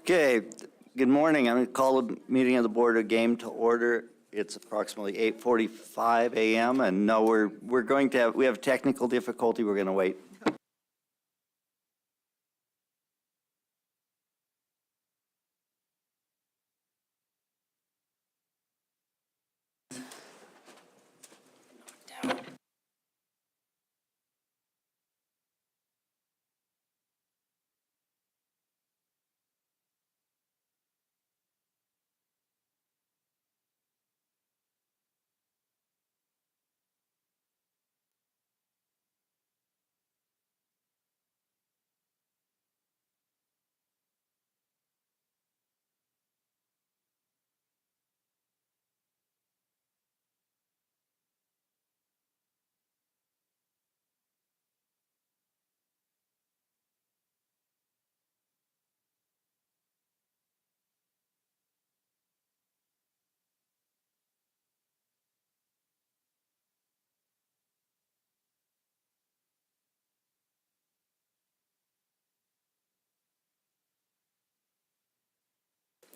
Okay, good morning. I'm going to call the meeting of the Board of Game to order. It's approximately 8:45 a.m. and no, we're going to we have technical difficulty. We're going to wait.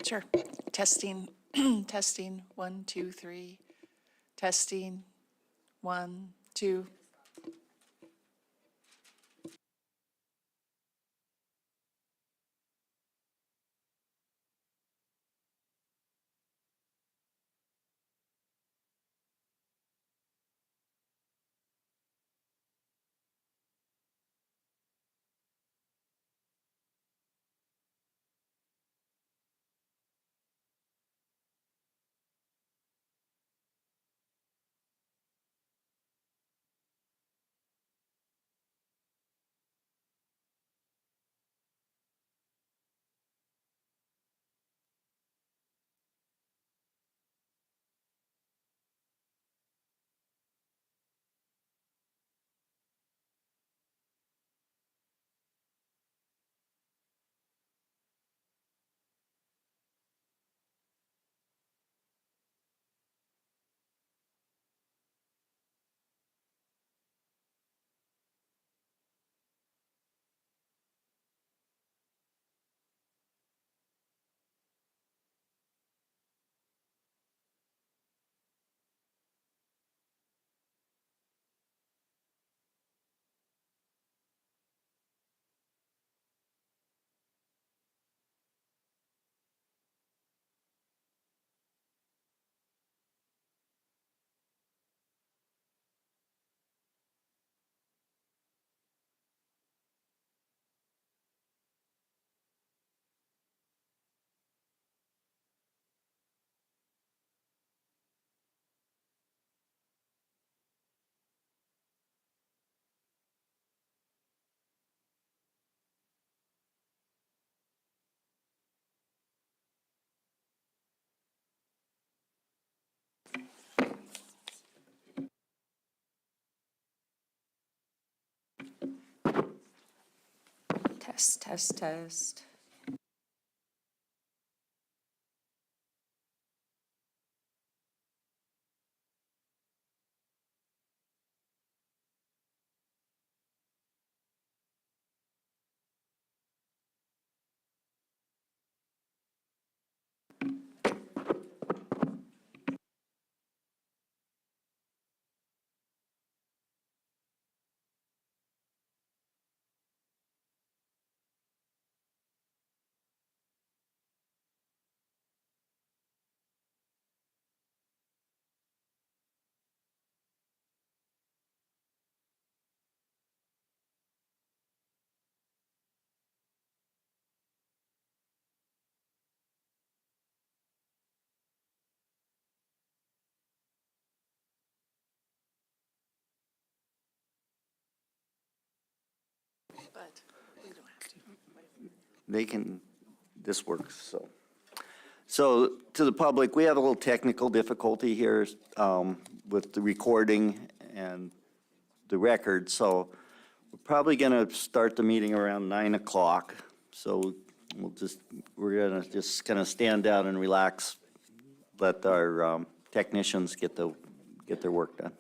Sure. Testing, testing, 1, 2, 3. Testing, 1, 2. Test, test, test. But we don't have to. They can, this works, so. So to the public, we have a little technical difficulty here with the recording and the record. So we're probably going to start the meeting around 9 o'clock. So we're going to just kind of stand down and relax, let our technicians get their work done.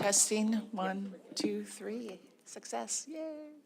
Testing, 1, 2, 3. Success, yay.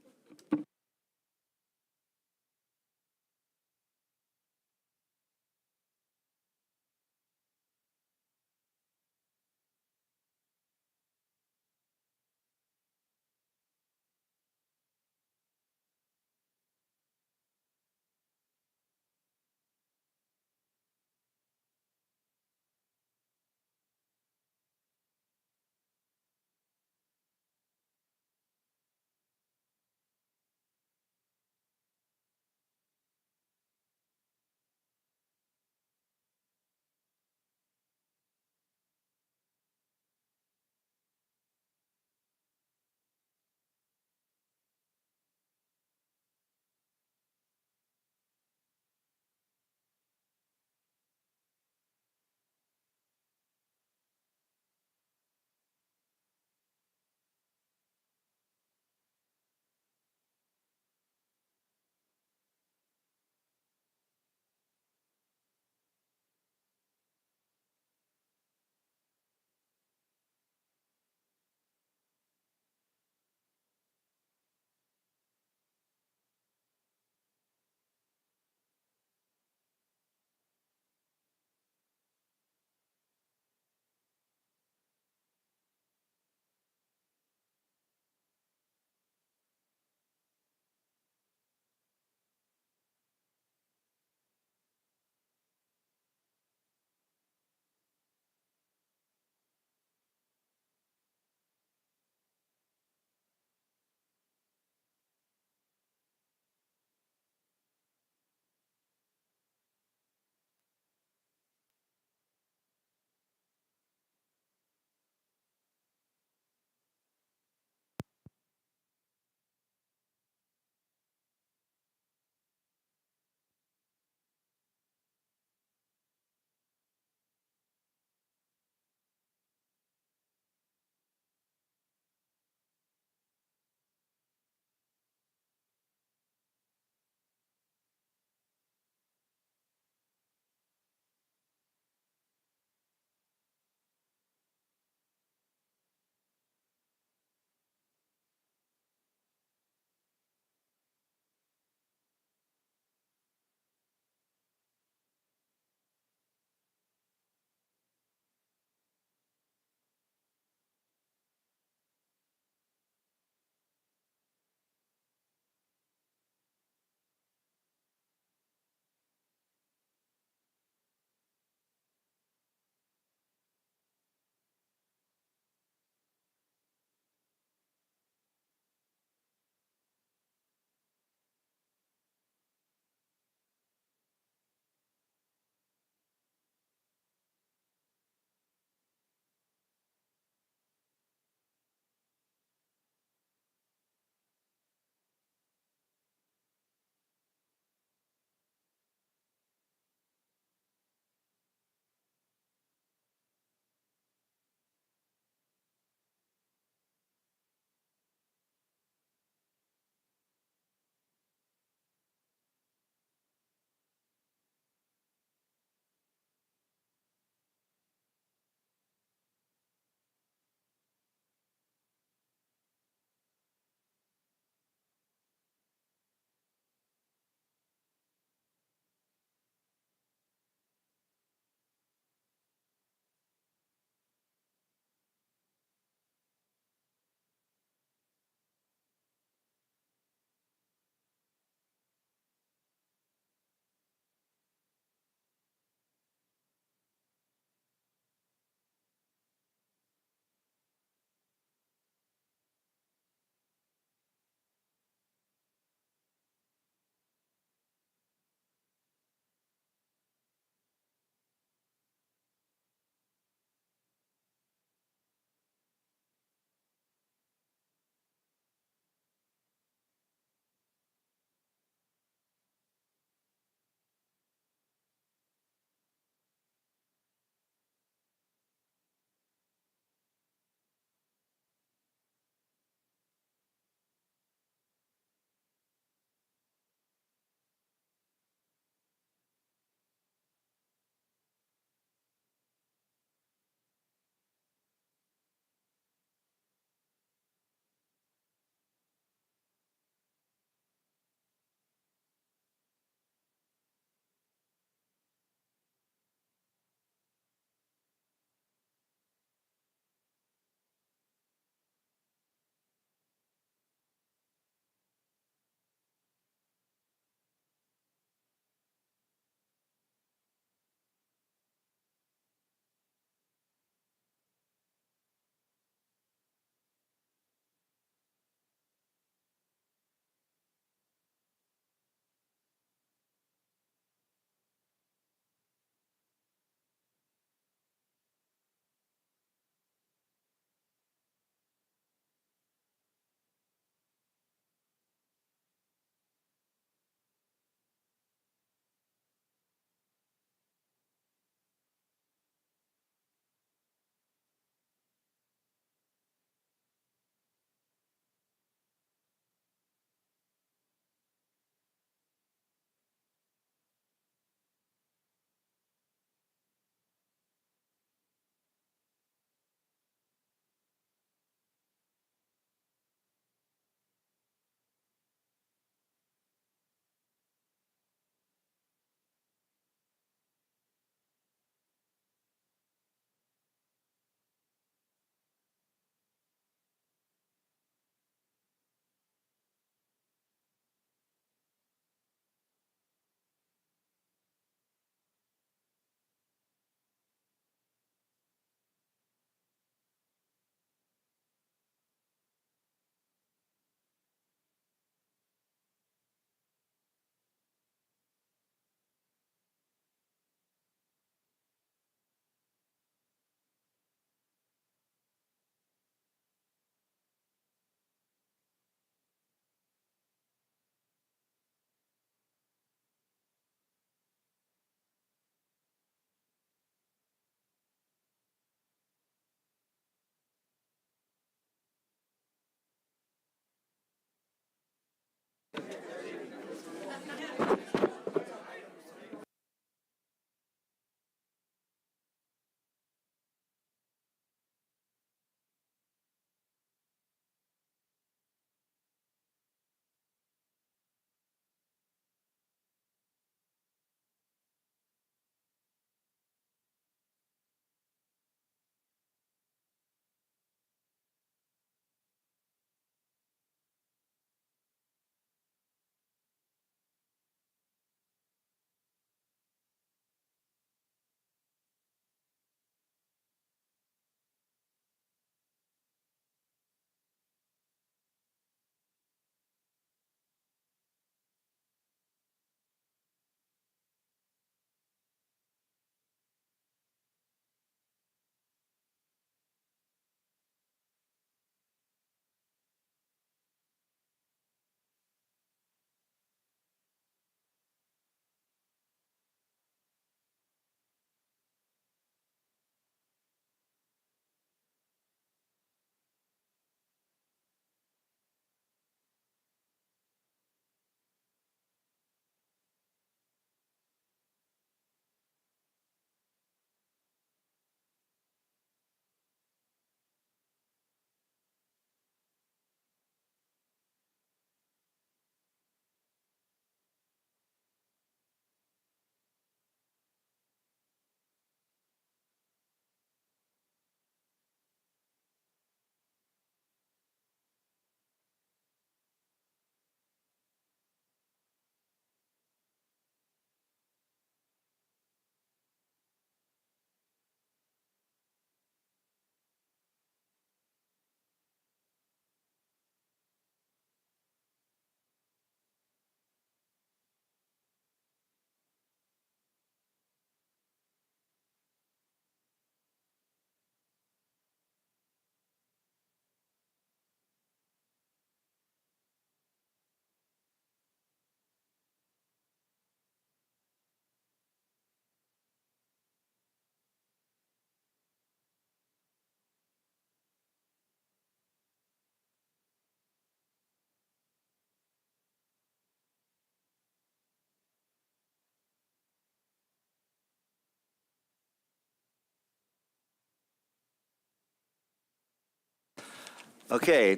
Okay,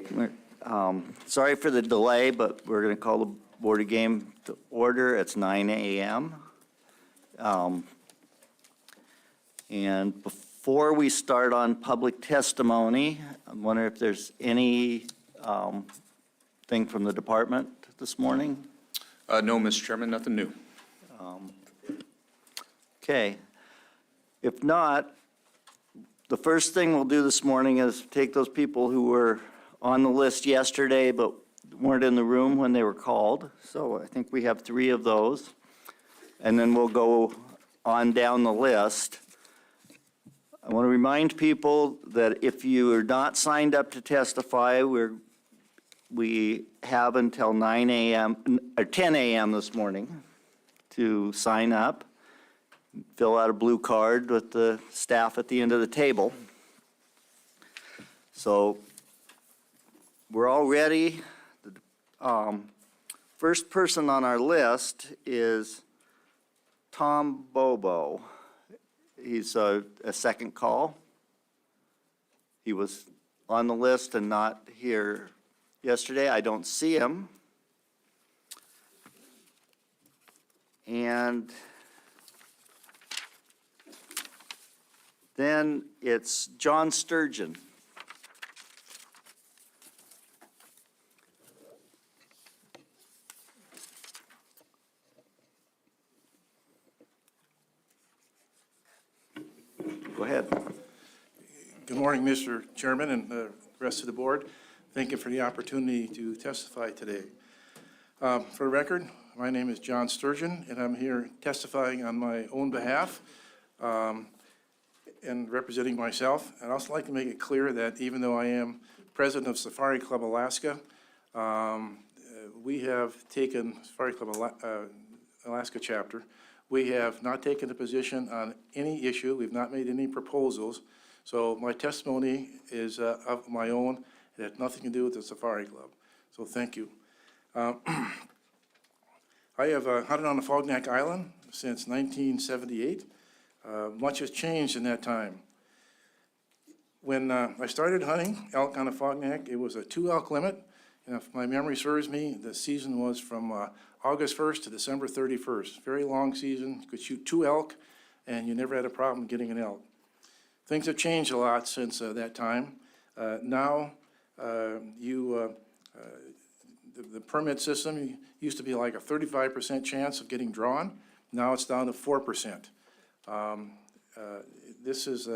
sorry for the delay, but we're going to call the Board of Game to order. It's 9 a.m. And before we start on public testimony, I'm wondering if there's any thing from the department this morning? No, Mr. Chairman, nothing new. Okay. If not, the first thing we'll do this morning is take those people who were on the list yesterday but weren't in the room when they were called. So I think we have 3 of those. And then we'll go on down the list. I want to remind people that if you are not signed up to testify, we have until 9 a.m. or 10 a.m. this morning to sign up. Fill out a blue card with the staff at the end of the table. So we're all ready. First person on our list is Tom Bobo. He's a second call. He was on the list and not here yesterday. I don't see him. And then it's John Sturgeon. Go ahead. Good morning, Mr. Chairman and the rest of the board. Thank you for the opportunity to testify today. For the record, my name is John Sturgeon, and I'm here testifying on my own behalf and representing myself. I'd also like to make it clear that even though I am president of Safari Club Alaska, we have taken, Safari Club Alaska chapter, we have not taken a position on any issue. We've not made any proposals. So my testimony is of my own. It has nothing to do with the Safari Club. So thank you. I have hunted on the Fognac Island since 1978. Much has changed in that time. When I started hunting elk on the Fognac, it was a 2 elk limit. And if my memory serves me, the season was from August 1st to December 31st. Very long season. You could shoot 2 elk, and you never had a problem getting an elk. Things have changed a lot since that time. Now, the permit system used to be like a 35% chance of getting drawn. Now it's down to 4%. This is,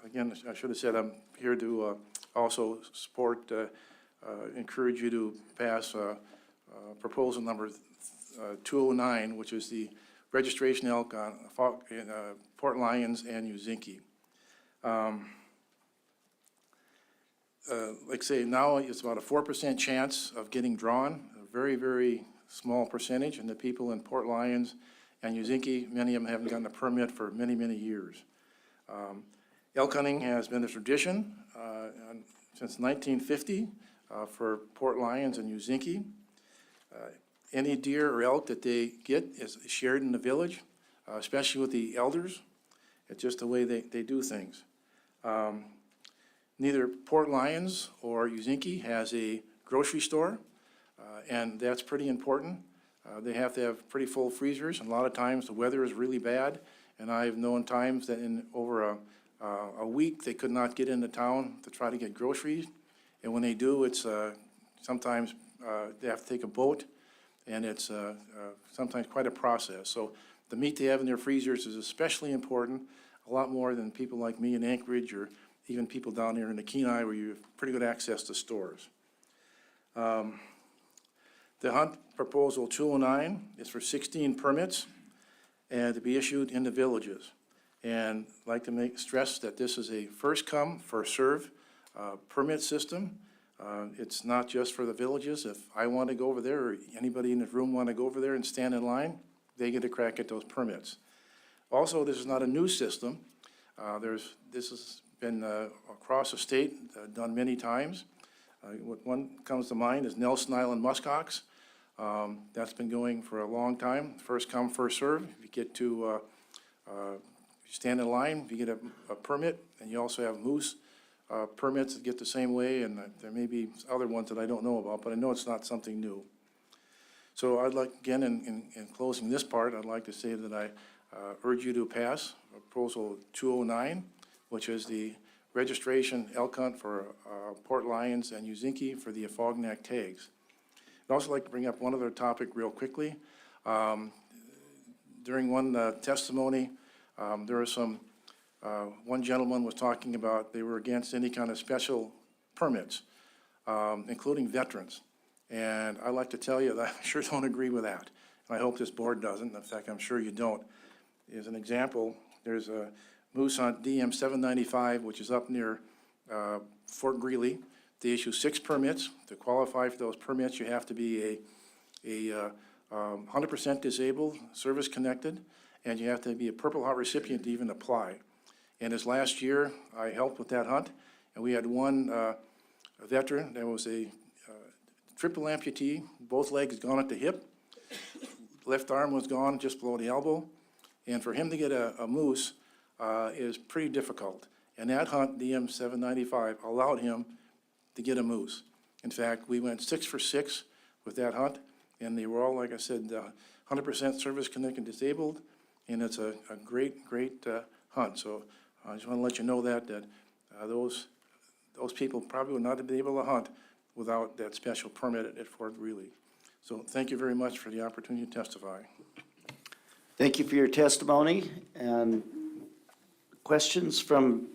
again, I should have said I'm here to also support, encourage you to pass proposal number 209, which is the registration elk on Port Lions and Uzinki. Like I say, now it's about a 4% chance of getting drawn, a very, very small percentage, and the people in Port Lions and Uzinki, many of them haven't gotten a permit for many, many years. Elk hunting has been a tradition since 1950 for Port Lions and Uzinki. Any deer or elk that they get is shared in the village, especially with the elders. It's just the way they do things. Neither Port Lions or Uzinki has a grocery store, and that's pretty important. They have to have pretty full freezers, and a lot of times the weather is really bad, and I've known times that in over a week they could not get into town to try to get groceries, and when they do, it's sometimes they have to take a boat, and it's sometimes quite a process. So the meat they have in their freezers is especially important, a lot more than people like me in Anchorage or even people down here in the Kenai where you have pretty good access to stores. The hunt proposal 209 is for 16 permits and to be issued in the villages. And I'd like to stress that this is a first come, first serve permit system. It's not just for the villages. If I want to go over there or anybody in this room want to go over there and stand in line, they get a crack at those permits. Also, this is not a new system. This has been across the state, done many times. One comes to mind is Nelson Island muskox. That's been going for a long time. First come, first serve. If you get to you stand in line, you get a permit, and you also have moose permits that get the same way, and there may be other ones that I don't know about, but I know it's not something new. So I'd like, again, in closing this part, I'd like to say that I urge you to pass Proposal 209, which is the registration elk hunt for Port Lions and Uzinki for the Afognak tags. I'd also like to bring up one other topic real quickly. During one testimony, there was one gentleman was talking about they were against any kind of special permits, including veterans. And I'd like to tell you that I sure don't agree with that. And I hope this board doesn't. In fact, I'm sure you don't. As an example, there's a moose hunt DM 795, which is up near Fort Greeley. They issue 6 permits. To qualify for those permits, you have to be a 100% disabled, service connected, and you have to be a Purple Heart recipient to even apply. And this last year, I helped with that hunt, and we had one veteran that was a triple amputee, both legs gone at the hip, left arm was gone just below the elbow, and for him to get a moose is pretty difficult. And that hunt, DM 795, allowed him to get a moose. In fact, we went 6 for 6 with that hunt, and they were all, like I said, 100% service connected disabled, and it's a great hunt. So I just want to let you know that those people probably would not have been able to hunt without that special permit at Fort Greeley. So thank you very much for the opportunity to testify. Thank you for your testimony. And questions from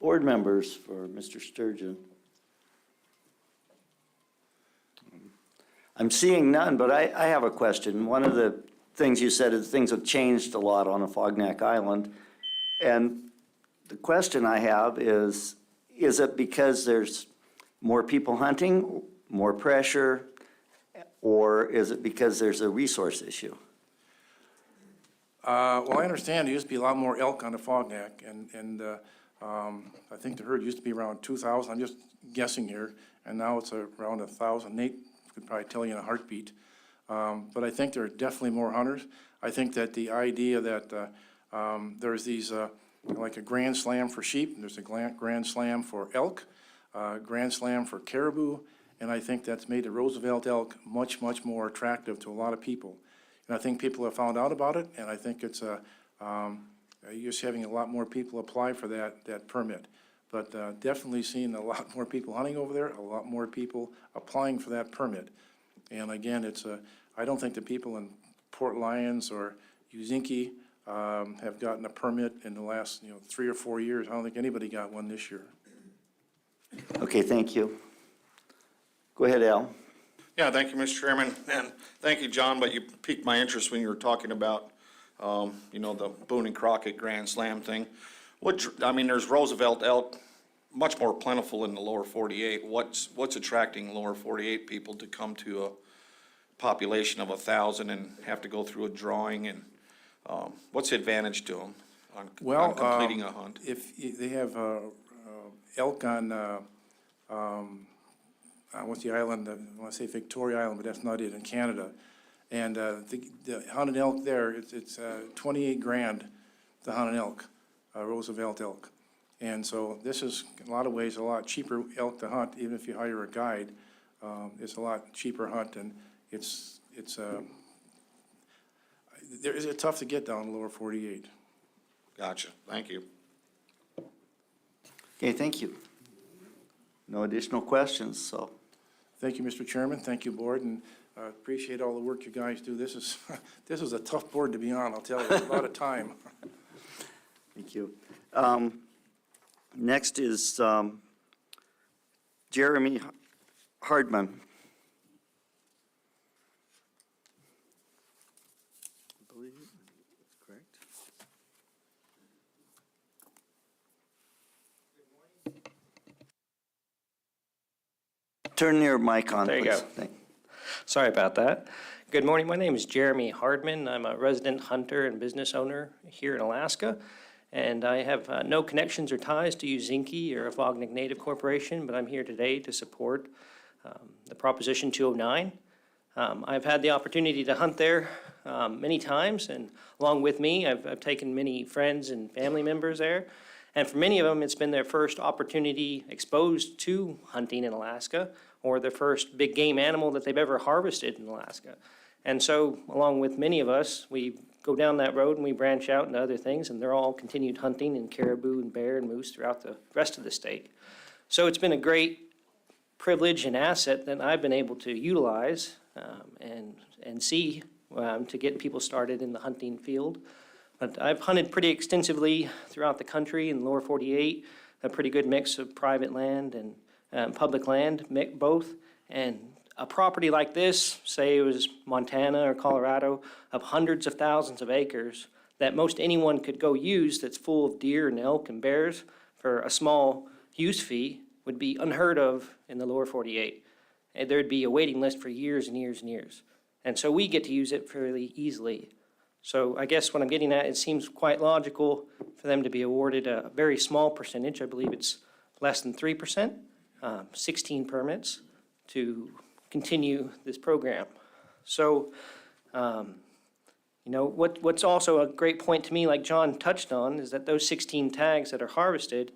board members for Mr. Sturgeon? I'm seeing none, but I have a question. One of the things you said is things have changed a lot on Afognak Island. And the question I have is it because there's more people hunting, more pressure, or is it because there's a resource issue? Well, I understand there used to be a lot more elk on Afognak, and I think the herd used to be around 2,000. I'm just guessing here, and now it's around 1,000. Nate could probably tell you in a heartbeat. But I think there are definitely more hunters. I think that the idea that there's these, like a grand slam for sheep, and there's a grand slam for elk, grand slam for caribou, and I think that's made the Roosevelt elk much more attractive to a lot of people. And I think people have found out about it, and I think it's you're just having a lot more people apply for that permit. But definitely seeing a lot more people hunting over there, a lot more people applying for that permit. And again, I don't think the people in Port Lions or Uzinki have gotten a permit in the last 3 or 4 years. I don't think anybody got one this year. Okay, thank you. Go ahead, Al. Yeah, thank you, Mr. Chairman, and thank you, John, but you piqued my interest when you were talking about, the Boone and Crockett Grand Slam thing. There's Roosevelt elk, much more plentiful in the lower 48. What's attracting lower 48 people to come to a population of 1,000 and have to go through a drawing, and what's the advantage to them on completing a hunt? If they have elk on, what's the island? I want to say Victoria Island, but that's not it, in Canada. And the hunted elk there, it's 28 grand to hunt an elk, Roosevelt elk. And so this is, in a lot of ways, a lot cheaper elk to hunt, even if you hire a guide. It's a lot cheaper hunt, and it's tough to get down lower 48. Gotcha, thank you. Okay, thank you. No additional questions, so. Thank you, Mr. Chairman. Thank you, board, and appreciate all the work you guys do. This is a tough board to be on, I'll tell you, a lot of time. Thank you. Next is Jeremy Hardman. I believe that's correct. Turn your mic on, There you please. go. Sorry about that. Good morning. My name is Jeremy Hardman. I'm a resident hunter and business owner here in Alaska, and I have no connections or ties to Uzinki or Afognak Native Corporation, but I'm here today to support the Proposition 209. I've had the opportunity to hunt there many times, and along with me, I've taken many friends and family members there, And for many of them, it's been their first opportunity exposed to hunting in Alaska, or their first big game animal that they've ever harvested in Alaska. And so, along with many of us, we go down that road and we branch out into other things, and they're all continued hunting in caribou and bear and moose throughout the rest of the state. So it's been a great privilege and asset that I've been able to utilize and see to get people started in the hunting field. But I've hunted pretty extensively throughout the country in the lower 48, a pretty good mix of private land and public land, both. And a property like this, say it was Montana or Colorado, of hundreds of thousands of acres that most anyone could go use, that's full of deer and elk and bears for a small use fee, would be unheard of in the lower 48. And there'd be a waiting list for years and years and years. And so we get to use it fairly easily. So I guess what I'm getting at, it seems quite logical for them to be awarded a very small percentage. I believe it's less than 3%, 16 permits to continue this program. So, what's also a great point to me, like John touched on, is that those 16 tags that are harvested,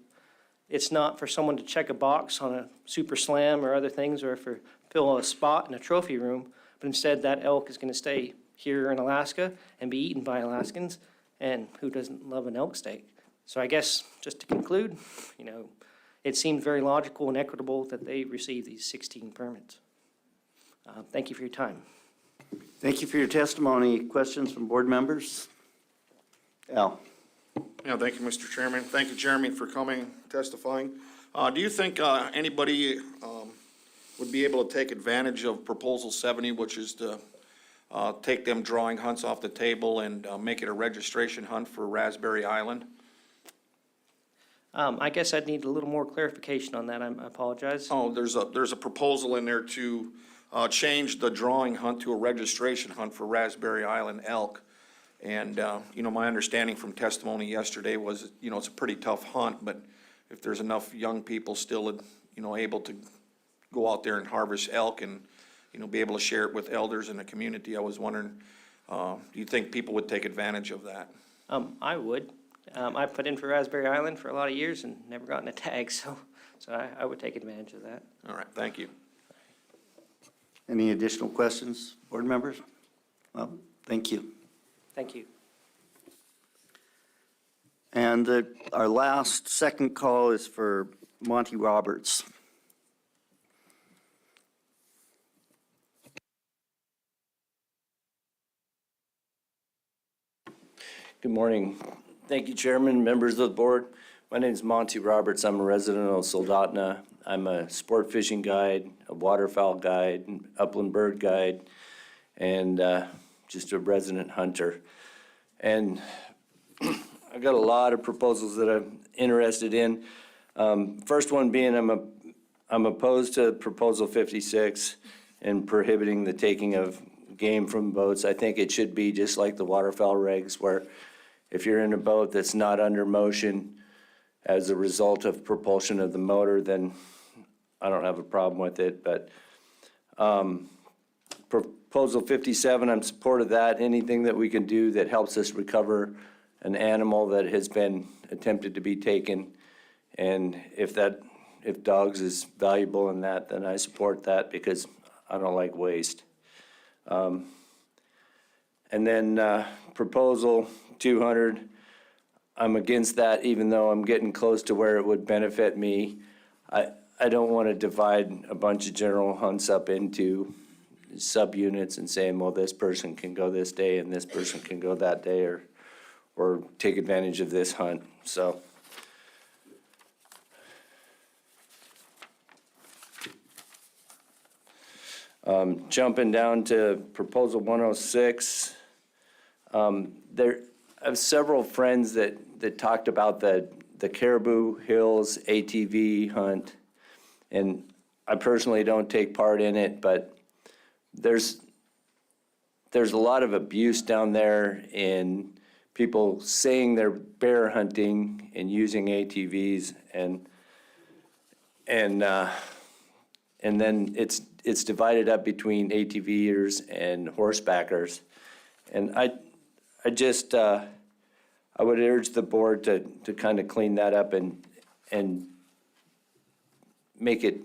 it's not for someone to check a box on a super slam or other things, or for fill a spot in a trophy room, but instead that elk is going to stay here in Alaska and be eaten by Alaskans, and who doesn't love an elk steak? So I guess, just to conclude, it seemed very logical and equitable that they receive these 16 permits. Thank you for your time. Thank you for your testimony. Questions from board members? Al? Yeah, thank you, Mr. Chairman. Thank you, Jeremy, for coming, testifying. Do you think anybody would be able to take advantage of Proposal 70, which is to take them drawing hunts off the table and make it a registration hunt for Raspberry Island? I guess I'd need a little more clarification on that. I apologize. Oh, there's a proposal in there to change the drawing hunt to a registration hunt for Raspberry Island elk. And, my understanding from testimony yesterday was, it's a pretty tough hunt, but if there's enough young people still, able to go out there and harvest elk and, be able to share it with elders in the community, I was wondering, do you think people would take advantage of that? I would. I put in for Raspberry Island for a lot of years and never gotten a tag, so I would take advantage of that. All right, thank you. Any additional questions, board members? Well, thank you. Thank you. And our last, second call is for Monty Roberts. Good morning. Thank you, Chairman, members of the board. My name is Monty Roberts. I'm a resident of Soldotna. I'm a sport fishing guide, a waterfowl guide, upland bird guide, and just a resident hunter. And I've got a lot of proposals that I'm interested in. First one being I'm opposed to Proposal 56 and prohibiting the taking of game from boats. I think it should be just like the waterfowl regs, where if you're in a boat that's not under motion as a result of propulsion of the motor, then I don't have a problem with it. But Proposal 57, I'm supportive of that. Anything that we can do that helps us recover an animal that has been attempted to be taken, and if dogs is valuable in that, then I support that, because I don't like waste. And then Proposal 200, I'm against that, even though I'm getting close to where it would benefit me. I don't want to divide a bunch of general hunts up into subunits and saying, well, this person can go this day and this person can go that day, or take advantage of this hunt. So jumping down to Proposal 106, I have several friends that talked about the Caribou Hills ATV hunt, and I personally don't take part in it, but there's a lot of abuse down there in people saying they're bear hunting and using ATVs, and then it's divided up between ATVers and horsebackers. And I I would urge the board to kind of clean that up and make it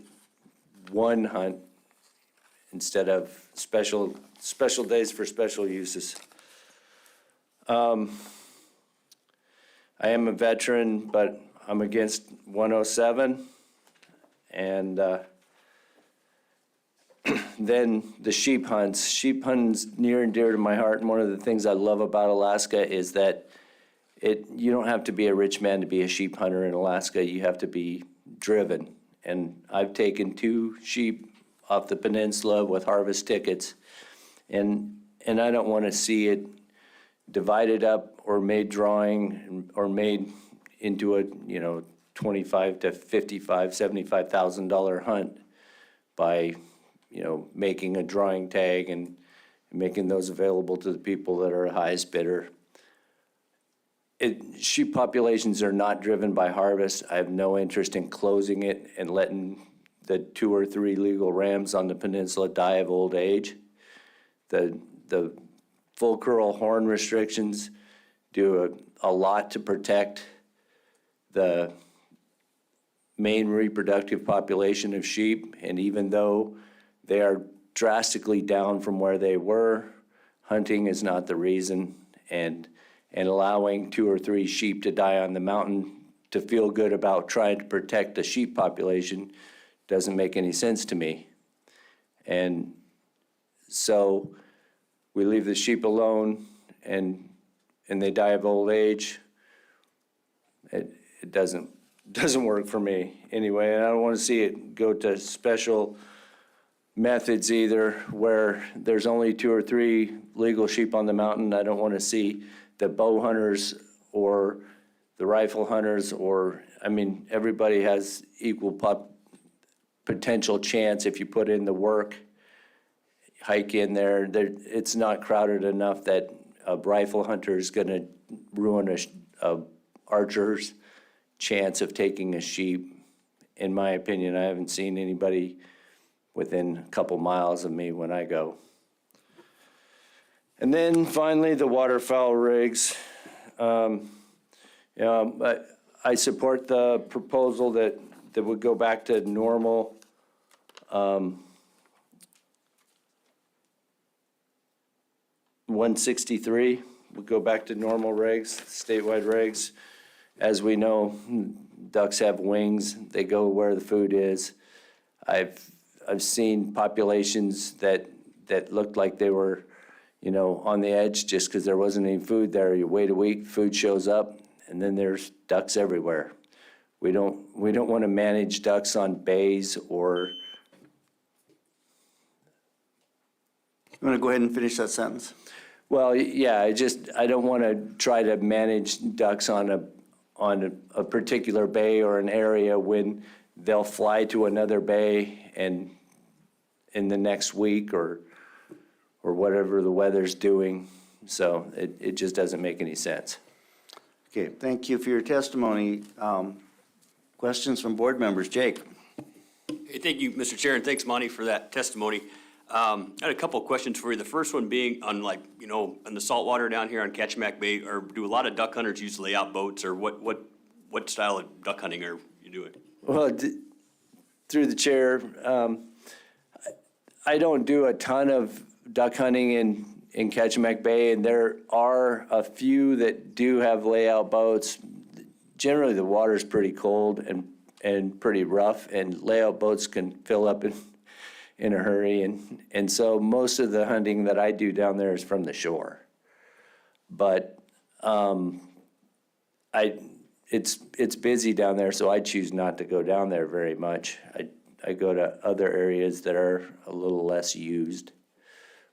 one hunt instead of special days for special uses. I am a veteran, but I'm against 107. And then the sheep hunts. Sheep hunting's near and dear to my heart, and one of the things I love about Alaska is that you don't have to be a rich man to be a sheep hunter in Alaska. You have to be driven. And I've taken 2 sheep off the peninsula with harvest tickets, and I don't want to see it divided up or made drawing or made into a, $25,000 to $55,000, $75,000 hunt by, making a drawing tag and making those available to the people that are highest bidder. Sheep populations are not driven by harvest. I have no interest in closing it and letting the 2 or 3 legal rams on the peninsula die of old age. The full curl horn restrictions do a lot to protect the main reproductive population of sheep, and even though they are drastically down from where they were, hunting is not the reason, and allowing 2 or 3 sheep to die on the mountain to feel good about trying to protect the sheep population doesn't make any sense to me. And so we leave the sheep alone and they die of old age. It doesn't work for me anyway, and I don't want to see it go to special methods either, where there's only 2 or 3 legal sheep on the mountain. I don't want to see the bow hunters or the rifle hunters, everybody has equal potential chance if you put in the work, hike in there. It's not crowded enough that a rifle hunter is going to ruin a archer's chance of taking a sheep. In my opinion, I haven't seen anybody within a couple miles of me when I go. And then finally, the waterfowl rigs. I support the proposal that would go back to normal. 163 would go back to normal regs, statewide regs. As we know, ducks have wings. They go where the food is. I've seen populations that looked like they were, on the edge just because there wasn't any food there. You wait a week, food shows up, and then there's ducks everywhere. We don't want to manage ducks on bays or. You want to go ahead and finish that sentence? Well, yeah, I don't want to try to manage ducks on a particular bay or an area when they'll fly to another bay and in the next week or whatever the weather's doing. So it just doesn't make any sense. Okay, thank you for your testimony. Questions from board members? Jake? Hey, thank you, Mr. Chair, and thanks, Monty, for that testimony. I had a couple of questions for you. The first one being on in the saltwater down here on Ketchimack Bay, or do a lot of duck hunters use layout boats, or what style of duck hunting are you doing? Well, through the chair, I don't do a ton of duck hunting in Ketchimack Bay, and there are a few that do have layout boats. Generally, the water's pretty cold and pretty rough, and layout boats can fill up in a hurry, and so most of the hunting that I do down there is from the shore. But it's busy down there, so I choose not to go down there very much. I go to other areas that are a little less used,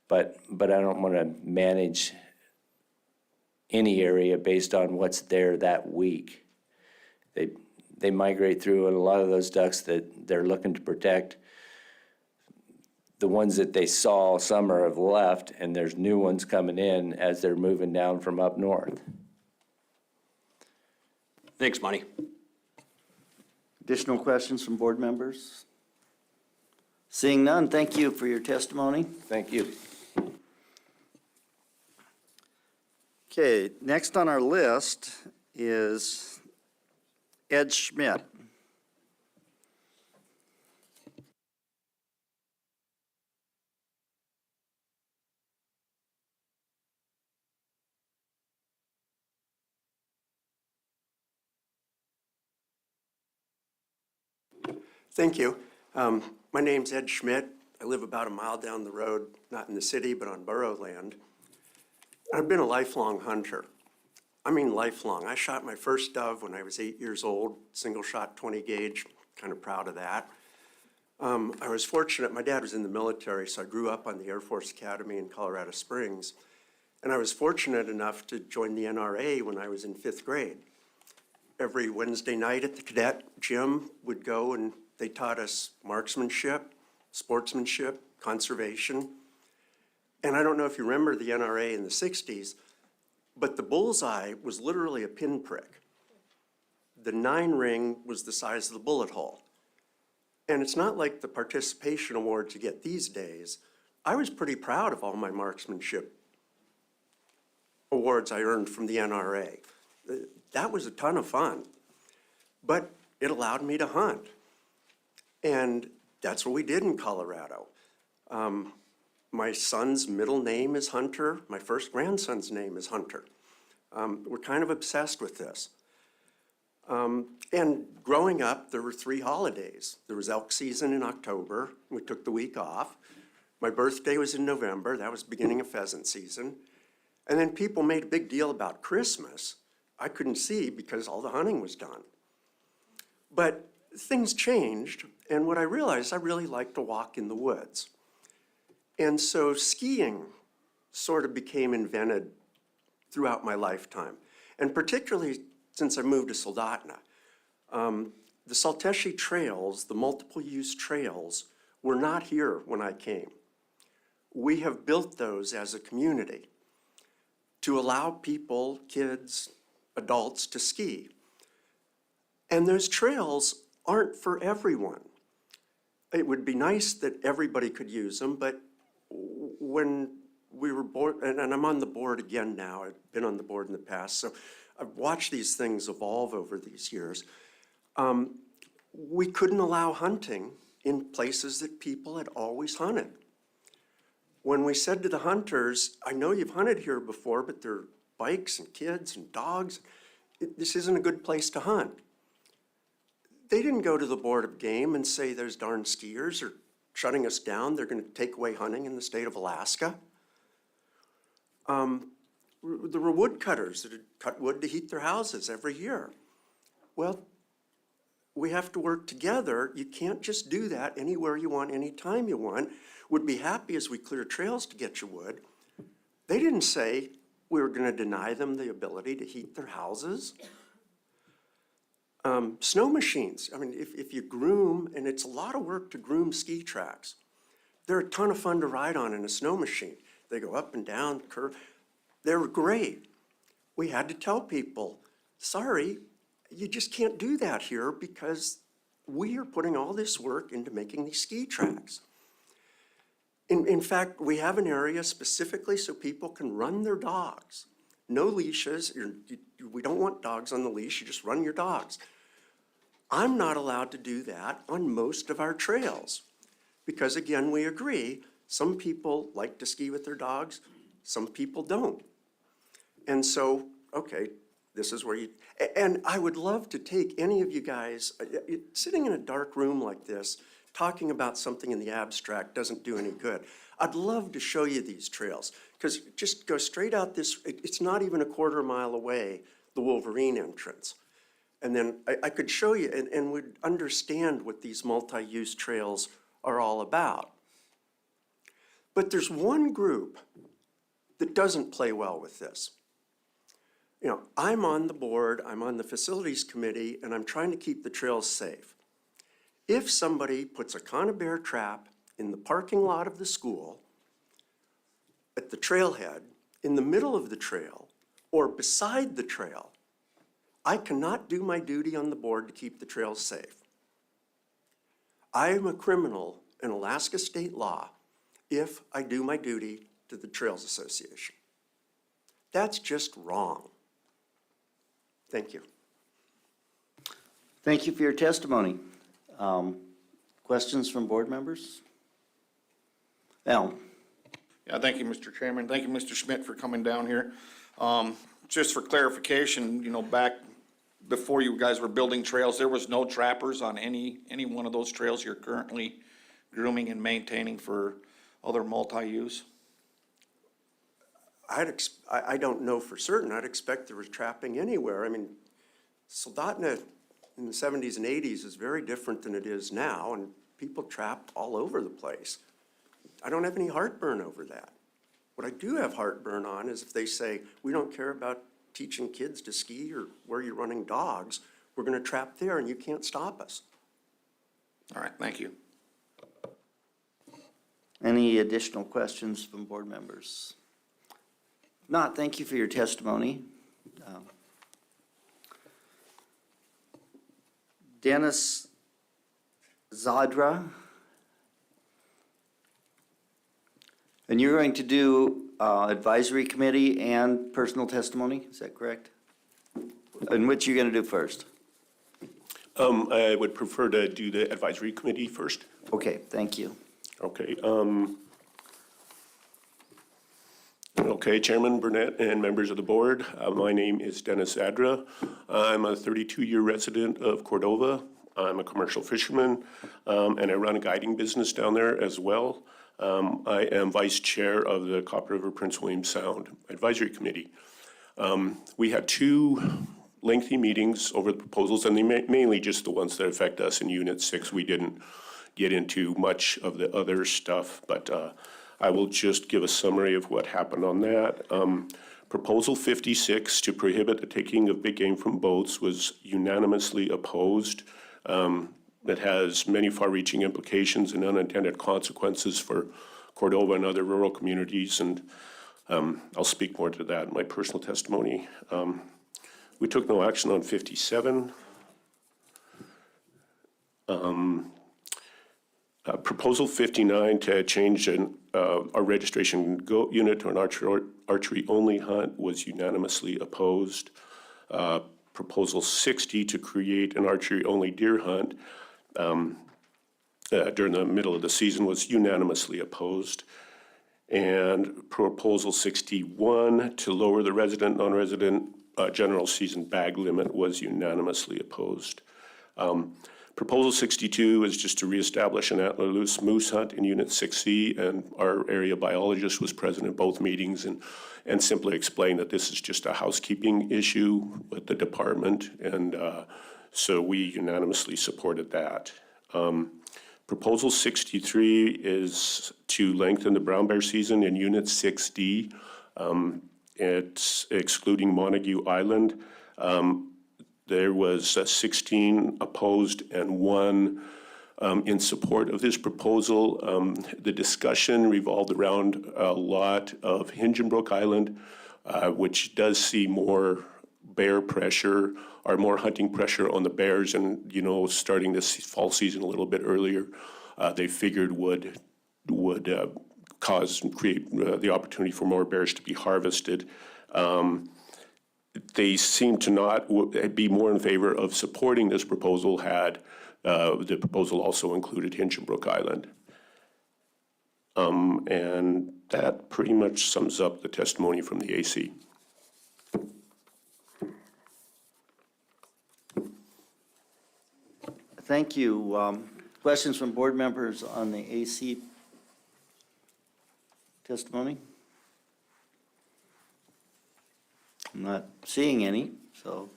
but I don't want to manage any area based on what's there that week. They migrate through, and a lot of those ducks that they're looking to protect, the ones that they saw all summer have left, and there's new ones coming in as they're moving down from up north. Thanks, Monty. Additional questions from board members? Seeing none, thank you for your testimony. Thank you. Okay, next on our list is Ed Schmidt. Thank you. My name's Ed Schmidt. I live about a mile down the road, not in the city, but on borough land. I've been a lifelong hunter. I mean lifelong. I shot my first dove when I was 8 years old, single shot 20 gauge, kind of proud of that. I was fortunate, my dad was in the military, so I grew up on the Air Force Academy in Colorado Springs. And I was fortunate enough to join the NRA when I was in 5th grade. Every Wednesday night at the cadet gym, would go and they taught us marksmanship, sportsmanship, conservation. And I don't know if you remember the NRA in the 60s, but the bullseye was literally a pinprick. The 9 ring was the size of the bullet hole. And it's not like the participation awards you get these days. I was pretty proud of all my marksmanship awards I earned from the NRA. That was a ton of fun, but it allowed me to hunt. And that's what we did in Colorado. My son's middle name is Hunter. My first grandson's name is Hunter. We're kind of obsessed with this. And growing up, there were 3 holidays. There was elk season in October. We took the week off. My birthday was in November. That was beginning of pheasant season. And then people made a big deal about Christmas. I couldn't see because all the hunting was done. But things changed, and what I realized, I really like to walk in the woods. And so skiing sort of became invented throughout my lifetime, and particularly since I moved to Soldotna. The Salteshi trails, the multiple use trails, were not here when I came. We have built those as a community to allow people, kids, adults to ski. And those trails aren't for everyone. It would be nice that everybody could use them, but when we were board, and I'm on the board again now, I've been on the board in the past, so I've watched these things evolve over these years. We couldn't allow hunting in places that people had always hunted. When we said to the hunters, I know you've hunted here before, but there are bikes and kids and dogs. This isn't a good place to hunt. They didn't go to the Board of Game and say those darn skiers are shutting us down. They're going to take away hunting in the state of Alaska. There were woodcutters that had cut wood to heat their houses every year. Well, we have to work together. You can't just do that anywhere you want, anytime you want. Would be happy as we clear trails to get your wood. They didn't say we were going to deny them the ability to heat their houses. Snow machines, I mean, if you groom, and it's a lot of work to groom ski tracks. They're a ton of fun to ride on in a snow machine. They go up and down, curve. They're great. We had to tell people, sorry, you just can't do that here because we are putting all this work into making these ski tracks. In fact, we have an area specifically so people can run their dogs. No leashes. We don't want dogs on the leash. You just run your dogs. I'm not allowed to do that on most of our trails because, again, we agree, some people like to ski with their dogs, some people don't. And so, okay, this is where you, and I would love to take any of you guys, sitting in a dark room like this, talking about something in the abstract doesn't do any good. I'd love to show you these trails because just go straight out this, it's not even a quarter mile away, the Wolverine entrance. And then I could show you and would understand what these multi-use trails are all about. But there's one group that doesn't play well with this. You know, I'm on the board, I'm on the facilities committee, and I'm trying to keep the trails safe. If somebody puts a conibear trap in the parking lot of the school, at the trailhead, in the middle of the trail, or beside the trail, I cannot do my duty on the board to keep the trails safe. I am a criminal in Alaska state law if I do my duty to the Trails Association. That's just wrong. Thank you. Thank you for your testimony. Questions from board members? Al? Yeah, thank you, Mr. Chairman. Thank you, Mr. Schmidt, for coming down here. Just for clarification, you know, back before you guys were building trails, there was no trappers on any one of those trails you're currently grooming and maintaining for other multi-use? I don't know for certain. I'd expect there was trapping anywhere. I mean, Soldotna in the 70s and 80s is very different than it is now, and people trapped all over the place. I don't have any heartburn over that. What I do have heartburn on is if they say, we don't care about teaching kids to ski or where you're running dogs, we're gonna trap there and you can't stop us. All right, thank you. Any additional questions from board members? Not, thank you for your testimony. Dennis Zadra. And you're going to do advisory committee and personal testimony, is that correct? And which you're going to do first? I would prefer to do the advisory committee first. Okay, thank you. Okay. Okay, Chairman Burnett and members of the board, my name is Dennis Adra. I'm a 32-year resident of Cordova. I'm a commercial fisherman, and I run a guiding business down there as well. I am vice chair of the Copper River Prince William Sound Advisory Committee. We had 2 lengthy meetings over the proposals, and they mainly just the ones that affect us in Unit 6. We didn't get into much of the other stuff, but I will just give a summary of what happened on that. Proposal 56 to prohibit the taking of big game from boats was unanimously opposed. It has many far-reaching implications and unintended consequences for Cordova and other rural communities, and I'll speak more to that in my personal testimony. We took no action on 57. Proposal 59 to change our registration unit to an archery-only hunt was unanimously opposed. Proposal 60 to create an archery-only deer hunt during the middle of the season was unanimously opposed. And Proposal 61 to lower the resident, non-resident general season bag limit was unanimously opposed. Proposal 62 is just to reestablish an antler-loose moose hunt in Unit 6C, and our area biologist was present at both meetings and simply explained that this is just a housekeeping issue with the department, and so we unanimously supported that. Proposal 63 is to lengthen the brown bear season in Unit 6D. It's excluding Montague Island. There was 16 opposed and 1 in support of this proposal. The discussion revolved around a lot of Hingenbrook Island, which does see more bear pressure or more hunting pressure on the bears, and starting this fall season a little bit earlier, they figured would create the opportunity for more bears to be harvested. They seem to not be more in favor of supporting this proposal had the proposal also included Hingenbrook Island. And that pretty much sums up the testimony from the AC. Thank you. Questions from board members on the AC testimony? I'm not seeing any, so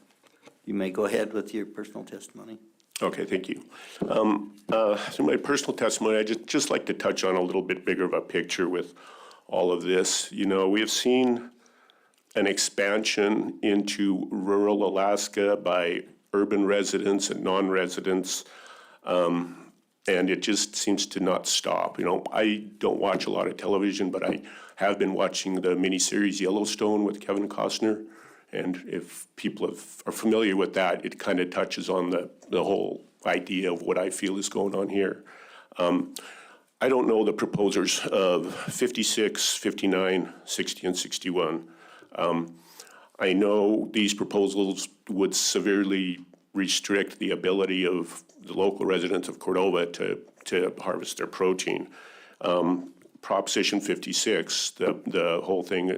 you may go ahead with your personal testimony. Okay, thank you. So my personal testimony, I just like to touch on a little bit bigger of a picture with all of this. We have seen an expansion into rural Alaska by urban residents and non-residents, and it just seems to not stop. I don't watch a lot of television, but I have been watching the miniseries Yellowstone with Kevin Costner. And if people are familiar with that, it kind of touches on the whole idea of what I feel is going on here. I don't know the proposers of 56, 59, 60, and 61. I know these proposals would severely restrict the ability of the local residents of Cordova to harvest their protein. Proposition 56, the whole thing,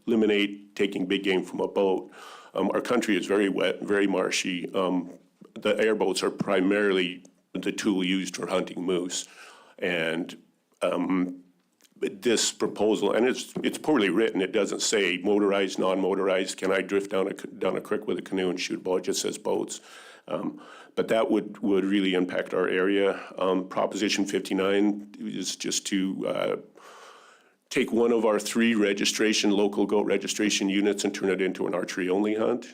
eliminate taking big game from a boat. Our country is very wet, very marshy. The airboats are primarily the tool used for hunting moose. And this proposal, and it's poorly written, it doesn't say motorized, non-motorized, can I drift down a creek with a canoe and shoot a boat, it just says boats. But that would really impact our area. Proposition 59 is just to take one of our 3 local goat registration units and turn it into an archery-only hunt.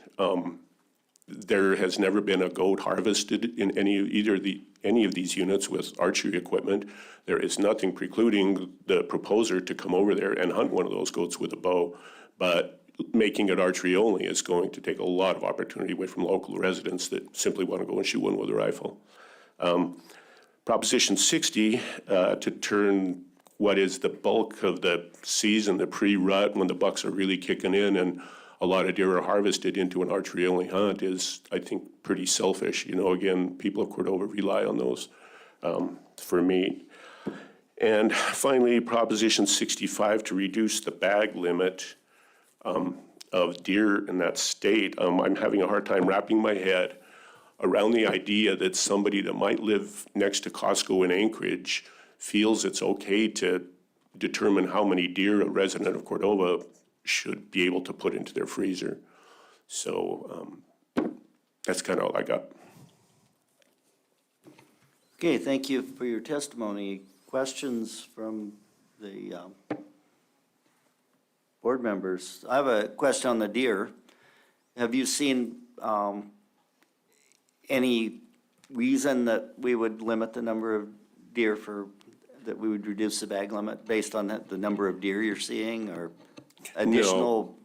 There has never been a goat harvested in any of these units with archery equipment. There is nothing precluding the proposer to come over there and hunt one of those goats with a bow, but making it archery only is going to take a lot of opportunity away from local residents that simply want to go and shoot one with a rifle. Proposition 60, to turn what is the bulk of the season, the pre-rut, when the bucks are really kicking in and a lot of deer are harvested, into an archery-only hunt is, I think, pretty selfish. You know, again, people of Cordova rely on those for meat. And finally, Proposition 65, to reduce the bag limit of deer in that state. I'm having a hard time wrapping my head around the idea that somebody that might live next to Costco in Anchorage feels it's okay to determine how many deer a resident of Cordova should be able to put into their freezer. So that's kind of all I got. Okay, thank you for your testimony. Questions from the board members? I have a question on the deer. Have you seen any reason that we would limit the number of deer that we would reduce the bag limit based on the number of deer you're seeing, or additional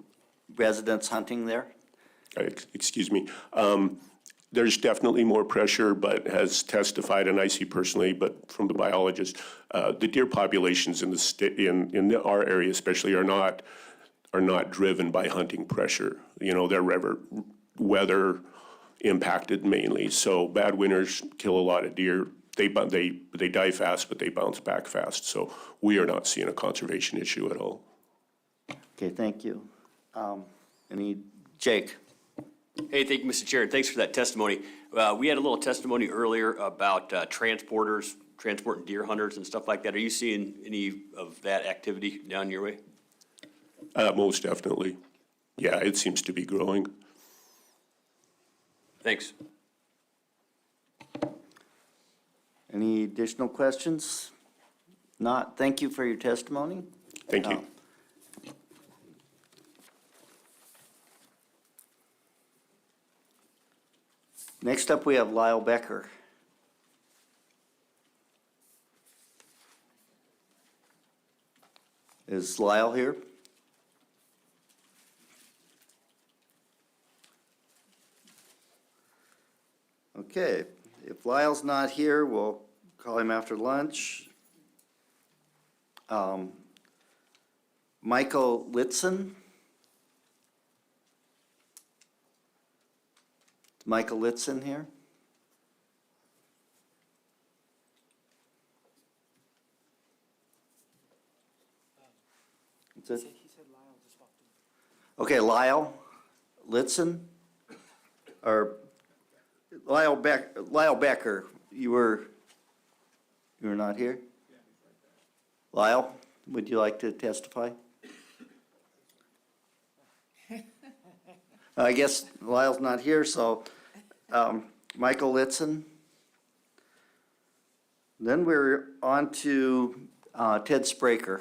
residents hunting there? Excuse me. There's definitely more pressure, but has testified, and I see personally, but from the biologist, the deer populations in the state, in our area especially, are not driven by hunting pressure. You know, they're weather impacted mainly. So bad winters kill a lot of deer. They die fast, but they bounce back fast. So we are not seeing a conservation issue at all. Okay, thank you. Jake? Hey, thank you, Mr. Chair, and thanks for that testimony. We had a little testimony earlier about transporters, transporting deer hunters and stuff like that. Are you seeing any of that activity down your way? Most definitely. Yeah, it seems to be growing. Thanks. Any additional questions? Not, thank you for your testimony. Thank you. Next up, we have Lyle Becker. Is Lyle here? Okay, if Lyle's not here, we'll call him after lunch. Michael Litson? Is Michael Litson here? Is it? Okay, Lyle Litson? Or Lyle Becker, you were not here? Lyle, would you like to testify? I guess Lyle's not here, so Michael Litson. Then we're on to Ted Spraker.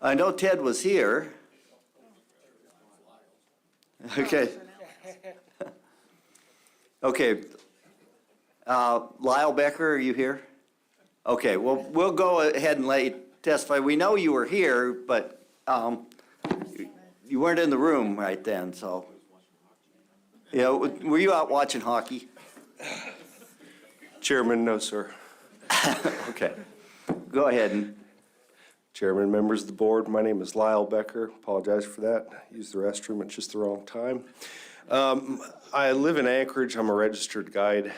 I know Ted was here. Okay. Okay. Lyle Becker, are you here? Okay, well, we'll go ahead and let you testify. We know you were here, but you weren't in the room right then, so. Yeah, were you out watching hockey? Chairman, no, sir. Okay. Go ahead. And Chairman, members of the board, my name is Lyle Becker. Apologize for that. Used the restroom at just the wrong time. I live in Anchorage. I'm a registered guide,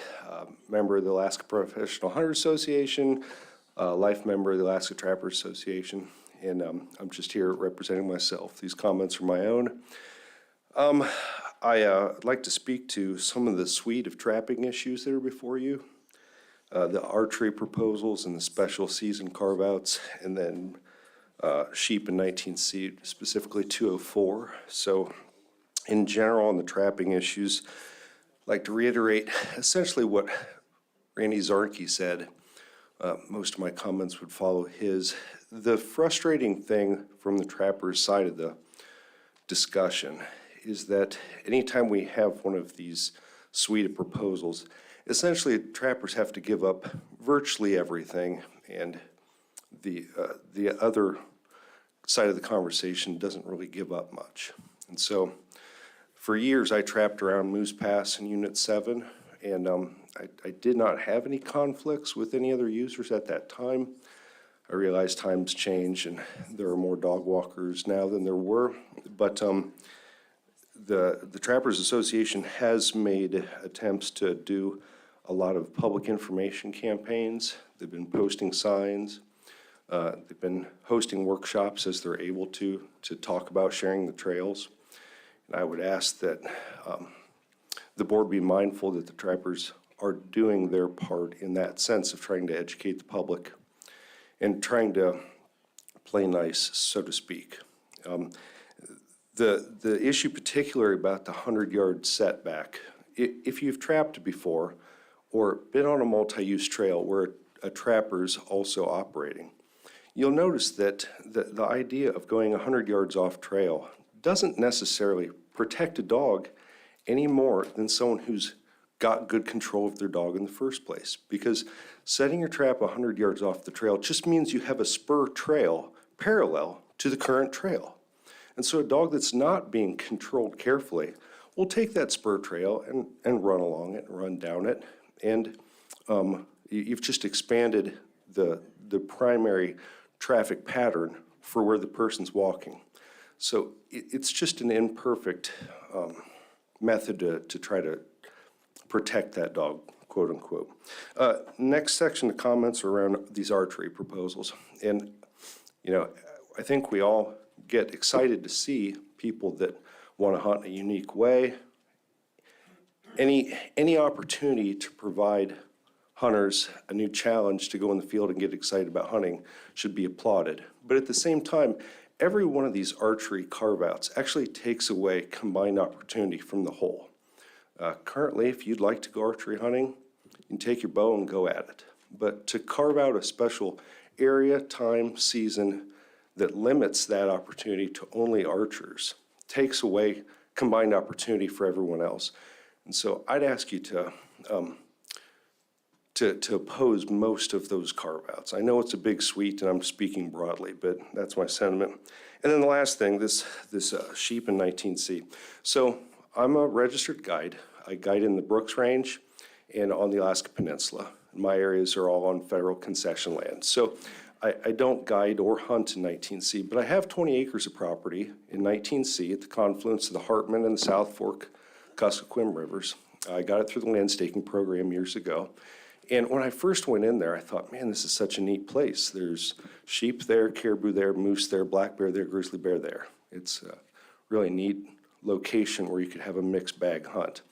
member of the Alaska Professional Hunter Association, life member of the Alaska Trappers Association, and I'm just here representing myself. These comments are my own. I'd like to speak to some of the suite of trapping issues that are before you. The archery proposals and the special season carve-outs, and then sheep in 19C, specifically 204. So in general, on the trapping issues, I'd like to reiterate essentially what Randy Zarke said. Most of my comments would follow his. The frustrating thing from the trappers' side of the discussion is that anytime we have one of these suite of proposals, essentially, trappers have to give up virtually everything, and the other side of the conversation doesn't really give up much. And so, for years, I trapped around Moose Pass in Unit 7, and I did not have any conflicts with any other users at that time. I realize times change, and there are more dog walkers now than there were, but the Trappers Association has made attempts to do a lot of public information campaigns. They've been posting signs. They've been hosting workshops as they're able to talk about sharing the trails. And I would ask that the board be mindful that the trappers are doing their part in that sense of trying to educate the public and trying to play nice, so to speak. The issue particularly about the 100-yard setback, if you've trapped before or been on a multi-use trail where a trapper's also operating, you'll notice that the idea of going 100 yards off trail doesn't necessarily protect a dog any more than someone who's got good control of their dog in the first place. Because setting your trap 100 yards off the trail just means you have a spur trail parallel to the current trail. And so a dog that's not being controlled carefully will take that spur trail and run along it and run down it. And you've just expanded the primary traffic pattern for where the person's walking. So it's just an imperfect method to try to protect that dog, quote unquote. Next section of comments are around these archery proposals. And, you know, I think we all get excited to see people that want to hunt in a unique way. Any opportunity to provide hunters a new challenge to go in the field and get excited about hunting should be applauded. But at the same time, every one of these archery carve-outs actually takes away combined opportunity from the whole. Currently, if you'd like to go archery hunting, you can take your bow and go at it. But to carve out a special area, time, season that limits that opportunity to only archers takes away combined opportunity for everyone else. And so I'd ask you to oppose most of those carve-outs. I know it's a big suite, and I'm speaking broadly, but that's my sentiment. And then the last thing, this sheep in 19C. So I'm a registered guide. I guide in the Brooks Range and on the Alaska Peninsula. My areas are all on federal concession land. So I don't guide or hunt in 19C, but I have 20 acres of property in 19C at the confluence of the Hartman and the South Fork Kuskokwim Rivers. I got it through the land staking program years ago. And when I first went in there, I thought, man, this is such a neat place. There's sheep there, caribou there, moose there, black bear there, grizzly bear there. It's a really neat location where you could have a mixed bag hunt.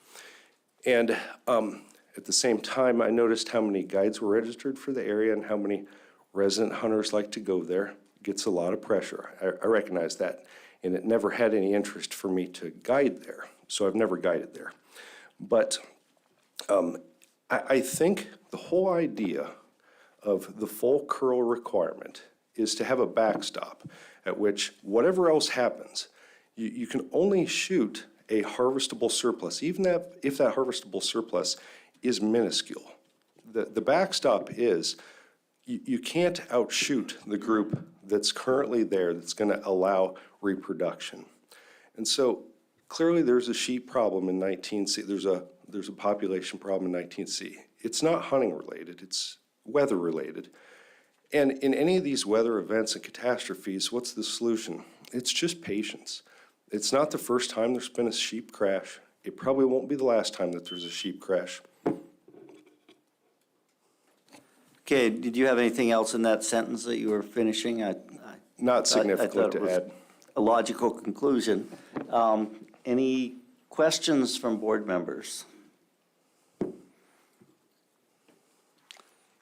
And at the same time, I noticed how many guides were registered for the area and how many resident hunters like to go there. It gets a lot of pressure. I recognize that. And it never had any interest for me to guide there. So I've never guided there. But I think the whole idea of the full curl requirement is to have a backstop at which whatever else happens, you can only shoot a harvestable surplus, even if that harvestable surplus is minuscule. The backstop is you can't outshoot the group that's currently there that's going to allow reproduction. And so clearly there's a sheep problem in 19C. There's a population problem in 19C. It's not hunting related. It's weather-related. And in any of these weather events and catastrophes, what's the solution? It's just patience. It's not the first time there's been a sheep crash. It probably won't be the last time that there's a sheep crash. Okay, did you have anything else in that sentence that you were finishing? Not I significantly thought it to was add. a logical conclusion. Any questions from board members?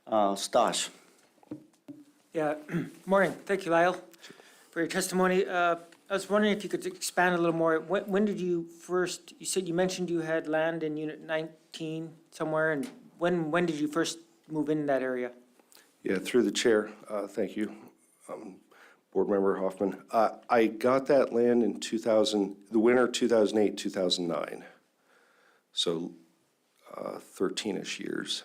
Stosh? Yeah, morning. Thank you, Lyle, for your testimony. I was wondering if you could expand a little more. When did you first, you mentioned you had land in Unit 19 somewhere, and when did you first move in that area? Yeah, through the chair, thank you, Board Member Hoffman. I got that land in the winter 2008, 2009. So 13-ish years.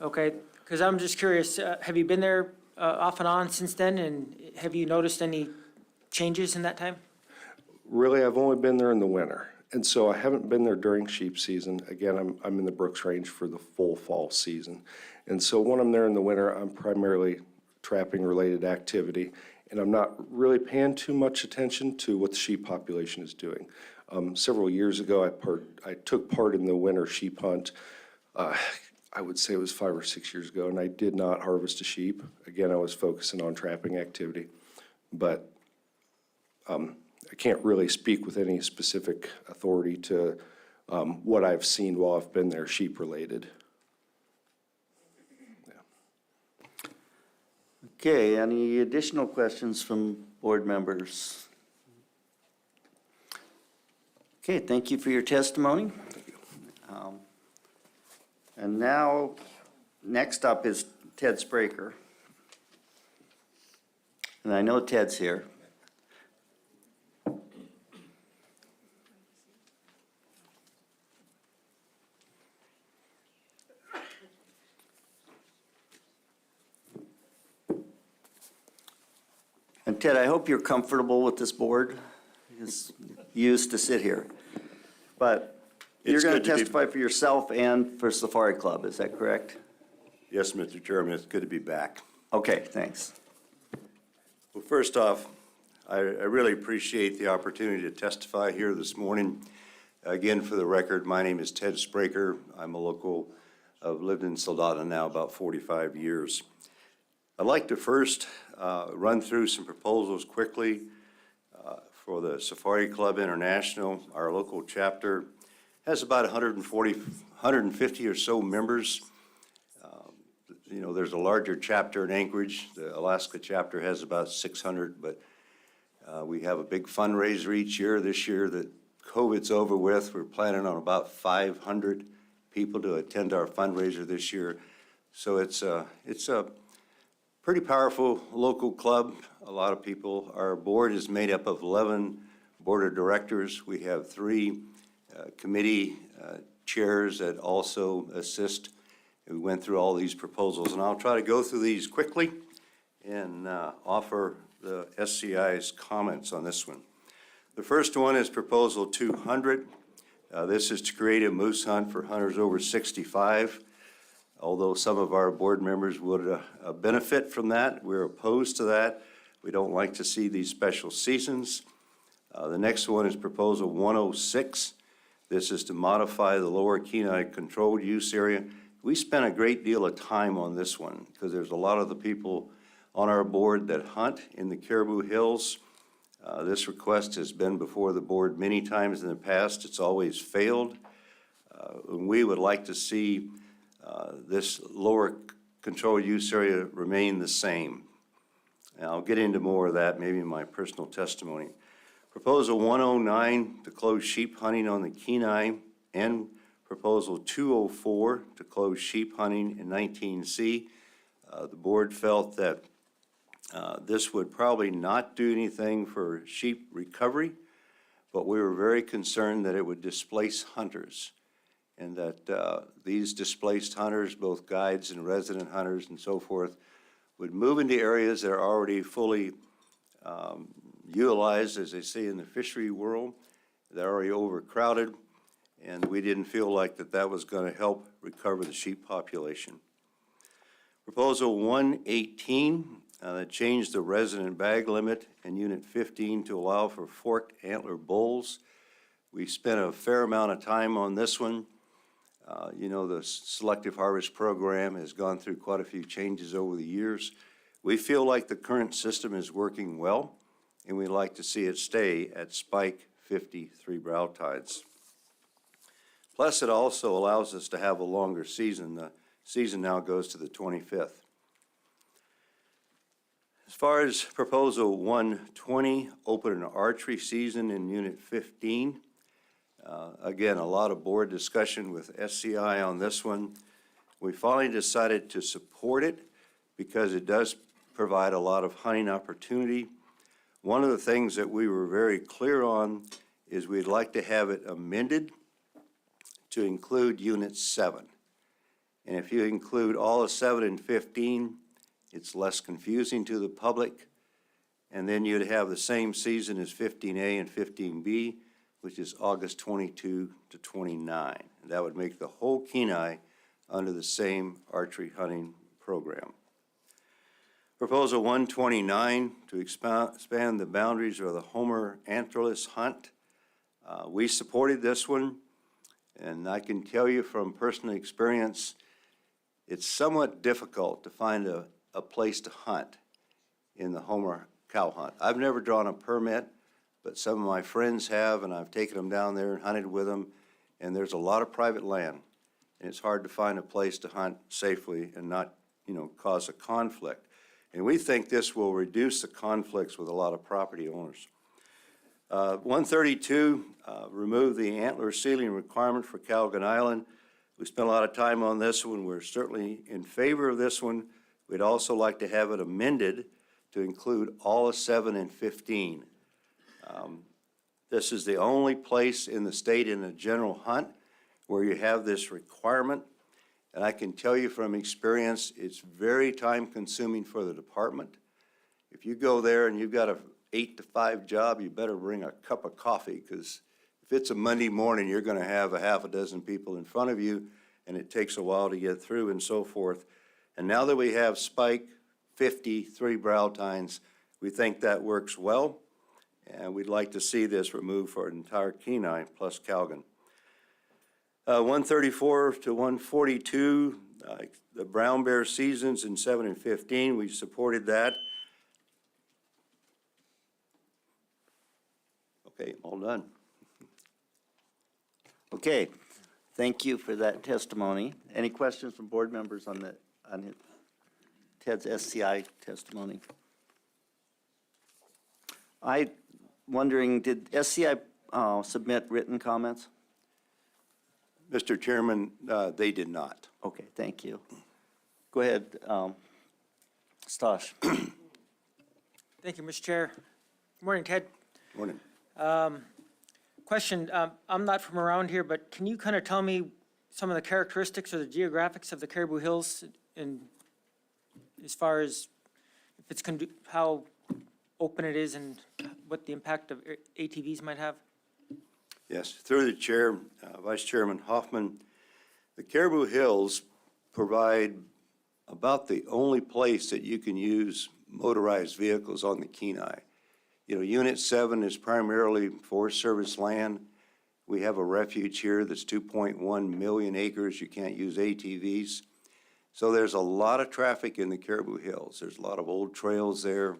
Okay, because I'm just curious, have you been there off and on since then, and have you noticed any changes in that time? Really, I've only been there in the winter, and so I haven't been there during sheep season. Again, I'm in the Brooks Range for the full fall season. And so when I'm there in the winter, I'm primarily trapping-related activity, and I'm not really paying too much attention to what the sheep population is doing. Several years ago, I took part in the winter sheep hunt. I would say it was 5 or 6 years ago, and I did not harvest a sheep. Again, I was focusing on trapping activity. But I can't really speak with any specific authority to what I've seen while I've been there, sheep-related. Yeah. Okay, any additional questions from board members? Okay, thank you for your testimony. And now, next up is Ted Spraker. And I know Ted's here. And Ted, I hope you're comfortable with this board. It's used to sit here. But you're It's going to good to be- testify for yourself and for Safari Club, is that correct? Yes, Mr. Chairman, it's good to be back. Okay, thanks. Well, first off, I really appreciate the opportunity to testify here this morning. Again, for the record, my name is Ted Spraker. I'm a local. I've lived in Soldotna now about 45 years. I'd like to first run through some proposals quickly for the Safari Club International. Our local chapter has about 150 or so members. You know, there's a larger chapter in Anchorage. The Alaska chapter has about 600, but we have a big fundraiser each year. This year that COVID's over with, we're planning on about 500 people to attend our fundraiser this year. So it's a pretty powerful local club. A lot of people. Our board is made up of 11 board of directors. We have 3 committee chairs that also assist. We went through all these proposals, and I'll try to go through these quickly and offer the SCI's comments on this one. The first one is Proposal 200. This is to create a moose hunt for hunters over 65. Although some of our board members would benefit from that, we're opposed to that. We don't like to see these special seasons. The next one is Proposal 106. This is to modify the Lower Kenai Controlled Use Area. We spent a great deal of time on this one because there's a lot of the people on our board that hunt in the Caribou Hills. This request has been before the board many times in the past. It's always failed. We would like to see this lower control use area remain the same. And I'll get into more of that maybe in my personal testimony. Proposal 109 to close sheep hunting on the Kenai, and Proposal 204 to close sheep hunting in 19C. The board felt that this would probably not do anything for sheep recovery, but we were very concerned that it would displace hunters, and that these displaced hunters, both guides and resident hunters and so forth, would move into areas that are already fully utilized, as they say in the fishery world. They're already overcrowded, and we didn't feel like that was going to help recover the sheep population. Proposal 118, that changed the resident bag limit in Unit 15 to allow for forked antler bulls. We spent a fair amount of time on this one. You know, the selective harvest program has gone through quite a few changes over the years. We feel like the current system is working well, and we'd like to see it stay at spike 53 brow tides. Plus, it also allows us to have a longer season. The season now goes to the 25th. As far as Proposal 120, open an archery season in Unit 15. Again, a lot of board discussion with SCI on this one. We finally decided to support it because it does provide a lot of hunting opportunity. One of the things that we were very clear on is we'd like to have it amended to include Unit 7. And if you include all of 7 and 15, it's less confusing to the public. And then you'd have the same season as 15A and 15B, which is August 22 to 29. And that would make the whole Kenai under the same archery hunting program. Proposal 129 to expand the boundaries of the Homer antlerless hunt. We supported this one, and I can tell you from personal experience, it's somewhat difficult to find a place to hunt in the Homer cow hunt. I've never drawn a permit, but some of my friends have, and I've taken them down there and hunted with them, and there's a lot of private land, and it's hard to find a place to hunt safely and not, you know, cause a conflict. And we think this will reduce the conflicts with a lot of property owners. 132, remove the antler sealing requirement for Calgon Island. We spent a lot of time on this one. We're certainly in favor of this one. We'd also like to have it amended to include all of 7 and 15. This is the only place in the state in a general hunt where you have this requirement. And I can tell you from experience, it's very time consuming for the department. If you go there and you've got a 8 to 5 job, you better bring a cup of coffee, because if it's a Monday morning, you're going to have a half a dozen people in front of you, and it takes a while to get through and so forth. And now that we have spike 53 brow tines, we think that works well, and we'd like to see this removed for an entire Kenai plus Calgon. 134 to 142, the brown bear seasons in 7 and 15, we supported that. Okay, all done. Okay, thank you for that testimony. Any questions from board members on Ted's SCI testimony? Wondering, did SCI submit written comments? Mr. Chairman, they did not. Okay, thank you. Go ahead, Stosh. Thank you, Mr. Chair. Good morning, Ted. Morning. Question, I'm not from around here, but can you kind of tell me some of the characteristics or the geographics of the Caribou Hills in, as far as if it's how open it is and what the impact of ATVs might have? Yes, through the chair, Vice Chairman Hoffman, the Caribou Hills provide about the only place that you can use motorized vehicles on the Kenai. You know, Unit 7 is primarily Forest Service land. We have a refuge here that's 2.1 million acres. You can't use ATVs. So there's a lot of traffic in the Caribou Hills. There's a lot of old trails there.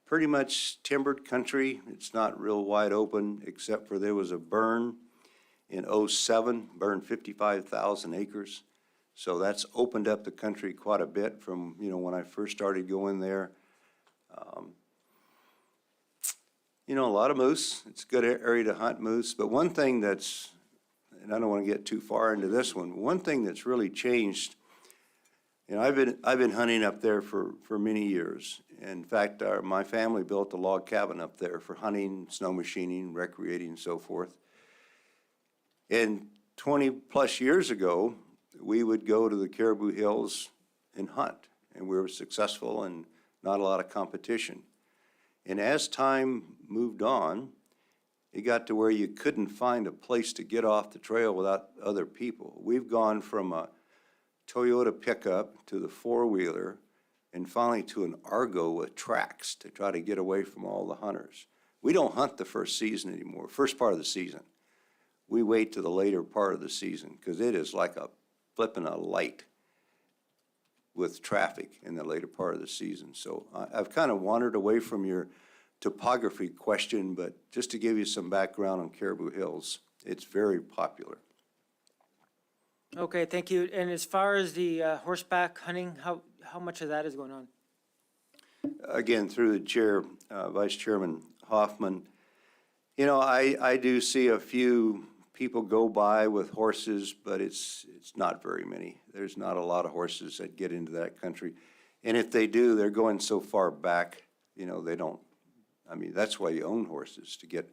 Pretty much timbered country. It's not real wide open, except for there was a burn in '07, burned 55,000 acres. So that's opened up the country quite a bit from, you know, when I first started going there. You know, a lot of moose. It's a good area to hunt moose. But one thing that's, and I don't want to get too far into this one thing that's really changed, you know, I've been hunting up there for many years. In fact, my family built a log cabin up there for hunting, snow machining, recreating, and so forth. And 20 plus years ago, we would go to the Caribou Hills and hunt, and we were successful and not a lot of competition. And as time moved on, it got to where you couldn't find a place to get off the trail without other people. We've gone from a Toyota pickup to the four-wheeler, and finally to an Argo with tracks to try to get away from all the hunters. We don't hunt the first season anymore, first part of the season. We wait to the later part of the season because it is like a flipping a light with traffic in the later part of the season. So I've kind of wandered away from your topography question, but just to give you some background on Caribou Hills, it's very popular. Okay, thank you. And as far as the horseback hunting, how much of that is going on? Again, through the chair, Vice Chairman Hoffman, you know, I do see a few people go by with horses, but it's not very many. There's not a lot of horses that get into that country. And if they do, they're going so far back, you know, they don't, I mean, that's why you own horses, to get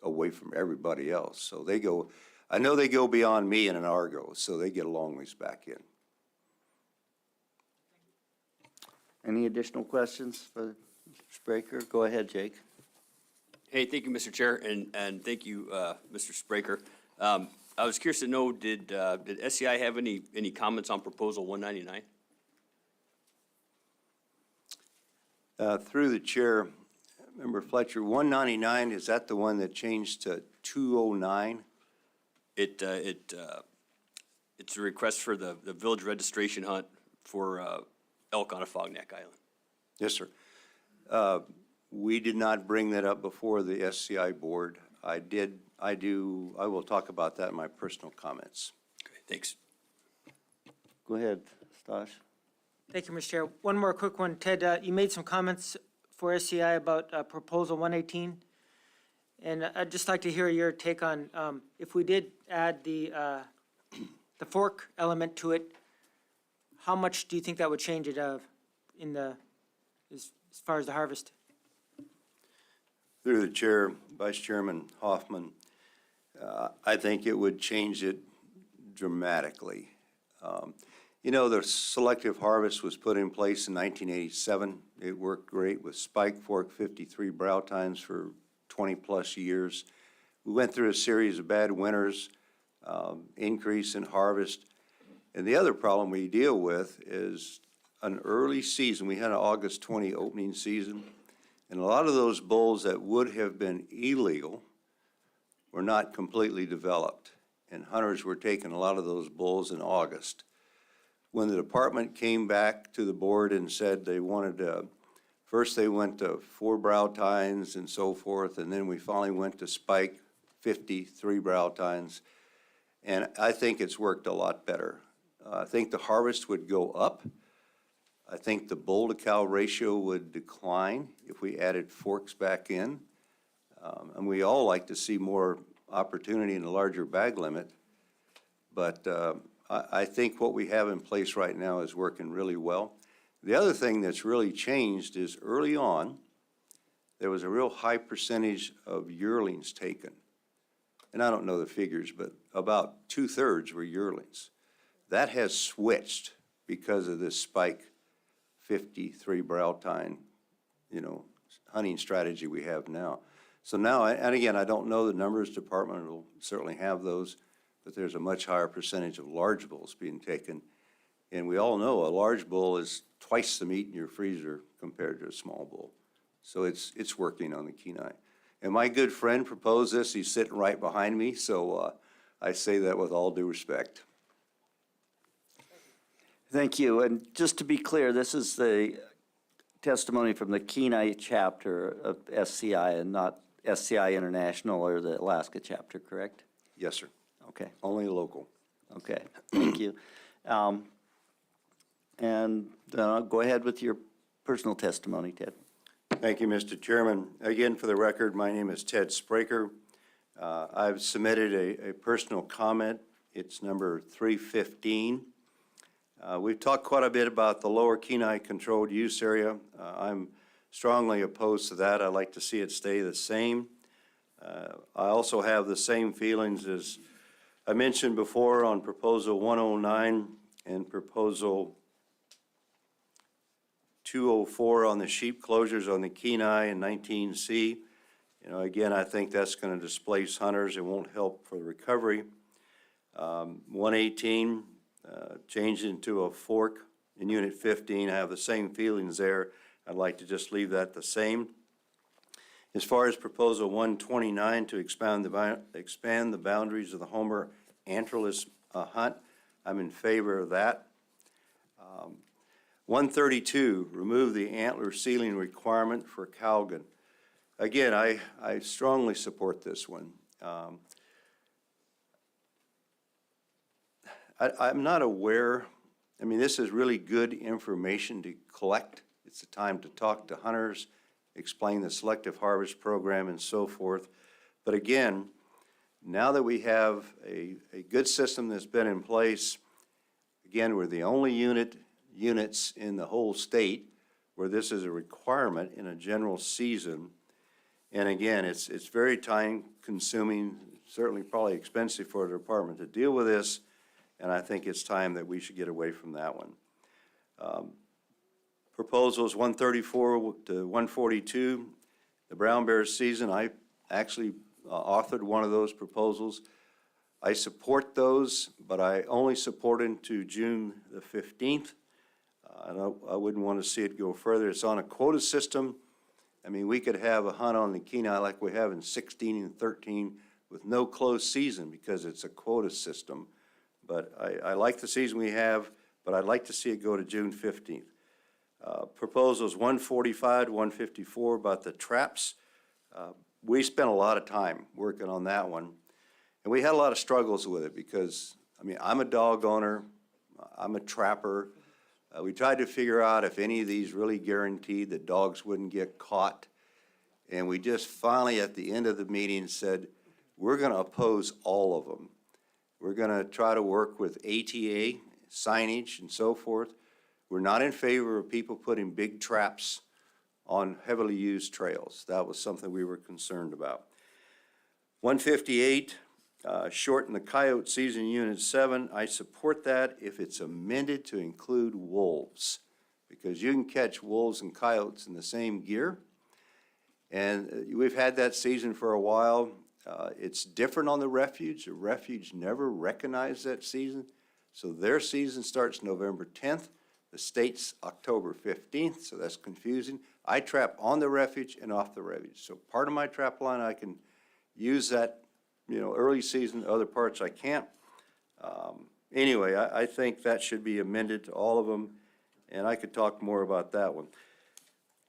away from everybody else. So they go, I know they go beyond me in an Argo, so they get a long ways back in. Any additional questions for Mr. Spraker? Go ahead, Jake. Hey, thank you, Mr. Chair, and thank you, Mr. Spraker. I was curious to know, did SCI have any comments on Proposal 199? Through the chair, Member Fletcher, 199, is that the one that changed to 209? It's a request for the village registration hunt for elk on Afognak Island. Yes, sir. We did not bring that up before the SCI board. I will talk about that in my personal comments. Okay, thanks. Go ahead, Stash. Thank you, Mr. Chair. One more quick one. Ted, you made some comments for SCI about Proposal 118. And I'd just like to hear your take on, if we did add the fork element to it, how much do you think that would change it as far as the harvest? Through the chair, Vice Chairman Hoffman, I think it would change it dramatically. You know, the selective harvest was put in place in 1987. It worked great with spike fork 53 brow tines for 20-plus years. We went through a series of bad winters, increase in harvest. And the other problem we deal with is an early season. We had an August 20 opening season, and a lot of those bulls that would have been illegal were not completely developed, and hunters were taking a lot of those bulls in August. When the department came back to the board and said they wanted to, first they went to 4 brow tines and so forth, and then we finally went to spike 53 brow tines, and I think it's worked a lot better. I think the harvest would go up. I think the bull to cow ratio would decline if we added forks back in. And we all like to see more opportunity and a larger bag limit. But I think what we have in place right now is working really well. The other thing that's really changed is early on, there was a real high percentage of yearlings taken. And I don't know the figures, but about 2/3 were yearlings. That has switched because of this spike 53 brow tine, you know, hunting strategy we have now. So now, and again, I don't know the numbers, department will certainly have those, but there's a much higher percentage of large bulls being taken. And we all know a large bull is twice the meat in your freezer compared to a small bull. So it's working on the Kenai. And my good friend proposed this, he's sitting right behind me, so I say that with all due respect. Thank you. And just to be clear, this is the testimony from the Kenai chapter of SCI and not SCI International or the Alaska chapter, correct? Yes, sir. Okay, Only local. okay, thank you. And go ahead with your personal testimony, Ted. Thank you, Mr. Chairman. Again, for the record, my name is Ted Spraker. I've submitted a personal comment. It's number 315. We've talked quite a bit about the lower Kenai controlled use area. I'm strongly opposed to that. I'd like to see it stay the same. I also have the same feelings as I mentioned before on Proposal 109 and Proposal 204 on the sheep closures on the Kenai and 19C. You know, again, I think that's going to displace hunters. It won't help for the recovery. 118, change it into a fork in Unit 15. I have the same feelings there. I'd like to just leave that the same. As far as Proposal 129 to expand the boundaries of the Homer antlerless hunt, I'm in favor of that. 132, remove the antler sealing requirement for Calgon. Again, I strongly support this one. I'm not aware, I mean, this is really good information to collect. It's a time to talk to hunters, explain the selective harvest program and so forth. But again, now that we have a good system that's been in place, again, we're the only units in the whole state where this is a requirement in a general season. And again, it's very time consuming, certainly probably expensive for the department to deal with this. And I think it's time that we should get away from that one. Proposals 134 to 142, the brown bear season, I actually authored one of those proposals. I support those, but I only support it to June the 15th. I wouldn't want to see it go further. It's on a quota system. I mean, we could have a hunt on the Kenai like we have in 16 and 13 with no closed season because it's a quota system. But I like the season we have, but I'd like to see it go to June 15th. Proposals 145 to 154 about the traps. We spent a lot of time working on that one. And we had a lot of struggles with it because, I mean, I'm a dog owner, I'm a trapper. We tried to figure out if any of these really guaranteed that dogs wouldn't get caught. And we just finally, at the end of the meeting, said, we're going to oppose all of them. We're going to try to work with ATA, signage, and so forth. We're not in favor of people putting big traps on heavily used trails. That was something we were concerned about. 158, shorten the coyote season in Unit 7. I support that if it's amended to include wolves, because you can catch wolves and coyotes in the same gear. And we've had that season for a while. It's different on the refuge. The refuge never recognized that season. So their season starts November 10th. The state's October 15th, so that's confusing. I trap on the refuge and off the refuge. So part of my trap line, I can use that, early season, other parts I can't. Anyway, I think that should be amended to all of them, and I could talk more about that one.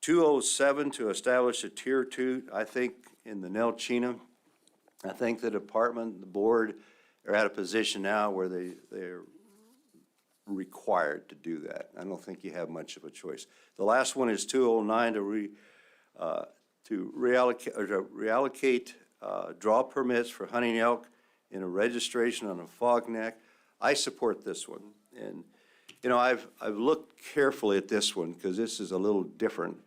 207 to establish a Tier 2, I think in the Nelchina, I think the department, the board are at a position now where they're required to do that. I don't think you have much of a choice. The last one is 209 to reallocate draw permits for hunting elk in a registration on a fog neck. I support this one. And, I've looked carefully at this one because this is a little different.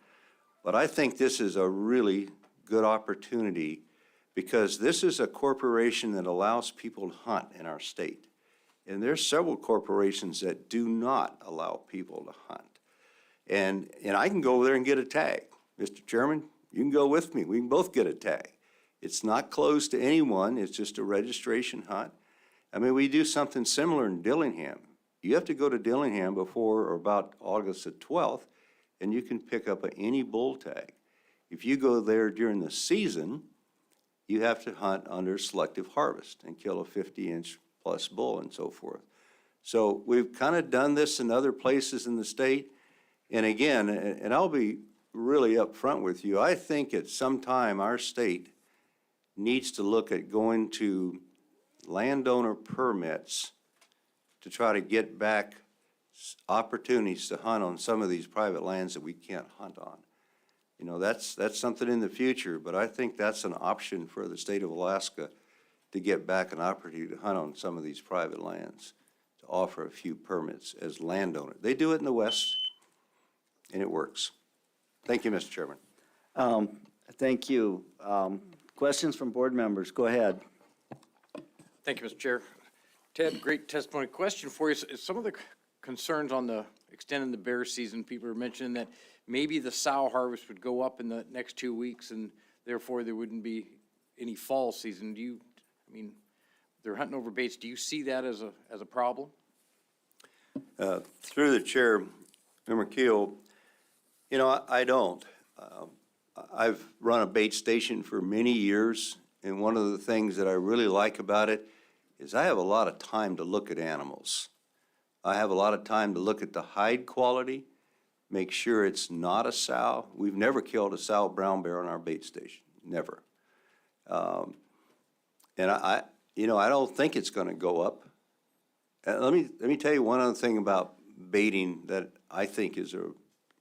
But I think this is a really good opportunity because this is a corporation that allows people to hunt in our state. And there's several corporations that do not allow people to hunt. And I can go over there and get a tag. Mr. Chairman, you can go with me. We can both get a tag. It's not closed to anyone. It's just a registration hunt. I mean, we do something similar in Dillingham. You have to go to Dillingham before or about August the 12th, and you can pick up any bull tag. If you go there during the season, you have to hunt under selective harvest and kill a 50-inch plus bull and so forth. So we've kind of done this in other places in the state. And again, and I'll be really upfront with you, I think at some time our state needs to look at going to landowner permits to try to get back opportunities to hunt on some of these private lands that we can't hunt on. That's something in the future, but I think that's an option for the state of Alaska to get back an opportunity to hunt on some of these private lands, to offer a few permits as landowners. They do it in the West, and it works. Thank you, Mr. Chairman. Thank you. Questions from board members? Go ahead. Thank you, Mr. Chair. Ted, great testimony. Question for you. Some of the concerns on the extending the bear season, people are mentioning that maybe the sow harvest would go up in the next 2 weeks and therefore there wouldn't be any fall season. They're hunting over baits. Do you see that as a problem? Through the chair, Member Keel, you know, I don't. I've run a bait station for many years, and one of the things that I really like about it is I have a lot of time to look at animals. I have a lot of time to look at the hide quality, make sure it's not a sow. We've never killed a sow brown bear on our bait station, never. And I don't think it's gonna go up. Let me tell you one other thing about baiting that I think is a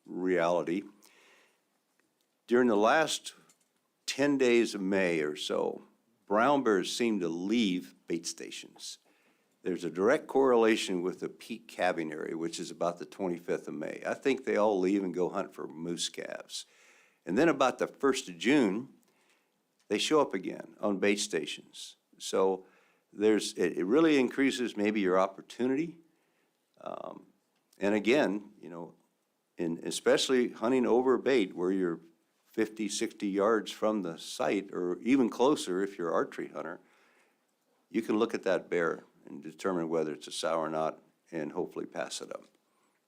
reality. During the last 10 days of May or so, brown bears seem to leave bait stations. There's a direct correlation with the peak calving area, which is about the 25th of May. I think they all leave and go hunt for moose calves. And then about the 1st of June, they show up again on bait stations. So it really increases maybe your opportunity. And again, you know, especially hunting over bait where you're 50, 60 yards from the site, or even closer if you're an archery hunter, you can look at that bear and determine whether it's a sow or not, and hopefully pass it up.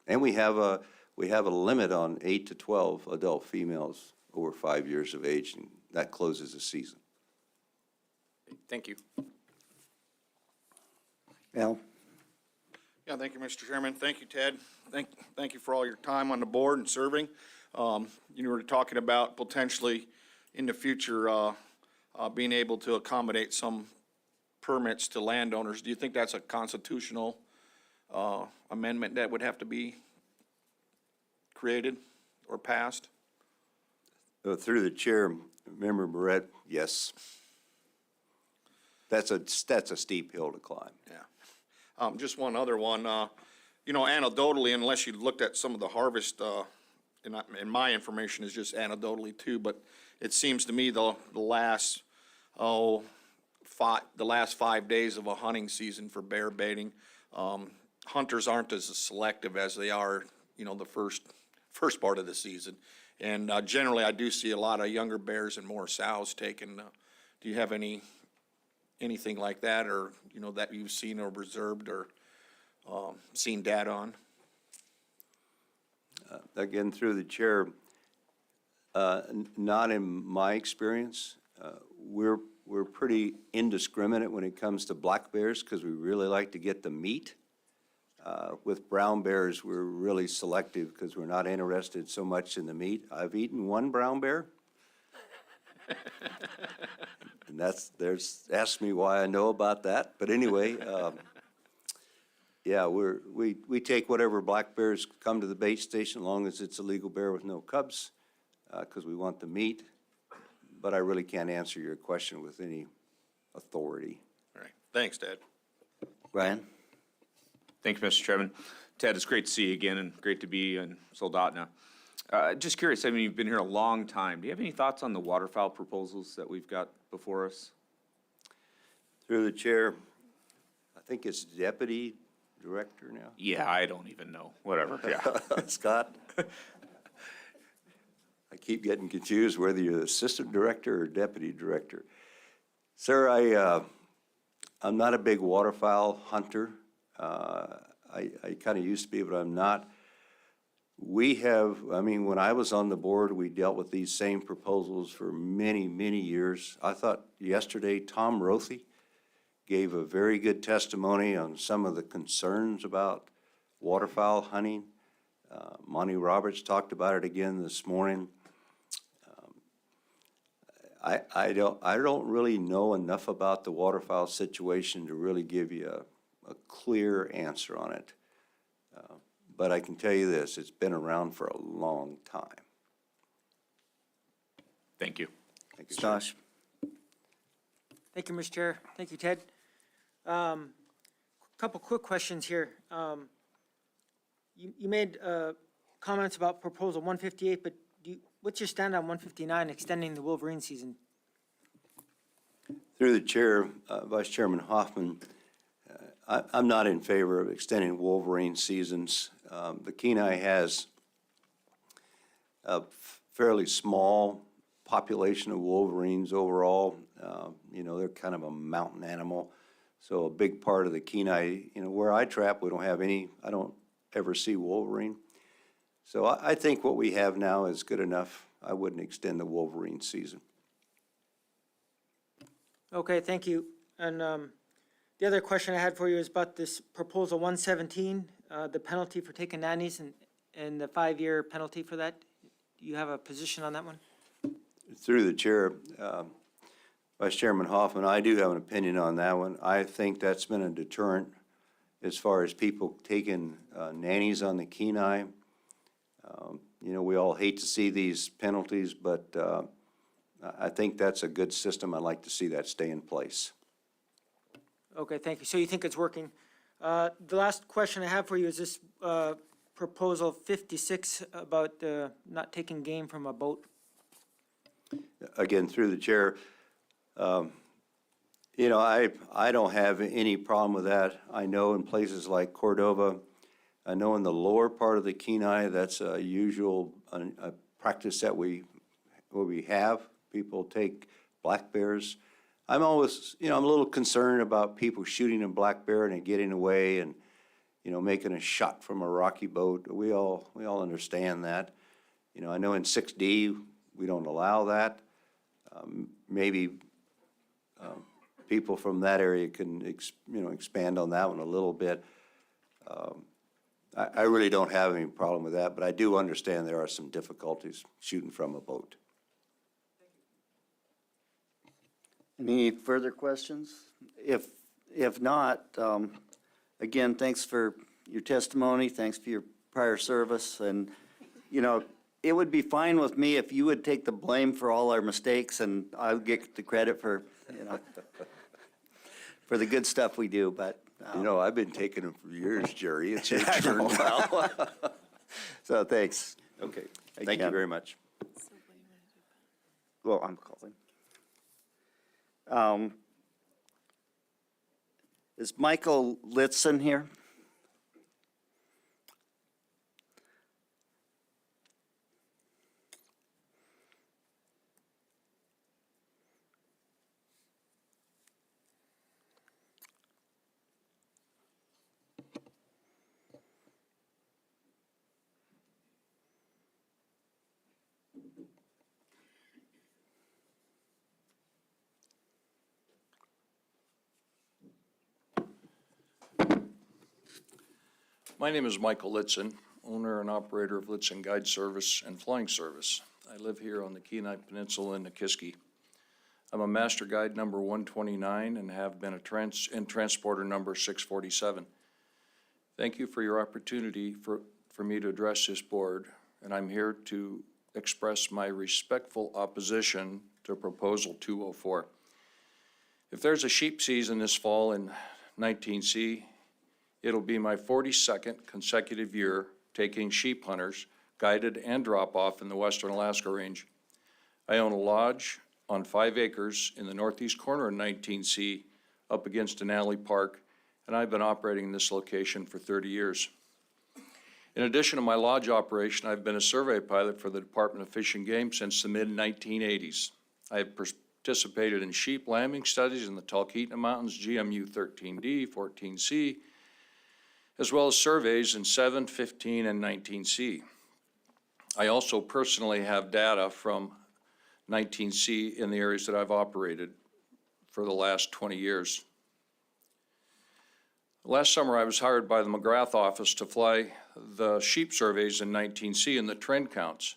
And we have a limit on 8 to 12 adult females over 5 years of age, and that closes the season. Thank you. Al? Yeah, thank you, Mr. Chairman. Thank you, Ted. Thank you for all your time on the board and serving. You were talking about potentially in the future being able to accommodate some permits to landowners. Do you think that's a constitutional amendment that would have to be created or passed? Through the chair, Member Barrett, yes. That's a steep hill to climb. Yeah. Just one other one. You know, anecdotally, unless you looked at some of the harvest, and my information is just anecdotally too, but it seems to me the last 5 days of a hunting season for bear baiting, hunters aren't as selective as they are, you know, the first part of the season. And generally, I do see a lot of younger bears and more sows taken. Do you have anything like that, or, you know, that you've seen or observed or seen data on? Again, through the chair, not in my experience. We're pretty indiscriminate when it comes to black bears because we really like to get the meat. With brown bears, we're really selective because we're not interested so much in the meat. I've eaten one brown bear. And ask me why I know about that. But anyway, yeah, we take whatever black bears come to the bait station, as long as it's a legal bear with no cubs, because we want the meat. But I really can't answer your question with any authority. All right. Thanks, Ted. Ryan? Thank you, Mr. Chairman. Ted, it's great to see you again and great to be in Soldotna. Just curious, I mean, you've been here a long time. Do you have any thoughts on the waterfowl proposals that we've got before us? Through the chair, I think it's deputy director now. Yeah, I don't even know. Whatever, yeah. Scott? I keep getting confused whether you're the assistant director or deputy director. Sir, I'm not a big waterfowl hunter. I kind of used to be, but I'm not. When I was on the board, we dealt with these same proposals for many, many years. I thought yesterday Tom Rothy gave a very good testimony on some of the concerns about waterfowl hunting. Monty Roberts talked about it again this morning. I don't really know enough about the waterfowl situation to really give you a clear answer on it. But I can tell you this, it's been around for a long time. Thank you. Thank you, sir. Josh? Thank you, Mr. Chair. Thank you, Ted. Couple quick questions here. You made comments about proposal 158, but what's your stand on 159, extending the Wolverine season? Through the chair, Vice Chairman Hoffman, I'm not in favor of extending Wolverine seasons. The Kenai has a fairly small population of wolverines overall. They're kind of a mountain animal. So a big part of the Kenai, where I trap, we don't have any, I don't ever see wolverine. So I think what we have now is good enough. I wouldn't extend the wolverine season. Okay, thank you. And the other question I had for you is about this proposal 117, the penalty for taking nannies and the 5-year penalty for that. Do you have a position on that one? Through the chair, Vice Chairman Hoffman, I do have an opinion on that one. I think that's been a deterrent as far as people taking nannies on the Kenai. You know, we all hate to see these penalties, but I think that's a good system. I'd like to see that stay in place. Okay, thank you. So you think it's working? The last question I have for you is this proposal 56 about not taking game from a boat. Again, through the chair, you know, I don't have any problem with that. I know in places like Cordova, I know in the lower part of the Kenai, that's a usual a practice that we have. People take black bears. I'm always, you know, I'm a little concerned about people shooting a black bear and it getting away and, you know, making a shot from a rocky boat. We all understand that. You know, I know in 6D, we don't allow that. Maybe people from that area can, you know, expand on that one a little bit. I really don't have any problem with that, but I do understand there are some difficulties shooting from a boat. Any further questions? If not, again, thanks for your testimony, thanks for your prior service, and, you know, it would be fine with me if you would take the blame for all our mistakes and I'll get the credit for, you know, for the good stuff we do, but. You know, I've been taking them for years, Jerry. It's your I turn know. now. So thanks. Okay, thank you Again. very much. Well, I'm calling. Is Michael Litzen here? My name is Michael Litzen, owner and operator of Litzen Guide Service and Flying Service. I live here on the Kenai Peninsula in Nikiski. I'm a master guide number 129 and have been a transporter number 647. Thank you for your opportunity for me to address this board, and I'm here to express my respectful opposition to Proposal 204. If there's a sheep season this fall in 19C, it'll be my 42nd consecutive year taking sheep hunters, guided and drop-off in the Western Alaska Range. I own a lodge on 5 acres in the northeast corner of 19C up against Denali Park, and I've been operating this location for 30 years. In addition to my lodge operation, I've been a survey pilot for the Department of Fish and Game since the mid-1980s. I have participated in sheep lambing studies in the Talkeetna Mountains, GMU 13D, 14C, as well as surveys in 7, 15, and 19C. I also personally have data from 19C in the areas that I've operated for the last 20 years. Last summer, I was hired by the McGrath office to fly the sheep surveys in 19C and the trend counts.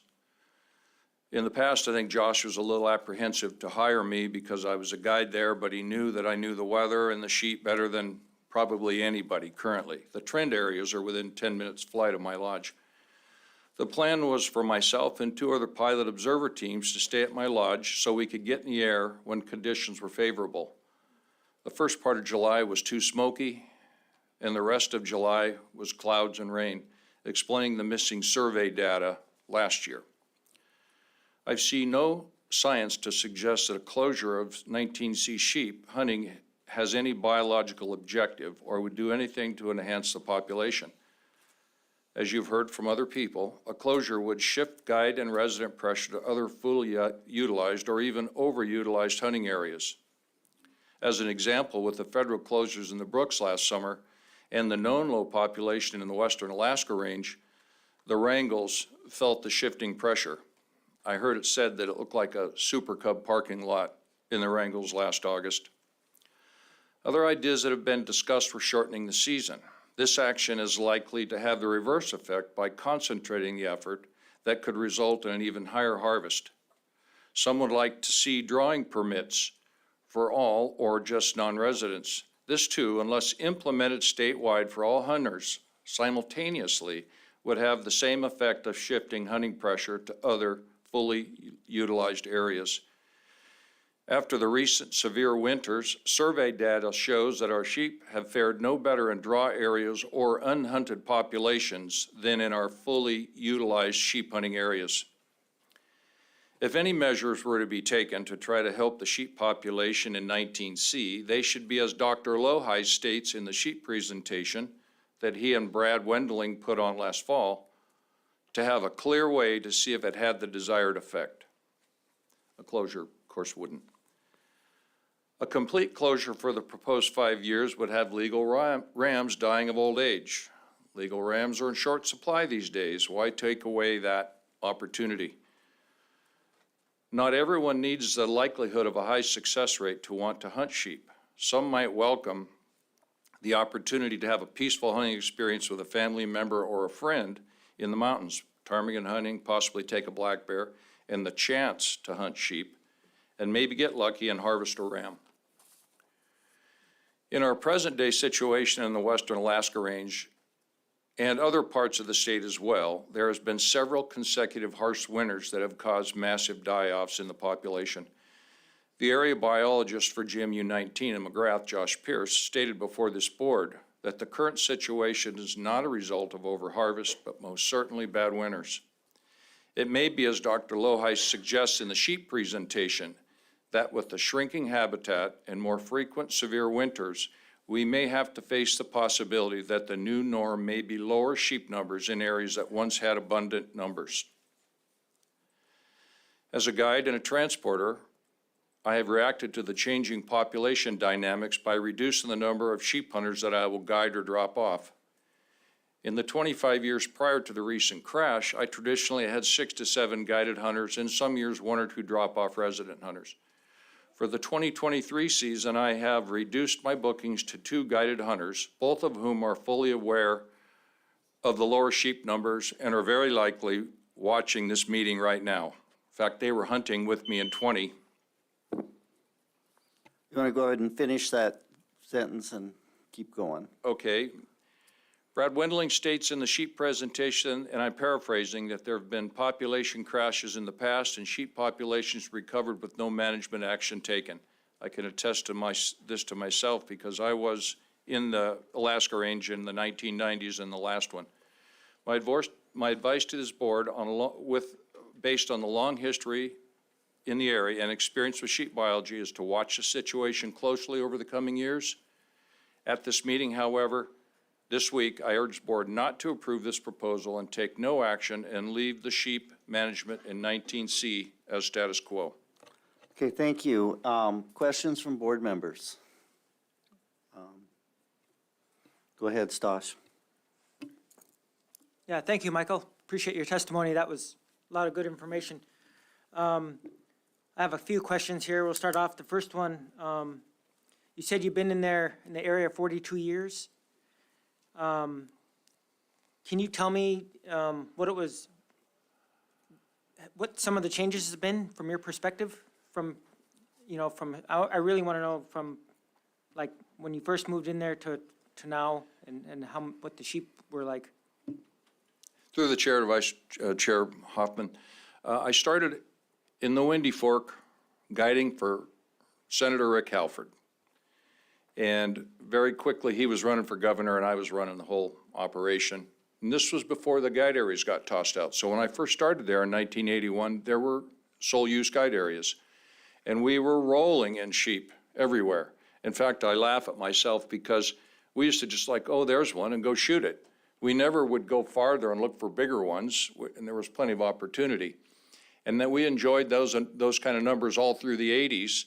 In the past, I think Josh was a little apprehensive to hire me because I was a guide there, but he knew that I knew the weather and the sheep better than probably anybody currently. The trend areas are within 10 minutes flight of my lodge. The plan was for myself and 2 other pilot observer teams to stay at my lodge so we could get in the air when conditions were favorable. The first part of July was too smoky, and the rest of July was clouds and rain, explaining the missing survey data last year. I see no science to suggest that a closure of 19C sheep hunting has any biological objective or would do anything to enhance the population. As you've heard from other people, a closure would shift guide and resident pressure to other fully utilized or even overutilized hunting areas. As an example, with the federal closures in the Brooks last summer, and the known low population in the western Alaska range, the Wrangels felt the shifting pressure. I heard it said that it looked like a Super Cub parking lot in the Wrangels last August. Other ideas that have been discussed were shortening the season. This action is likely to have the reverse effect by concentrating the effort that could result in an even higher harvest. Some would like to see drawing permits for all or just non-residents. This too, unless implemented statewide for all hunters simultaneously, would have the same effect of shifting hunting pressure to other fully utilized areas. After the recent severe winters, survey data shows that our sheep have fared no better in draw areas or unhunted populations than in our fully utilized sheep hunting areas. If any measures were to be taken to try to help the sheep population in 19C, they should be, as Dr. Lohi states in the sheep presentation that he and Brad Wendling put on last fall, to have a clear way to see if it had the desired effect. A closure, of course, wouldn't. A complete closure for the proposed 5 years would have legal rams dying of old age. Legal rams are in short supply these days. Why take away that opportunity? Not everyone needs the likelihood of a high success rate to want to hunt sheep. Some might welcome the opportunity to have a peaceful hunting experience with a family member or a friend in the mountains, ptarmigan hunting, possibly take a black bear, and the chance to hunt sheep, and maybe get lucky and harvest a ram. In our present-day situation in the western Alaska range and other parts of the state as well, there has been several consecutive harsh winters that have caused massive die-offs in the population. The area biologist for GMU 19 in McGrath, Josh Pierce, stated before this board that the current situation is not a result of overharvest, but most certainly bad winters. It may be, as Dr. Lohi suggests in the sheep presentation, that with the shrinking habitat and more frequent severe winters, we may have to face the possibility that the new norm may be lower sheep numbers in areas that once had abundant numbers. As a guide and a transporter, I have reacted to the changing population dynamics by reducing the number of sheep hunters that I will guide or drop off. In the 25 years prior to the recent crash, I traditionally had 6 to 7 guided hunters, and some years 1 or 2 drop-off resident hunters. For the 2023 season, I have reduced my bookings to 2 guided hunters, both of whom are fully aware of the lower sheep numbers and are very likely watching this meeting right now. In fact, they were hunting with me in 20. You want to go ahead and finish that sentence and keep going? Okay. Brad Wendling states in the sheep presentation, and I'm paraphrasing, that there have been population crashes in the past and sheep populations recovered with no management action taken. I can attest to this to myself because I was in the Alaska range in the 1990s and the last one. My advice to this board based on the long history in the area and experience with sheep biology is to watch the situation closely over the coming years. At this meeting, however, this week, I urge the board not to approve this proposal and take no action and leave the sheep management in 19C as status quo. Okay, thank you. Questions from board members? Go ahead, Stosh. Yeah, thank you, Michael. Appreciate your testimony. That was a lot of good information. I have a few questions here. We'll start off. The first one, you said you've been in the area 42 years. Can you tell me what some of the changes have been from your perspective? I really want to know from like when you first moved in there to now and what the sheep were like. Through the chair to Vice Chair Hoffman, I started in the Windy Fork guiding for Senator Rick Halford. And very quickly, he was running for governor and I was running the whole operation. And this was before the guide areas got tossed out. So when I first started there in 1981, there were sole use guide areas. And we were rolling in sheep everywhere. In fact, I laugh at myself because we used to just like, oh, there's one, and go shoot it. We never would go farther and look for bigger ones, and there was plenty of opportunity. And then we enjoyed those kind of numbers all through the 80s.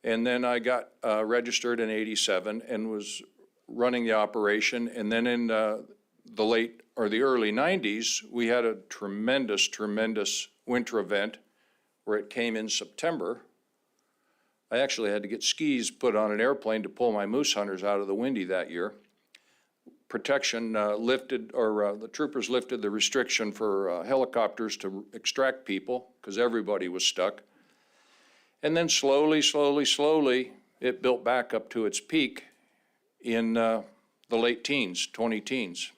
And then I got registered in 87 and was running the operation. And then in the late or the early 90s, we had a tremendous winter event where it came in September. I actually had to get skis put on an airplane to pull my moose hunters out of the Windy that year. Protection lifted, or the troopers lifted the restriction for helicopters to extract people because everybody was stuck. And then slowly, it built back up to its peak in the late teens, 20 teens.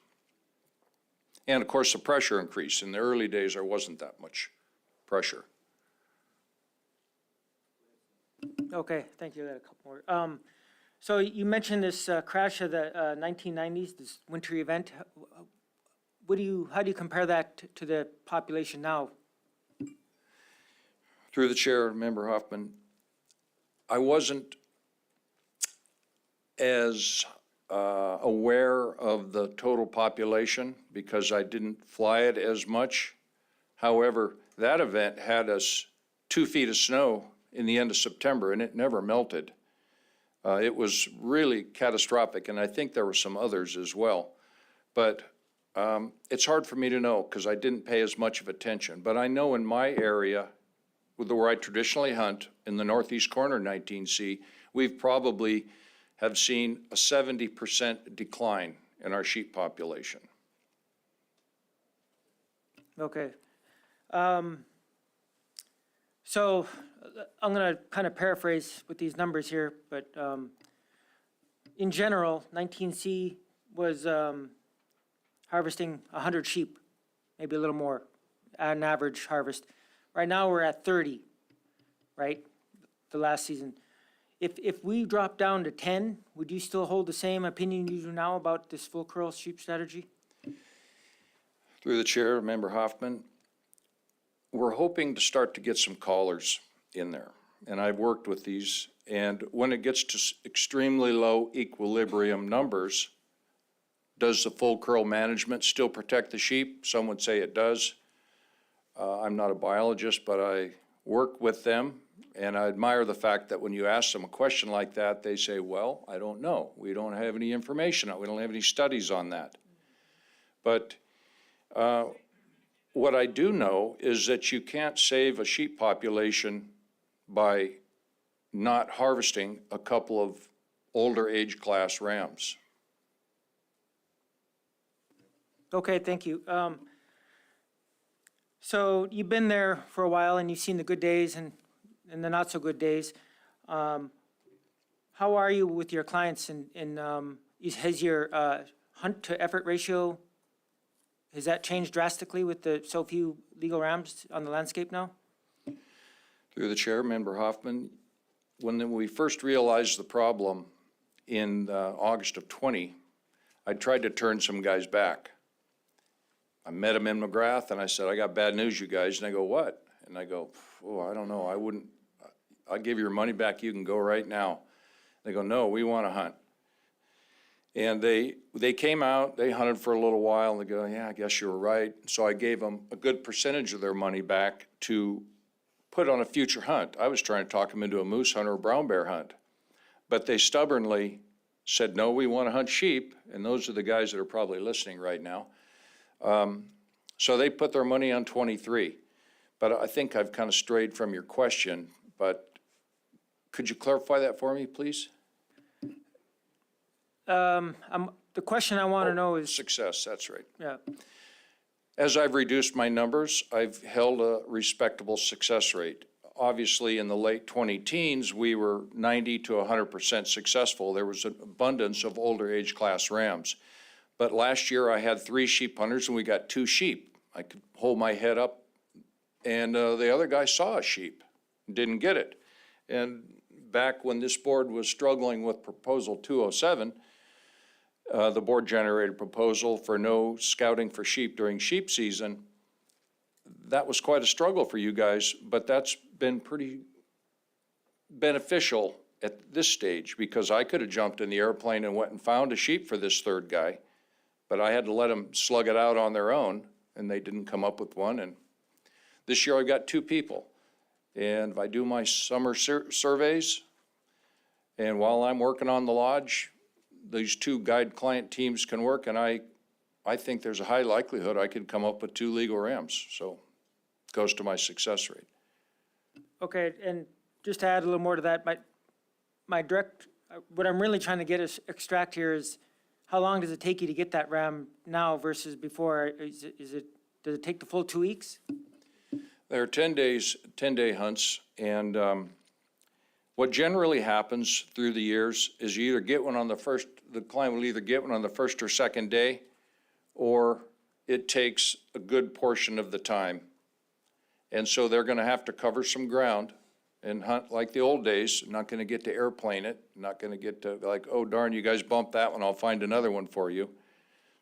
And of course, the pressure increased. In the early days, there wasn't that much pressure. Okay, thank you. I got a couple more. So you mentioned this crash of the 1990s, this wintry event. How do you compare that to the population now? Through the chair, Member Hoffman, I wasn't as aware of the total population because I didn't fly it as much. However, that event had us 2 feet of snow in the end of September, and it never melted. It was really catastrophic, and I think there were some others as well. But it's hard for me to know because I didn't pay as much of attention. But I know in my area, where I traditionally hunt, in the northeast corner 19C, we've probably have seen a 70% decline in our sheep population. Okay. So I'm going to kind of paraphrase with these numbers here, but in general, 19C was harvesting 100 sheep, maybe a little more, at an average harvest. Right now, we're at 30, right, the last season. If we drop down to 10, would you still hold the same opinion you do now about this full curl sheep strategy? Through the chair, Member Hoffman, we're hoping to start to get some callers in there. And I've worked with these, and when it gets to extremely low equilibrium numbers, does the full curl management still protect the sheep? Some would say it does. I'm not a biologist, but I work with them, and I admire the fact that when you ask them a question like that, they say, well, I don't know. We don't have any information on it. We don't have any studies on that. But what I do know is that you can't save a sheep population by not harvesting a couple of older age class rams. Okay, thank you. So you've been there for a while and you've seen the good days and the not so good days. How are you with your clients has your hunt to effort ratio, has that changed drastically with the so few legal rams on the landscape now? Through the chair, Member Hoffman, when we first realized the problem in August of 20, I tried to turn some guys back. I met them in McGrath and I said, I got bad news, you guys. And they go, what? And I go, oh, I don't know. I'll give you your money back. You can go right now. They go, no, we want to hunt. And they came out, they hunted for a little while, and they go, yeah, I guess you were right. So I gave them a good percentage of their money back to put on a future hunt. I was trying to talk them into a moose hunt or a brown bear hunt. But they stubbornly said, no, we want to hunt sheep. And those are the guys that are probably listening right now. So they put their money on 23. But I think I've kind of strayed from your question, but could you clarify that for me, please? The question I want to know is, Success, that's right. yeah, As I've reduced my numbers, I've held a respectable success rate. Obviously, in the late 20 teens, we were 90 to 100% successful. There was an abundance of older age class rams. But last year I had 3 sheep hunters and we got 2 sheep. I could hold my head up and the other guy saw a sheep, didn't get it. And back when this board was struggling with Proposal 207, the board generated a proposal for no scouting for sheep during sheep season. That was quite a struggle for you guys, but that's been pretty beneficial at this stage because I could have jumped in the airplane and went and found a sheep for this third guy, but I had to let them slug it out on their own, and they didn't come up with one. And this year I got 2 people, and if I do my summer surveys, and while I'm working on the lodge, these two guide-client teams can work, and I think there's a high likelihood I could come up with 2 legal rams, so it goes to my success rate. Okay, and just to add a little more to that, my direct, what I'm really trying to extract here is, how long does it take you to get that ram now versus before? Does it take the full 2 weeks? There are 10-day hunts, and what generally happens through the years is you either get one on the client will either get one on the first or second day, or it takes a good portion of the time. And so they're gonna have to cover some ground and hunt like the old days, not gonna get to airplane it, not gonna get to like, oh darn, you guys bumped that one, I'll find another one for you.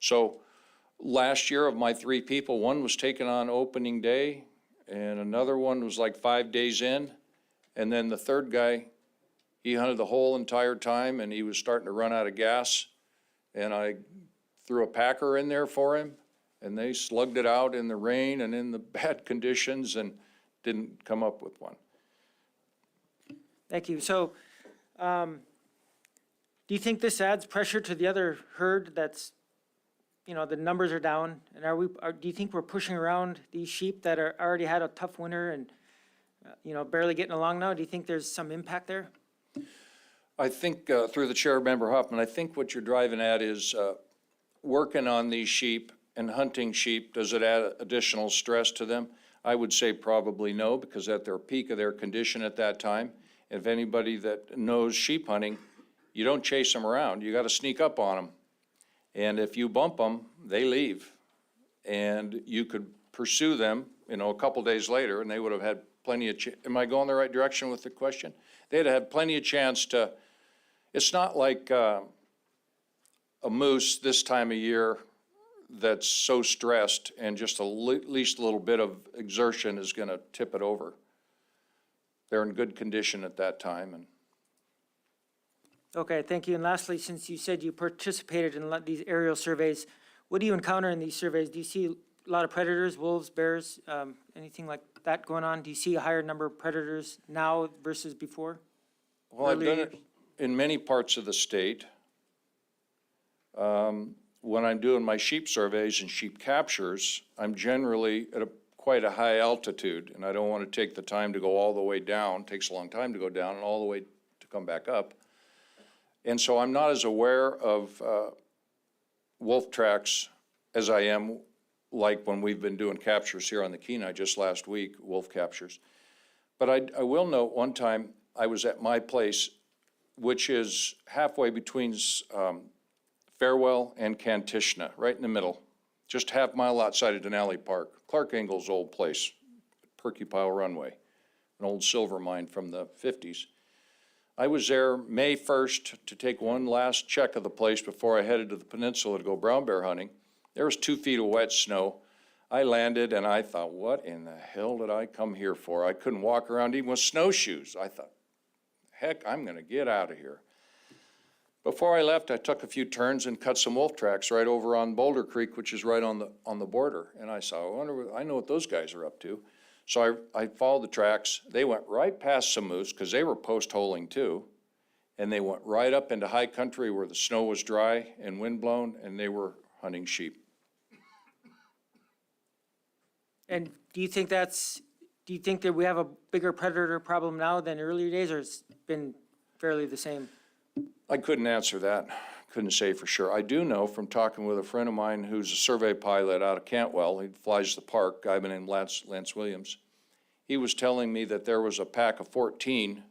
So last year of my 3 people, one was taken on opening day, and another one was like 5 days in. And then the third guy, he hunted the whole entire time, and he was starting to run out of gas. And I threw a packer in there for him, and they slugged it out in the rain and in the bad conditions and didn't come up with one. Thank you. So, do you think this adds pressure to the other herd that's, the numbers are down? And do you think we're pushing around these sheep that are already had a tough winter and, barely getting along now? Do you think there's some impact there? I think, through the chair, Member Hoffman, I think what you're driving at is working on these sheep and hunting sheep. Does it add additional stress to them? I would say probably no, because at their peak of their condition at that time, if anybody that knows sheep hunting, you don't chase them around. You got to sneak up on them. And if you bump them, they leave. And you could pursue them, a couple days later, and they would have had plenty of, am I going the right direction with the question? They'd have had plenty of chance to, it's not like a moose this time of year that's so stressed and just at least a little bit of exertion is going to tip it over. They're in good condition at that time. And Okay, thank you. And lastly, since you said you participated in these aerial surveys, what do you encounter in these surveys? Do you see a lot of predators, wolves, bears, anything like that going on? Do you see a higher number of predators now versus before? Well, I've done it in many parts of the state. When I'm doing my sheep surveys and sheep captures, I'm generally at quite a high altitude, and I don't want to take the time to go all the way down. It takes a long time to go down and all the way to come back up. And so I'm not as aware of wolf tracks as I am like when we've been doing captures here on the Kenai just last week, wolf captures. But I will note one time I was at my place, which is halfway between Farewell and Kantishna, right in the middle, just half mile outside of Denali Park, Clark Engel's old place, Perky Pile Runway, an old silver mine from the 50s. I was there May 1st to take one last check of the place before I headed to the peninsula to go brown bear hunting. There was 2 feet of wet snow. I landed and I thought, what in the hell did I come here for? I couldn't walk around even with snowshoes. I thought, heck, I'm gonna get out of here. Before I left, I took a few turns and cut some wolf tracks right over on Boulder Creek, which is right on the border. And I saw, I know what those guys are up to. So I followed the tracks. They went right past some moose because they were post-holing too. And they went right up into high country where the snow was dry and windblown, and they were hunting sheep. And do you think that we have a bigger predator problem now than earlier days, or it's been fairly the same? I couldn't answer that. Couldn't say for sure. I do know from talking with a friend of mine who's a survey pilot out of Cantwell, he flies the park, a guy named Lance Williams. He was telling me that there was a pack of 14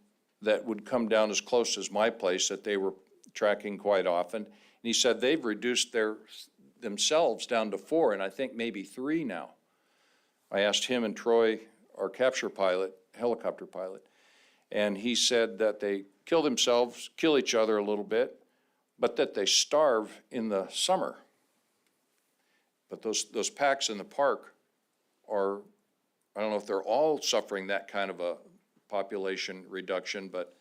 that would come down as close as my place that they were tracking quite often. And he said they've reduced themselves down to 4, and I think maybe 3 now. I asked him and Troy, our capture pilot, helicopter pilot, and he said that they kill themselves, kill each other a little bit, but that they starve in the summer. But those packs in the park are, I don't know if they're all suffering that kind of a population reduction, but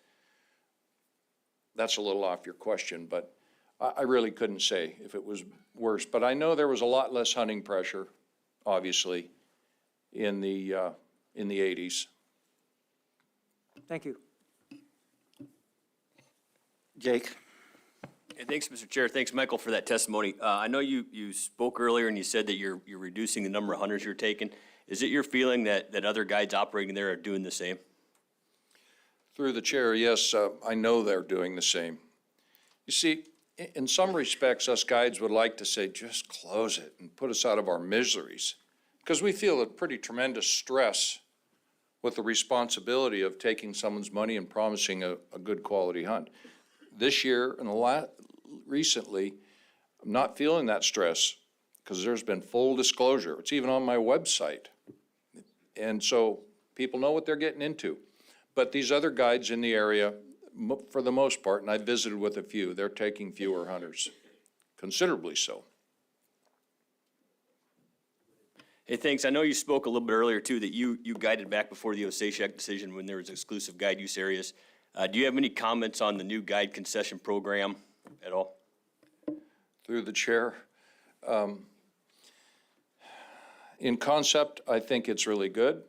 that's a little off your question. But I really couldn't say if it was worse. But I know there was a lot less hunting pressure, obviously, in the 80s. Thank you. Jake? Thanks, Mr. Chair. Thanks, Michael, for that testimony. I know you spoke earlier and you said that you're reducing the number of hunters you're taking. Is it your feeling that other guides operating there are doing the same? Through the chair, yes, I know they're doing the same. You see, in some respects, us guides would like to say, just close it and put us out of our miseries, because we feel a pretty tremendous stress with the responsibility of taking someone's money and promising a good quality hunt. This year and recently, I'm not feeling that stress because there's been full disclosure. It's even on my website. And so people know what they're getting into. But these other guides in the area, for the most part, and I visited with a few, they're taking fewer hunters, considerably so. Hey, thanks. I know you spoke a little bit earlier, too, that you guided back before the Osage decision when there was exclusive guide use areas. Do you have any comments on the new guide concession program at all? Through the chair. In concept, I think it's really good.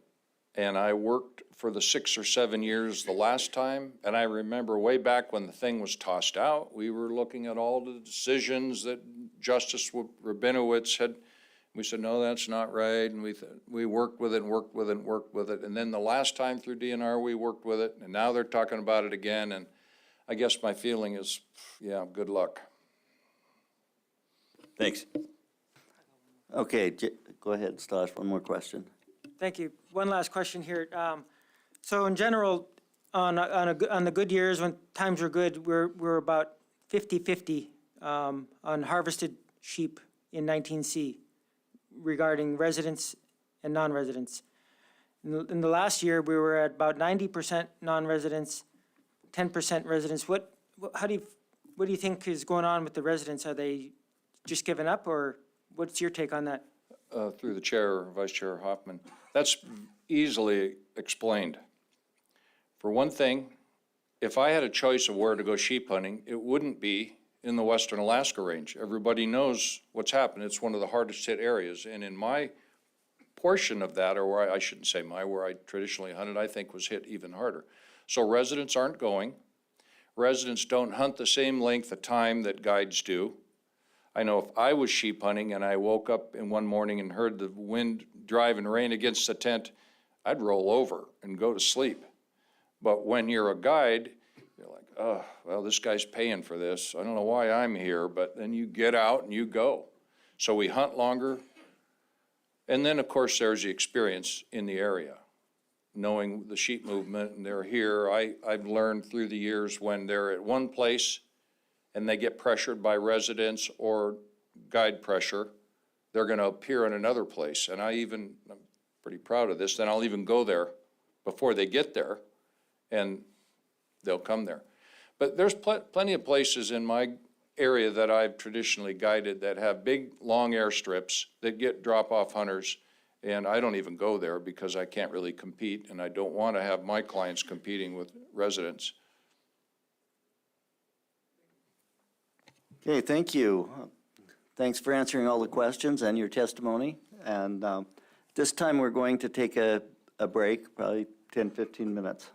And I worked for the 6 or 7 years the last time. And I remember way back when the thing was tossed out, we were looking at all the decisions that Justice Rabinowitz had. We said, no, that's not right. And we worked with it and worked with it and worked with it. And then the last time through DNR, we worked with it. And now they're talking about it again. And I guess my feeling is, yeah, good luck. Thanks. Okay, go ahead, Stas, one more question. Thank you. One last question here. So in general, on the good years, when times are good, we're about 50-50 on harvested sheep in 19C regarding residents and non-residents. In the last year, we were at about 90% non-residents, 10% residents. What do you think is going on with the residents? Are they just giving up, or what's your take on that? Through the chair, Vice Chair Hoffman, that's easily explained. For one thing, if I had a choice of where to go sheep hunting, it wouldn't be in the Western Alaska Range. Everybody knows what's happened. It's one of the hardest hit areas. And in my portion of that, or where I shouldn't say where I traditionally hunted, I think was hit even harder. So residents aren't going. Residents don't hunt the same length of time that guides do. I know if I was sheep hunting and I woke up in one morning and heard the wind drive and rain against the tent, I'd roll over and go to sleep. But when you're a guide, you're like, oh, well, this guy's paying for this. I don't know why I'm here, but then you get out and you go. So we hunt longer. And then, of course, there's the experience in the area, knowing the sheep movement, and they're here. I've learned through the years when they're at one place and they get pressured by residents or guide pressure, they're going to appear in another place. And I'm pretty proud of this, then I'll even go there before they get there, and they'll come there. But there's plenty of places in my area that I've traditionally guided that have big, long airstrips that get drop-off hunters, and I don't even go there because I can't really compete, and I don't want to have my clients competing with residents. Okay, thank you. Thanks for answering all the questions and your testimony. And this time, we're going to take a break, probably 10, 15 minutes.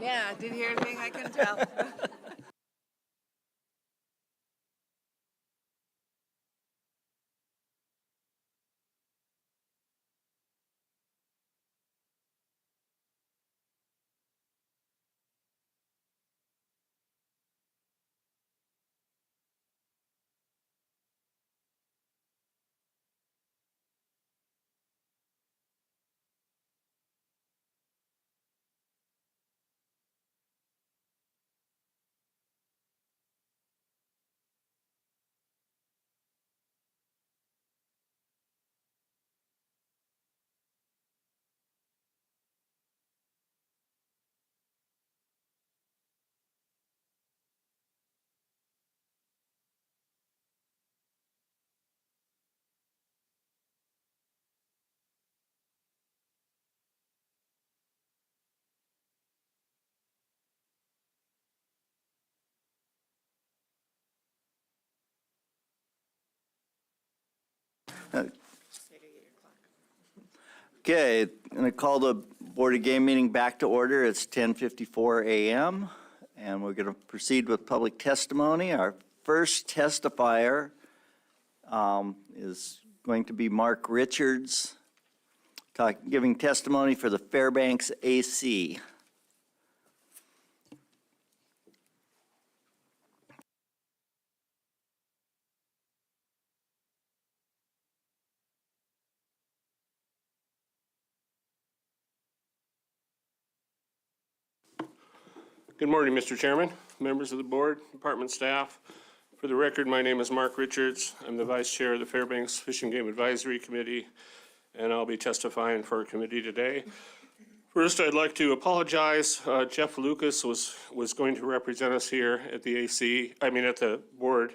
Yeah, did you hear anything? I couldn't tell. Okay, I'm going to call the Board of Game meeting back to order. It's 10:54 a.m. and we're going to proceed with public testimony. Our first testifier is going to be Mark Richards, giving testimony for the Fairbanks AC. Good morning, Mr. Chairman, members of the board, department staff. For the record, my name is Mark Richards. I'm the vice chair of the Fairbanks Fish and Game Advisory Committee, and I'll be testifying for our committee today. First, I'd like to apologize. Jeff Lucas was going to represent us here at the at the board.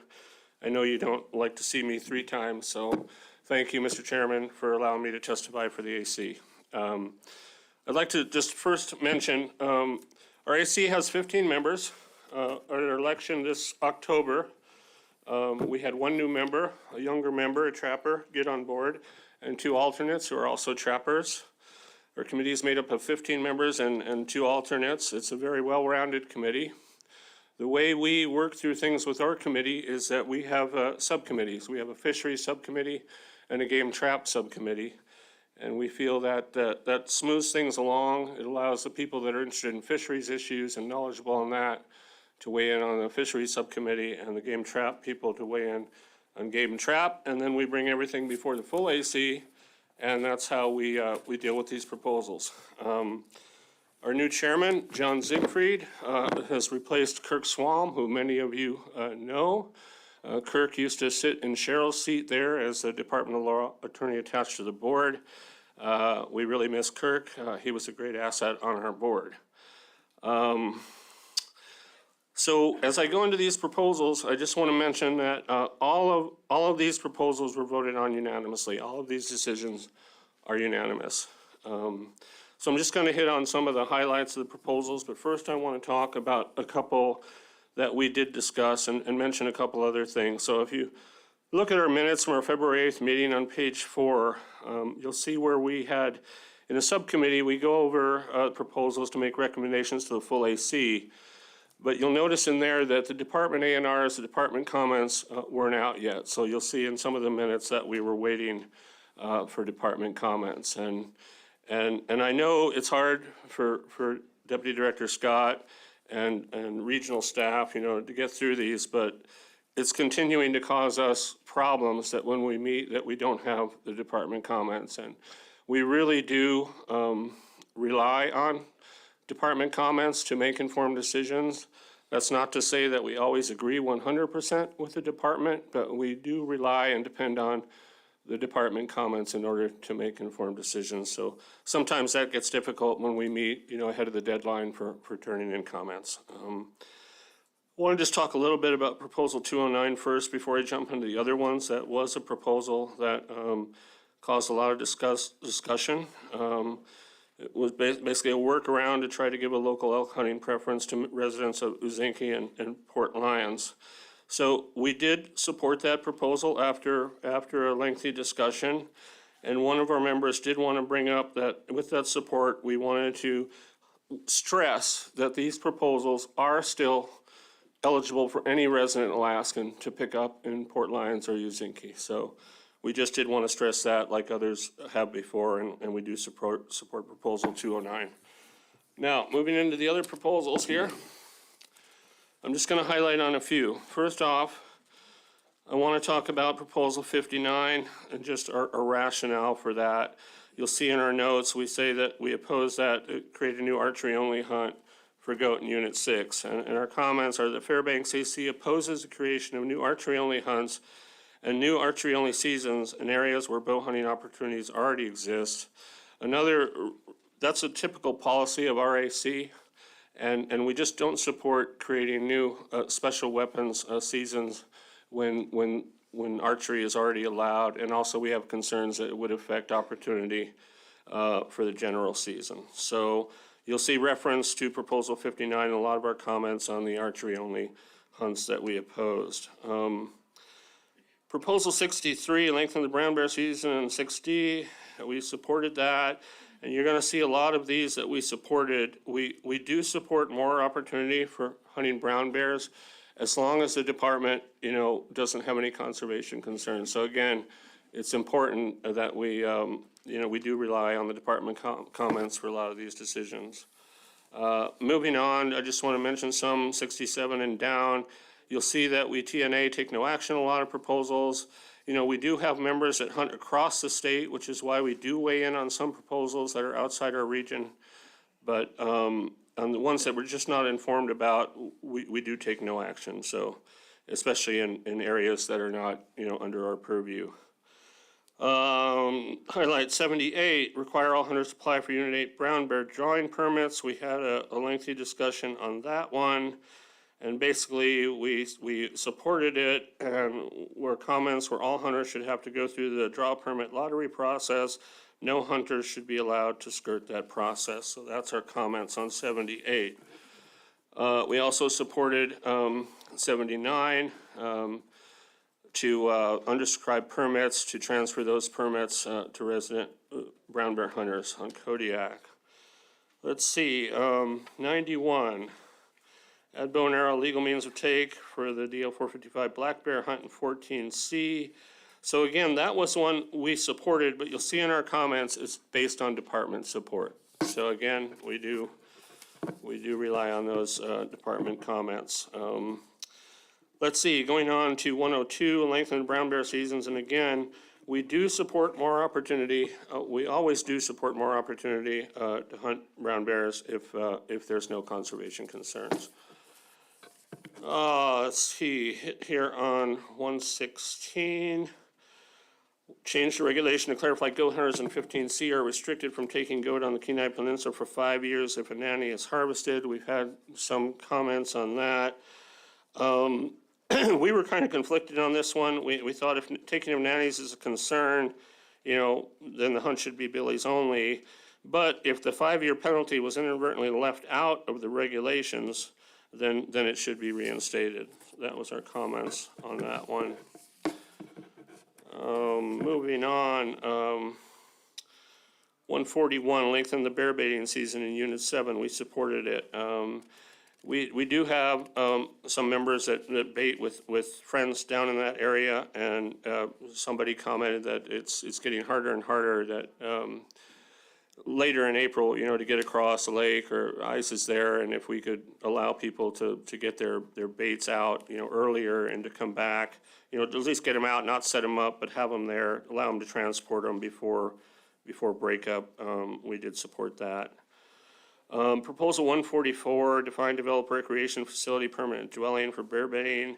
I know you don't like to see me 3 times, so thank you, Mr. Chairman, for allowing me to testify for the AC. I'd like to just first mention, our AC has 15 members. Our election this October, we had 1 new member, a younger member, a trapper, get on board, and 2 alternates who are also trappers. Our committee is made up of 15 members and 2 alternates. It's a very well-rounded committee. The way we work through things with our committee is that we have subcommittees. We have a fisheries subcommittee and a game trap subcommittee. And we feel that that smooths things along. It allows the people that are interested in fisheries issues and knowledgeable on that to weigh in on the fisheries subcommittee, and the game trap people to weigh in on game and trap. And then we bring everything before the full AC, and that's how we deal with these proposals. Our new chairman, John Siegfried, has replaced Kirk Swam, who many of you know. Kirk used to sit in Cheryl's seat there as the Department of Law attorney attached to the board. We really miss Kirk. He was a great asset on our board. So as I go into these proposals, I just want to mention that all of these proposals were voted on unanimously. All of these decisions are unanimous. So I'm just going to hit on some of the highlights of the proposals, but first I want to talk about a couple that we did discuss and mention a couple other things. So if you look at our minutes from our February 8th meeting on page 4, you'll see where we had, in a subcommittee, we go over proposals to make recommendations to the full AC. But you'll notice in there that the department A&Rs, the department comments weren't out yet. So you'll see in some of the minutes that we were waiting for department comments. And I know it's hard for Deputy Director Scott and regional staff, to get through these, but it's continuing to cause us problems that when we meet that we don't have the department comments. And we really do rely on department comments to make informed decisions. That's not to say that we always agree 100% with the department, but we do rely and depend on the department comments in order to make informed decisions. So sometimes that gets difficult when we meet, ahead of the deadline for turning in comments. I want to just talk a little bit about Proposal 209 first before I jump into the other ones. That was a proposal that caused a lot of discussion. It was basically a workaround to try to give a local elk hunting preference to residents of Uzinki and Port Lions. So we did support that proposal after a lengthy discussion. And one of our members did want to bring up that with that support, we wanted to stress that these proposals are still eligible for any resident Alaskan to pick up in Port Lions or Uzinki. So we just did want to stress that, like others have before, and we do support Proposal 209. Now, moving into the other proposals here, I'm just going to highlight on a few. First off, I want to talk about Proposal 59 and just our rationale for that. You'll see in our notes, we say that we oppose that, create a new archery-only hunt for goat in Unit 6. And our comments are that Fairbanks AC opposes the creation of new archery-only hunts and new archery-only seasons in areas where bow hunting opportunities already exist. That's a typical policy of RAC, and we just don't support creating new special weapons seasons when archery is already allowed, and also we have concerns that it would affect opportunity for the general season. So you'll see reference to Proposal 59 in a lot of our comments on the archery-only hunts that we opposed. Proposal 63, lengthen the brown bear season in 6D, we supported that. And you're gonna see a lot of these that we supported. We do support more opportunity for hunting brown bears as long as the department, doesn't have any conservation concerns. So again, it's important that we do rely on the department comments for a lot of these decisions. Moving on, I just wanna mention some 67 and down. You'll see that we TNA take no action on a lot of proposals. We do have members that hunt across the state, which is why we do weigh in on some proposals that are outside our region. But on the ones that we're just not informed about, we do take no action. So, especially in areas that are not, under our purview. Highlight 78, require all hunters to apply for Unit 8 brown bear drawing permits. We had a lengthy discussion on that one. And basically, we supported it, and where comments were all hunters should have to go through the draw permit lottery process. No hunters should be allowed to skirt that process. So that's our comments on 78. We also supported 79 to undescribed permits, to transfer those permits to resident brown bear hunters on Kodiak. Let's see, 91. Add bow and arrow legal means of take for the DL 455 black bear hunt in 14C. So again, that was one we supported, but you'll see in our comments it's based on department support. So again, we do rely on those department comments. Let's see, going on to 102, lengthen brown bear seasons, and again, we do support more opportunity. We always do support more opportunity to hunt brown bears if there's no conservation concerns. Let's see, hit here on 116. Change the regulation to clarify goat hunters in 15C are restricted from taking goat on the Kenai Peninsula for 5 years if a nanny is harvested. We've had some comments on that. We were kind of conflicted on this one. We thought if taking of nannies is a concern, then the hunt should be billies only. But if the 5-year penalty was inadvertently left out of the regulations, then it should be reinstated. That was our comments on that one. Moving on, 141, lengthen the bear baiting season in Unit 7. We supported it. We do have some members that bait with friends down in that area, and somebody commented that it's getting harder and harder that later in April, to get across the lake or ice is there, and if we could allow people to get their baits out, earlier and to come back, at least get them out, not set them up, but have them there, allow them to transport them before breakup. We did support that. Proposal 144, define develop recreation facility permanent dwelling for bear baiting.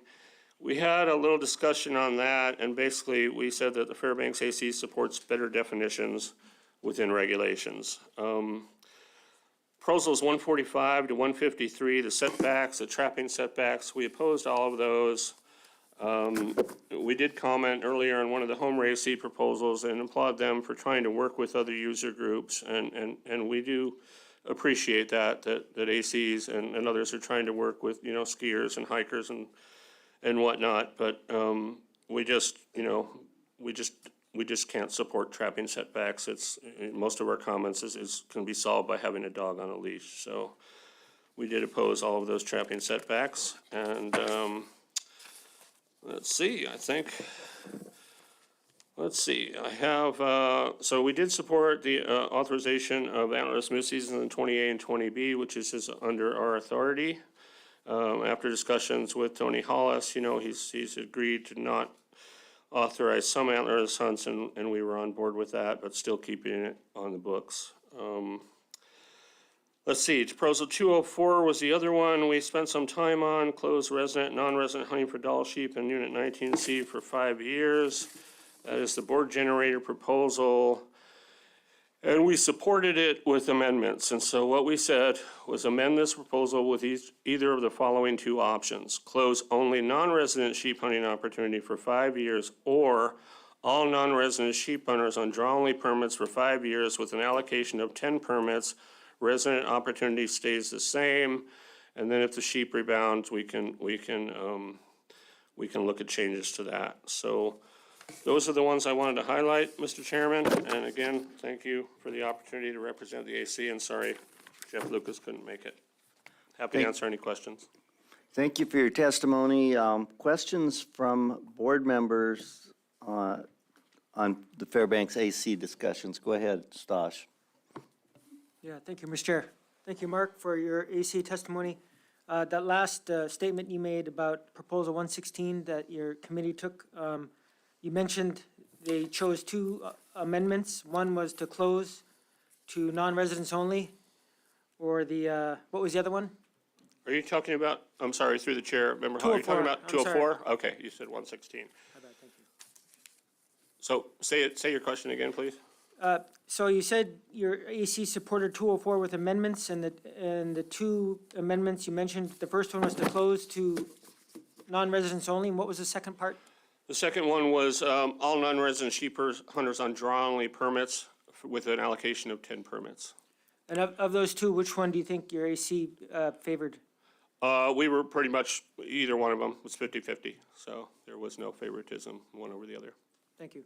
We had a little discussion on that, and basically we said that the Fairbanks AC supports better definitions within regulations. Proposals 145 to 153, the setbacks, the trapping setbacks, we opposed all of those. We did comment earlier on one of the home raised seed proposals and applaud them for trying to work with other user groups, and we do appreciate that ACs and others are trying to work with, skiers and hikers and whatnot, but we we just can't support trapping setbacks. Most of our comments can be solved by having a dog on a leash. So we did oppose all of those trapping setbacks. And let's see, I have, so we did support the authorization of antlerless moose season in 20A and 20B, which is just under our authority. After discussions with Tony Hollis, he's agreed to not authorize some antlerless hunts, and we were on board with that, but still keeping it on the books. Let's see, proposal 204 was the other one we spent some time on, closed resident, non-resident hunting for Dall sheep in Unit 19C for 5 years. That is the board generated proposal. And we supported it with amendments. And so what we said was amend this proposal with either of the following two options. Close only non-resident sheep hunting opportunity for 5 years, or all non-resident sheep hunters on draw-only permits for 5 years with an allocation of 10 permits. Resident opportunity stays the same. And then if the sheep rebounds, we can look at changes to that. So those are the ones I wanted to highlight, Mr. Chairman. And again, thank you for the opportunity to represent the AC, and sorry Jeff Lucas couldn't make it. Happy to answer any questions. Thank you for your testimony. Questions from board members on the Fairbanks AC discussions? Go ahead, Stosh. Yeah, thank you, Mr. Chair. Thank you, Mark, for your AC testimony. That last statement you made about Proposal 116 that your committee took, you mentioned they chose two amendments. One was to close to non-residents only, or what was the other one? Are you talking about, I'm sorry, through the chair, member Hall, are you talking about 204? Okay, you said 116. My bad, thank you. So say your question again, please. So you said your AC supported 204 with amendments, and the two amendments you mentioned, the first one was to close to non-residents only, and what was the second part? The second one was all non-resident sheep hunters on draw-only permits with an allocation of 10 permits. And of those two, which one do you think your AC favored? We were pretty much, either one of them was 50-50, so there was no favoritism one over the other. Thank you.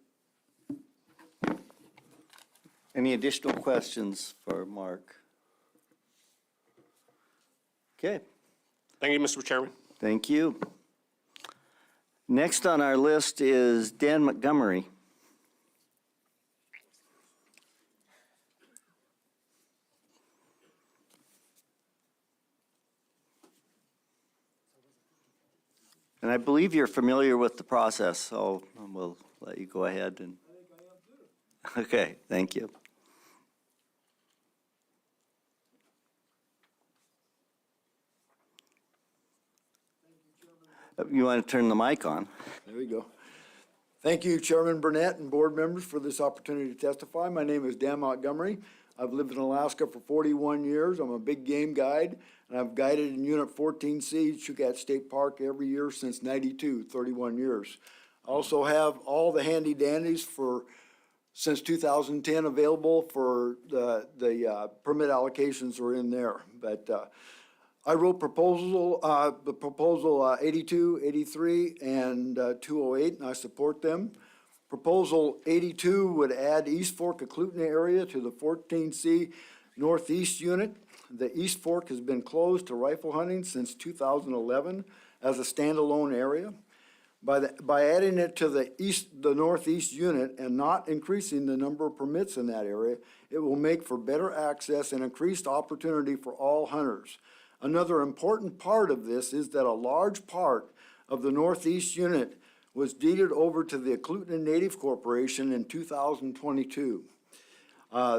Any additional questions for Mark? Okay. Thank you, Mr. Chairman. Thank you. Next on our list is Dan Montgomery. And I believe you're familiar with the process, so we'll let you go ahead and. I think I am too. Okay, thank you. You want to turn the mic on? There we go. Thank you, Chairman Burnett and board members, for this opportunity to testify. My name is Dan Montgomery. I've lived in Alaska for 41 years. I'm a big game guide, and I've guided in Unit 14C, Chugach State Park, every year since '92, 31 years. I also have all the handy dandies since 2010 available for the permit allocations are in there. But I wrote the proposal 82, 83, and 208, and I support them. Proposal 82 would add East Fork Eklutna area to the 14C Northeast Unit. The East Fork has been closed to rifle hunting since 2011 as a standalone area. By adding it to the Northeast Unit and not increasing the number of permits in that area, it will make for better access and increased opportunity for all hunters. Another important part of this is that a large part of the Northeast Unit was deeded over to the Eklutna Native Corporation in 2022.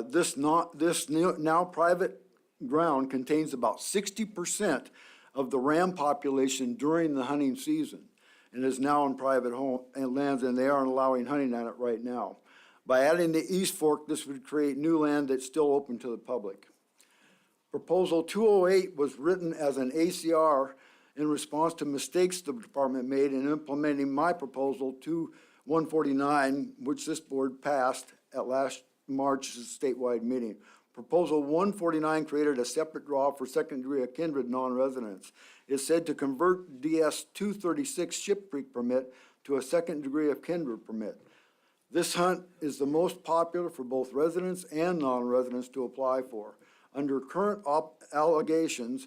This now private ground contains about 60% of the ram population during the hunting season and is now on private lands, and they aren't allowing hunting on it right now. By adding the East Fork, this would create new land that's still open to the public. Proposal 208 was written as an ACR in response to mistakes the department made in implementing my proposal 149, which this board passed at last March's statewide meeting. Proposal 149 created a separate draw for second degree of kindred non-residents. It said to convert DS 236 Ship Creek permit to a second degree of kindred permit. This hunt is the most popular for both residents and non-residents to apply for. Under current allocations,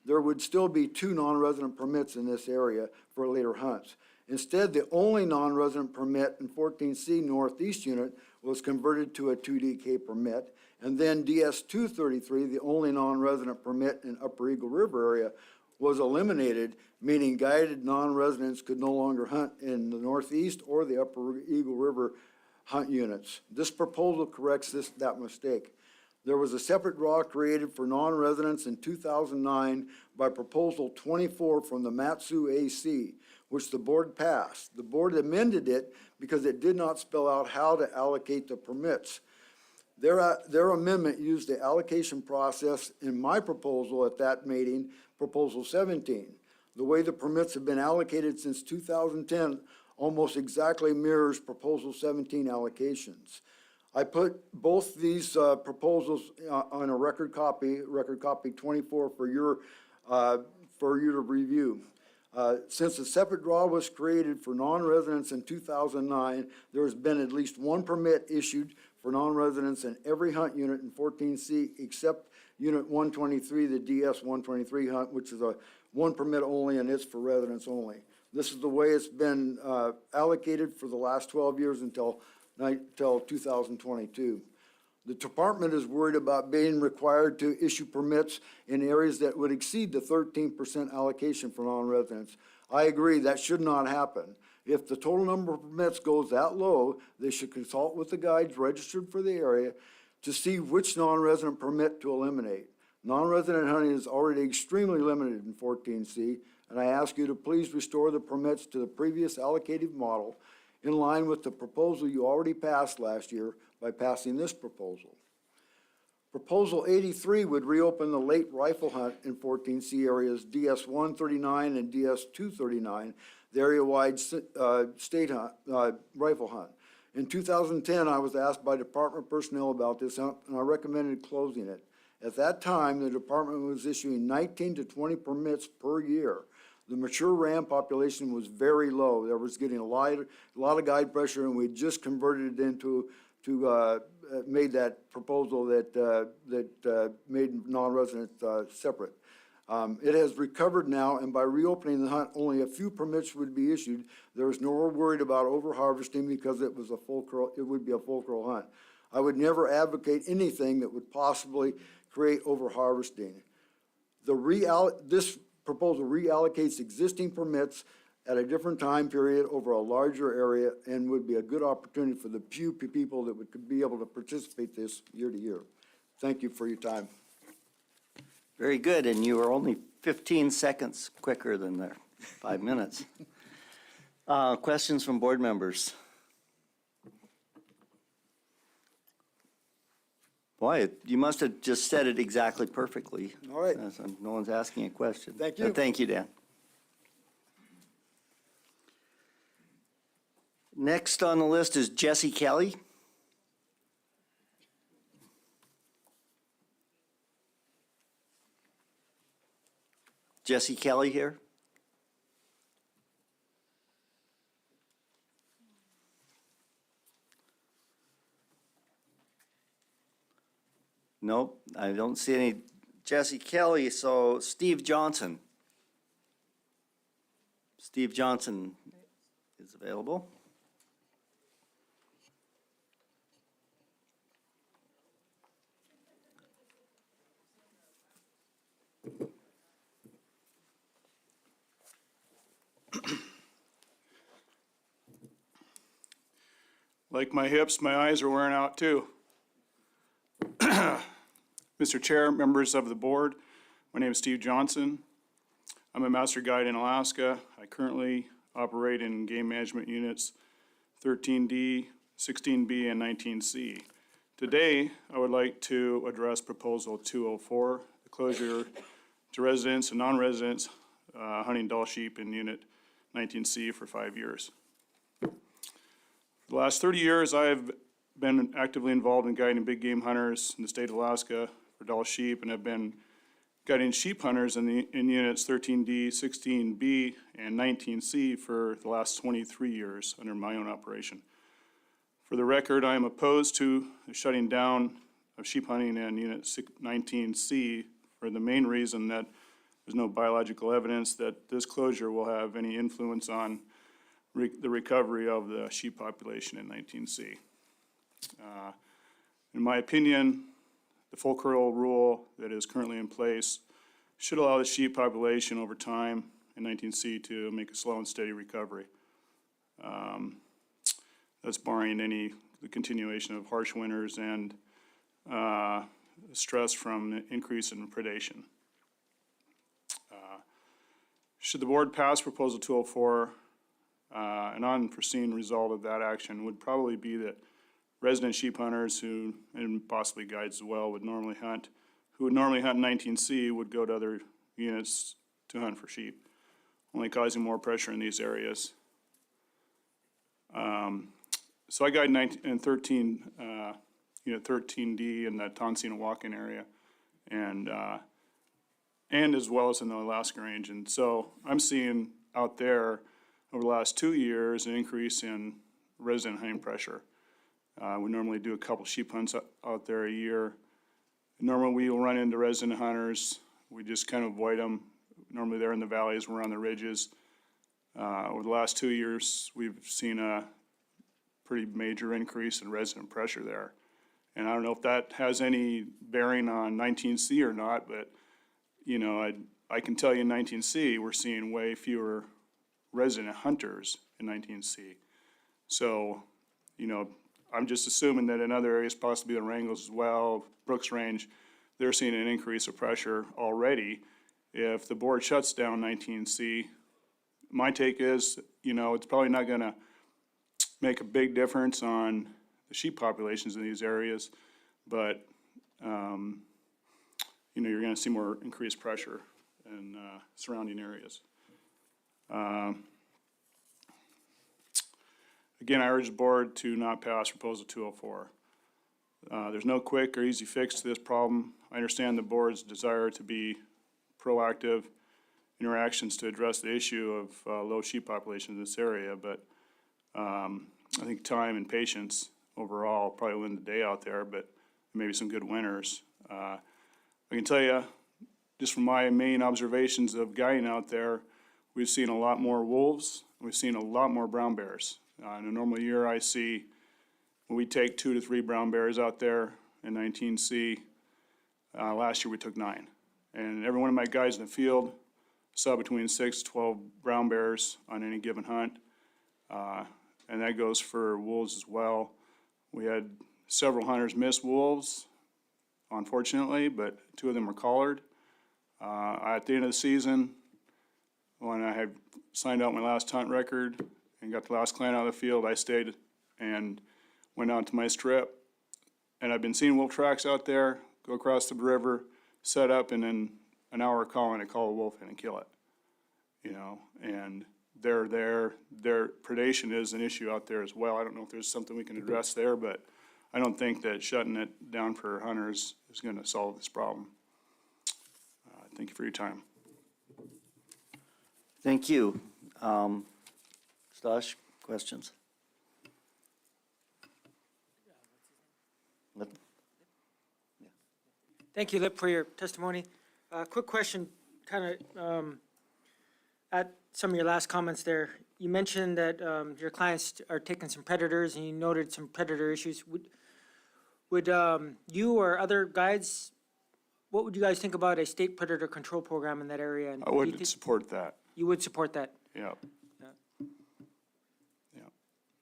there would still be 2 non-resident permits in this area for later hunts. Instead, the only non-resident permit in 14C Northeast Unit was converted to a 2DK permit, and then DS 233, the only non-resident permit in Upper Eagle River area, was eliminated, meaning guided non-residents could no longer hunt in the Northeast or the Upper Eagle River hunt units. This proposal corrects that mistake. There was a separate draw created for non-residents in 2009 by Proposal 24 from the Matsu AC, which the board passed. The board amended it because it did not spell out how to allocate the permits. Their amendment used the allocation process in my proposal at that meeting, Proposal 17. The way the permits have been allocated since 2010 almost exactly mirrors Proposal 17 allocations. I put both these proposals on a record copy 24 for you to review. Since a separate draw was created for non-residents in 2009, there has been at least 1 permit issued for non-residents in every hunt unit in 14C except Unit 123, the DS 123 hunt, which is a 1 permit only, and it's for residents only. This is the way it's been allocated for the last 12 years until 2022. The department is worried about being required to issue permits in areas that would exceed the 13% allocation for non-residents. I agree, that should not happen. If the total number of permits goes that low, they should consult with the guides registered for the area to see which non-resident permit to eliminate. Non-resident hunting is already extremely limited in 14C, and I ask you to please restore the permits to the previous allocative model in line with the proposal you already passed last year by passing this proposal. Proposal 83 would reopen the late rifle hunt in 14C areas DS 139 and DS 239, the area-wide state hunt, rifle hunt. In 2010, I was asked by department personnel about this hunt, and I recommended closing it. At that time, the department was issuing 19 to 20 permits per year. The mature ram population was very low. There was getting a lot of guide pressure, and we just converted it into made that proposal that made non-resident separate. It has recovered now, and by reopening the hunt, only a few permits would be issued. There was no worried about over-harvesting because it was it would be a full curl hunt. I would never advocate anything that would possibly create over-harvesting. This proposal reallocates existing permits at a different time period over a larger area and would be a good opportunity for the few people that would be able to participate this year to year. Thank you for your time. Very good, and you were only 15 seconds quicker than the 5 minutes. Questions from board members? Boy, you must have just said it exactly perfectly. All right. No one's asking a question. Thank you. Thank you, Dan. Next on the list is Jesse Kelly. Jesse Kelly here? Nope, I don't see any Jesse Kelly, so Steve Johnson. Steve Johnson is available. Like my hips, my eyes are wearing out too. Mr. Chair, members of the board, my name is Steve Johnson. I'm a master guide in Alaska. I currently operate in game management units 13D, 16B, and 19C. Today, I would like to address Proposal 204, the closure to residents and non-residents hunting Dall sheep in Unit 19C for 5 years. For the last 30 years, I've been actively involved in guiding big game hunters in the state of Alaska for Dall sheep, and have been guiding sheep hunters in units 13D, 16B, and 19C for the last 23 years under my own operation. For the record, I am opposed to the shutting down of sheep hunting in unit 19C for the main reason that there's no biological evidence that this closure will have any influence on the recovery of the sheep population in 19C. In my opinion, the full curl rule that is currently in place should allow the sheep population over time in 19C to make a slow and steady recovery. That's barring the continuation of harsh winters and stress from the increase in predation. Should the board pass Proposal 204, an unforeseen result of that action would probably be that resident sheep hunters and possibly guides as well, who would normally hunt in 19C would go to other units to hunt for sheep, only causing more pressure in these areas. So I guide unit 13D in the Tonsina walk-in area, and as well as in the Alaska range. And so I'm seeing out there over the last 2 years an increase in resident hunting pressure. We normally do a couple sheep hunts out there a year. Normally we will run into resident hunters. We just kind of avoid them. Normally they're in the valleys, we're on the ridges. Over the last 2 years, we've seen a pretty major increase in resident pressure there. And I don't know if that has any bearing on 19C or not, but you know, I can tell you in 19C, we're seeing way fewer resident hunters in 19C. So, you know, I'm just assuming that in other areas, possibly the Wrangles as well, Brooks Range, they're seeing an increase of pressure already. If the board shuts down 19C, my take is, you know, it's probably not gonna make a big difference on the sheep populations in these areas, but, you know, you're gonna see more increased pressure in surrounding areas. Again, I urge the board to not pass Proposal 204. There's no quick or easy fix to this problem. I understand the board's desire to be proactive interactions to address the issue of low sheep population in this area, but I think time and patience overall probably win the day out there, but maybe some good winners. I can tell you, just from my main observations of guiding out there, we've seen a lot more wolves, we've seen a lot more brown bears. In a normal year, I see when we take 2 to 3 brown bears out there in 19C. Last year we took 9. And every one of my guys in the field saw between 6 to 12 brown bears on any given hunt. And that goes for wolves as well. We had several hunters miss wolves, unfortunately, but 2 of them were collared. At the end of the season, when I had signed out my last hunt record and got the last client out of the field, I stayed and went out to my strip. And I've been seeing wolf tracks out there, go across the river, set up, and in an hour calling to call a wolf in and kill it. You know, and they're there. Their predation is an issue out there as well. I don't know if there's something we can address there, but I don't think that shutting it down for hunters is going to solve this problem. Thank you for your time. Thank you. Stosh, questions? Lip? Thank you, Lip, for your testimony. Quick question, kind of at some of your last comments there. You mentioned that your clients are taking some predators, and you noted some predator issues. Would you or other guides, what would you guys think about a state predator control program in that area? And I would support that. You would support that? Yeah.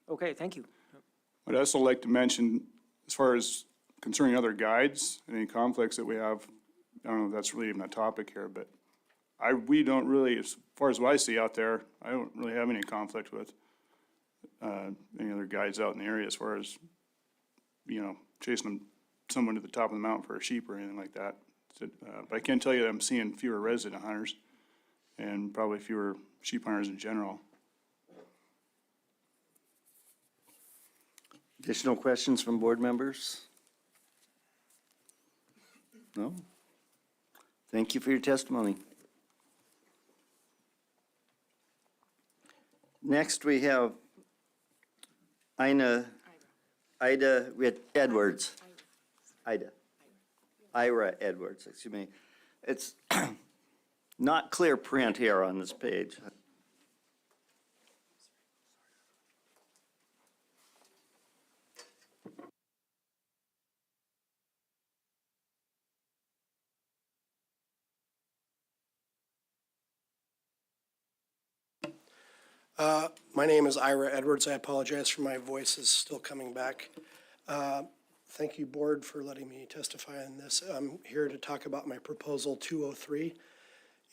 Okay, thank you. I'd also like to mention, as far as concerning other guides, any conflicts that we have, I don't know if that's really even a topic here, but we don't really, as far as what I see out there, I don't really have any conflict with any other guides out in the area as far as, you know, chasing someone to the top of the mountain for a sheep or anything like that. But I can tell you that I'm seeing fewer resident hunters and probably fewer sheep hunters in general. Additional questions from board members? No? Thank you for your testimony. Next, we have Ida Edwards. Ira Edwards, excuse me. It's not clear print here on this page. My name is Ira Edwards. I apologize for my voice is still coming back. Thank you, Board, for letting me testify on this. I'm here to talk about my proposal 203.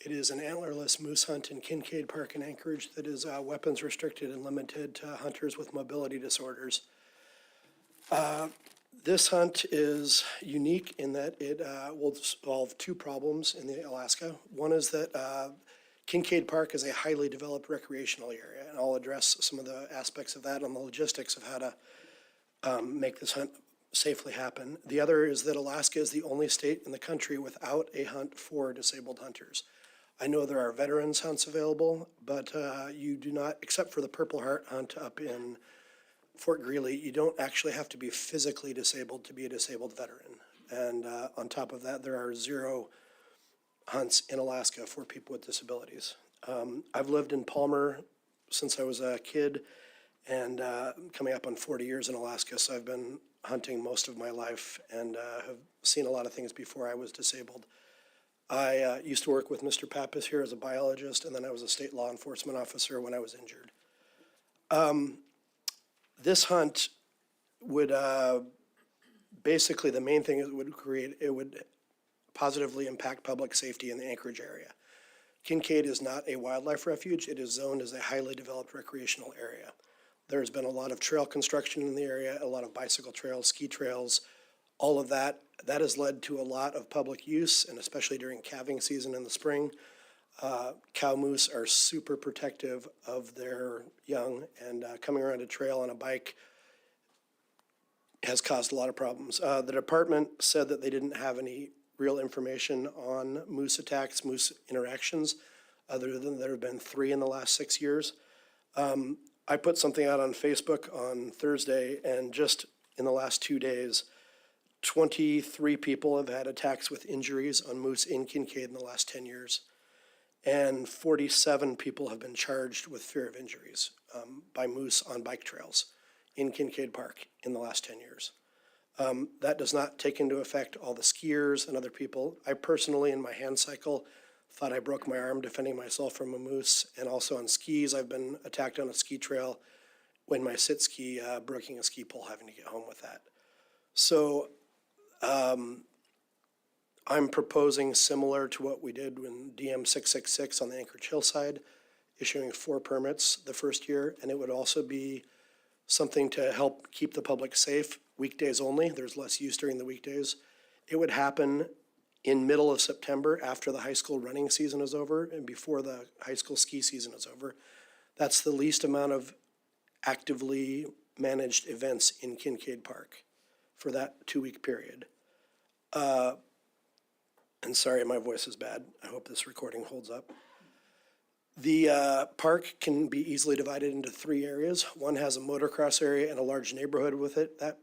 It is an antlerless moose hunt in Kincaid Park in Anchorage that is weapons restricted and limited to hunters with mobility disorders. This hunt is unique in that it will solve two problems in Alaska. One is that Kincaid Park is a highly developed recreational area, and I'll address some of the aspects of that and the logistics of how to make this hunt safely happen. The other is that Alaska is the only state in the country without a hunt for disabled hunters. I know there are veterans hunts available, but you do not, except for the Purple Heart hunt up in Fort Greely, you don't actually have to be physically disabled to be a disabled veteran. And on top of that, there are 0 hunts in Alaska for people with disabilities. I've lived in Palmer since I was a kid and coming up on 40 years in Alaska, so I've been hunting most of my life and have seen a lot of things before I was disabled. I used to work with Mr. Pappas here as a biologist, and then I was a state law enforcement officer when I was injured. This hunt would, basically the main thing it would positively impact public safety in the Anchorage area. Kincaid is not a wildlife refuge. It is zoned as a highly developed recreational area. There's been a lot of trail construction in the area, a lot of bicycle trails, ski trails, all of that. That has led to a lot of public use, and especially during calving season in the spring. Cow moose are super protective of their young, and coming around a trail on a bike has caused a lot of problems. The department said that they didn't have any real information on moose attacks, moose interactions, other than there have been 3 in the last 6 years. I put something out on Facebook on Thursday, and just in the last 2 days, 23 people have had attacks with injuries on moose in Kincaid in the last 10 years. And 47 people have been charged with fear of injuries by moose on bike trails in Kincaid Park in the last 10 years. That does not take into effect all the skiers and other people. I personally, in my hand cycle, thought I broke my arm defending myself from a moose, and also on skis, I've been attacked on a ski trail when my sit ski, breaking a ski pole, having to get home with that. So I'm proposing similar to what we did when DM 666 on the Anchorage Hillside, issuing 4 permits the first year, and it would also be something to help keep the public safe, weekdays only. There's less use during the weekdays. It would happen in middle of September after the high school running season is over and before the high school ski season is over. That's the least amount of actively managed events in Kincaid Park for that 2-week period. And sorry, my voice is bad. I hope this recording holds up. The park can be easily divided into 3 areas. One has a motocross area and a large neighborhood with it. That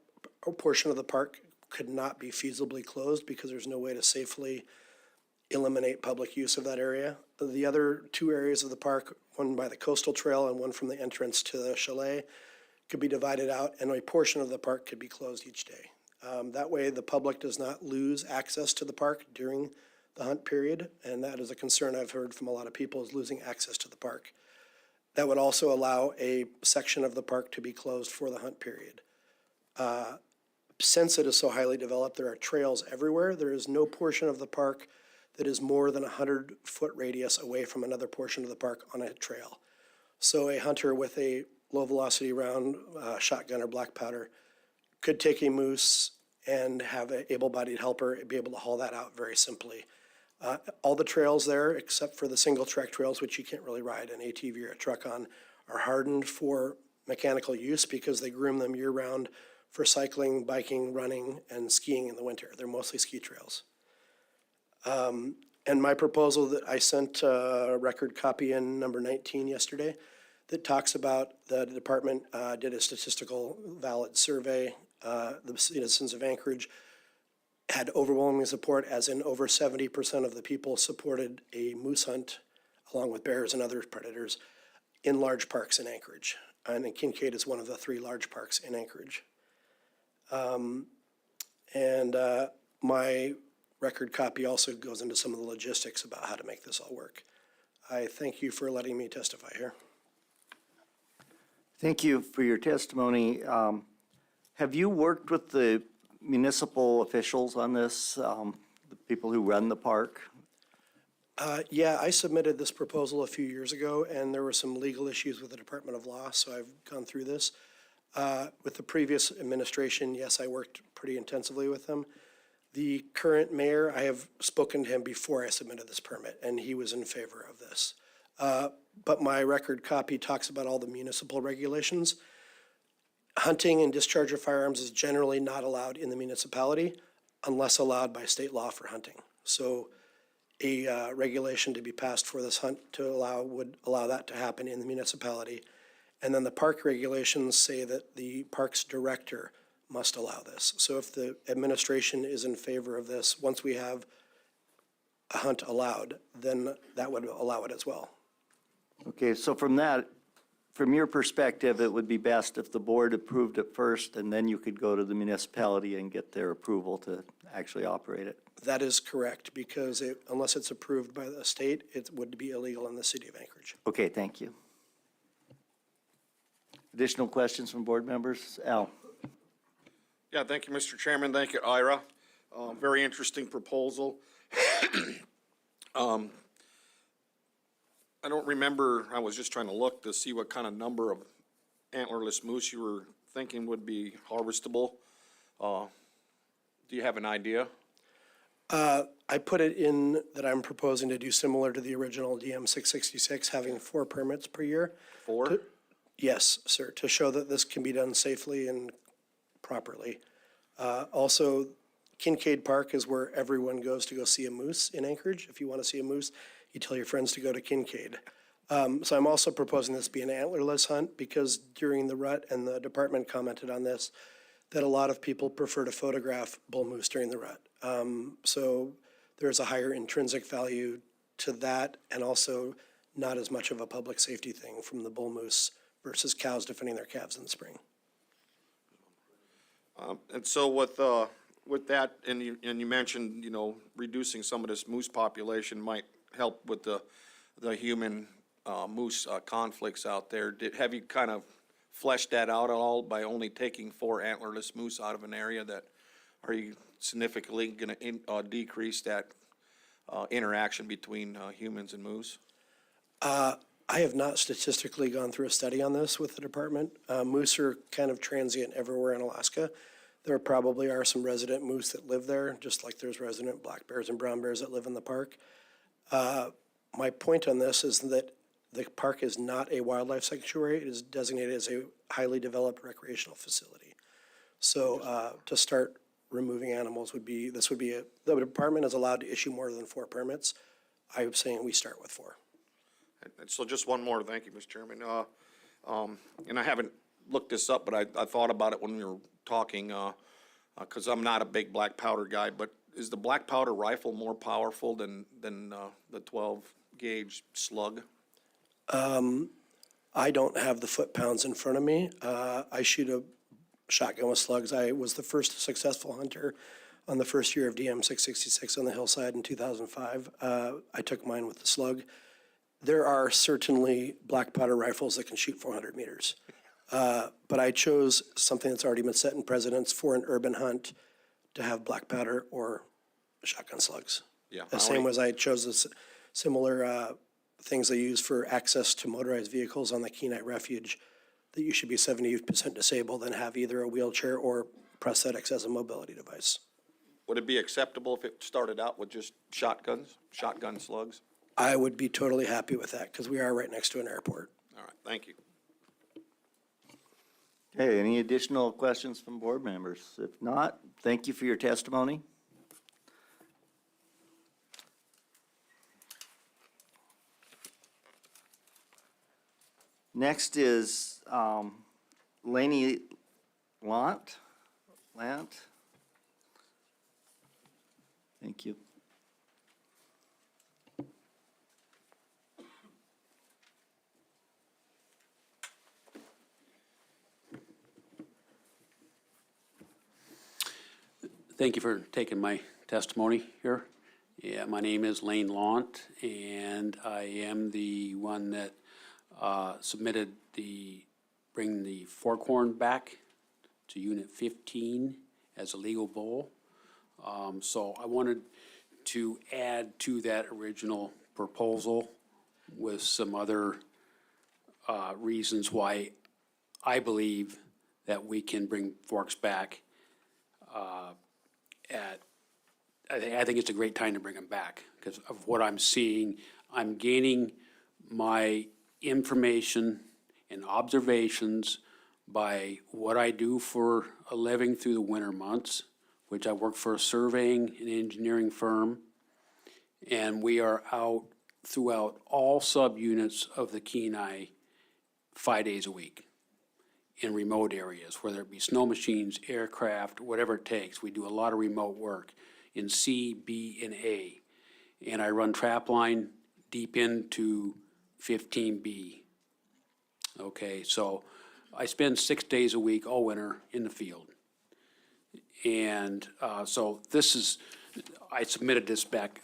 portion of the park could not be feasibly closed because there's no way to safely eliminate public use of that area. The other 2 areas of the park, one by the coastal trail and one from the entrance to the chalet, could be divided out, and a portion of the park could be closed each day. That way the public does not lose access to the park during the hunt period, and that is a concern I've heard from a lot of people, is losing access to the park. That would also allow a section of the park to be closed for the hunt period. Since it is so highly developed, there are trails everywhere. There is no portion of the park that is more than 100-foot radius away from another portion of the park on a trail. So a hunter with a low-velocity round, shotgun or black powder, could take a moose and have an able-bodied helper be able to haul that out very simply. All the trails there, except for the single track trails, which you can't really ride an ATV or a truck on, are hardened for mechanical use because they groom them year-round for cycling, biking, running, and skiing in the winter. They're mostly ski trails. And my proposal that I sent a record copy in number 19 yesterday that talks about the department did a statistical valid survey. The citizens of Anchorage had overwhelming support, as in over 70% of the people supported a moose hunt along with bears and other predators in large parks in Anchorage. And Kincaid is one of the 3 large parks in Anchorage. My record copy also goes into some of the logistics about how to make this all work. I thank you for letting me testify here. Thank you for your testimony. Have you worked with the municipal officials on this, the people who run the park? Yeah, I submitted this proposal a few years ago, and there were some legal issues with the Department of Law, so I've gone through this. With the previous administration, yes, I worked pretty intensively with them. The current mayor, I have spoken to him before I submitted this permit, and he was in favor of this. But my record copy talks about all the municipal regulations. Hunting and discharge of firearms is generally not allowed in the municipality unless allowed by state law for hunting. So a regulation to be passed for this hunt would allow that to happen in the municipality. And then the park regulations say that the parks director must allow this. So if the administration is in favor of this, once we have a hunt allowed, then that would allow it as well. Okay, so from your perspective, it would be best if the board approved it first, and then you could go to the municipality and get their approval to actually operate it. That is correct, because unless it's approved by the state, it would be illegal in the city of Anchorage. Okay, thank you. Additional questions from board members? Al? Yeah, thank you, Mr. Chairman. Thank you, Ira. Very interesting proposal. I don't remember, I was just trying to look to see what kind of number of antlerless moose you were thinking would be harvestable. Do you have an idea? I put it in that I'm proposing to do similar to the original DM 666, having 4 permits per year. 4? Yes, sir, to show that this can be done safely and properly. Also, Kincaid Park is where everyone goes to go see a moose in Anchorage. If you want to see a moose, you tell your friends to go to Kincaid. So I'm also proposing this be an antlerless hunt, because during the rut, and the department commented on this, that a lot of people prefer to photograph bull moose during the rut. So there's a higher intrinsic value to that, and also not as much of a public safety thing from the bull moose versus cows defending their calves in the spring. And so with that, and you mentioned, reducing some of this moose population might help with the human moose conflicts out there. Have you kind of fleshed that out at all by only taking 4 antlerless moose out of an area? Are you significantly going to decrease that interaction between humans and moose? I have not statistically gone through a study on this with the department. Moose are kind of transient everywhere in Alaska. There probably are some resident moose that live there, just like there's resident black bears and brown bears that live in the park. My point on this is that the park is not a wildlife sanctuary. It is designated as a highly developed recreational facility. So to start removing animals the department is allowed to issue more than 4 permits. I'm saying we start with 4. And so just one more, thank you, Mr. Chairman. And I haven't looked this up, but I thought about it when we were talking, because I'm not a big black powder guy, but is the black powder rifle more powerful than the 12-gauge slug? I don't have the foot-pounds in front of me. I shoot a shotgun with slugs. I was the first successful hunter on the first year of DM 666 on the hillside in 2005. I took mine with the slug. There are certainly black powder rifles that can shoot 400 meters. But I chose something that's already been set in precedence for an urban hunt to have black powder or shotgun slugs. Yeah. The same as I chose similar things they use for access to motorized vehicles on the Kenai Refuge, that you should be 70% disabled and have either a wheelchair or prosthetics as a mobility device. Would it be acceptable if it started out with just shotgun slugs? I would be totally happy with that, because we are right next to an airport. All right, thank you. Okay, any additional questions from board members? If not, thank you for your testimony. Next is Laney Lant. Thank you. Thank you for taking my testimony here. Yeah, my name is Lane Launt, and I am the one that submitted bring the forkhorn back to Unit 15 as a legal bull. So I wanted to add to that original proposal with some other reasons why I believe that we can bring forks back I think it's a great time to bring them back because of what I'm seeing. I'm gaining my information and observations by what I do for a living through the winter months, which I work for a surveying and engineering firm. And we are out throughout all subunits of the Kenai 5 days a week in remote areas, whether it be snow machines, aircraft, whatever it takes. We do a lot of remote work in C, B, and A. And I run trap line deep into 15B. Okay, so I spend 6 days a week all winter in the field. And so this is, I submitted this back,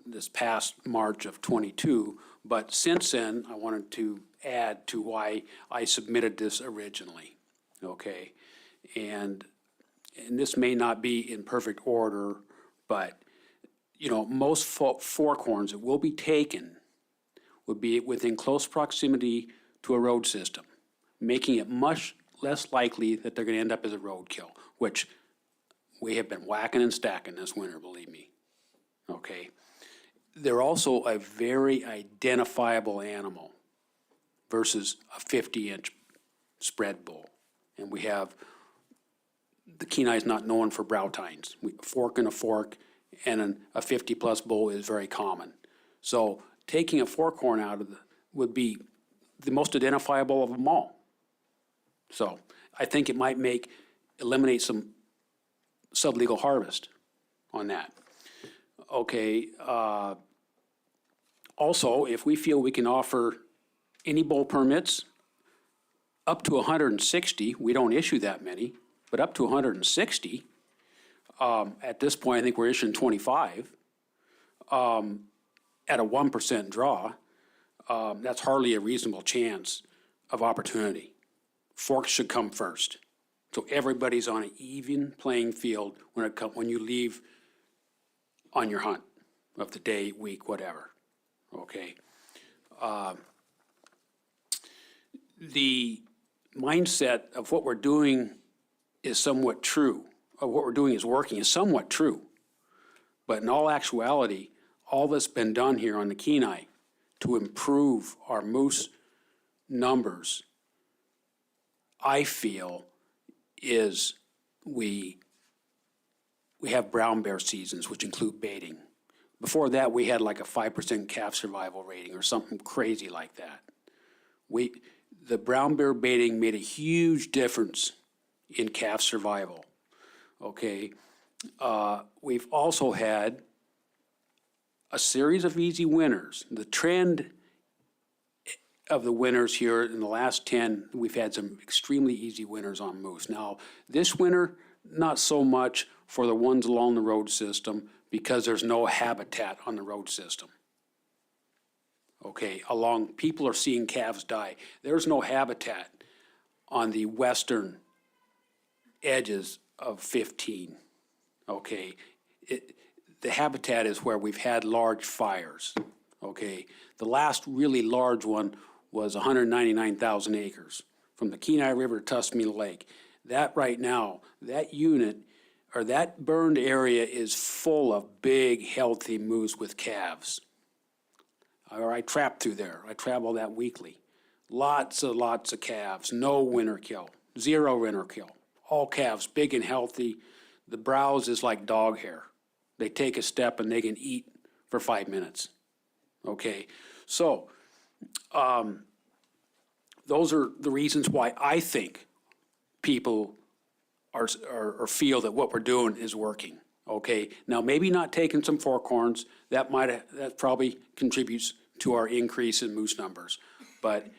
this past March of '22, but since then, I wanted to add to why I submitted this originally, okay? And this may not be in perfect order, but, most forkhorns that will be taken would be within close proximity to a road system, making it much less likely that they're going to end up as a roadkill, which we have been whacking and stacking this winter, believe me, okay? They're also a very identifiable animal versus a 50-inch spread bull. And we have, the Kenai is not known for brow tines. A fork and a fork, and a 50-plus bull is very common. So taking a forkhorn out of would be the most identifiable of them all. So I think it might eliminate some sublegal harvest on that. Okay, also, if we feel we can offer any bull permits up to 160, we don't issue that many, but up to 160, at this point, I think we're issuing 25, at a 1% draw, that's hardly a reasonable chance of opportunity. Forks should come first. So everybody's on an even playing field when you leave on your hunt of the day, week, whatever, okay? The mindset of what we're doing is somewhat true, or what we're doing is working is somewhat true. But in all actuality, all that's been done here on the Kenai to improve our moose numbers, I feel, is we have brown bear seasons, which include baiting. Before that, we had like a 5% calf survival rating or something crazy like that. The brown bear baiting made a huge difference in calf survival, okay? We've also had a series of easy winners. The trend of the winners here in the last 10, we've had some extremely easy winners on moose. Now, this winter, not so much for the ones along the road system because there's no habitat on the road system. Okay, people are seeing calves die. There's no habitat on the western edges of 15, okay? The habitat is where we've had large fires, okay? The last really large one was 199,000 acres from the Kenai River to Tuscany Lake. That right now, that unit, or that burned area is full of big, healthy moose with calves. Or I trap through there. I travel that weekly. Lots of calves, no winter kill, 0 winter kill. All calves, big and healthy. The browse is like dog hair. They take a step and they can eat for 5 minutes. Okay, so those are the reasons why I think people or feel that what we're doing is working, okay? Now, maybe not taking some forkhorns, that probably contributes to our increase in moose numbers. But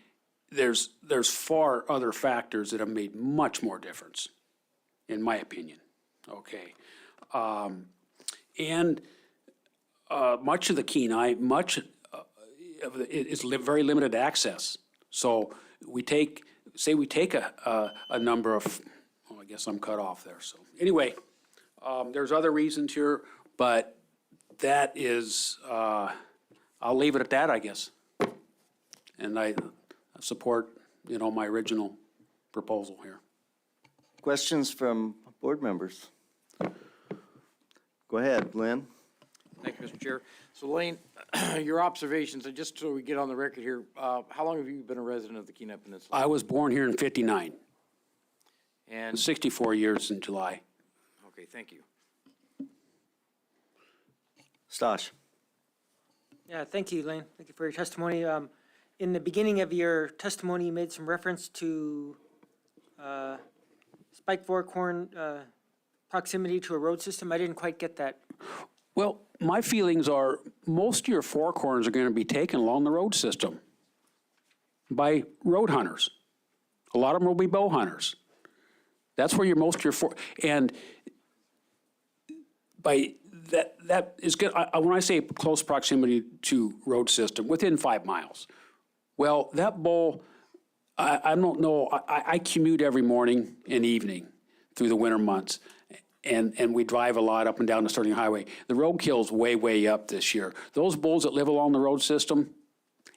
there's far other factors that have made much more difference, in my opinion, okay? Much of the Kenai, it's very limited access. So we take a number of, I guess I'm cut off there. So anyway, there's other reasons here, but that is, I'll leave it at that, I guess. And I support, my original proposal here. Questions from board members? Go ahead, Lynn. Thank you, Mr. Chair. So Lane, your observations, and just so we get on the record here, how long have you been a resident of the Kenai Peninsula? I was born here in '59. And 64 years in July. okay, thank you. Stosh. Yeah, thank you, Elaine. Thank you for your testimony. In the beginning of your testimony, you made some reference to spike forkhorn proximity to a road system. I didn't quite get that. Well, my feelings are most of your forkhorns are going to be taken along the road system by road hunters. A lot of them will be bow hunters. That's where most of your and by that is good. When I say close proximity to road system, within 5 miles. Well, that bull, I don't know. I commute every morning and evening through the winter months, and we drive a lot up and down the Sterling Highway. The roadkill's way up this year. Those bulls that live along the road system,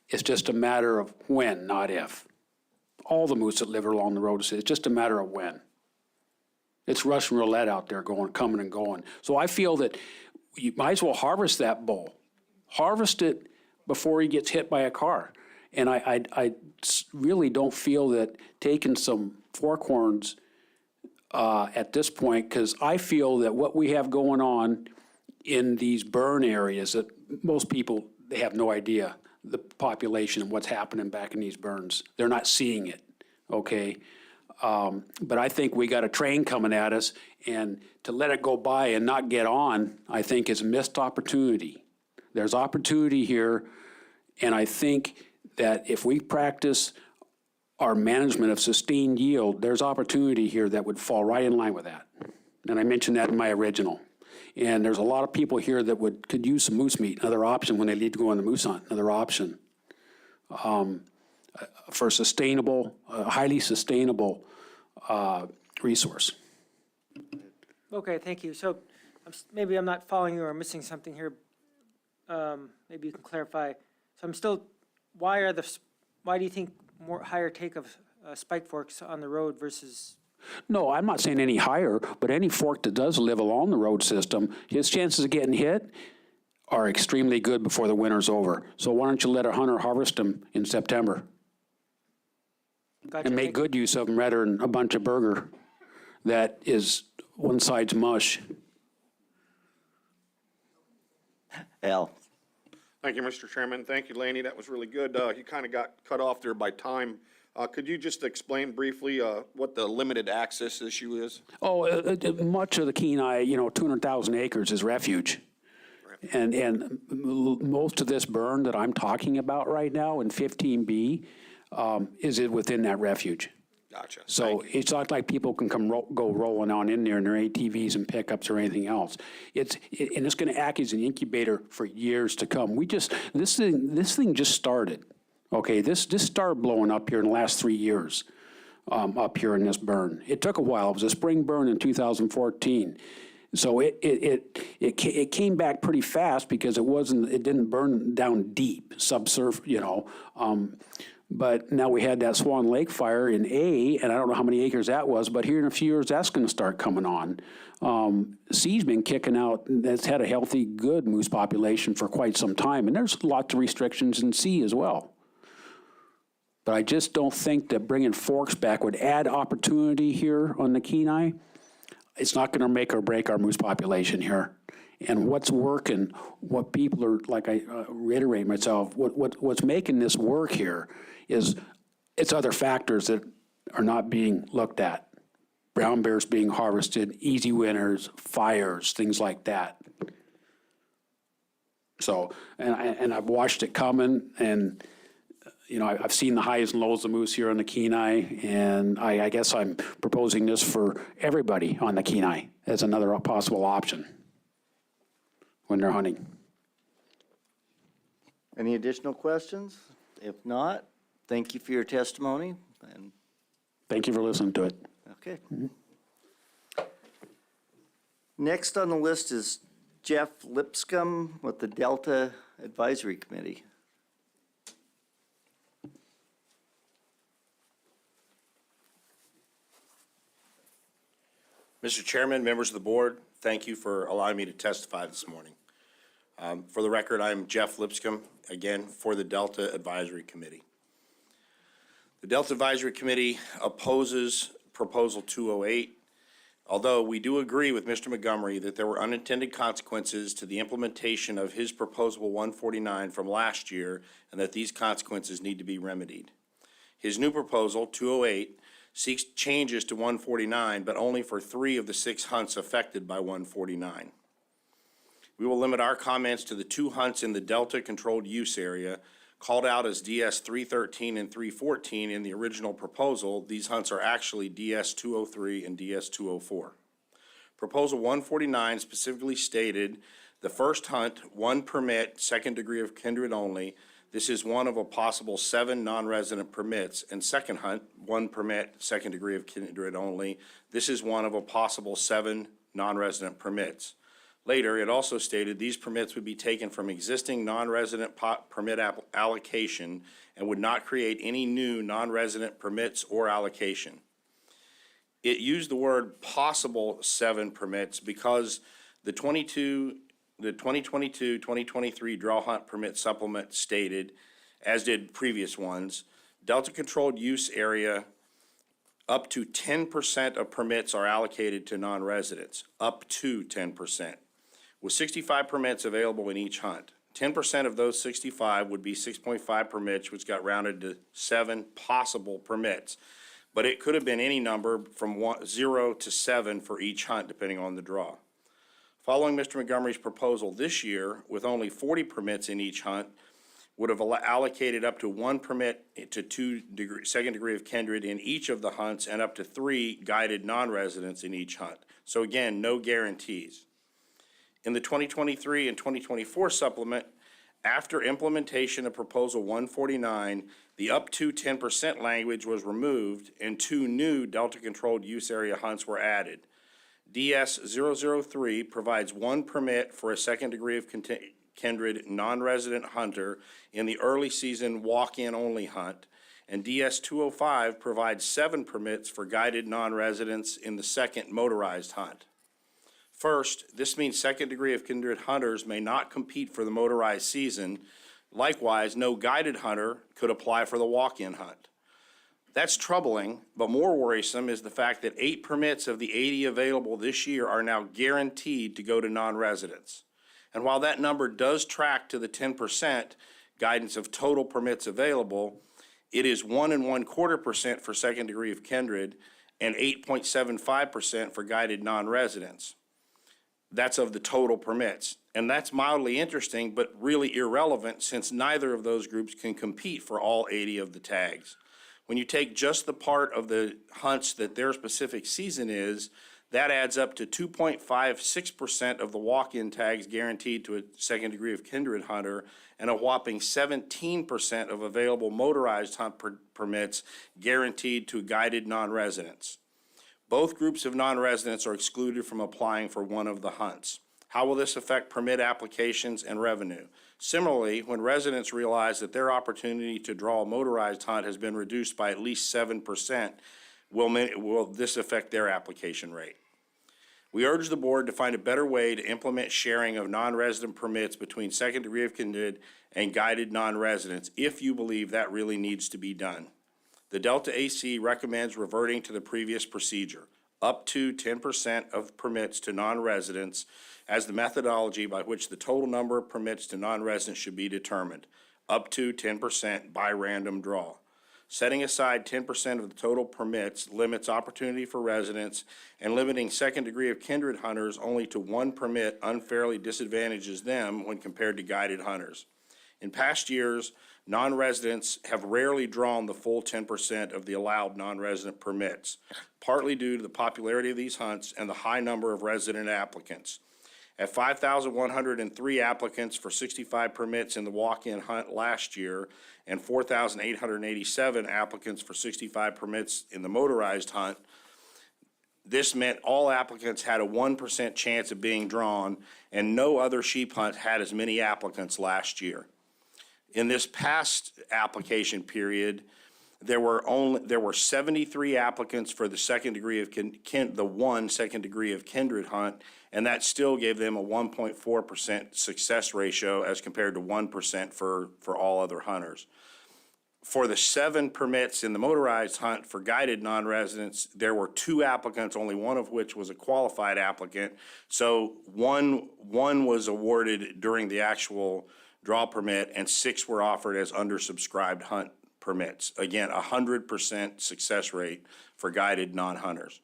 it's just a matter of when, not if. All the moose that live along the road, it's just a matter of when. It's Russian roulette out there coming and going. So I feel that you might as well harvest that bull. Harvest it before he gets hit by a car. And I really don't feel that taking some forkhorns at this point, because I feel that what we have going on in these burn areas, that most people, they have no idea the population and what's happening back in these burns. They're not seeing it, okay? But I think we got a train coming at us, and to let it go by and not get on, I think is a missed opportunity. There's opportunity here, and I think that if we practice our management of sustained yield, there's opportunity here that would fall right in line with that. And I mentioned that in my original. And there's a lot of people here that could use some moose meat, another option when they need to go on the moose hunt, another option. For sustainable, highly sustainable resource. Okay, thank you. So maybe I'm not following you or missing something here. Maybe you can clarify. So I'm still, why do you think higher take of spike forks on the road versus? No, I'm not saying any higher, but any fork that does live along the road system, his chances of getting hit are extremely good before the winter's over. So why don't you let a hunter harvest them in September? Gotcha. And make good use of them rather than a bunch of burger that is one side's mush. Al. Thank you, Mr. Chairman. Thank you, Laney. That was really good. You kind of got cut off there by time. Could you just explain briefly what the limited access issue is? Oh, much of the Kenai, 200,000 acres is refuge. And most of this burn that I'm talking about right now in 15B is within that refuge. Gotcha. So it's not like people can go rolling on in there in their ATVs and pickups or anything else. And it's going to act as an incubator for years to come. This thing just started. Okay, this started blowing up here in the last 3 years, up here in this burn. It took a while. It was a spring burn in 2014. So it came back pretty fast because it didn't burn down deep, subsurface, But now we had that Swan Lake fire in A, and I don't know how many acres that was, but here in a few years, that's going to start coming on. C's been kicking out, that's had a healthy, good moose population for quite some time, and there's lots of restrictions in C as well. But I just don't think that bringing forks back would add opportunity here on the Kenai. It's not going to make or break our moose population here. And what's working, what people are, like I reiterate myself, what's making this work here is it's other factors that are not being looked at. Brown bears being harvested, easy winters, fires, things like that. So, and I've watched it coming, and, you know, I've seen the highs and lows of moose here on the Kenai, and I guess I'm proposing this for everybody on the Kenai as another possible option when they're hunting. Any additional questions? If not, thank you for your testimony, and Thank you for listening to it. okay. Next on the list is Jeff Lipscomb with the Delta Advisory Committee. Mr. Chairman, members of the board, thank you for allowing me to testify this morning. For the record, I'm Jeff Lipscomb, again, for the Delta Advisory Committee. The Delta Advisory Committee opposes Proposal 208, although we do agree with Mr. Montgomery that there were unintended consequences to the implementation of his Proposal 149 from last year and that these consequences need to be remedied. His new proposal, 208, seeks changes to 149, but only for 3 of the 6 hunts affected by 149. We will limit our comments to the 2 hunts in the Delta Controlled Use Area, called out as DS 313 and 314 in the original proposal. These hunts are actually DS 203 and DS 204. Proposal 149 specifically stated the first hunt, 1 permit, second degree of kindred only. This is one of a possible 7 non-resident permits. And second hunt, 1 permit, second degree of kindred only. This is one of a possible 7 non-resident permits. Later, it also stated these permits would be taken from existing non-resident permit allocation and would not create any new non-resident permits or allocation. It used the word possible 7 permits because the 2022-2023 draw hunt permit supplement stated, as did previous ones, Delta Controlled Use Area, up to 10% of permits are allocated to non-residents, up to 10%. With 65 permits available in each hunt. 10% of those 65 would be 6.5 permits, which got rounded to 7 possible permits. But it could have been any number from 0 to 7 for each hunt, depending on the draw. Following Mr. Montgomery's proposal this year, with only 40 permits in each hunt, would have allocated up to 1 permit to 2 second degree of kindred in each of the hunts and up to 3 guided non-residents in each hunt. So again, no guarantees. In the 2023 and 2024 supplement, after implementation of Proposal 149, the up to 10% language was removed and 2 new Delta Controlled Use Area hunts were added. DS 003 provides 1 permit for a second degree of kindred non-resident hunter in the early season walk-in only hunt, and DS 205 provides 7 permits for guided non-residents in the second motorized hunt. First, this means second degree of kindred hunters may not compete for the motorized season. Likewise, no guided hunter could apply for the walk-in hunt. That's troubling, but more worrisome is the fact that 8 permits of the 80 available this year are now guaranteed to go to non-residents. And while that number does track to the 10% guidance of total permits available, it is 1 1/4% for second degree of kindred and 8.75% for guided non-residents. That's of the total permits. And that's mildly interesting, but really irrelevant since neither of those groups can compete for all 80 of the tags. When you take just the part of the hunts that their specific season is, that adds up to 2.56% of the walk-in tags guaranteed to a second degree of kindred hunter and a whopping 17% of available motorized hunt permits guaranteed to guided non-residents. Both groups of non-residents are excluded from applying for one of the hunts. How will this affect permit applications and revenue? Similarly, when residents realize that their opportunity to draw a motorized hunt has been reduced by at least 7%, will this affect their application rate? We urge the board to find a better way to implement sharing of non-resident permits between second degree of kindred and guided non-residents if you believe that really needs to be done. The Delta AC recommends reverting to the previous procedure, up to 10% of permits to non-residents as the methodology by which the total number of permits to non-residents should be determined, up to 10% by random draw. setting aside 10% of the total permits limits opportunity for residents, and limiting second degree of kindred hunters only to one permit unfairly disadvantages them when compared to guided hunters. In past years, non-residents have rarely drawn the full 10% of the allowed non-resident permits, partly due to the popularity of these hunts and the high number of resident applicants. At 5,103 applicants for 65 permits in the walk-in hunt last year and 4,887 applicants for 65 permits in the motorized hunt, this meant all applicants had a 1% chance of being drawn, and no other sheep hunt had as many applicants last year. In this past application period, there were 73 applicants for the second degree of one second degree of kindred hunt, and that still gave them a 1.4% success ratio as compared to 1% for all other hunters. For the 7 permits in the motorized hunt for guided non-residents, there were 2 applicants, only one of which was a qualified applicant. So one was awarded during the actual draw permit, and 6 were offered as undersubscribed hunt permits. Again, 100% success rate for guided non-hunters.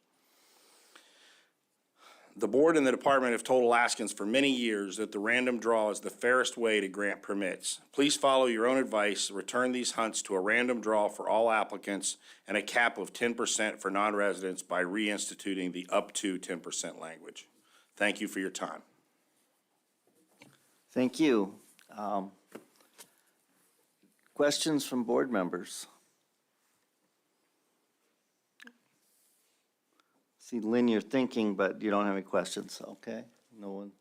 The board and the department have told Alaskans for many years that the random draw is the fairest way to grant permits. Please follow your own advice, return these hunts to a random draw for all applicants and a cap of 10% for non-residents by reinstituting the up to 10% language. Thank you for your time. Thank you. Questions from board members? See, Lynn, you're thinking, but you don't have any questions. Okay, no one.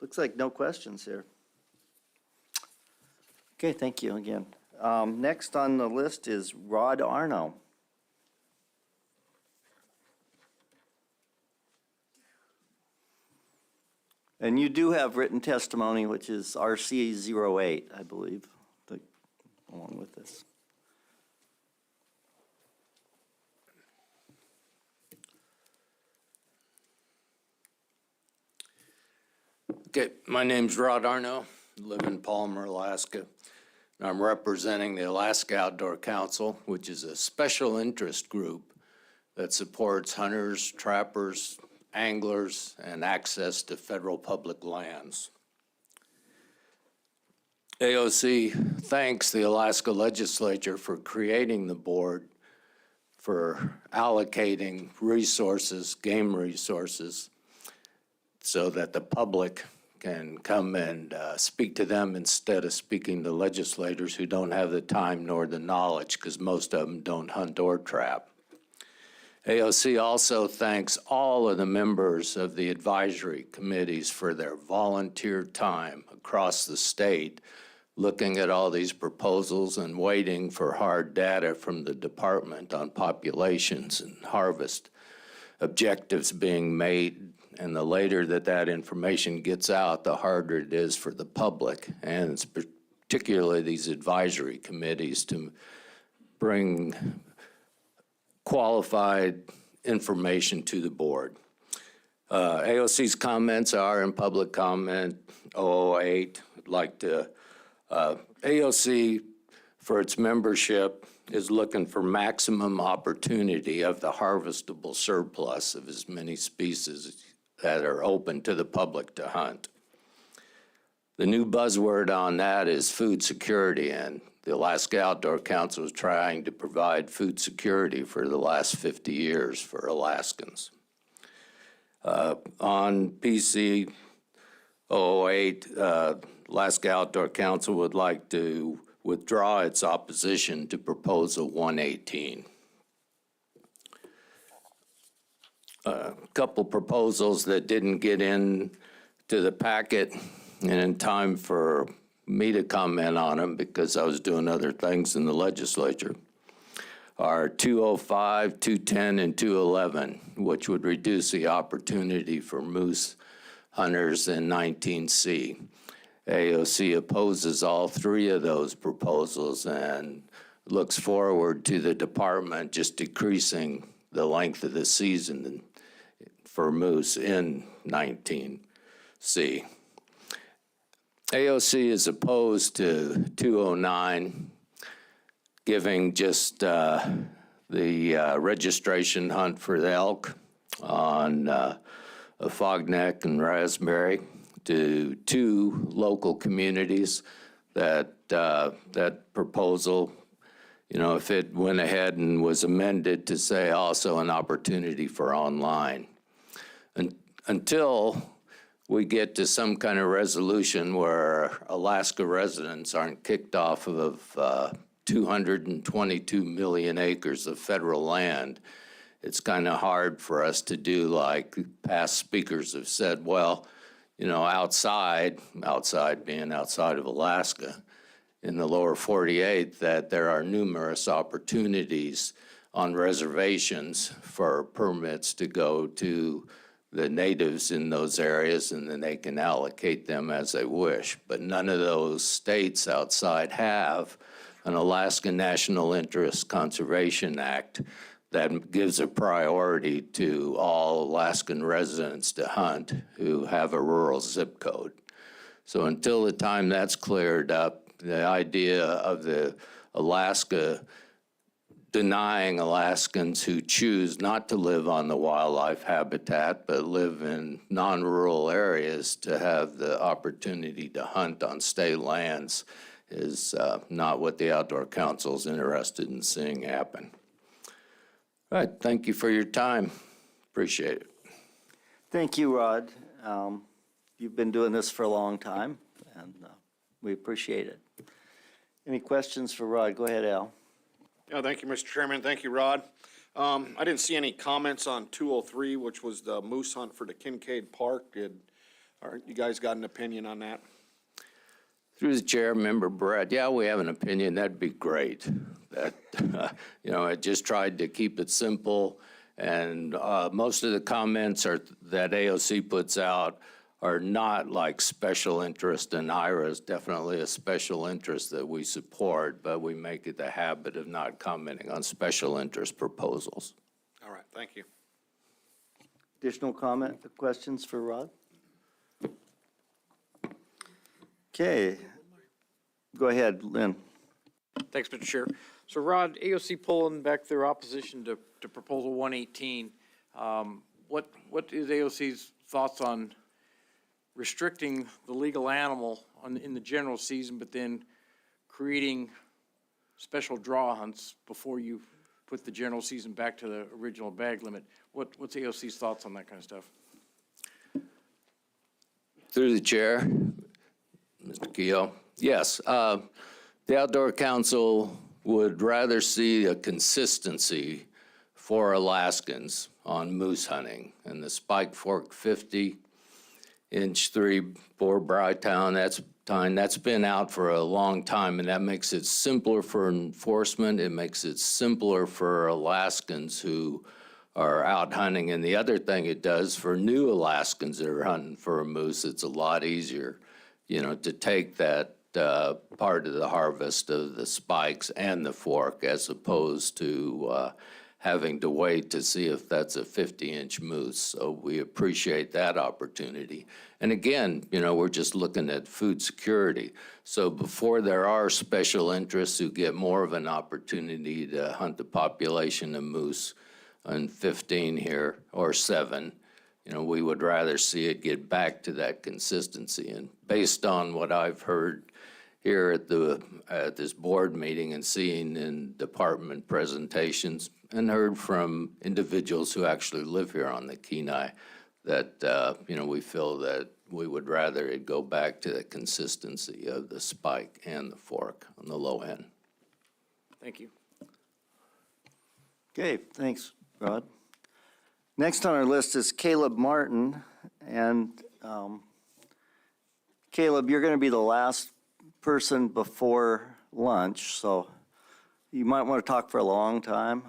Looks like no questions here. Okay, thank you again. Next on the list is Rod Arno. And you do have written testimony, which is RC 08, I believe, along with this. Okay, my name's Rod Arno, live in Palmer, Alaska. And I'm representing the Alaska Outdoor Council, which is a special interest group that supports hunters, trappers, anglers, and access to federal public lands. AOC thanks the Alaska Legislature for creating the board, for allocating resources, game resources, so that the public can come and speak to them instead of speaking to legislators who don't have the time nor the knowledge, because most of them don't hunt or trap. AOC also thanks all of the members of the advisory committees for their volunteer time across the state, looking at all these proposals and waiting for hard data from the department on populations and harvest objectives being made. And the later that information gets out, the harder it is for the public, and it's particularly these advisory committees, to bring qualified information to the board. AOC's comments are in public comment 008. I'd like to, AOC, for its membership, is looking for maximum opportunity of the harvestable surplus of as many species that are open to the public to hunt. The new buzzword on that is food security, and the Alaska Outdoor Council is trying to provide food security for the last 50 years for Alaskans. On PC 008, Alaska Outdoor Council would like to withdraw its opposition to Proposal 118. A couple proposals that didn't get in to the packet and in time for me to comment on them because I was doing other things in the legislature are 205, 210, and 211, which would reduce the opportunity for moose hunters in 19C. AOC opposes all 3 of those proposals and looks forward to the department just decreasing the length of the season for moose in 19C. AOC is opposed to 209, giving just the registration hunt for the elk on Fogneck and Raspberry to 2 local communities. That proposal, if it went ahead and was amended to say also an opportunity for online. Until we get to some kind of resolution where Alaska residents aren't kicked off of 222 million acres of federal land, it's kind of hard for us to do like past speakers have said, well, outside being outside of Alaska, in the lower 48, that there are numerous opportunities on reservations for permits to go to the natives in those areas, and then they can allocate them as they wish. But none of those states outside have an Alaska National Interest Conservation Act that gives a priority to all Alaskan residents to hunt who have a rural zip code. So until the time that's cleared up, the idea of the Alaska denying Alaskans who choose not to live on the wildlife habitat but live in non-rural areas to have the opportunity to hunt on state lands is not what the Outdoor Council is interested in seeing happen. All right, thank you for your time. Appreciate it. Thank you, Rod. You've been doing this for a long time, and we appreciate it. Any questions for Rod? Go ahead, Al. Yeah, thank you, Mr. Chairman. Thank you, Rod. I didn't see any comments on 203, which was the moose hunt for the Kincaid Park. You guys got an opinion on that? Through the chair, Member Brett, yeah, we have an opinion. That'd be great. That, I just tried to keep it simple, and most of the comments that AOC puts out are not like special interest, and IRA is definitely a special interest that we support, but we make it the habit of not commenting on special interest proposals. All right, thank you. Additional comment, questions for Rod? Okay. Go ahead, Lynn. Thanks, Mr. Chair. So Rod, AOC pulling back their opposition to Proposal 118. What is AOC's thoughts on restricting the legal animal in the general season, but then creating special draw hunts before you put the general season back to the original bag limit? What's AOC's thoughts on that kind of stuff? Through the chair, Mr. Keough. Yes, the Outdoor Council would rather see a consistency for Alaskans on moose hunting. And the Spike Fork 50-inch 3-bore Brightown, that's been out for a long time, and that makes it simpler for enforcement. It makes it simpler for Alaskans who are out hunting. And the other thing it does for new Alaskans that are hunting for a moose, it's a lot easier, to take that part of the harvest of the spikes and the fork as opposed to having to wait to see if that's a 50-inch moose. So we appreciate that opportunity. And again, we're just looking at food security. So before there are special interests who get more of an opportunity to hunt the population of moose on 15 here or 7, we would rather see it get back to that consistency. And based on what I've heard here at this board meeting and seeing in department presentations and heard from individuals who actually live here on the Kenai, that, we feel that we would rather it go back to the consistency of the spike and the fork on the low end. Thank you. Okay, thanks, Rod. Next on our list is Caleb Martin. And Caleb, you're going to be the last person before lunch, so you might want to talk for a long time.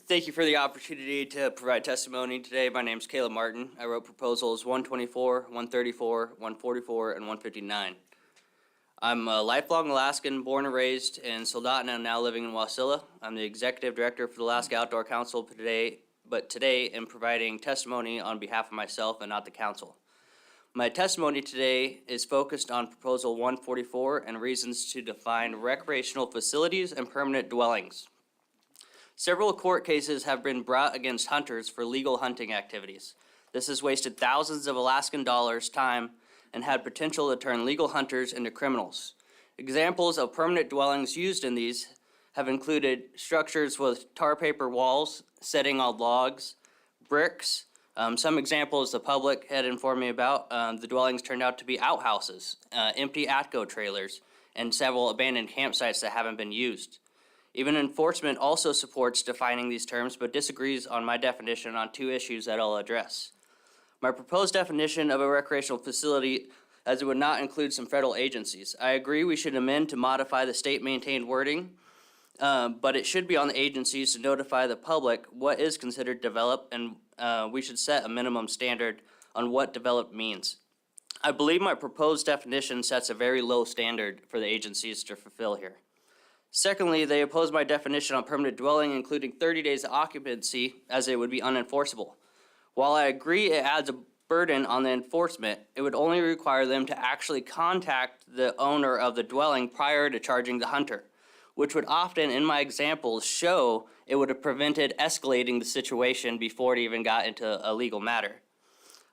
Thank you for the opportunity to provide testimony today. My name is Caleb Martin. I wrote proposals 124, 134, 144, and 159. I'm a lifelong Alaskan, born and raised in Soldotna, now living in Wasilla. I'm the executive director for the Alaska Outdoor Council today, but today am providing testimony on behalf of myself and not the council. My testimony today is focused on Proposal 144 and reasons to define recreational facilities and permanent dwellings. Several court cases have been brought against hunters for legal hunting activities. This has wasted thousands of Alaskan dollars' time and had potential to turn legal hunters into criminals. Examples of permanent dwellings used in these have included structures with tar paper walls, setting on logs, bricks. Some examples the public had informed me about, the dwellings turned out to be outhouses, empty ATCO trailers, and several abandoned campsites that haven't been used. Even enforcement also supports defining these terms, but disagrees on my definition on two issues that I'll address. My proposed definition of a recreational facility, as it would not include some federal agencies. I agree we should amend to modify the state-maintained wording, but it should be on the agencies to notify the public what is considered developed, and we should set a minimum standard on what developed means. I believe my proposed definition sets a very low standard for the agencies to fulfill here. Secondly, they oppose my definition on permanent dwelling, including 30 days of occupancy, as it would be unenforceable. While I agree it adds a burden on the enforcement, it would only require them to actually contact the owner of the dwelling prior to charging the hunter, which would often, in my examples, show it would have prevented escalating the situation before it even got into a legal matter.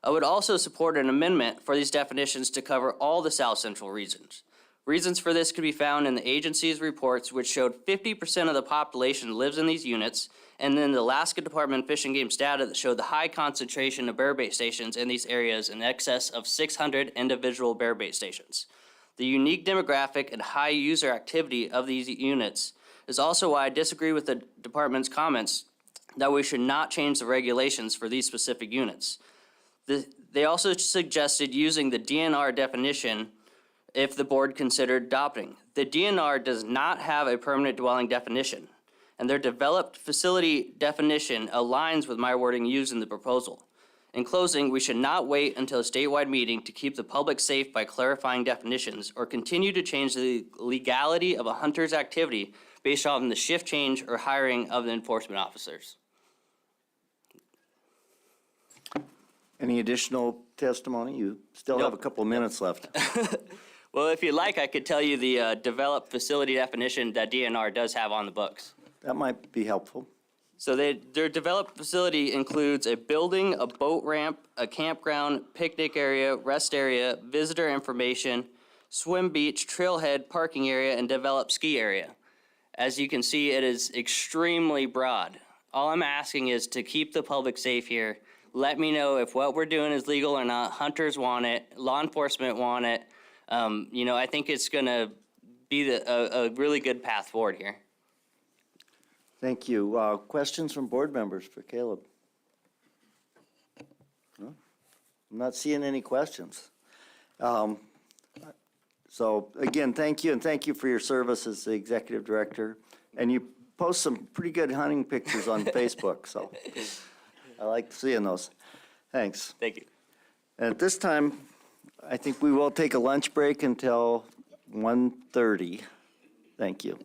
I would also support an amendment for these definitions to cover all the South Central regions. Reasons for this could be found in the agency's reports, which showed 50% of the population lives in these units, and then the Alaska Department of Fish and Game's data that showed the high concentration of bear bait stations in these areas, in excess of 600 individual bear bait stations. The unique demographic and high user activity of these units is also why I disagree with the department's comments that we should not change the regulations for these specific units. They also suggested using the DNR definition if the board considered adopting. The DNR does not have a permanent dwelling definition, and their developed facility definition aligns with my wording used in the proposal. In closing, we should not wait until a statewide meeting to keep the public safe by clarifying definitions or continue to change the legality of a hunter's activity based on the shift change or hiring of the enforcement officers. you. Any additional testimony? You still have a couple of minutes left. Well, if you'd like, I could tell you the developed facility definition that DNR does have on the books. That might be helpful. So their developed facility includes a building, a boat ramp, a campground, picnic area, rest area, visitor information, swim beach, trailhead, parking area, and developed ski area. As you can see, it is extremely broad. All I'm asking is to keep the public safe here. Let me know if what we're doing is legal or not. Hunters want it, law enforcement want it. I think it's going to be a really good path forward here. Thank you. Questions from board members for Caleb? No? I'm not seeing any questions. So again, thank you, and thank you for your service as the executive director. And you post some pretty good hunting pictures on Facebook, so I like seeing those. Thanks. Thank you. And at this time, I think we will take a lunch break until 1:30. Thank you.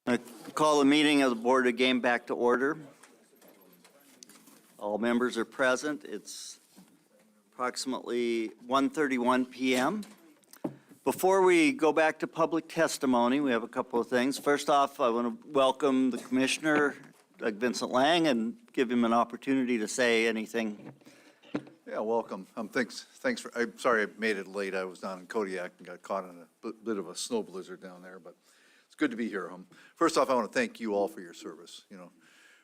I call the meeting of the Board of Game back to order. All members are present. It's approximately 1:31 p.m. Before we go back to public testimony, we have a couple of things. First off, I want to welcome the Commissioner, Doug Vincent Lang, and give him an opportunity to say anything. Yeah, welcome. Thanks for, I'm sorry I made it late. I was down in Kodiak and got caught in a bit of a snow blizzard down there, but it's good to be here. First off, I want to thank you all for your service. You know,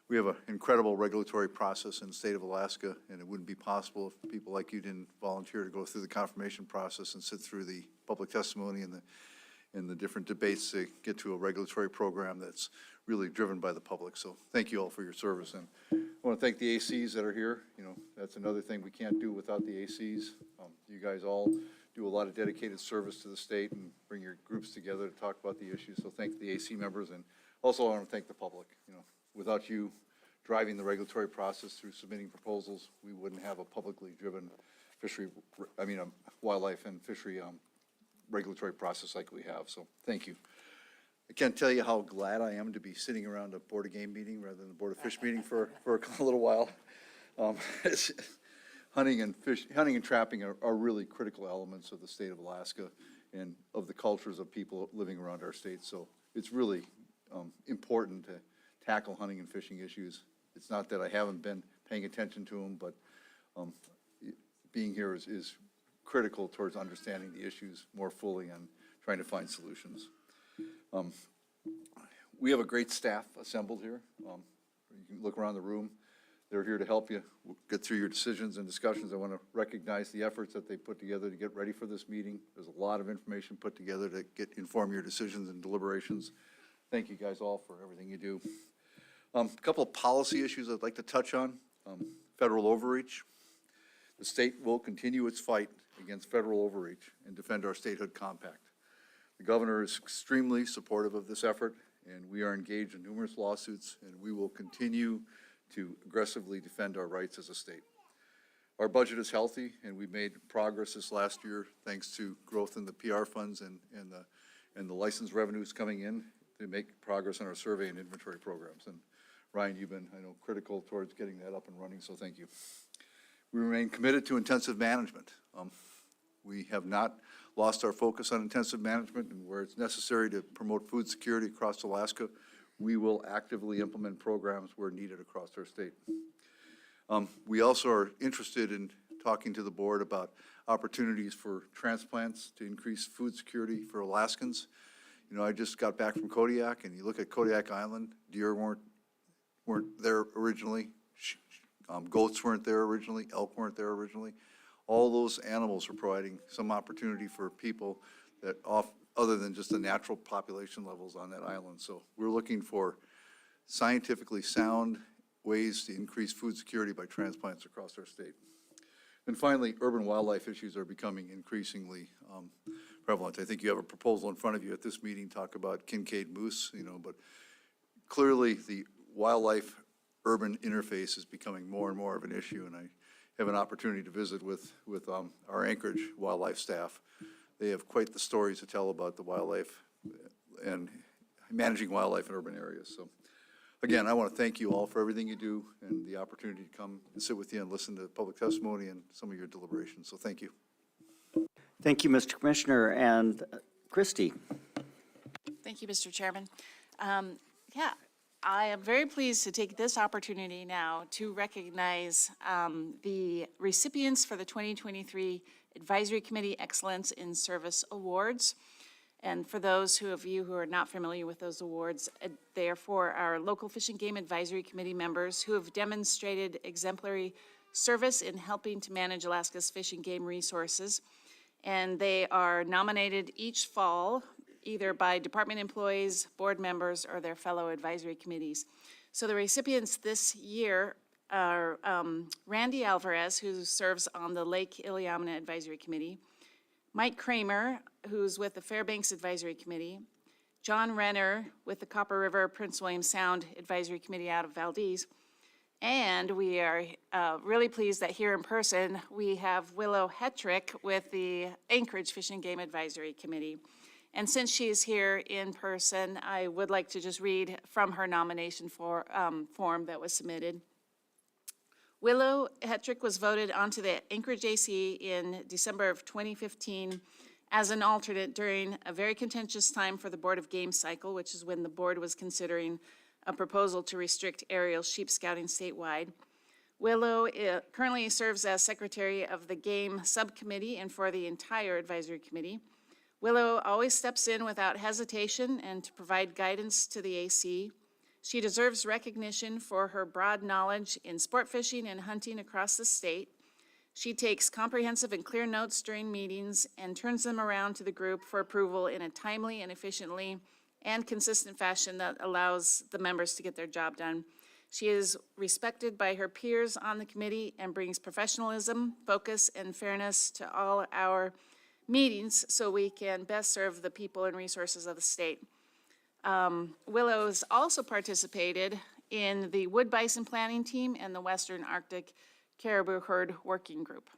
we have an incredible regulatory process in the state of Alaska, and it wouldn't be possible if people like you didn't volunteer to go through the confirmation process and sit through the public testimony and the different debates to get to a regulatory program that's really driven by the public. So thank you all for your service. And I want to thank the ACs that are here. You know, that's another thing we can't do without the ACs. You guys all do a lot of dedicated service to the state and bring your groups together to talk about the issues. So thank the AC members. And also I want to thank the public. You know, without you driving the regulatory process through submitting proposals, we wouldn't have a publicly driven wildlife and fishery regulatory process like we have. So thank you. I can't tell you how glad I am to be sitting around a Board of Game meeting rather than a Board of Fish meeting for a little while. Hunting and trapping are really critical elements of the state of Alaska and of the cultures of people living around our state. So it's really important to tackle hunting and fishing issues. It's not that I haven't been paying attention to them, but being here is critical towards understanding the issues more fully and trying to find solutions. We have a great staff assembled here. You can look around the room. They're here to help you get through your decisions and discussions. I want to recognize the efforts that they put together to get ready for this meeting. There's a lot of information put together to inform your decisions and deliberations. Thank you guys all for everything you do. A couple of policy issues I'd like to touch on. Federal overreach. The state will continue its fight against federal overreach and defend our statehood compact. The governor is extremely supportive of this effort, and we are engaged in numerous lawsuits, and we will continue to aggressively defend our rights as a state. Our budget is healthy, and we've made progress this last year thanks to growth in the PR funds and the license revenues coming in to make progress on our survey and inventory programs. And Ryan, you've been, I know, critical towards getting that up and running, so thank you. We remain committed to intensive management. We have not lost our focus on intensive management, and where it's necessary to promote food security across Alaska, we will actively implement programs where needed across our state. We also are interested in talking to the board about opportunities for transplants to increase food security for Alaskans. You know, I just got back from Kodiak, and you look at Kodiak Island, deer weren't there originally, goats weren't there originally, elk weren't there originally. All those animals are providing some opportunity for people that other than just the natural population levels on that island. So we're looking for scientifically sound ways to increase food security by transplants across our state. And finally, urban wildlife issues are becoming increasingly prevalent. I think you have a proposal in front of you at this meeting, talk about Kincaid moose, you know, but clearly the wildlife urban interface is becoming more and more of an issue, and I have an opportunity to visit with our Anchorage wildlife staff. They have quite the stories to tell about the wildlife and managing wildlife in urban areas. So again, I want to thank you all for everything you do and the opportunity to come and sit with you and listen to public testimony and some of your deliberations. So thank you. Thank you, Mr. Commissioner. And Christy. Thank you, Mr. Chairman. Yeah, I am very pleased to take this opportunity now to recognize the recipients for the 2023 Advisory Committee Excellence in Service Awards. And for those of you who are not familiar with those awards, they are for our local Fish and Game Advisory Committee members who have demonstrated exemplary service in helping to manage Alaska's fish and game resources. And they are nominated each fall either by department employees, board members, or their fellow advisory committees. So the recipients this year are Randy Alvarez, who serves on the Lake Iliamna Advisory Committee, Mike Kramer, who's with the Fairbanks Advisory Committee, John Renner with the Copper River Prince William Sound Advisory Committee out of Valdez, and we are really pleased that here in person we have Willow Hetrick with the Anchorage Fish and Game Advisory Committee. And since she is here in person, I would like to just read from her nomination form that was submitted. Willow Hetrick was voted onto the Anchorage AC in December of 2015 as an alternate during a very contentious time for the Board of Game cycle, which is when the board was considering a proposal to restrict aerial sheep scouting statewide. Willow currently serves as secretary of the Game Subcommittee and for the entire advisory committee. Willow always steps in without hesitation and to provide guidance to the AC. She deserves recognition for her broad knowledge in sport fishing and hunting across the state. She takes comprehensive and clear notes during meetings and turns them around to the group for approval in a timely and efficiently and consistent fashion that allows the members to get their job done. She is respected by her peers on the committee and brings professionalism, focus, and fairness to all our meetings so we can best serve the people and resources of the state. Willow's also participated in the Wood Bison Planning Team and the Western Arctic Caribou Herd Working Group.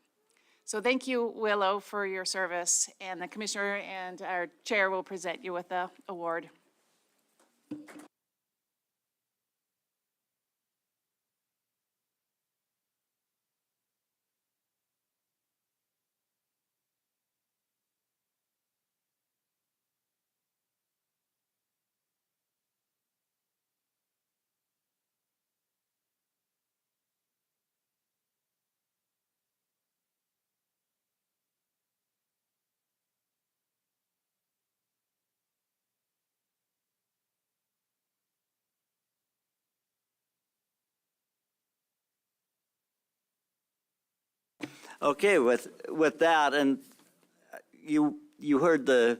So thank you, Willow, for your service, and the commissioner and our chair will present you with the award. Okay, with that, and you heard the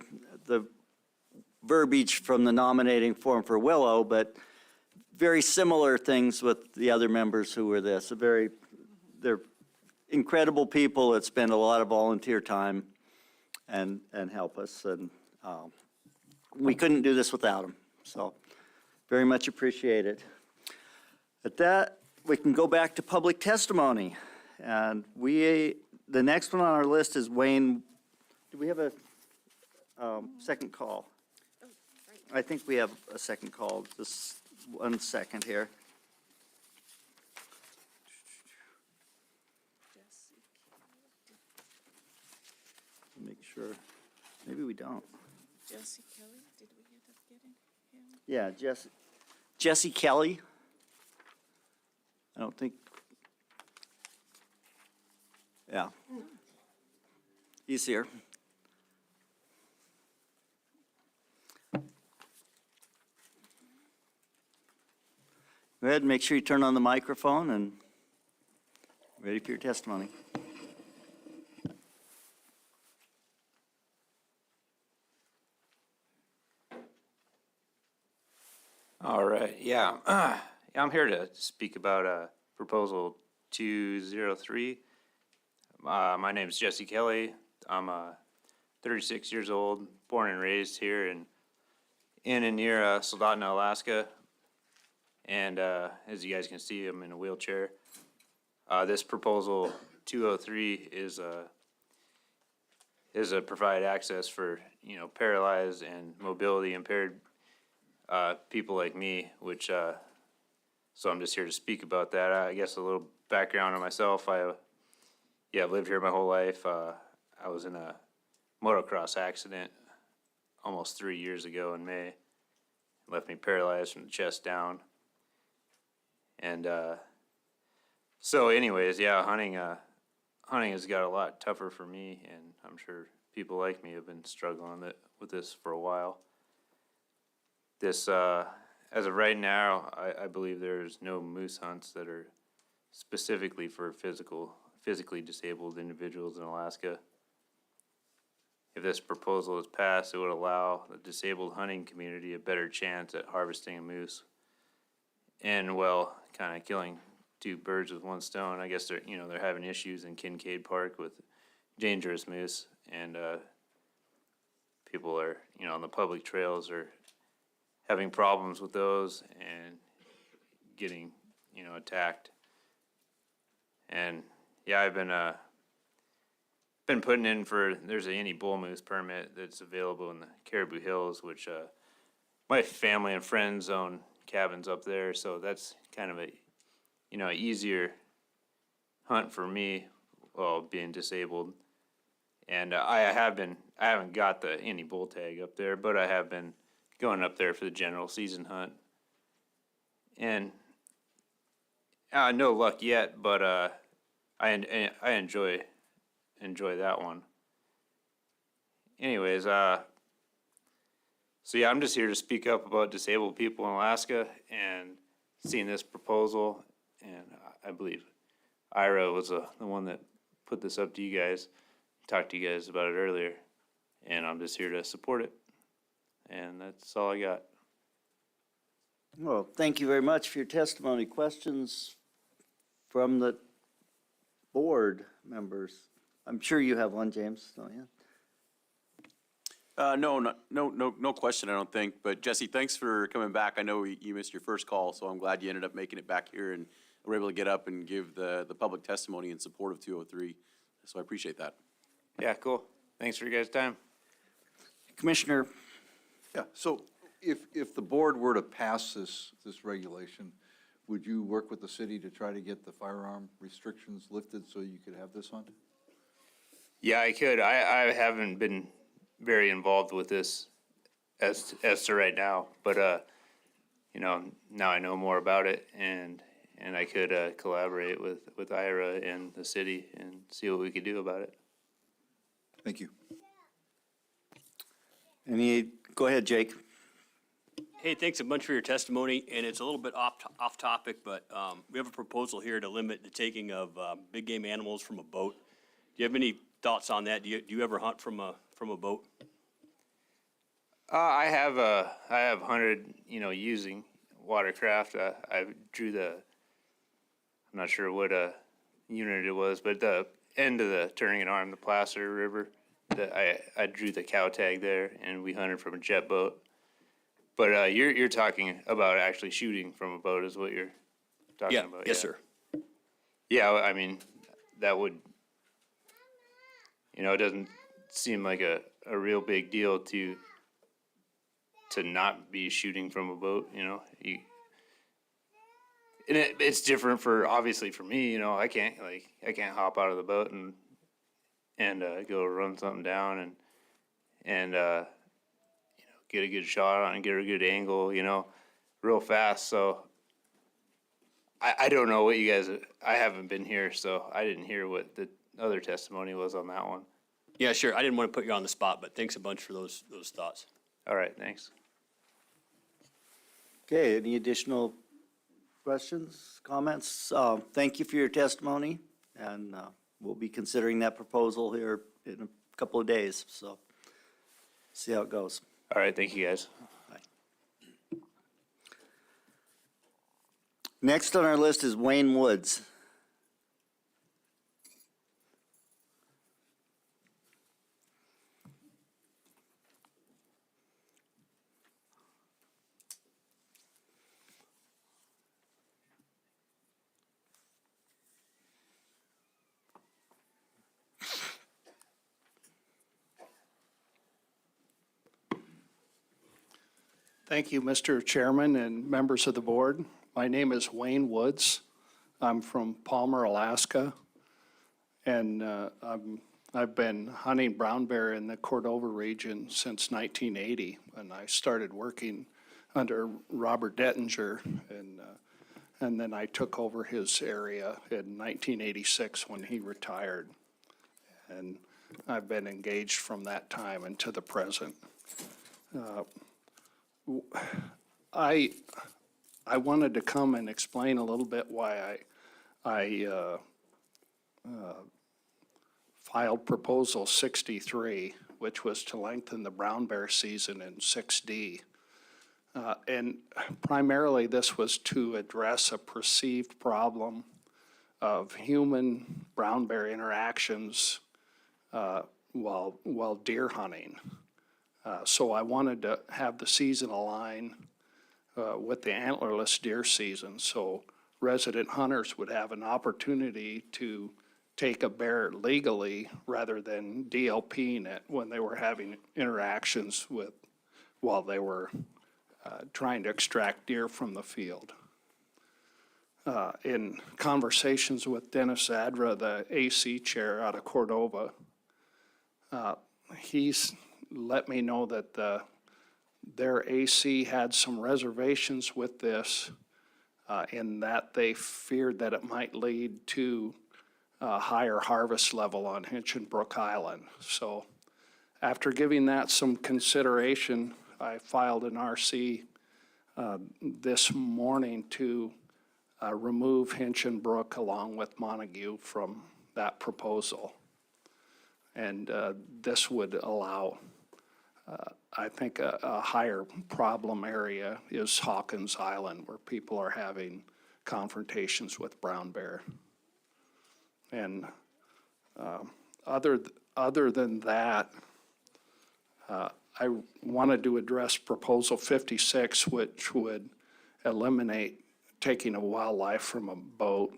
verbiage from the nominating form for Willow, but very similar things with the other members who were this. They're incredible people that spend a lot of volunteer time and help us, and we couldn't do this without them. So very much appreciated. At that, we can go back to public testimony. And the next one on our list is Wayne. Do we have a second call? I think we have a second call. Just 1 second here. Make sure. Maybe we don't. Jesse Kelly, did we end up getting him? Yeah, Jesse Kelly. I don't think. Yeah. He's here. Go ahead and make sure you turn on the microphone and ready for your testimony. All right, yeah. I'm here to speak about Proposal 203. My name is Jesse Kelly. I'm 36 years old, born and raised here in and near Soldotna, Alaska. And as you guys can see, I'm in a wheelchair. This Proposal 203 is provide access for, paralyzed and mobility impaired people like me, which, so I'm just here to speak about that. I guess a little background on myself. I've lived here my whole life. I was in a motocross accident almost 3 years ago in May. It left me paralyzed from the chest down. And so anyways, hunting has got a lot tougher for me, and I'm sure people like me have been struggling with this for a while. This, as of right now, I believe there's no moose hunts that are specifically for physically disabled individuals in Alaska. If this proposal is passed, it would allow the disabled hunting community a better chance at harvesting a moose and, kind of killing two birds with one stone. I guess they're having issues in Kincaid Park with dangerous moose, and people are, on the public trails are having problems with those and getting, attacked. And I've been been putting in for, there's a any bull moose permit that's available in the Caribou Hills, which, my family and friends own cabins up there, so that's kind of a, easier hunt for me while being disabled. And I haven't got the any bull tag up there, but I have been going up there for the general season hunt. And no luck yet, but I enjoy that one. Anyways, so yeah, I'm just here to speak up about disabled people in Alaska and seeing this proposal. And I believe Ira was the one that put this up to you guys, talked to you guys about it earlier. And I'm just here to support it. And that's all I got. Well, thank you very much for your testimony. Questions from the board members? I'm sure you have one, James, don't you? No question, I don't think. But Jesse, thanks for coming back. I know you missed your first call, so I'm glad you ended up making it back here and were able to get up and give the public testimony in support of 203. So I appreciate that. Yeah, cool. Thanks for your guys' time. Commissioner. Yeah, so if the board were to pass this regulation, would you work with the city to try to get the firearm restrictions lifted so you could have this hunt? Yeah, I could. I haven't been very involved with this as to right now, but now I know more about it, and I could collaborate with Ira and the city and see what we could do about it. Thank you. Go ahead, Jake. Hey, thanks a bunch for your testimony, and it's a little bit off topic, but we have a proposal here to limit the taking of big game animals from a boat. Do you have any thoughts on that? Do you ever hunt from a boat? I have hunted, using watercraft. I drew I'm not sure what unit it was, but the end of the turning an arm, the Placer River, I drew the cow tag there, and we hunted from a jet boat. But you're talking about actually shooting from a boat is what you're talking about? Yes, sir. Yeah, I mean, that would, it doesn't seem like a real big deal to not be shooting from a boat, and it's different obviously for me, I can't hop out of the boat and go run something down and get a good shot on it, get a good angle, real fast. So I don't know what you guys, I haven't been here, so I didn't hear what the other testimony was on that one. Yeah, sure. I didn't want to put you on the spot, but thanks a bunch for those thoughts. All right, thanks. Okay, any additional questions, comments? Thank you for your testimony, and we'll be considering that proposal here in a couple of days, so see how it goes. All right, thank you, guys. Next on our list is Wayne Woods. Thank you, Mr. Chairman and members of the board. My name is Wayne Woods. I'm from Palmer, Alaska, and I've been hunting brown bear in the Cordova region since 1980, when I started working under Robert Dettinger, and then I took over his area in 1986 when he retired. And I've been engaged from that time and to the present. I wanted to come and explain a little bit why I filed Proposal 63, which was to lengthen the brown bear season in 6D. And primarily this was to address a perceived problem of human brown bear interactions while deer hunting. So I wanted to have the season align with the antlerless deer season, so resident hunters would have an opportunity to take a bear legally rather than DLPing it when they were having interactions with, while they were trying to extract deer from the field. In conversations with Dennis Zadra, the AC chair out of Cordova, he's let me know that their AC had some reservations with this in that they feared that it might lead to a higher harvest level on Hinchinbrook Island. So after giving that some consideration, I filed an RC this morning to remove Hinchinbrook along with Montague from that proposal. And this would allow, I think, a higher problem area is Hawkins Island, where people are having confrontations with brown bear. And other than that, I wanted to address Proposal 56, which would eliminate taking a wildlife from a boat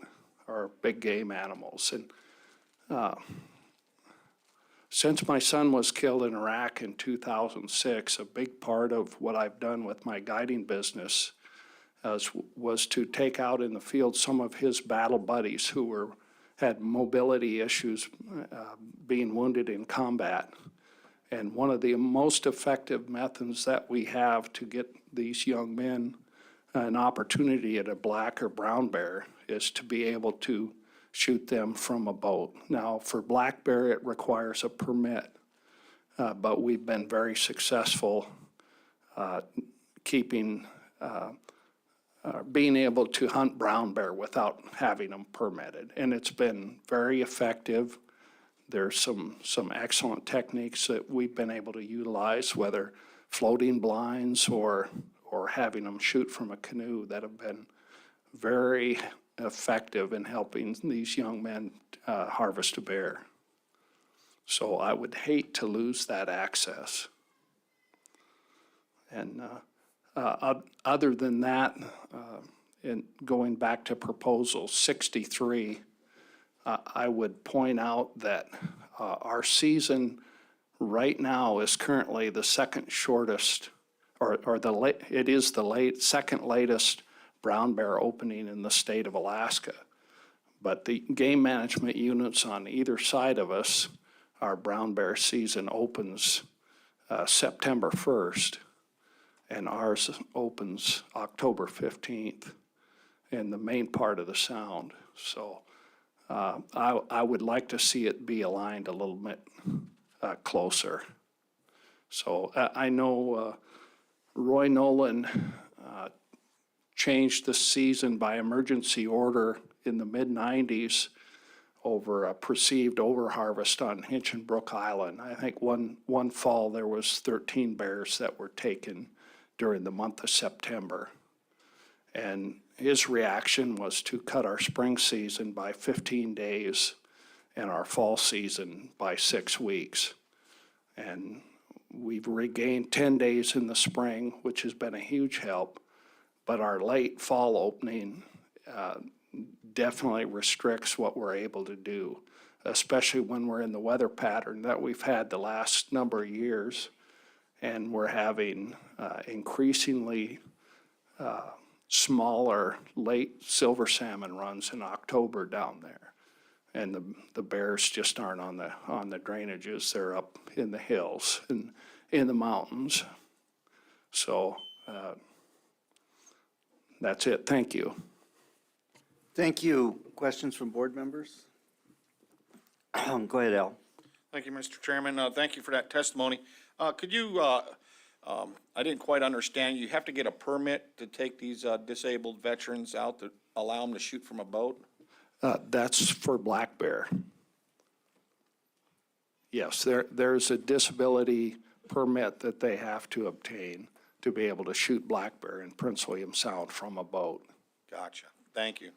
or big game animals. And since my son was killed in Iraq in 2006, a big part of what I've done with my guiding business was to take out in the field some of his battle buddies who had mobility issues, being wounded in combat. And one of the most effective methods that we have to get these young men an opportunity at a black or brown bear is to be able to shoot them from a boat. Now, for black bear, it requires a permit, but we've been very successful keeping, being able to hunt brown bear without having them permitted. And it's been very effective. There's some excellent techniques that we've been able to utilize, whether floating blinds or having them shoot from a canoe, that have been very effective in helping these young men harvest a bear. So I would hate to lose that access. And other than that, in going back to Proposal 63, I would point out that our season right now is currently the second shortest, it is the second latest brown bear opening in the state of Alaska. But the game management units on either side of us, our brown bear season opens September 1st, and ours opens October 15th in the main part of the Sound. So I would like to see it be aligned a little bit closer. So I know Roy Nolan changed the season by emergency order in the mid-90s over a perceived overharvest on Hinchinbrook Island. I think one fall there was 13 bears that were taken during the month of September. And his reaction was to cut our spring season by 15 days and our fall season by 6 weeks. And we've regained 10 days in the spring, which has been a huge help, but our late fall opening definitely restricts what we're able to do, especially when we're in the weather pattern that we've had the last number of years, and we're having increasingly smaller late silver salmon runs in October down there. And the bears just aren't on the drainages. They're up in the hills and in the mountains. So that's it. Thank you. Thank you. Questions from board members? Go ahead, Al. Thank you, Mr. Chairman. Thank you for that testimony. Could you, I didn't quite understand, you have to get a permit to take these disabled veterans out to allow them to shoot from a boat? That's for black bear. Yes, there's a disability permit that they have to obtain to be able to shoot black bear in Prince William Sound from a boat. Gotcha. Thank you.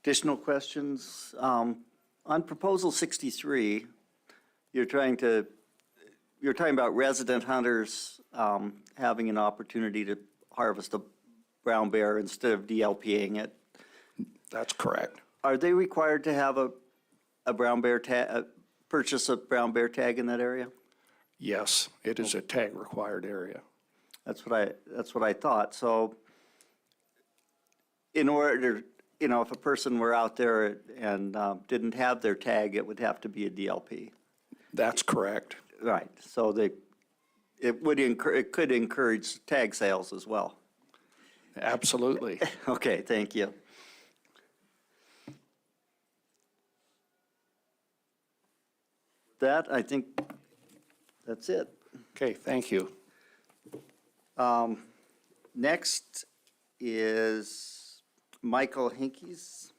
Additional questions? On Proposal 63, you're talking about resident hunters having an opportunity to harvest a brown bear instead of DLPing it. That's correct. are they required to have a brown bear tag, purchase a brown bear tag in that area? Yes, it is a tag-required area. That's what I thought. So in order, if a person were out there and didn't have their tag, it would have to be a DLP. That's correct. Right, so it could encourage tag sales as well. Absolutely. Okay, thank you. That, I think, that's it. Okay, thank you. Next is Michael Hinkies.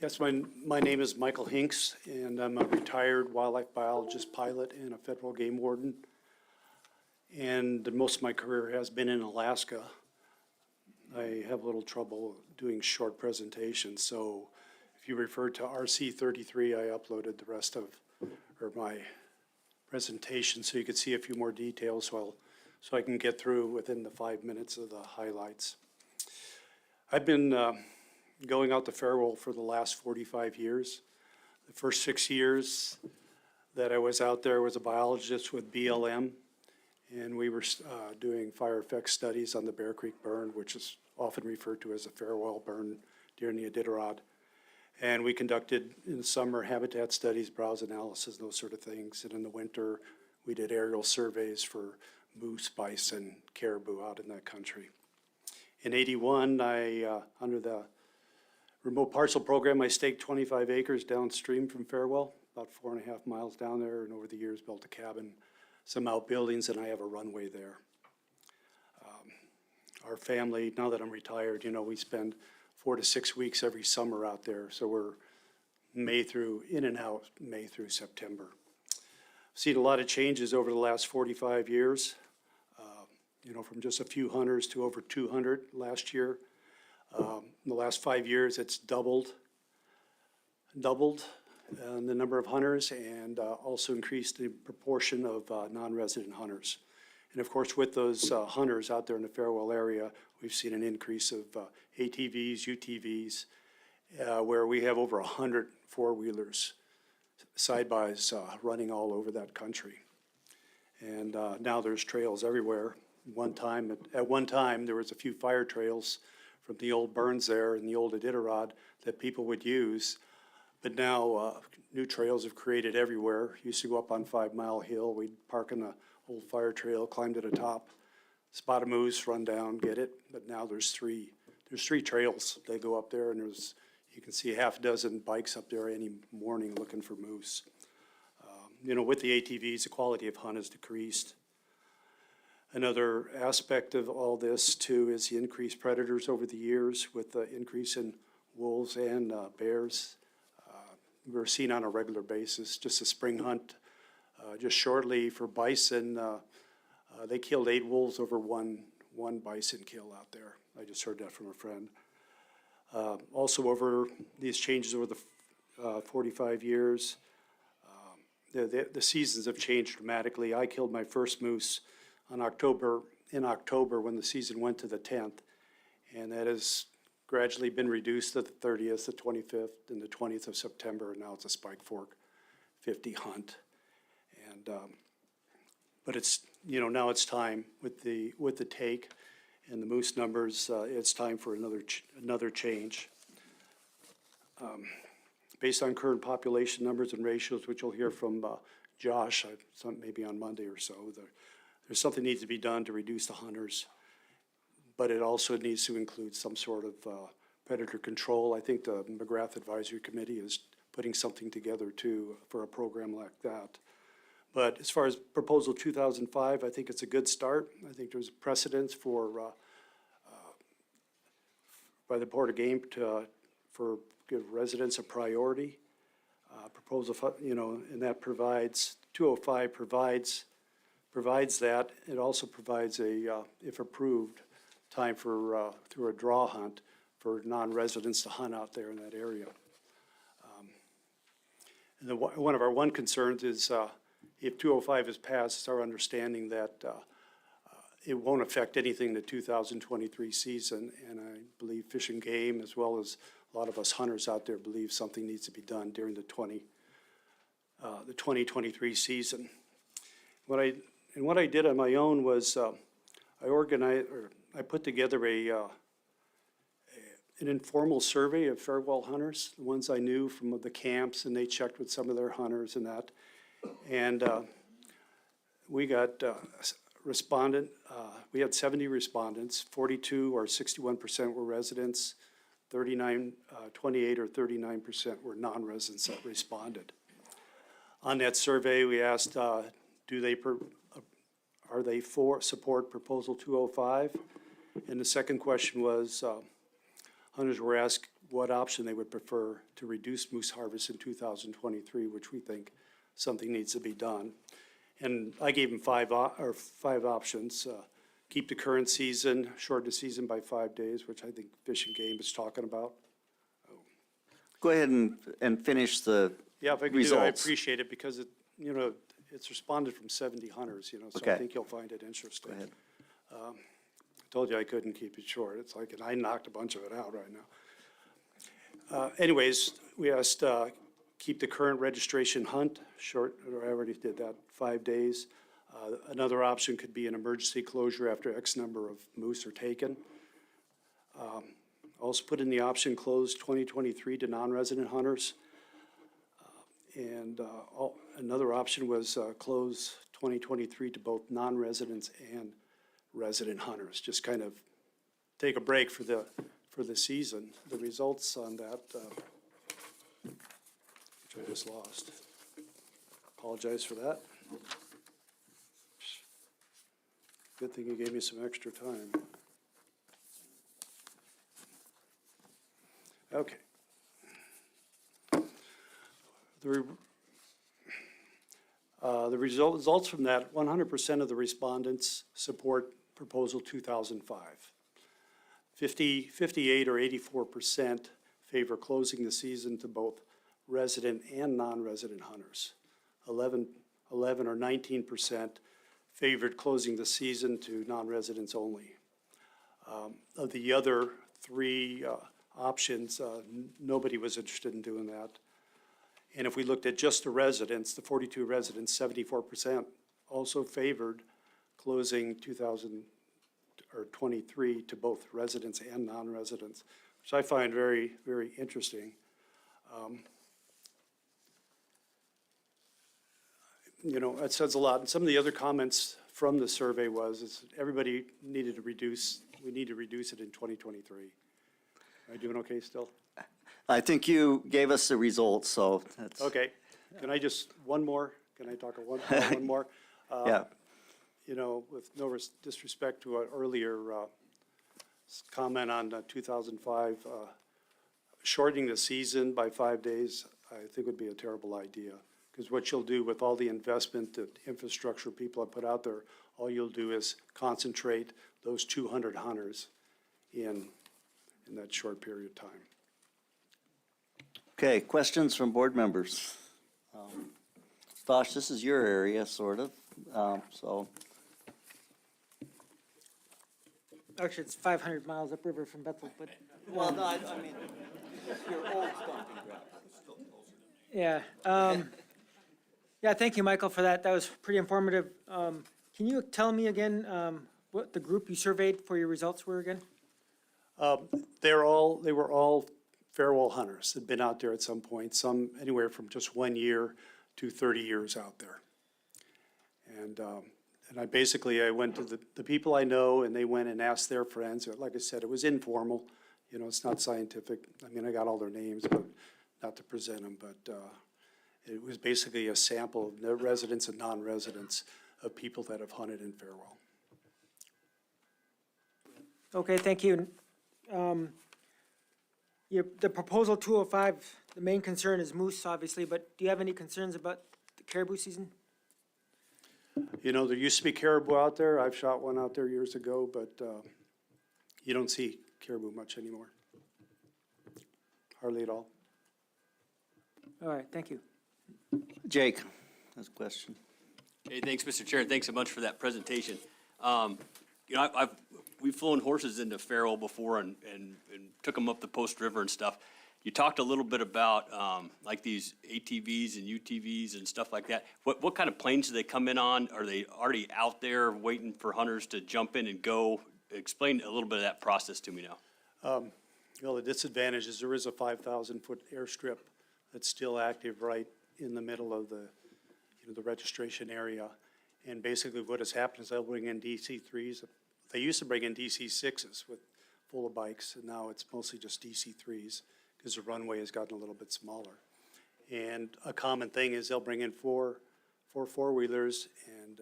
Yes, my name is Michael Hinks, and I'm a retired wildlife biologist pilot and a federal game warden. And most of my career has been in Alaska. I have a little trouble doing short presentations, so if you refer to RC33, I uploaded the rest of my presentation so you could see a few more details so I can get through within the 5 minutes of the highlights. I've been going out to farewell for the last 45 years. The first 6 years that I was out there was a biologist with BLM, and we were doing fire effects studies on the Bear Creek burn, which is often referred to as a farewell burn during the Iditarod. And we conducted, in the summer, habitat studies, browse analysis, those sort of things. And in the winter, we did aerial surveys for moose, bison, caribou out in that country. In '81, under the remote parcel program, I staked 25 acres downstream from Farewell, about 4.5 miles down there, and over the years built a cabin, some outbuildings, and I have a runway there. Our family, now that I'm retired, we spend 4 to 6 weeks every summer out there, so we're in and out, May through September. I've seen a lot of changes over the last 45 years, from just a few hunters to over 200 last year. In the last 5 years, it's doubled the number of hunters, and also increased the proportion of non-resident hunters. And of course, with those hunters out there in the Farewell area, we've seen an increase of ATVs, UTVs, where we have over 100 four-wheelers, side-bys running all over that country. And now there's trails everywhere. At one time, there was a few fire trails from the old burns there and the old Iditarod that people would use. But now new trails have created everywhere. Used to go up on 5 Mile Hill. We'd park in the old fire trail, climb to the top, spot a moose, run down, get it. But now there's three trails. They go up there, and you can see half a dozen bikes up there any morning looking for moose. With the ATVs, the quality of hunt has decreased. Another aspect of all this, too, is the increased predators over the years with the increase in wolves and bears. We're seen on a regular basis. Just a spring hunt, just shortly for bison, they killed 8 wolves over one bison kill out there. I just heard that from a friend. Also, over these changes over the 45 years, the seasons have changed dramatically. I killed my first moose in October when the season went to the 10th, and that has gradually been reduced to the 30th, the 25th, and the 20th of September, and now it's a Spike Fork 50 hunt. And but it's now it's time with the take and the moose numbers. It's time for another change. Based on current population numbers and ratios, which you'll hear from Josh, maybe on Monday or so, there's something needs to be done to reduce the hunters, but it also needs to include some sort of predator control. I think the McGrath Advisory Committee is putting something together too for a program like that. But as far as Proposal 2005, I think it's a good start. I think there's precedence by the Board of Game for give residents a priority. Proposal, and that provides 205 provides that. It also provides if approved, time for through a draw hunt for non-residents to hunt out there in that area. And one of our one concerns is if 205 is passed, it's our understanding that it won't affect anything in the 2023 season. And I believe Fish and Game, as well as a lot of us hunters out there, believe something needs to be done during the 2023 season. What I did on my own was I put together an informal survey of farewell hunters, the ones I knew from the camps, and they checked with some of their hunters and that. And we got we had 70 respondents, 42 or 61% were residents, 28 or 39% were non-residents that responded. On that survey, we asked, are they support proposal 205? And the second question was, hunters were asked what option they would prefer to reduce moose harvest in 2023, which we think something needs to be done. And I gave them five options. Keep the current season, shorten the season by 5 days, which I think Fish and Game is talking about. Go ahead and finish the Yeah, if I could results. do it, I appreciate it because it's responded from 70 hunters, so Okay. I think you'll find it interesting. Go ahead. I told you I couldn't keep it short. It's like, and I knocked a bunch of it out right now. Anyways, we asked, keep the current registration hunt short, or I already did that, 5 days. Another option could be an emergency closure after X number of moose are taken. Also put in the option close 2023 to non-resident hunters. And another option was close 2023 to both non-residents and resident hunters. Just kind of take a break for the season. The results on that, which I just lost. Apologize for that. Good thing you gave me some extra time. Okay. The results from that, 100% of the respondents support proposal 2005. 58 or 84% favor closing the season to both resident and non-resident hunters. 11 or 19% favored closing the season to non-residents only. Of the other three options, nobody was interested in doing that. And if we looked at just the residents, the 42 residents, 74% also favored closing 2023 to both residents and non-residents, which I find very, very interesting. It says a lot. And some of the other comments from the survey is everybody needed to reduce, we need to reduce it in 2023. Am I doing okay still? I think you gave us the results, so that's. Okay. Can I just, one more? Can I talk one more? Yeah. With no disrespect to an earlier comment on 2005, shortening the season by 5 days, I think would be a terrible idea. Because what you'll do with all the investment, the infrastructure people have put out there, all you'll do is concentrate those 200 hunters in that short period of time. Okay, questions from board members? Stosh, this is your area, sort of, so. Actually, it's 500 miles upriver from Bethel, but. Well, no, I mean, your old stomping ground. Yeah. Yeah, thank you, Michael, for that. That was pretty informative. Can you tell me again what the group you surveyed for your results were again? They were all farewell hunters. Had been out there at some point, some anywhere from just 1 year to 30 years out there. And I went to the people I know, and they went and asked their friends. Like I said, it was informal. It's not scientific. I mean, I got all their names, but not to present them. But it was basically a sample of the residents and non-residents of people that have hunted in Farewell. Okay, thank you. The proposal 205, the main concern is moose, obviously, but do you have any concerns about the caribou season? There used to be caribou out there. I've shot one out there years ago, but you don't see caribou much anymore. Hardly at all. All right, thank you. Jake has a question. Hey, thanks, Mr. Chair, and thanks so much for that presentation. You know, we've flown horses into Farrell before and took them up the Post River and stuff. You talked a little bit about, like these ATVs and UTVs and stuff like that. What kind of planes do they come in on? Are they already out there waiting for hunters to jump in and go? Explain a little bit of that process to me now. Well, the disadvantage is there is a 5,000-foot airstrip that's still active right in the middle of the, the registration area. And basically what has happened is they'll bring in DC-3s. They used to bring in DC-6s full of bikes, and now it's mostly just DC-3s because the runway has gotten a little bit smaller. And a common thing is they'll bring in four four-wheelers, and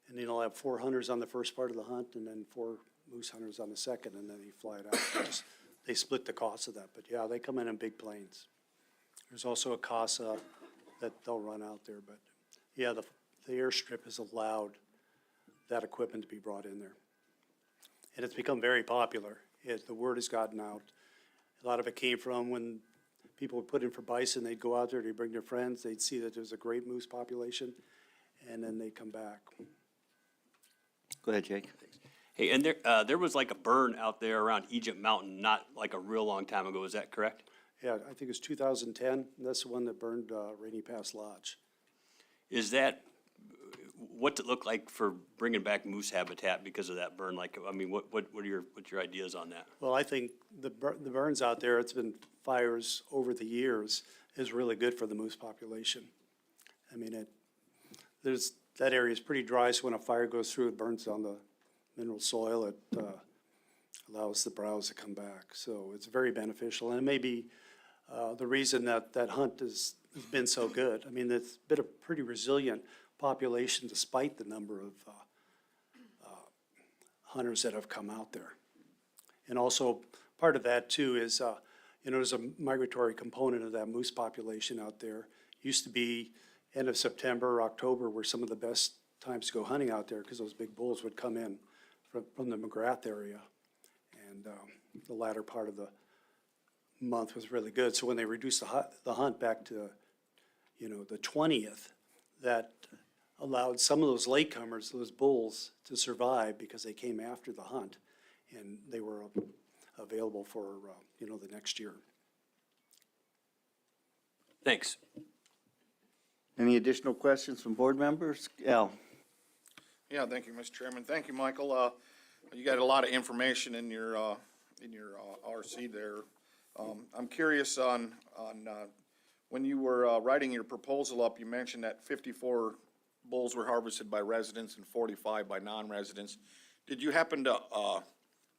then they'll have 4 hunters on the first part of the hunt, and then 4 moose hunters on the second, and then they fly it out. They split the cost of that, but yeah, they come in big planes. There's also a CASA that they'll run out there, but yeah, the airstrip has allowed that equipment to be brought in there. And it's become very popular. The word has gotten out. A lot of it came from when people would put in for bison, they'd go out there, they'd bring their friends, they'd see that there's a great moose population, and then they'd come back. Go ahead, Jake. Hey, and there was like a burn out there around Egypt Mountain, not like a real long time ago. Is that correct? Yeah, I think it was 2010, and that's the one that burned Rainy Pass Lodge. Is that, what's it look like for bringing back moose habitat because of that burn? Like, I mean, what's your ideas on that? Well, I think the burns out there, it's been fires over the years, is really good for the moose population. I mean, that area is pretty dry, so when a fire goes through, it burns on the mineral soil. It allows the browse to come back. So it's very beneficial, and it may be the reason that hunt has been so good. I mean, it's been a pretty resilient population despite the number of hunters that have come out there. And also, part of that too is, there's a migratory component of that moose population out there. Used to be end of September or October were some of the best times to go hunting out there because those big bulls would come in from the McGrath area. And the latter part of the month was really good. So when they reduced the hunt back to, the 20th, that allowed some of those latecomers, those bulls, to survive because they came after the hunt and they were available for, the next year. Thanks. Any additional questions from board members? Al? Yeah, thank you, Mr. Chairman. Thank you, Michael. You got a lot of information in your RC there. I'm curious on when you were writing your proposal up, you mentioned that 54 bulls were harvested by residents and 45 by non-residents. Did you happen to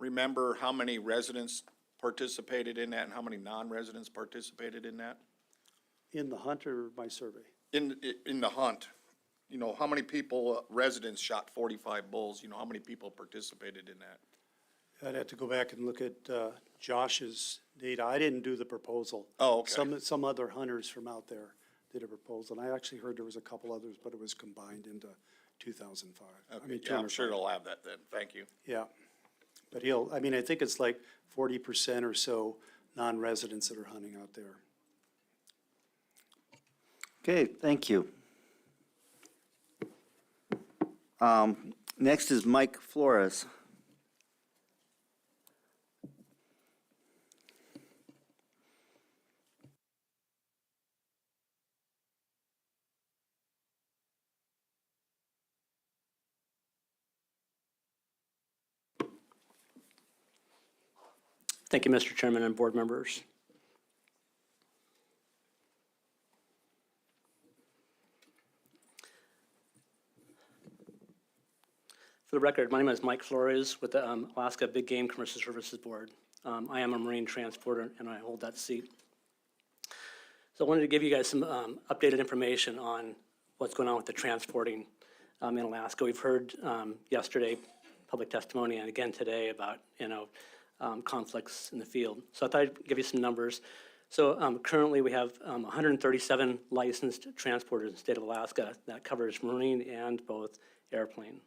remember how many residents participated in that and how many non-residents participated in that? In the hunt or my survey? In the hunt, how many people, residents shot 45 bulls, how many people participated in that? I'd have to go back and look at Josh's data. I didn't do the proposal. Oh, okay. Some other hunters from out there did a proposal, and I actually heard there was a couple others, but it was combined into 2005. Okay, yeah, I'm sure they'll have that then. Thank you. Yeah, but I think it's like 40% or so non-residents that are hunting out there. Okay, thank you. Next is Mike Flores. Thank you, Mr. Chairman and board members. For the record, my name is Mike Flores with the Alaska Big Game Commercial Services Board. I am a marine transporter and I hold that seat. So I wanted to give you guys some updated information on what's going on with the transporting in Alaska. We've heard yesterday public testimony and again today about, conflicts in the field. So I thought I'd give you some numbers. So currently we have 137 licensed transporters in the state of Alaska. That covers marine and both airplane.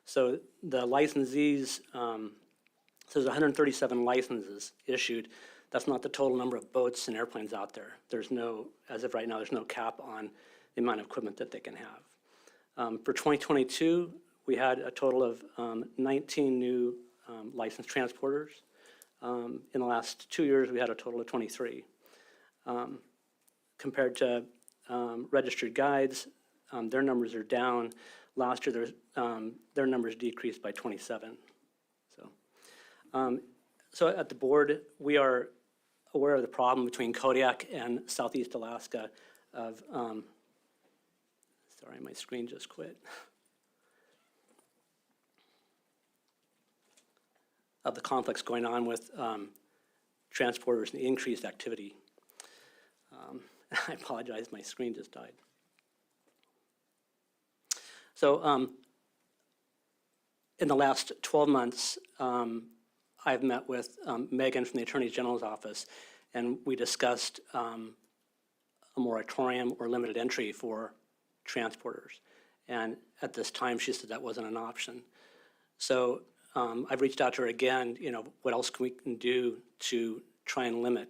So the licensees, so there's 137 licenses issued. That's not the total number of boats and airplanes out there. There's no, as of right now, there's no cap on the amount of equipment that they can have. For 2022, we had a total of 19 new licensed transporters. In the last 2 years, we had a total of 23. Compared to registered guides, their numbers are down. Last year, their numbers decreased by 27. So at the board, we are aware of the problem between Kodiak and Southeast Alaska of, sorry, my screen just quit. Of the conflicts going on with transporters and the increased activity. I apologize, my screen just died. So in the last 12 months, I've met with Megan from the Attorney General's office, and we discussed a moratorium or limited entry for transporters. And at this time, she said that wasn't an option. So I've reached out to her again, what else we can do to try and limit.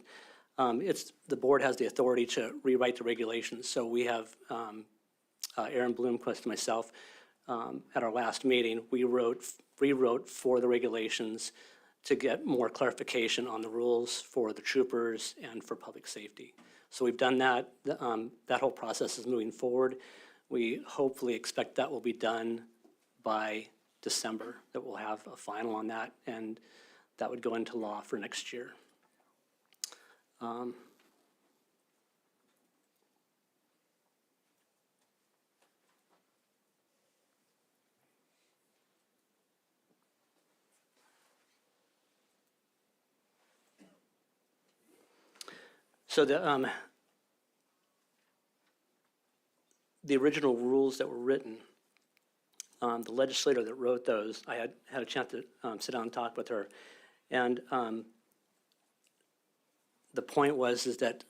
The board has the authority to rewrite the regulations. So we have Aaron Bloomquist and myself at our last meeting, we rewrote for the regulations to get more clarification on the rules for the troopers and for public safety. So we've done that. That whole process is moving forward. We hopefully expect that will be done by December, that we'll have a final on that, and that would go into law for next year. So the original rules that were written, the legislator that wrote those, I had a chance to sit down and talk with her, and the point was that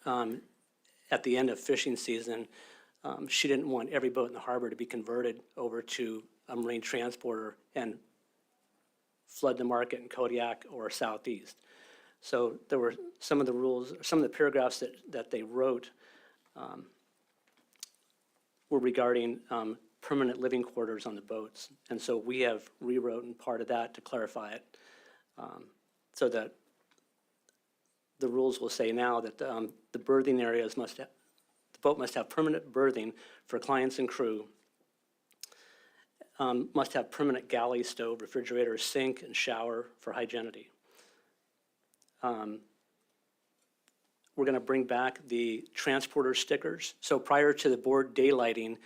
at the end of fishing season, she didn't want every boat in the harbor to be converted over to a marine transporter and flood the market in Kodiak or Southeast. So there were some of the rules, some of the paragraphs that they wrote were regarding permanent living quarters on the boats. And so we have rewritten part of that to clarify it so that the rules will say now that the berthing areas the boat must have permanent berthing for clients and crew, must have permanent galley, stove, refrigerator, sink, and shower for hygienity. We're going to bring back the transporter stickers. So prior to the board daylighting,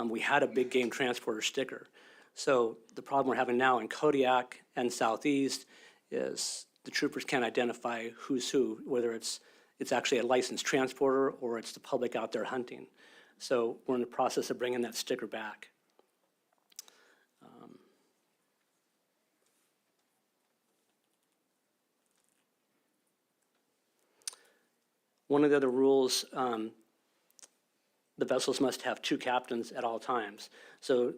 we had a big game transporter sticker. So the problem we're having now in Kodiak and Southeast is the troopers can't identify who's who, whether it's actually a licensed transporter or it's the public out there hunting. So we're in the process of bringing that sticker back. One of the other rules, the vessels must have 2 captains at all times. So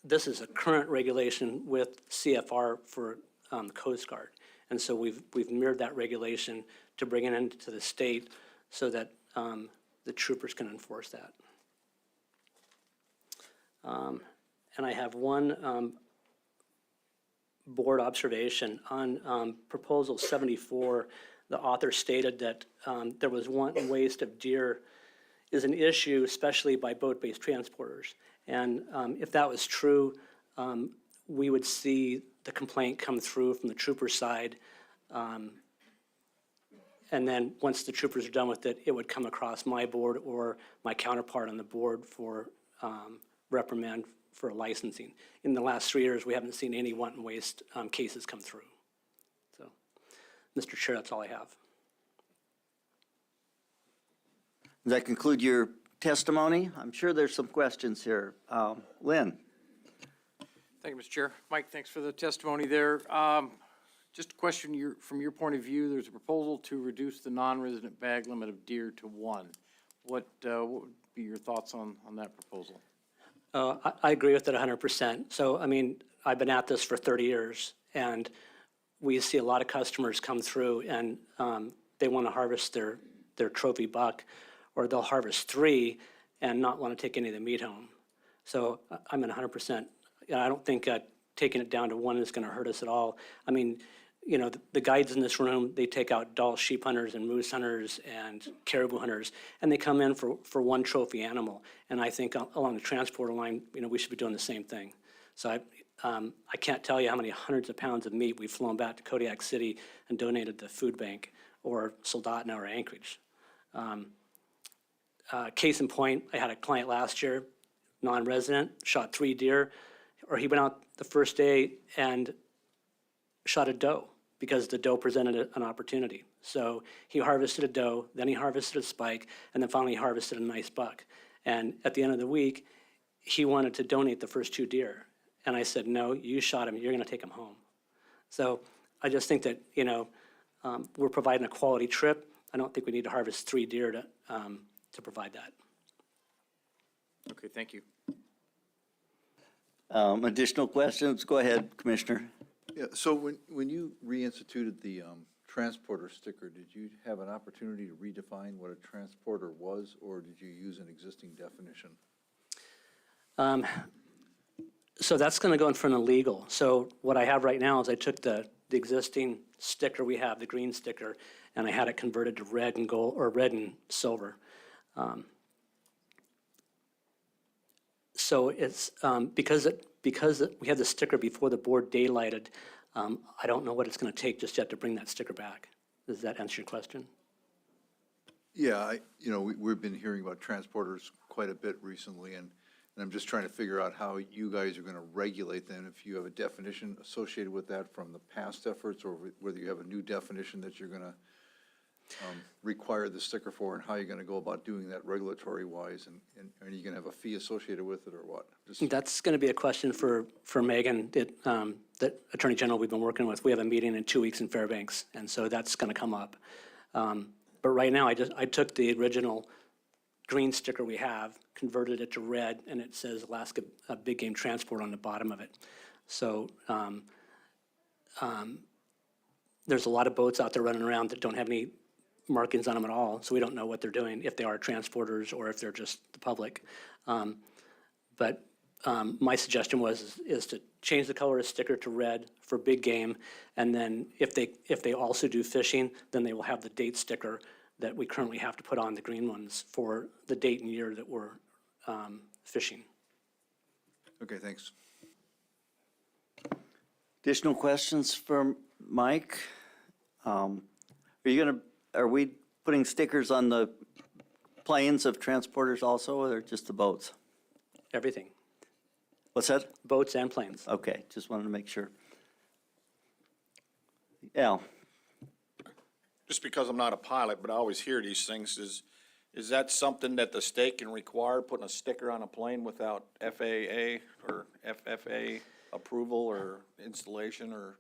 this is a current regulation with CFR for the Coast Guard. And so we've mirrored that regulation to bring it into the state so that the troopers can enforce that. And I have one board observation on proposal 74. The author stated that there was wanton waste of deer is an issue, especially by boat-based transporters. And if that was true, we would see the complaint come through from the trooper side. And then once the troopers are done with it, it would come across my board or my counterpart on the board for reprimand for licensing. In the last 3 years, we haven't seen any wanton waste cases come through. So, Mr. Chair, that's all I have. Does that conclude your testimony? I'm sure there's some questions here. Lynn? Thank you, Mr. Chair. Mike, thanks for the testimony there. Just a question from your point of view, there's a proposal to reduce the non-resident bag limit of deer to 1. What would be your thoughts on that proposal? I agree with it 100%. So, I mean, I've been at this for 30 years, and we see a lot of customers come through and they want to harvest their trophy buck, or they'll harvest 3 and not want to take any of the meat home. So I'm at 100%. I don't think taking it down to 1 is going to hurt us at all. I mean, you know, the guides in this room, they take out Dall sheep hunters and moose hunters and caribou hunters, and they come in for 1 trophy animal. And I think along the transporter line, you know, we should be doing the same thing. So I can't tell you how many hundreds of pounds of meat we've flown back to Kodiak City and donated to the food bank or Soldotna or Anchorage. Case in point, I had a client last year, non-resident, shot 3 deer, or he went out the first day and shot a doe because the doe presented an opportunity. So he harvested a doe, then he harvested a spike, and then finally he harvested a nice buck. And at the end of the week, he wanted to donate the first 2 deer. And I said, no, you shot him, you're gonna take him home. So I just think that, you know, we're providing a quality trip. I don't think we need to harvest 3 deer to provide that. Okay, thank you. Additional questions? Go ahead, Commissioner. Yeah, so when you reinstituted the transporter sticker, did you have an opportunity to redefine what a transporter was, or did you use an existing definition? So that's going to go in front of legal. So what I have right now is I took the existing sticker we have, the green sticker, and I had it converted to red and gold, or red and silver. So it's because we had the sticker before the board daylighted, I don't know what it's going to take just yet to bring that sticker back. Does that answer your question? Yeah, you know, we've been hearing about transporters quite a bit recently, and I'm just trying to figure out how you guys are going to regulate them, if you have a definition associated with that from the past efforts, or whether you have a new definition that you're going to require the sticker for, and how you're going to go about doing that regulatory-wise, and are you going to have a fee associated with it, or what? That's going to be a question for Megan, that Attorney General we've been working with. We have a meeting in 2 weeks in Fairbanks, and so that's going to come up. But right now, I took the original green sticker we have, converted it to red, and it says Alaska Big Game Transport on the bottom of it. So there's a lot of boats out there running around that don't have any markings on them at all, so we don't know what they're doing, if they are transporters or if they're just the public. But my suggestion is to change the color of the sticker to red for big game, and then if they also do fishing, then they will have the date sticker that we currently have to put on the green ones for the date and year that we're fishing. Okay, thanks. Additional questions for Mike? Are we putting stickers on the planes of transporters also, or just the boats? Everything. What's that? Boats and planes. Okay, just wanted to make sure. Yeah. Just because I'm not a pilot, but I always hear these things, is that something that the state can require, putting a sticker on a plane without FAA or FFA approval or installation, or?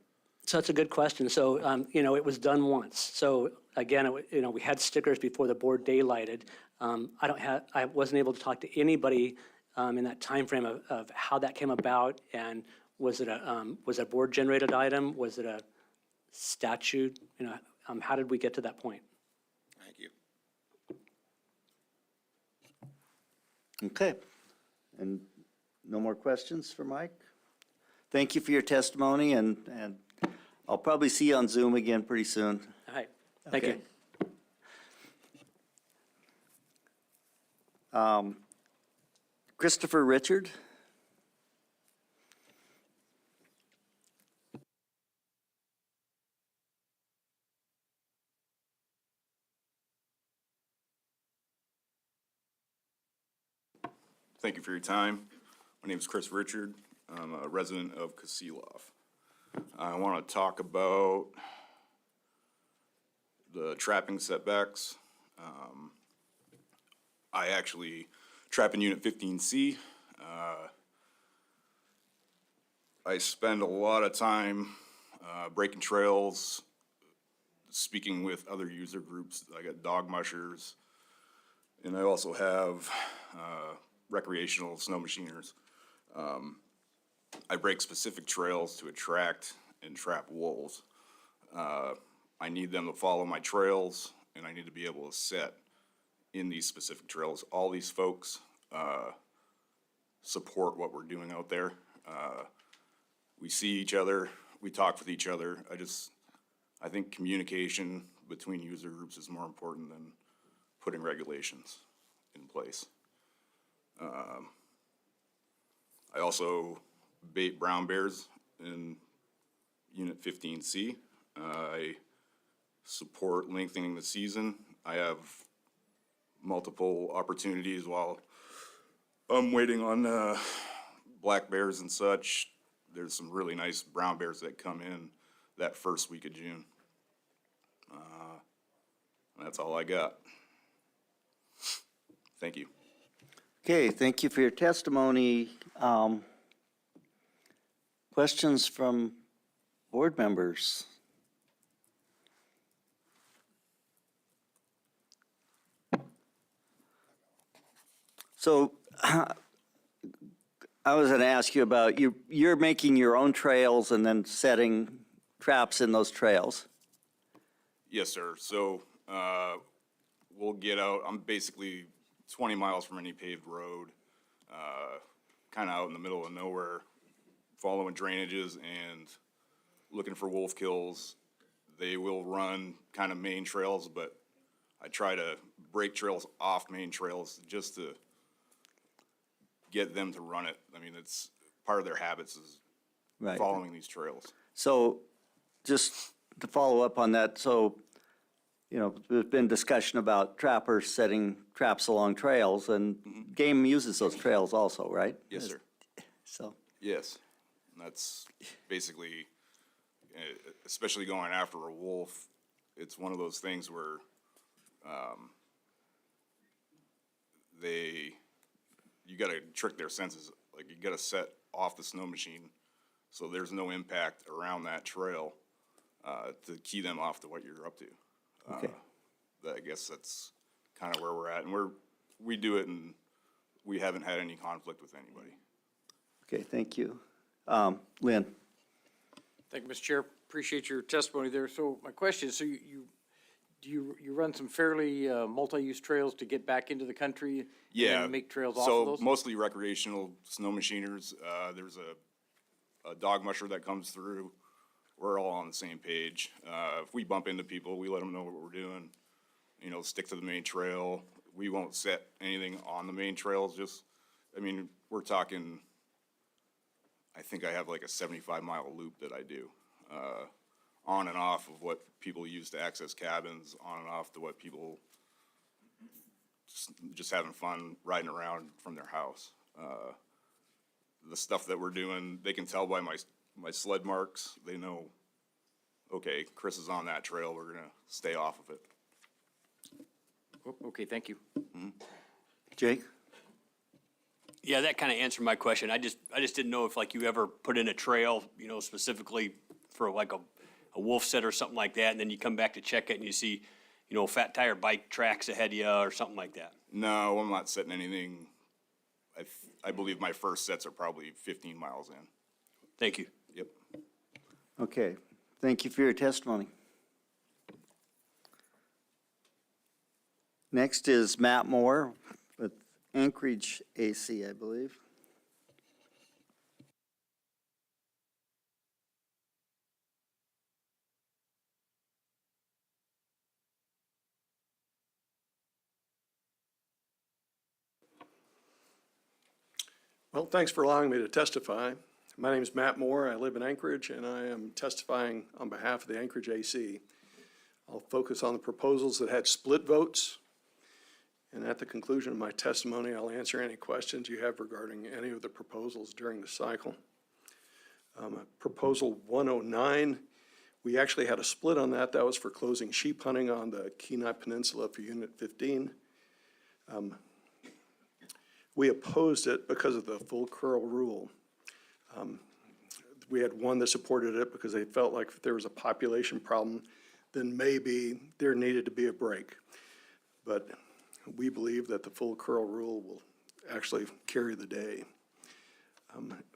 So that's a good question. So, you know, it was done once. So again, you know, we had stickers before the board daylighted. I wasn't able to talk to anybody in that timeframe of how that came about, and was it a board generated item? Was it a statute? You know, how did we get to that point? Thank you. Okay. And no more questions for Mike? Thank you for your testimony, and I'll probably see you on Zoom again pretty soon. All right. Thank you. Christopher Richard? Thank you for your time. My name is Chris Richard. I'm a resident of Kasilof. I want to talk about the trapping setbacks. I actually trap in Unit 15C. I spend a lot of time breaking trails, speaking with other user groups. I got dog mushers, and I also have recreational snow machiners. I break specific trails to attract and trap wolves. I need them to follow my trails, and I need to be able to set in these specific trails. All these folks support what we're doing out there. We see each other, we talk with each other. I think communication between user groups is more important than putting regulations in place. I also bait brown bears in Unit 15C. I support lengthening the season. I have multiple opportunities while I'm waiting on black bears and such. There's some really nice brown bears that come in that first week of June. That's all I got. Thank you. Okay, thank you for your testimony. Questions from board members? So I was going to ask you about, you're making your own trails and then setting traps in those trails. Yes, sir. So we'll get out. I'm basically 20 miles from any paved road, kind of out in the middle of nowhere, following drainages and looking for wolf kills. They will run kind of main trails, but I try to break trails off main trails just to get them to run it. I mean, it's part of their habits is Right. following these trails. So just to follow up on that, so, there's been discussion about trappers setting traps along trails, and game uses those trails also, right? Yes, sir. So, Yes. And that's basically, especially going after a wolf, it's one of those things where you got to trick their senses. Like, you got to set off the snow machine so there's no impact around that trail to key them off to what you're up to. Okay. I guess that's kind of where we're at. And we do it, and we haven't had any conflict with anybody. okay, thank you. Lynn? Thank you, Mr. Chair. Appreciate your testimony there. So my question is, so you run some fairly multi-use trails to get back into the country? And Yeah. then make trails off of So those? mostly recreational snow machiners. There's a dog musher that comes through. We're all on the same page. If we bump into people, we let them know what we're doing. Stick to the main trail. We won't set anything on the main trails. We're talking, I think I have like a 75-mile loop that I do, on and off of what people use to access cabins, on and off to what people just having fun riding around from their house. The stuff that we're doing, they can tell by my sled marks. They know, okay, Chris is on that trail. We're gonna stay off of it. Okay, thank you. Jake? Yeah, that kind of answered my question. I just didn't know if like you ever put in a trail, specifically for like a wolf set or something like that, and then you come back to check it and you see, fat tire bike tracks ahead of you or something like that. No, I'm not setting anything. I believe my first sets are probably 15 miles in. Thank you. Yep. Okay, thank you for your testimony. Next is Matt Moore with Anchorage AC, I believe. Well, thanks for allowing me to testify. My name is Matt Moore. I live in Anchorage, and I am testifying on behalf of the Anchorage AC. I'll focus on the proposals that had split votes. And at the conclusion of my testimony, I'll answer any questions you have regarding any of the proposals during the cycle. Proposal 109, we actually had a split on that. That was for closing sheep hunting on the Kenai Peninsula for Unit 15. We opposed it because of the full curl rule. We had one that supported it because they felt like if there was a population problem, then maybe there needed to be a break. But we believe that the full curl rule will actually carry the day.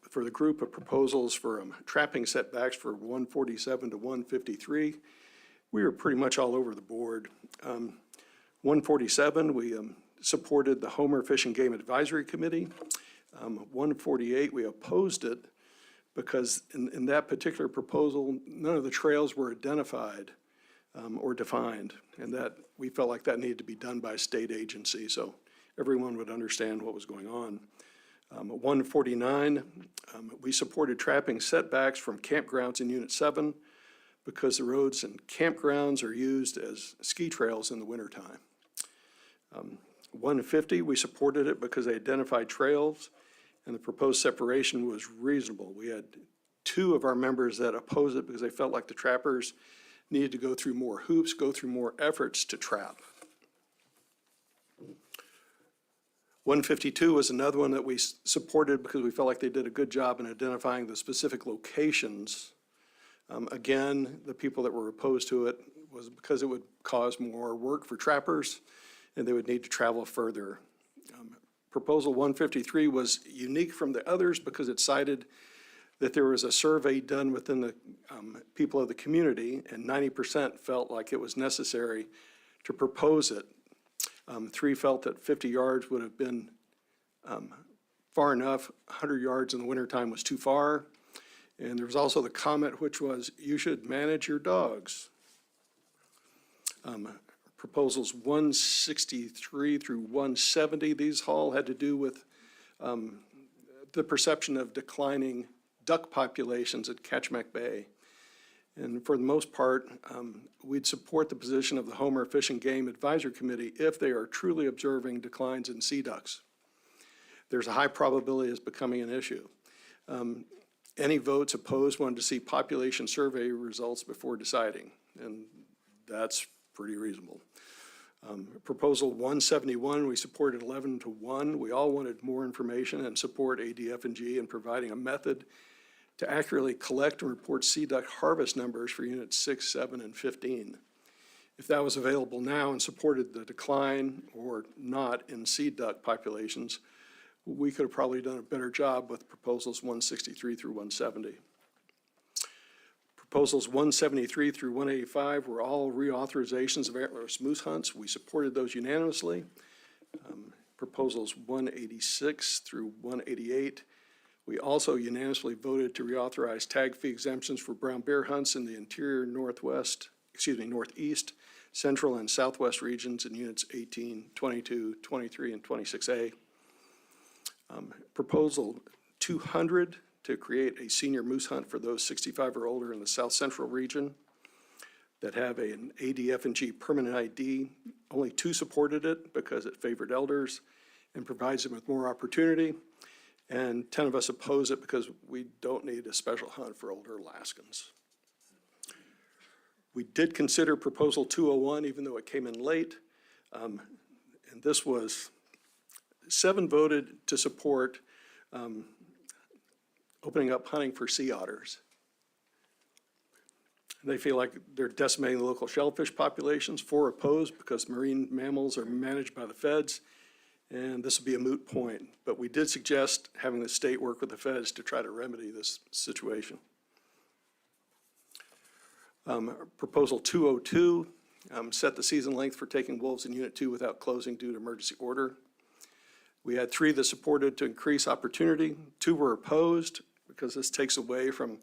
for the group of proposals for trapping setbacks for 147 to 153, we were pretty much all over the board. 147, we supported the Homer Fish and Game Advisory Committee. 148, we opposed it because in that particular proposal, none of the trails were identified or defined, and that we felt like that needed to be done by a state agency so everyone would understand what was going on. 149, we supported trapping setbacks from campgrounds in Unit 7 because the roads and campgrounds are used as ski trails in the wintertime. 150, we supported it because they identified trails and the proposed separation was reasonable. We had 2 of our members that opposed it because they felt like the trappers needed to go through more hoops, go through more efforts to trap. 152 was another one that we supported because we felt like they did a good job in identifying the specific locations. Again, the people that were opposed to it was because it would cause more work for trappers and they would need to travel further. Proposal 153 was unique from the others because it cited that there was a survey done within the people of the community and 90% felt like it was necessary to propose it. 3 felt that 50 yards would have been far enough. 100 yards in the wintertime was too far. And there was also the comment which was, you should manage your dogs. Proposals 163 through 170, these all had to do with the perception of declining duck populations at Ketchimack Bay. And for the most part, we'd support the position of the Homer Fish and Game Advisory Committee if they are truly observing declines in sea ducks. There's a high probability it's becoming an issue. Any votes opposed wanted to see population survey results before deciding, and that's pretty reasonable. Proposal 171, we supported 11 to 1. We all wanted more information and support ADF&G in providing a method to accurately collect and report sea duck harvest numbers for units 6, 7, and 15. If that was available now and supported the decline or not in sea duck populations, we could have probably done a better job with proposals 163 through 170. Proposals 173 through 185 were all reauthorizations of antlerless moose hunts. We supported those unanimously. Proposals 186 through 188, we also unanimously voted to reauthorize tag fee exemptions for brown bear hunts in the interior northeast, central, and southwest regions in units 18, 22, 23, and 26A. Proposal 200 to create a senior moose hunt for those 65 or older in the Southcentral region that have an ADF&G permanent ID. Only 2 supported it because it favored elders and provides them with more opportunity. And 10 of us oppose it because we don't need a special hunt for older Alaskans. We did consider proposal 201, even though it came in late. And this was 7 voted to support opening up hunting for sea otters. They feel like they're decimating the local shellfish populations. 4 opposed because marine mammals are managed by the feds, and this would be a moot point. But we did suggest having the state work with the feds to try to remedy this situation. Proposal 202 set the season length for taking wolves in Unit 2 without closing due to emergency order. We had 3 that supported to increase opportunity. 2 were opposed because this takes away from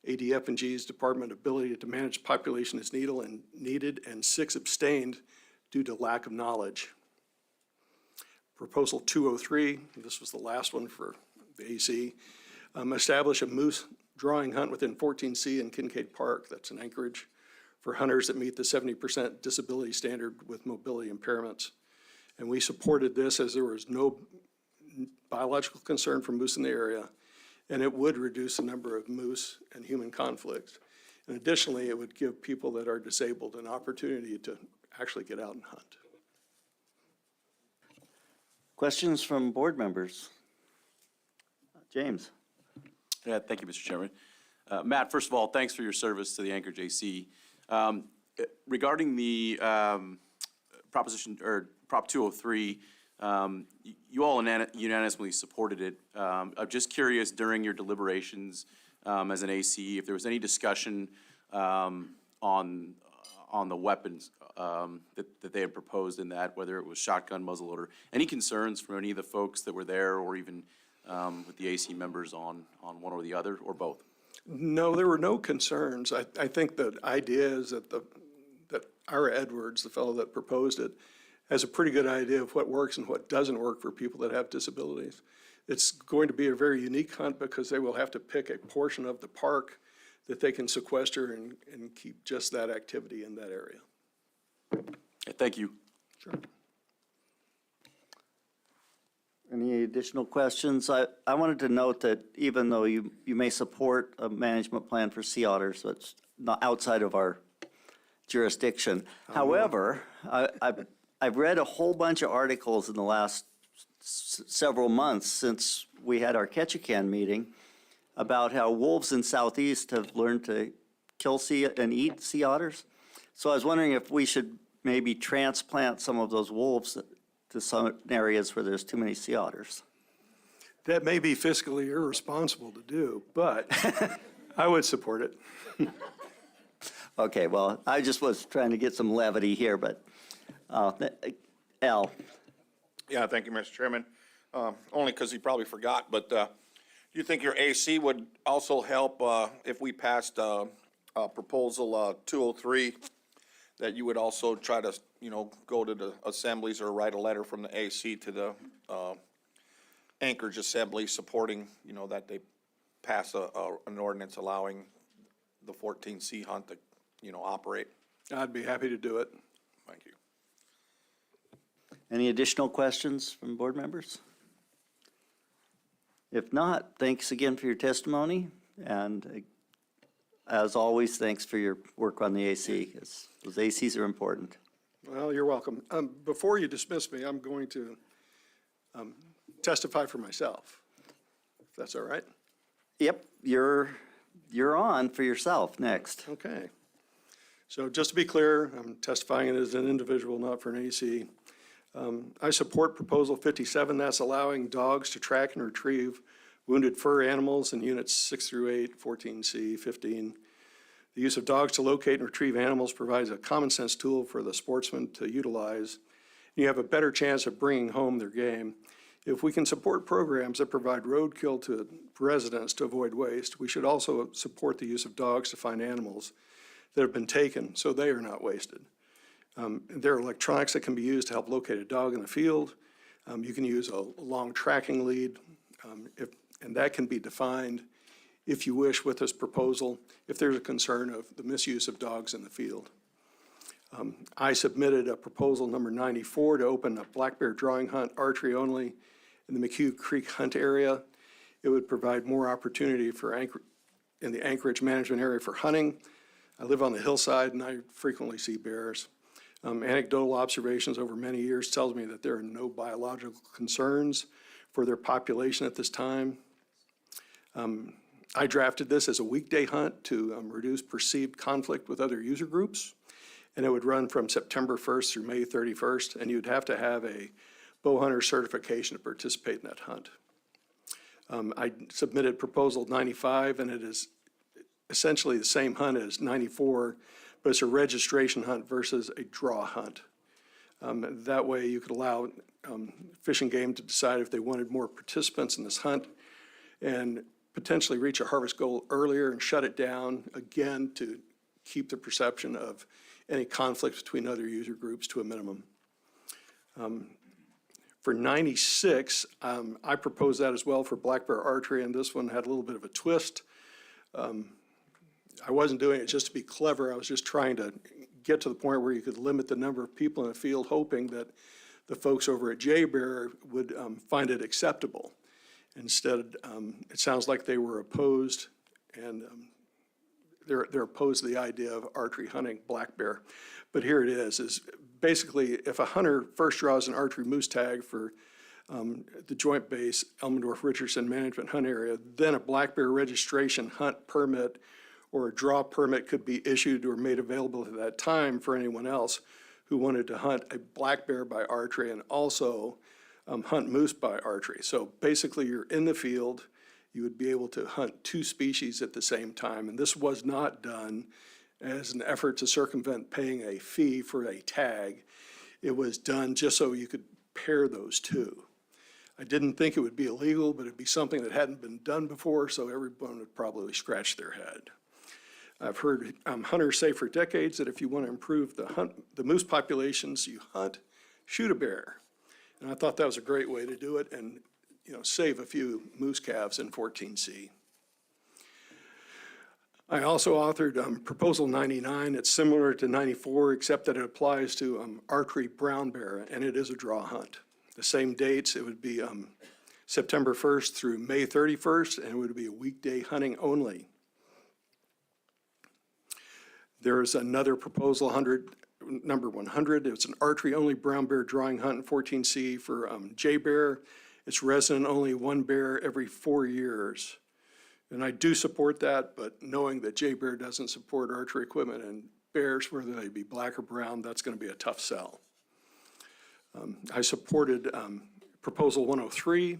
ADF&G's department ability to manage population as needed, and 6 abstained due to lack of knowledge. Proposal 203, this was the last one for the AC, establish a moose drawing hunt within 14C in Kincaid Park, that's in Anchorage, for hunters that meet the 70% disability standard with mobility impairments. And we supported this as there was no biological concern for moose in the area, and it would reduce the number of moose and human conflicts. And additionally, it would give people that are disabled an opportunity to actually get out and hunt. Questions from board members? James. Yeah, thank you, Mr. Chairman. Matt, first of all, thanks for your service to the Anchorage AC. Regarding the proposition or Prop 203, You all unanimously supported it. I'm just curious, during your deliberations as an AC, if there was any discussion on the weapons that they had proposed in that, whether it was shotgun, muzzleloader, any concerns from any of the folks that were there, or even with the AC members on one or the other, or both? No, there were no concerns. I think the idea is that that Ira Edwards, the fellow that proposed it, has a pretty good idea of what works and what doesn't work for people that have disabilities. It's going to be a very unique hunt because they will have to pick a portion of the park that they can sequester and keep just that activity in that area. Thank you. Sure. Any additional questions? I wanted to note that even though you may support a management plan for sea otters, that's not outside of our jurisdiction. However, I've read a whole bunch of articles in the last several months since we had our Ketchikan meeting about how wolves in Southeast have learned to kill and eat sea otters. So I was wondering if we should maybe transplant some of those wolves to some areas where there's too many sea otters. That may be fiscally irresponsible to do, but I would support it. Okay, well, I just was trying to get some levity here, but Al. Yeah, thank you, Mr. Chairman. Only because he probably forgot, but do you think your AC would also help if we passed proposal 203, that you would also try to, go to the assemblies or write a letter from the AC to the Anchorage Assembly supporting, that they pass an ordinance allowing the 14C hunt to, operate? I'd be happy to do it. Thank you. Any additional questions from board members? If not, thanks again for your testimony, and as always, thanks for your work on the AC, because those ACs are important. Well, you're welcome. Before you dismiss me, I'm going to testify for myself, if that's all right. Yep, you're on for yourself next. Okay. So just to be clear, I'm testifying as an individual, not for an AC. I support Proposal 57. That's allowing dogs to track and retrieve wounded fur animals in Units 6 through 8, 14C, 15. The use of dogs to locate and retrieve animals provides a common sense tool for the sportsman to utilize. You have a better chance of bringing home their game. If we can support programs that provide roadkill to residents to avoid waste, we should also support the use of dogs to find animals that have been taken so they are not wasted. There are electronics that can be used to help locate a dog in the field. You can use a long tracking lead, and that can be defined, if you wish, with this proposal, if there's a concern of the misuse of dogs in the field. I submitted a proposal number 94 to open a black bear drawing hunt, archery only, in the McHugh Creek Hunt area. It would provide more opportunity in the Anchorage management area for hunting. I live on the hillside and I frequently see bears. Anecdotal observations over many years tells me that there are no biological concerns for their population at this time. I drafted this as a weekday hunt to reduce perceived conflict with other user groups, and it would run from September 1st through May 31st, and you'd have to have a bow hunter certification to participate in that hunt. I submitted proposal 95, and it is essentially the same hunt as 94, but it's a registration hunt versus a draw hunt. That way you could allow Fish and Game to decide if they wanted more participants in this hunt and potentially reach a harvest goal earlier and shut it down, again, to keep the perception of any conflict between other user groups to a minimum. For 96, I proposed that as well for black bear archery, and this one had a little bit of a twist. I wasn't doing it just to be clever. I was just trying to get to the point where you could limit the number of people in the field, hoping that the folks over at Jay Bear would find it acceptable. Instead, it sounds like they were opposed, and they're opposed to the idea of archery hunting black bear. But here it is basically if a hunter first draws an archery moose tag for the Joint Base Elmendorf-Richardson Management Hunt Area, then a black bear registration hunt permit or a draw permit could be issued or made available at that time for anyone else who wanted to hunt a black bear by archery and also hunt moose by archery. So basically, you're in the field, you would be able to hunt two species at the same time. And this was not done as an effort to circumvent paying a fee for a tag. It was done just so you could pair those two. I didn't think it would be illegal, but it'd be something that hadn't been done before, so everyone would probably scratch their head. I've heard hunters say for decades that if you want to improve the moose populations, you hunt, shoot a bear. And I thought that was a great way to do it and, save a few moose calves in 14C. I also authored Proposal 99. It's similar to 94, except that it applies to archery brown bear, and it is a draw hunt. The same dates, it would be September 1st through May 31st, and it would be a weekday hunting only. There's another proposal, number 100. It's an archery-only brown bear drawing hunt in 14C for jay bear. It's resident only, one bear every 4 years. And I do support that, but knowing that jay bear doesn't support archery equipment and bears, whether they be black or brown, that's going to be a tough sell. I supported Proposal 103,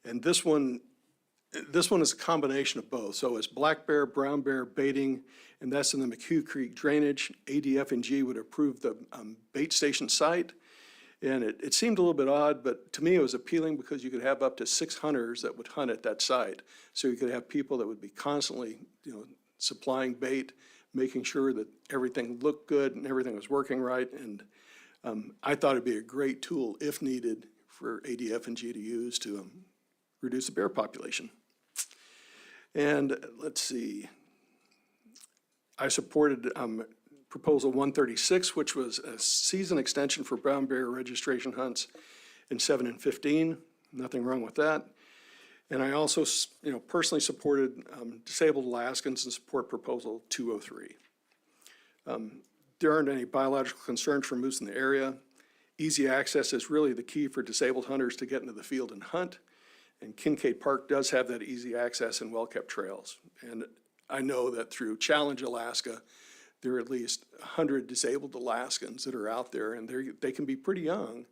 and this one is a combination of both. So it's black bear, brown bear baiting, and that's in the McHugh Creek drainage. ADF&G would approve the bait station site, and it seemed a little bit odd, but to me it was appealing because you could have up to 6 hunters that would hunt at that site. So you could have people that would be constantly, supplying bait, making sure that everything looked good and everything was working right. And I thought it'd be a great tool, if needed, for ADF&G to use to reduce the bear population. And let's see, I supported Proposal 136, which was a season extension for brown bear registration hunts in 7 and 15. Nothing wrong with that. And I also, personally supported disabled Alaskans and support Proposal 203. There aren't any biological concerns for moose in the area. Easy access is really the key for disabled hunters to get into the field and hunt. And Kincaid Park does have that easy access and well-kept trails. And I know that through Challenge Alaska, there are at least 100 disabled Alaskans that are out there, and they can be pretty young.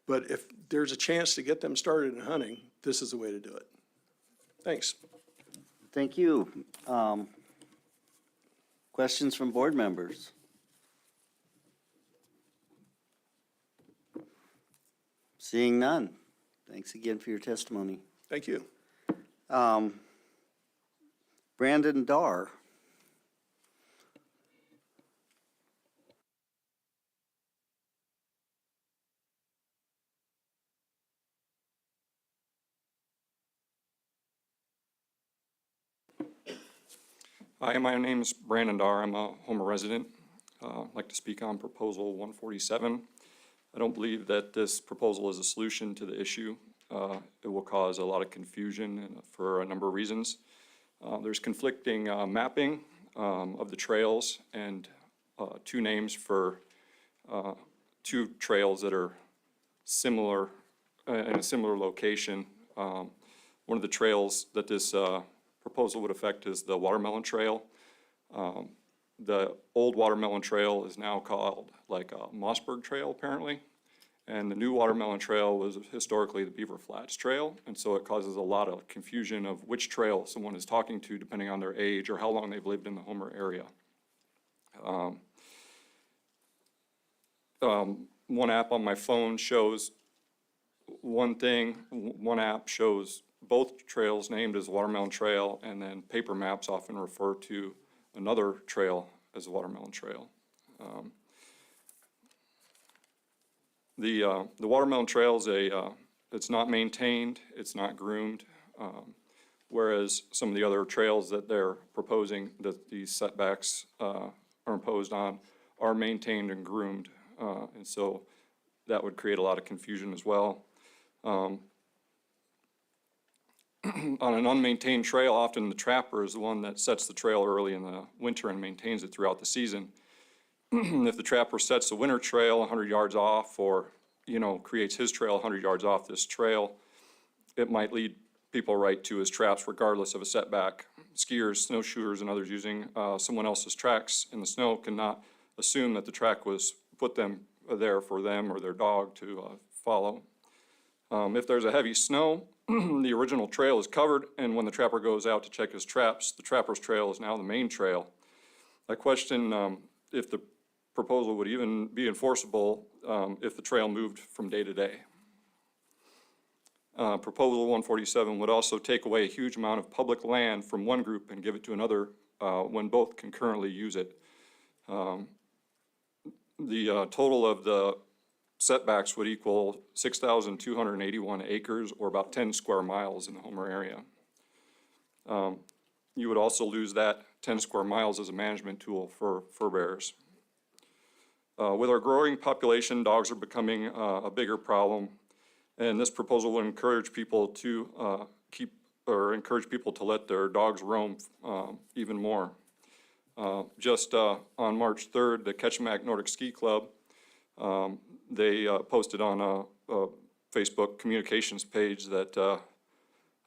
But if there's a chance to get them started in hunting, this is the way to do it. Thanks. Thank you. Questions from board members? Seeing none. Thanks again for your testimony. Thank you. Brandon Darr. Hi, my name is Brandon Darr. I'm a Homer resident. I'd like to speak on Proposal 147. I don't believe that this proposal is a solution to the issue. It will cause a lot of confusion for a number of reasons. There's conflicting mapping of the trails and 2 names for 2 trails that are similar, in a similar location. One of the trails that this proposal would affect is the Watermelon Trail. The old Watermelon Trail is now called like Mossberg Trail apparently. And the new Watermelon Trail was historically the Beaver Flats Trail. And so it causes a lot of confusion of which trail someone is talking to depending on their age or how long they've lived in the Homer area. One app on my phone shows one thing, one app shows both trails named as Watermelon Trail, and then paper maps often refer to another trail as the Watermelon Trail. The Watermelon Trail is it's not maintained, it's not groomed, whereas some of the other trails that they're proposing that these setbacks are imposed on are maintained and groomed, and so that would create a lot of confusion as well. On an unmaintained trail, often the trapper is the one that sets the trail early in the winter and maintains it throughout the season. If the trapper sets the winter trail 100 yards off or, creates his trail 100 yards off this trail, it might lead people right to his traps regardless of a setback. Skiers, snowshoers, and others using someone else's tracks in the snow cannot assume that the track was put them there for them or their dog to follow. If there's a heavy snow, the original trail is covered, and when the trapper goes out to check his traps, the trapper's trail is now the main trail. I question if the proposal would even be enforceable if the trail moved from day to day. Proposal 147 would also take away a huge amount of public land from one group and give it to another when both concurrently use it. The total of the setbacks would equal 6,281 acres, or about 10 square miles in the Homer area. You would also lose that 10 square miles as a management tool for fur bearers. With our growing population, dogs are becoming a bigger problem, and this proposal would encourage people to encourage people to let their dogs roam even more. Just on March 3rd, the Ketchimak Nordic Ski Club, they posted on a Facebook communications page that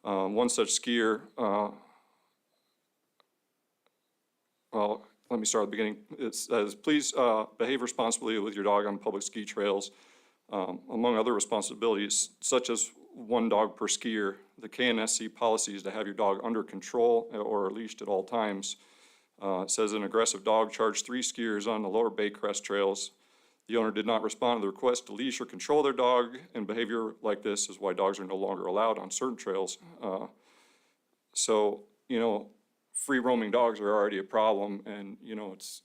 one such skier, well, let me start at the beginning. It says, please behave responsibly with your dog on public ski trails. Among other responsibilities, such as one dog per skier, the KNSC policy is to have your dog under control or leashed at all times. It says an aggressive dog charged 3 skiers on the lower Baycrest trails. The owner did not respond to the request to leash or control their dog, and behavior like this is why dogs are no longer allowed on certain trails. So, you know, free roaming dogs are already a problem, and, you know, it's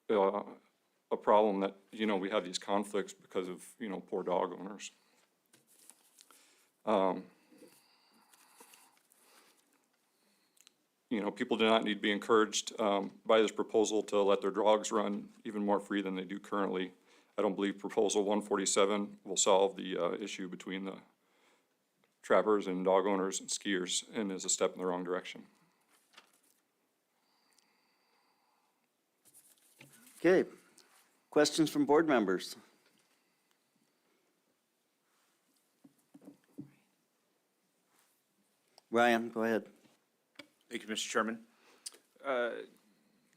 a problem that, you know, we have these conflicts because of, you know, poor dog owners. You know, people do not need to be encouraged by this proposal to let their dogs run even more free than they do currently. I don't believe proposal 147 will solve the issue between the trappers and dog owners and skiers, and is a step in the wrong direction. Okay, questions from board members? Ryan, go ahead. Thank you, Mr. Chairman.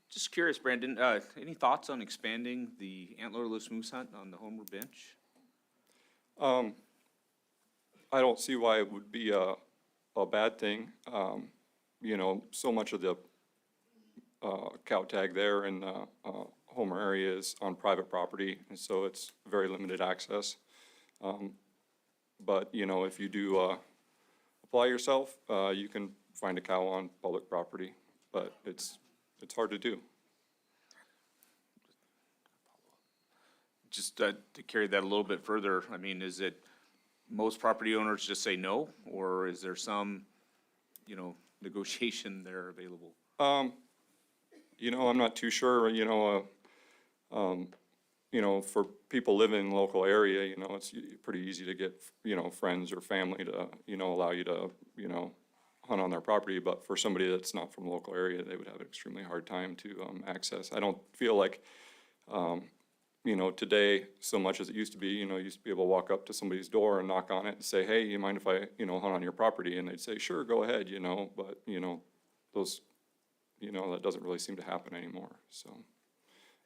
Just curious, Brandon, any thoughts on expanding the antlerless moose hunt on the Homer bench? I don't see why it would be a bad thing. You know, so much of the cow tag there in the Homer area is on private property, and so it's very limited access. But, you know, if you do apply yourself, you can find a cow on public property, but it's hard to do. Just to carry that a little bit further, I mean, is it most property owners just say no, or is there some, you know, negotiation there available? You know, I'm not too sure, you know, for people living in the local area, you know, it's pretty easy to get, you know, friends or family to, you know, allow you to, you know, hunt on their property. But for somebody that's not from the local area, they would have an extremely hard time to access. I don't feel like, you know, today, so much as it used to be, you know, you used to be able to walk up to somebody's door and knock on it and say, hey, you mind if I, you know, hunt on your property? And they'd say, sure, go ahead, you know, but, you know, those, you know, that doesn't really seem to happen anymore. So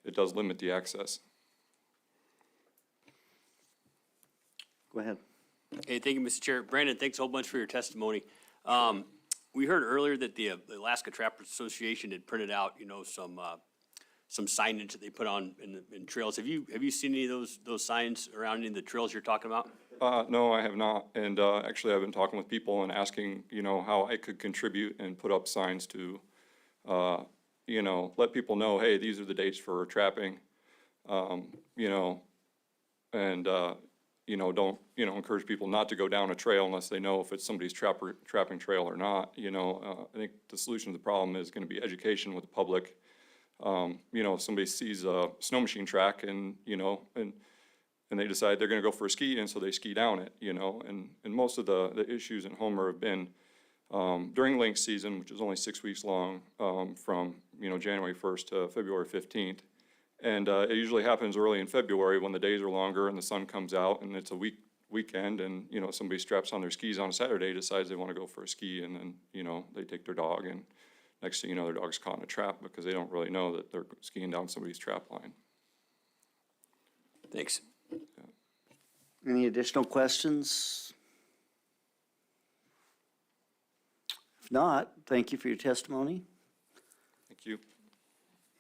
it does limit the access. Go ahead. Hey, thank you, Mr. Chair. Brandon, thanks a whole bunch for your testimony. We heard earlier that the Alaska Trappers Association had printed out, you know, some signage that they put on in trails. Have you seen any of those signs around any of the trails you're talking about? No, I have not. And actually, I've been talking with people and asking, you know, how I could contribute and put up signs to, you know, let people know, hey, these are the dates for trapping, you know, and, you know, don't, you know, encourage people not to go down a trail unless they know if it's somebody's trapping trail or not. You know, I think the solution to the problem is going to be education with the public. You know, if somebody sees a snow machine track and, you know, and they decide they're going to go for a ski, and so they ski down it, you know, and most of the issues in Homer have been during lynx season, which is only 6 weeks long, from, you know, January 1st to February 15th. And it usually happens early in February when the days are longer and the sun comes out and it's a weekend, and, you know, somebody straps on their skis on a Saturday, decides they want to go for a ski, and then, you know, they take their dog, and next thing you know, their dog's caught in a trap because they don't really know that they're skiing down somebody's trap line. Thanks. Any additional questions? not, thank you for your testimony. Thank you.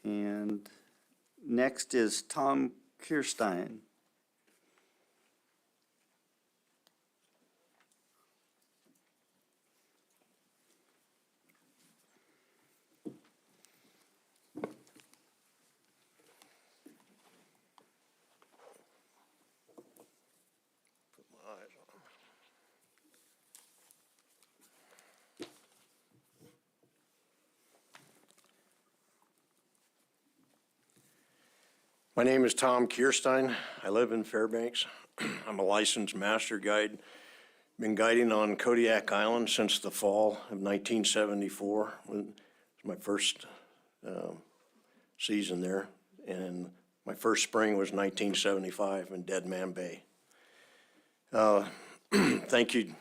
And next is Tom Kirstein. My name is Tom Kirstein. I live in Fairbanks. I'm a licensed master guide. Been guiding on Kodiak Island since the fall of 1974. It was my first season there. And my first spring was 1975 in Dead Man Bay. Thank you,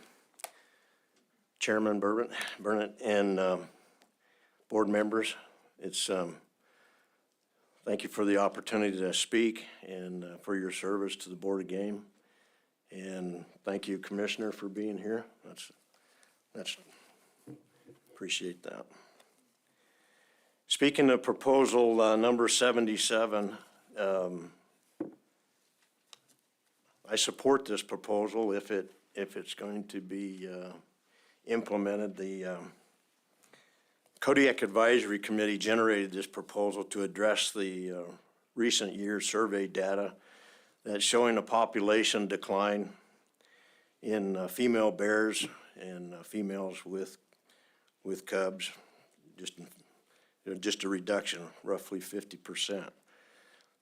Chairman Burnett, and board members. Thank you for the opportunity to speak and for your service to the Board of Game. And thank you, Commissioner, for being here. Appreciate that. Speaking of proposal number 77, I support this proposal if it's going to be implemented. The Kodiak Advisory Committee generated this proposal to address the recent year survey data that's showing a population decline in female bears and females with cubs, just a reduction, roughly 50%.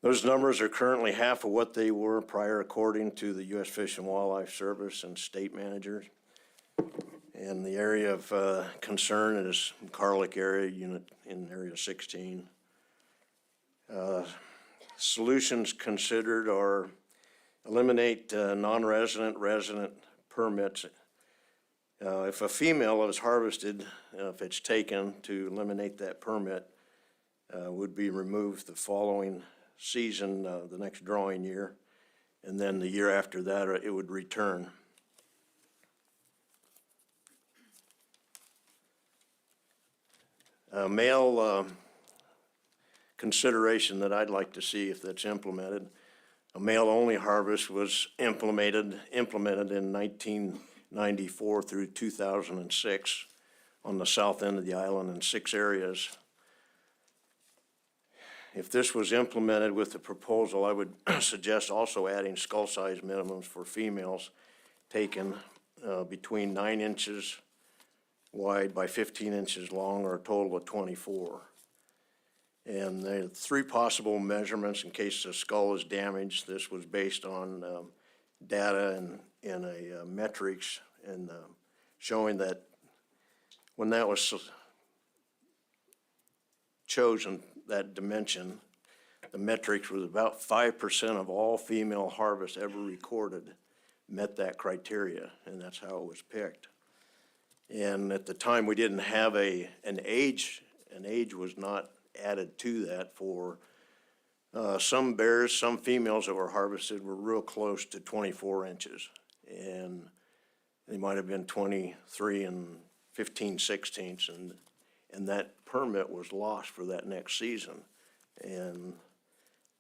Those numbers are currently half of what they were prior, according to the U.S. Fish and Wildlife Service and state managers. And the area of concern is Carlick area, unit in area 16. Solutions considered are eliminate non-resident, resident permits. If a female is harvested, if it's taken, to eliminate that permit, would be removed the following season, the next drawing year, and then the year after that it would return. Male consideration that I'd like to see if that's implemented. A male-only harvest was implemented in 1994 through 2006 on the south end of the island in 6 areas. If this was implemented with the proposal, I would suggest also adding skull size minimums for females taken between 9 inches wide by 15 inches long, or a total of 24. And there are 3 possible measurements in case the skull is damaged. This was based on data and a metrics, and showing that when that was chosen, that dimension, the metrics was about 5% of all female harvests ever recorded met that criteria, and that's how it was picked. And at the time, we didn't have an age. An age was not added to that for some bears. Some females that were harvested were real close to 24 inches, and they might have been 23 and 15/16, and that permit was lost for that next season, and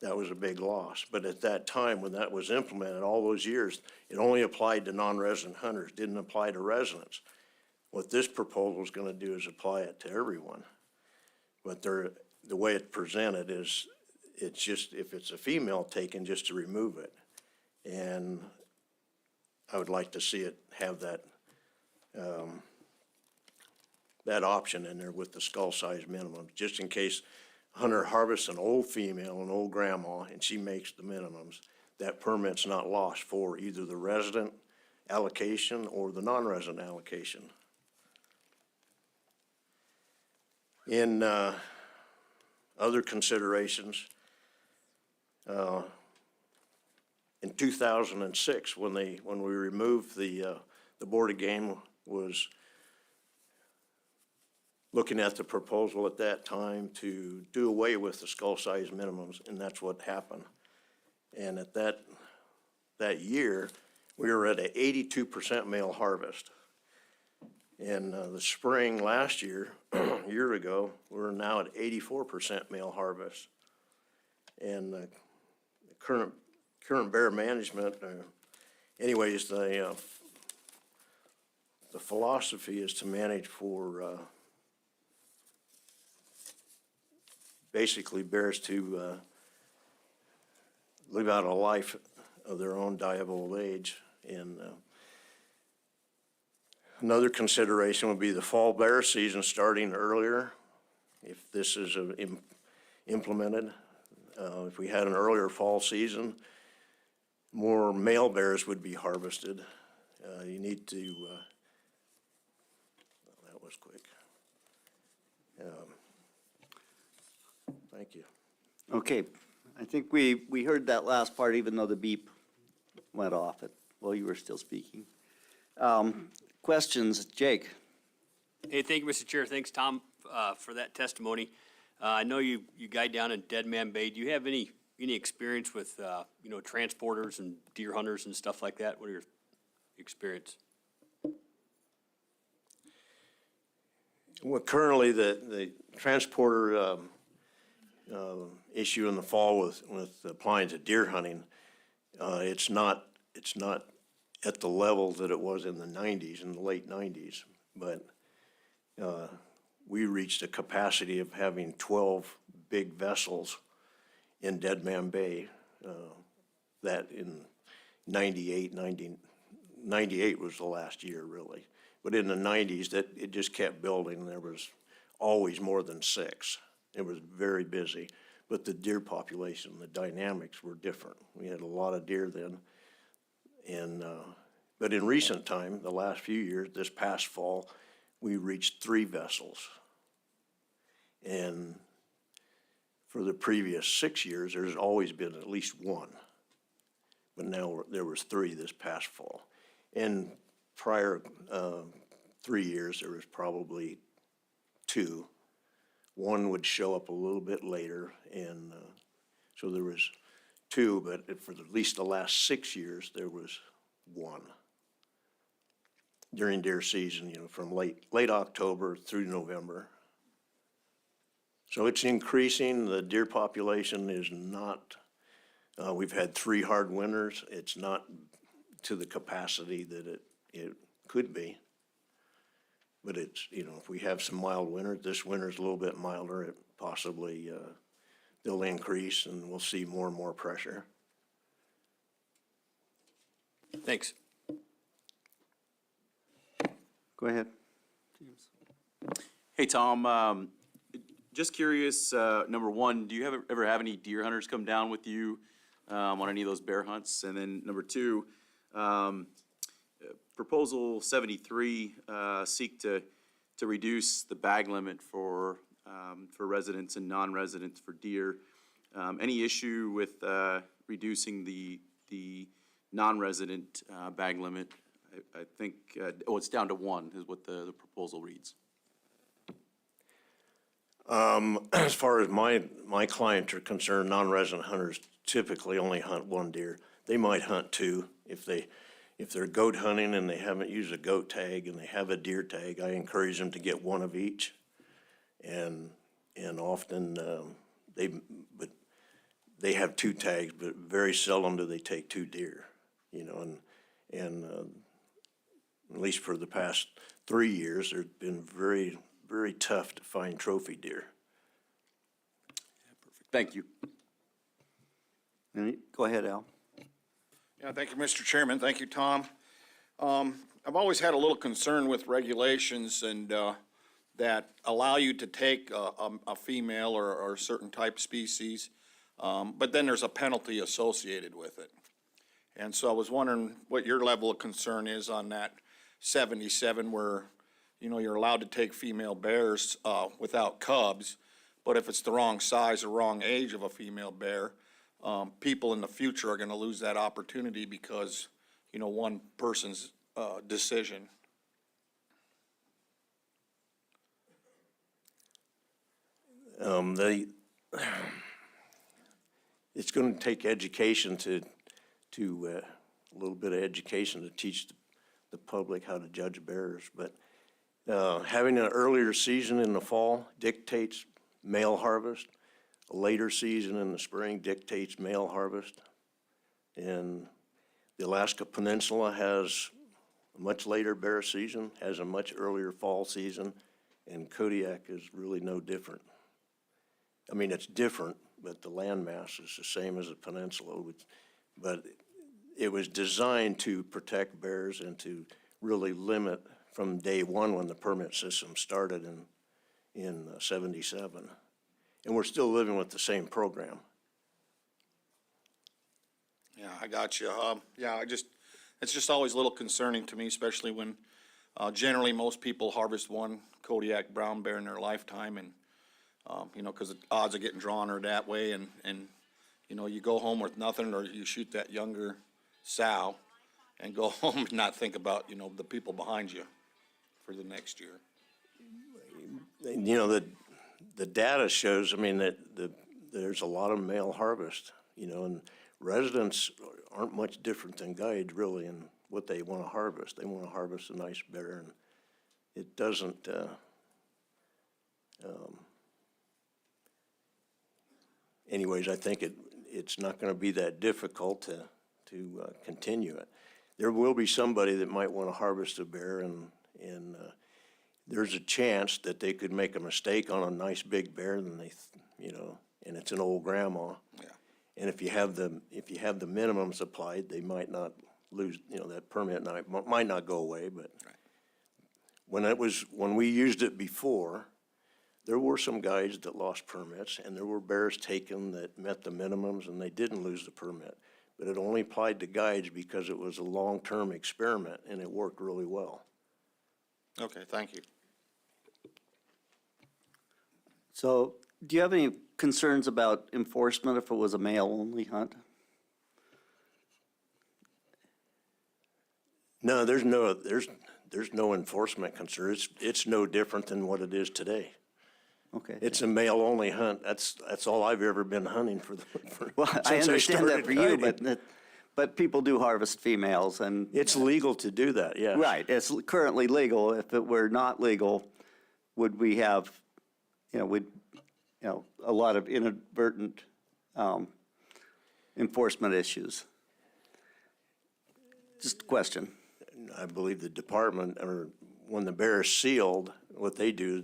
that was a big loss. But at that time, when that was implemented, all those years, it only applied to non-resident hunters, didn't apply to residents. What this proposal is going to do is apply it to everyone. But the way it's presented is, it's just, if it's a female taken, just to remove it. And I would like to see it have that that option in there with the skull size minimum, just in case a hunter harvests an old female, an old grandma, and she makes the minimums, that permit's not lost for either the resident allocation or the non-resident allocation. In other considerations, in 2006, when we removed the Board of Game was looking at the proposal at that time to do away with the skull size minimums, and that's what happened. And at that year, we were at an 82% male harvest. And the spring last year, a year ago, we're now at 84% male harvest. And the current bear management, anyways, the philosophy is to manage for basically bears to live out a life of their own, die of old age. And another consideration would be the fall bear season starting earlier. If this is implemented, if we had an earlier fall season, more male bears would be harvested. You need to, that was quick. Thank you. Okay, I think we heard that last part, even though the beep went off while you were still speaking. Questions, Jake? Hey, thank you, Mr. Chair. Thanks, Tom, for that testimony. I know you guide down in Dead Man Bay. Do you have any experience with, transporters and deer hunters and stuff like that? What are your experience? Well, currently, the transporter issue in the fall with applying to deer hunting, it's not at the level that it was in the 90s, in the late 90s, but we reached a capacity of having 12 big vessels in Dead Man Bay. That in 98 was the last year, really. But in the 90s, that it just kept building. There was always more than 6. It was very busy. But the deer population, the dynamics were different. We had a lot of deer then. And but in recent time, the last few years, this past fall, we reached 3 vessels. And for the previous 6 years, there's always been at least 1. But now there was 3 this past fall. And prior 3 years, there was probably 2. 1 would show up a little bit later, and so there was 2, but for at least the last 6 years, there was 1 during deer season, from late October through November. So it's increasing. The deer population is not, we've had 3 hard winters. It's not to the capacity that it could be. But it's, if we have some mild winter, this winter's a little bit milder, it possibly, they'll increase and we'll see more and more pressure. Thanks. Go ahead. Hey, Tom, just curious, number one, do you ever have any deer hunters come down with you on any of those bear hunts? And then number 2, Proposal 73 seek to reduce the bag limit for residents and non-residents for deer. Any issue with reducing the non-resident bag limit? I think, it's down to 1 is what the proposal reads. As far as my clients are concerned, non-resident hunters typically only hunt 1 deer. They might hunt 2 if they're goat hunting and they haven't used a goat tag and they have a deer tag. I encourage them to get 1 of each, and often they have 2 tags, but very seldom do they take 2 deer. And at least for the past 3 years, they've been very, very tough to find trophy deer. Thank you. Go ahead, Al. Yeah, thank you, Mr. Chairman. Thank you, Tom. I've always had a little concern with regulations and that allow you to take a female or a certain type species, but then there's a penalty associated with it. And so I was wondering what your level of concern is on that 77 where, you're allowed to take female bears without cubs, but if it's the wrong size or wrong age of a female bear, people in the future are going to lose that opportunity because, one person's decision. It's going to take education a little bit of education to teach the public how to judge bears, but Having an earlier season in the fall dictates male harvest. A later season in the spring dictates male harvest. And the Alaska Peninsula has a much later bear season, has a much earlier fall season, and Kodiak is really no different. I mean, it's different, but the landmass is the same as the peninsula. But it was designed to protect bears and to really limit from day one when the permit system started in 77. And we're still living with the same program. Yeah, I got you. Yeah, it's just always a little concerning to me, especially when generally most people harvest one Kodiak brown bear in their lifetime, and you know, because the odds of getting drawn are that way, and you know, you go home with nothing, or you shoot that younger sow and go home and not think about, you know, the people behind you for the next year. You know, the data shows, I mean, that there's a lot of male harvest, you know, and residents aren't much different than guides really in what they want to harvest. They want to harvest a nice bear, and it doesn't, anyways, I think it's not going to be that difficult to continue it. There will be somebody that might want to harvest a bear, and there's a chance that they could make a mistake on a nice big bear, and you know, and it's an old grandma. Yeah. And if you have the minimums applied, they might not lose, you know, that permit might not go away, but when we used it before, there were some guides that lost permits, and there were bears taken that met the minimums, and they didn't lose the permit. But it only applied to guides because it was a long-term experiment, and it worked really well. Okay, thank you. So do you have any concerns about enforcement if it was a male-only hunt? No, there's no enforcement concern. It's no different than what it is today. Okay. It's a male-only hunt. That's all I've ever been hunting for Well, I since understand that started for you, guiding. but people do harvest females, and. It's legal to do that, yes. Right, it's currently legal. If it were not legal, would we have, a lot of inadvertent enforcement issues? Just a question. I believe the department, or when the bear is sealed, what they do,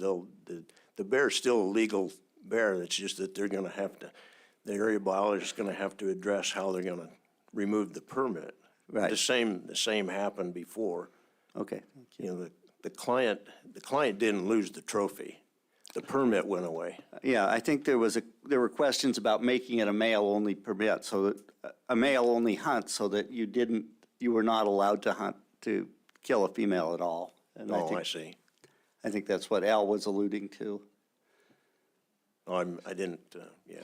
the bear is still a legal bear. It's just that they're going to have to, the area biologist is going to have to address how they're going to remove the permit. Right. The same happened before. Okay. You know, the client didn't lose the trophy. The permit went away. Yeah, I think there were questions about making it a male-only permit, so that, a male-only hunt, so that you were not allowed to hunt to kill a female at all. And I see. I think that's what Al was alluding to. Oh, I didn't, yeah.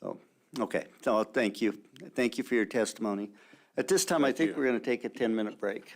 Oh, okay. So thank you. Thank you for your testimony. At this time, I think we're going to take a 10-minute break.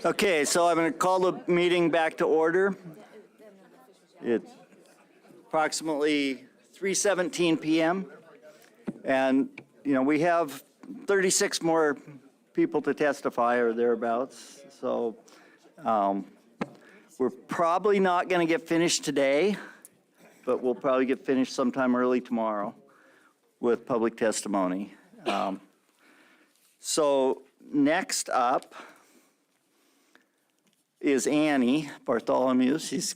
Okay, so I'm going to call the meeting back to order. It's approximately 3:17 PM. And, you know, we have 36 more people to testify or thereabouts. So we're probably not going to get finished today, but we'll probably get finished sometime early tomorrow with public testimony. So next up is Annie Bartholomew. She's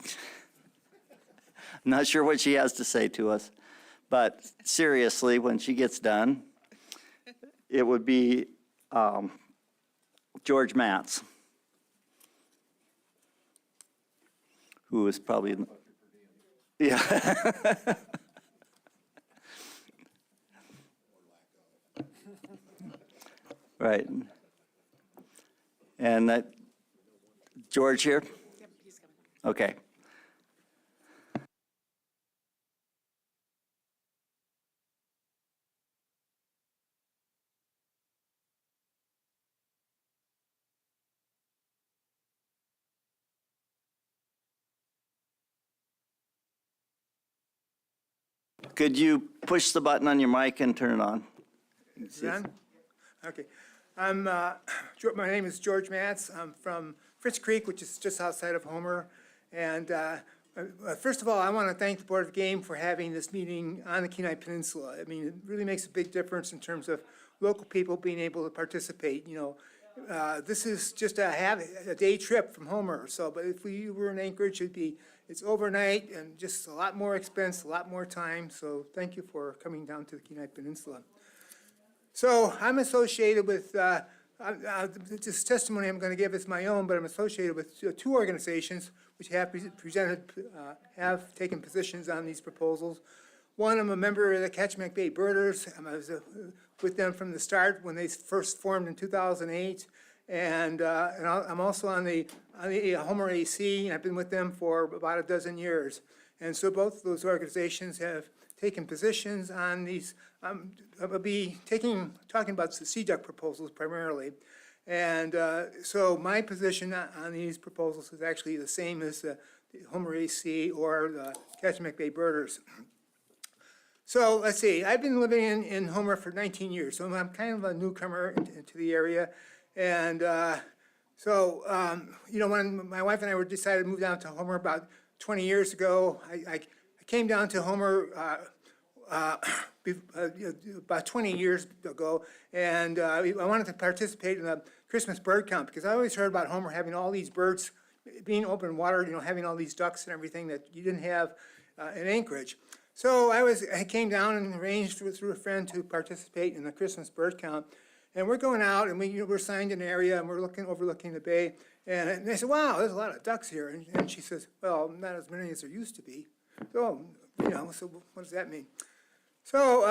not sure what she has to say to us, but seriously, when she gets done, it would be George Matz, who is probably, yeah. Right. And George here? Yep, he's coming. Okay. Could you push the button on your mic and turn it on? Done? Okay. My name is George Matz. I'm from Fritz Creek, which is just outside of Homer. And first of all, I want to thank the Board of Game for having this meeting on the Kenai Peninsula. I mean, it really makes a big difference in terms of local people being able to participate. You know, this is just a day trip from Homer. So, but if we were in Anchorage, it's overnight and just a lot more expense, a lot more time. So thank you for coming down to the Kenai Peninsula. So I'm associated with, this testimony I'm going to give is my own, but I'm associated with two organizations which have have taken positions on these proposals. One, I'm a member of the Ketchikan Bay Birders. I was with them from the start when they first formed in 2008. And I'm also on the Homer AC, and I've been with them for about a dozen years. And so both of those organizations have taken positions on these. I'll be talking about the sea duck proposals primarily. And so my position on these proposals is actually the same as the Homer AC or the Ketchikan Bay Birders. So let's see, I've been living in Homer for 19 years, so I'm kind of a newcomer into the area. And you know, when my wife and I decided to move down to Homer about 20 years ago, I came down to Homer about 20 years ago, and I wanted to participate in a Christmas bird count because I always heard about Homer having all these birds being open water, you know, having all these ducks and everything that you didn't have in Anchorage. So I came down and arranged through a friend to participate in the Christmas bird count. And we're going out, and we're assigned an area, and we're overlooking the bay. And they said, wow, there's a lot of ducks here. And she says, well, not as many as there used to be. So, you know, so what does that mean? So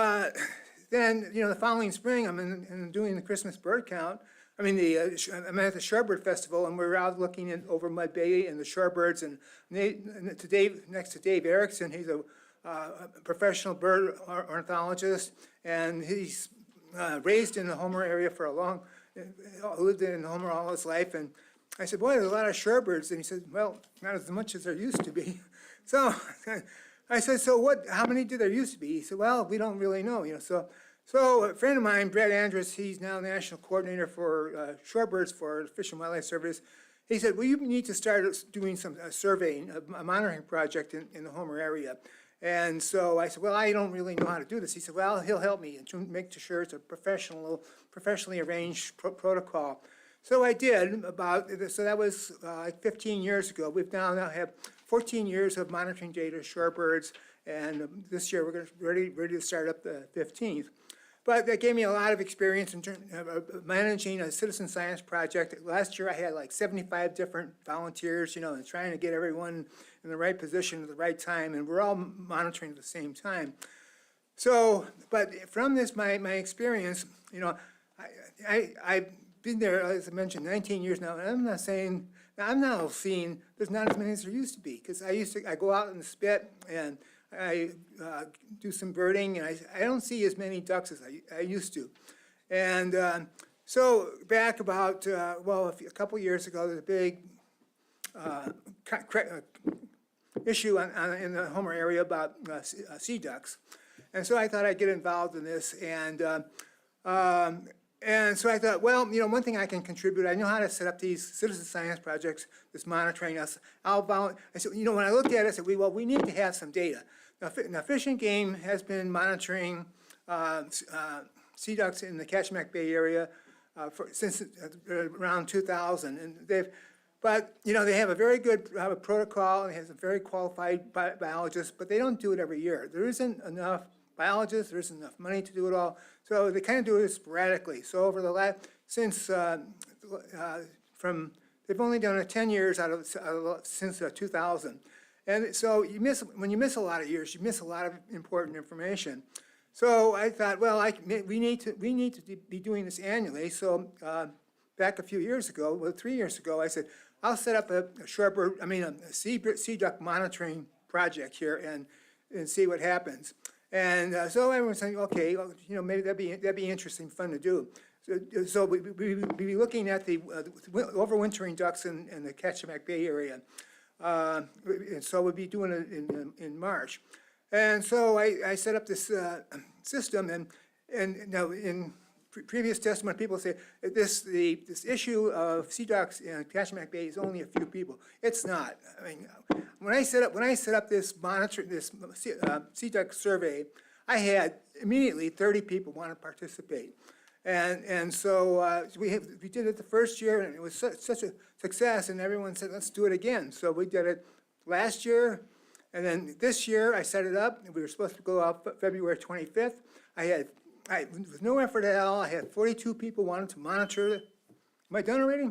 then, you know, the following spring, I'm doing the Christmas bird count. I mean, I'm at the Shorebird Festival, and we're out looking over Mud Bay and the shorebirds. And next to Dave Erickson, he's a professional bird ornithologist, and he's raised in the Homer area for lived in Homer all his life. And I said, boy, there's a lot of shorebirds. And he said, well, not as much as there used to be. So I said, so how many do there used to be? He said, well, we don't really know, you know. So a friend of mine, Brett Andrus, he's now national coordinator for shorebirds for the Fish and Wildlife Service. He said, well, you need to start doing some surveying, a monitoring project in the Homer area. And so I said, well, I don't really know how to do this. He said, well, he'll help me to make sure it's a professionally arranged protocol. So I did so that was like 15 years ago. We've now have 14 years of monitoring data of shorebirds, and this year we're ready to start up the 15th. But that gave me a lot of experience in terms of managing a citizen science project. Last year I had like 75 different volunteers, you know, and trying to get everyone in the right position at the right time, and we're all monitoring at the same time. So, but from this, my experience, you know, I've been there, as I mentioned, 19 years now, and I'm now seeing there's not as many as there used to be, because I go out in the spit and I do some birding, and I don't see as many ducks as I used to. And So back about, a couple years ago, there's a big issue in the Homer area about sea ducks. And so I thought I'd get involved in this. And so I thought, well, one thing I can contribute, I know how to set up these citizen science projects, this monitoring us. I said, when I looked at it, I said, we need to have some data. Now Fish and Game has been monitoring sea ducks in the Kachemak Bay area since around 2000. And they have a very good protocol, and has a very qualified biologists, but they don't do it every year. There isn't enough biologists, there isn't enough money to do it all. So they kind of do it sporadically. So over the last, they've only done it 10 years since 2000. And so when you miss a lot of years, you miss a lot of important information. So I thought, well, we need to be doing this annually. So back a few years ago, 3 years ago, I said, I'll set up a sea duck monitoring project here and see what happens. And so everyone's saying, okay, maybe that'd be interesting, fun to do. So we'd be looking at the overwintering ducks in the Kachemak Bay area. And so we'll be doing it in March. And so I set up this system, and now in previous testimony, people say this issue of sea ducks in Kachemak Bay is only a few people. It's not. I mean, when I set up this sea duck survey, I had immediately 30 people want to participate. And so we did it the first year, and it was such a success, and everyone said, let's do it again. So we did it last year, and then this year I set it up, and we were supposed to go out February 25th. With no effort at all, I had 42 people wanting to monitor it. Am I done already?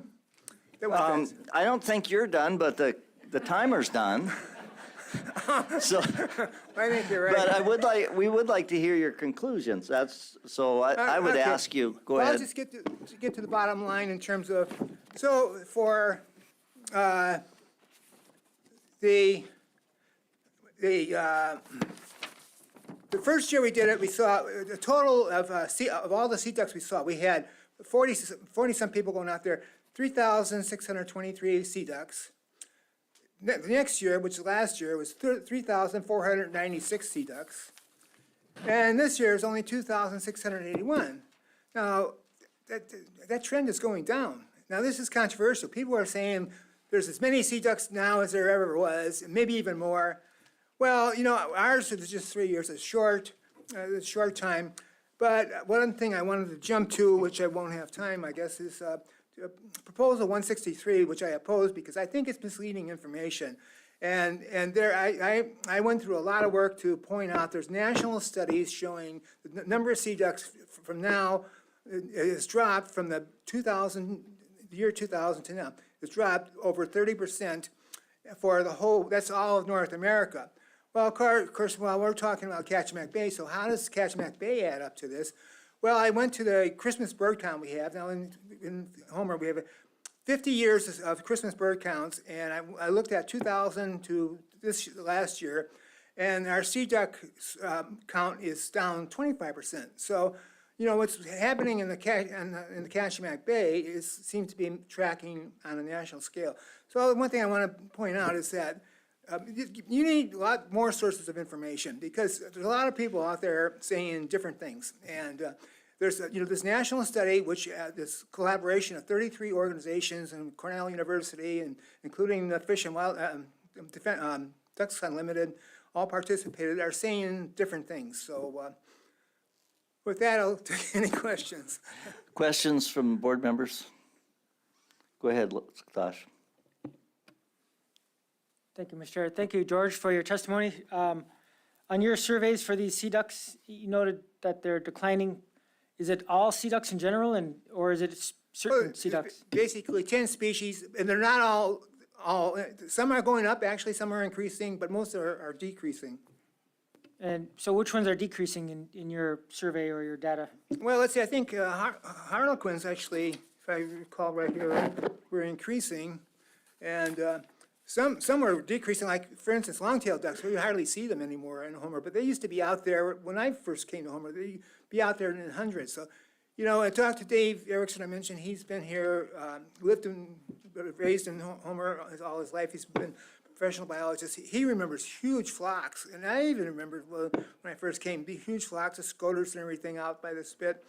That was fast. I don't think you're done, but the timer's done. So, I think you're right. but we would like to hear your conclusions. I would okay. ask you, go Well, ahead. I'll just get to the bottom line in terms of, so for the first year we did it, we saw a total of all the sea ducks we saw. We had 40-some people going out there, 3,623 sea ducks. The next year, which is last year, was 3,496 sea ducks. And this year is only 2,681. Now, that trend is going down. Now, this is controversial. People are saying there's as many sea ducks now as there ever was, and maybe even more. Well, ours is just 3 years, a short time. But one thing I wanted to jump to, which I won't have time, I guess, is Proposal 163, which I oppose because I think it's misleading information. And there, I went through a lot of work to point out there's national studies showing the number of sea ducks from now has dropped from the year 2000 to now. It's dropped over 30% for the whole, that's all of North America. Well, of course, we're talking about Kachemak Bay, so how does Kachemak Bay add up to this? Well, I went to the Christmas bird count we have. Now, in Homer, we have 50 years of Christmas bird counts, and I looked at 2000 to this last year, and our sea duck count is down 25%. So, what's happening in the Kachemak Bay seems to be tracking on a national scale. So one thing I want to point out is that you need a lot more sources of information because there's a lot of people out there saying different things. And there's this national study, which this collaboration of 33 organizations and Cornell University, and including the Fish and Wild Ducks Unlimited, all participated, are saying different things. So with that, I'll take any questions. Questions from board members? Go ahead, Tosh. Thank you, Mr. Chair. Thank you, George, for your testimony. On your surveys for these sea ducks, you noted that they're declining. Is it all sea ducks in general, or is it certain sea ducks? Basically 10 species, and they're not all, some are going up, actually, some are increasing, but most are decreasing. And so which ones are decreasing in your survey or your data? Well, let's see, I think harlequins actually, if I recall right here, were increasing. And some were decreasing, like, for instance, long-tailed ducks. We hardly see them anymore in Homer, but they used to be out there. When I first came to Homer, they'd be out there in hundreds. So, I talked to Dave Erickson, I mentioned he's been here, raised in Homer all his life. He's been a professional biologist. He remembers huge flocks, and I even remember when I first came, huge flocks of scoters and everything out by the spit.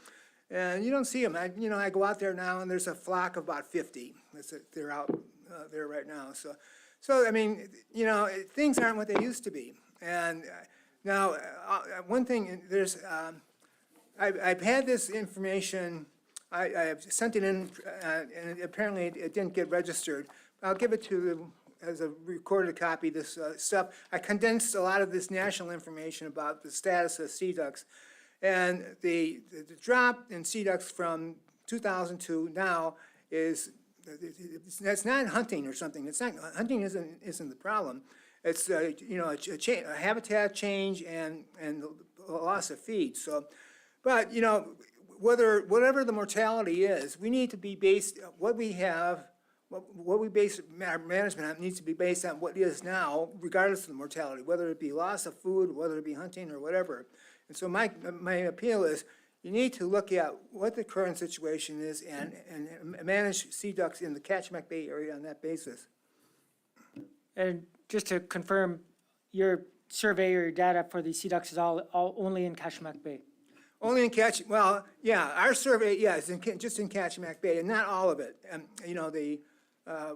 And you don't see them. I go out there now, and there's a flock of about 50. They're out there right now. So I mean, things aren't what they used to be. And now, one thing, I've had this information, I've sent it in, and apparently it didn't get registered. I'll give it to them as a recorded copy, this stuff. I condensed a lot of this national information about the status of sea ducks. And the drop in sea ducks from 2000 to now is, that's not hunting or something. It's not, hunting isn't the problem. It's, a habitat change and a loss of feed. So, but, whatever the mortality is, we need to be based, what we have, what we base our management on needs to be based on what is now, regardless of the mortality, whether it be loss of food, whether it be hunting or whatever. And so my appeal is, you need to look at what the current situation is and manage sea ducks in the Kachemak Bay area on that basis. And just to confirm, your survey or your data for the sea ducks is all only in Kachemak Bay? Only in our survey, is just in Kachemak Bay, and not all of it.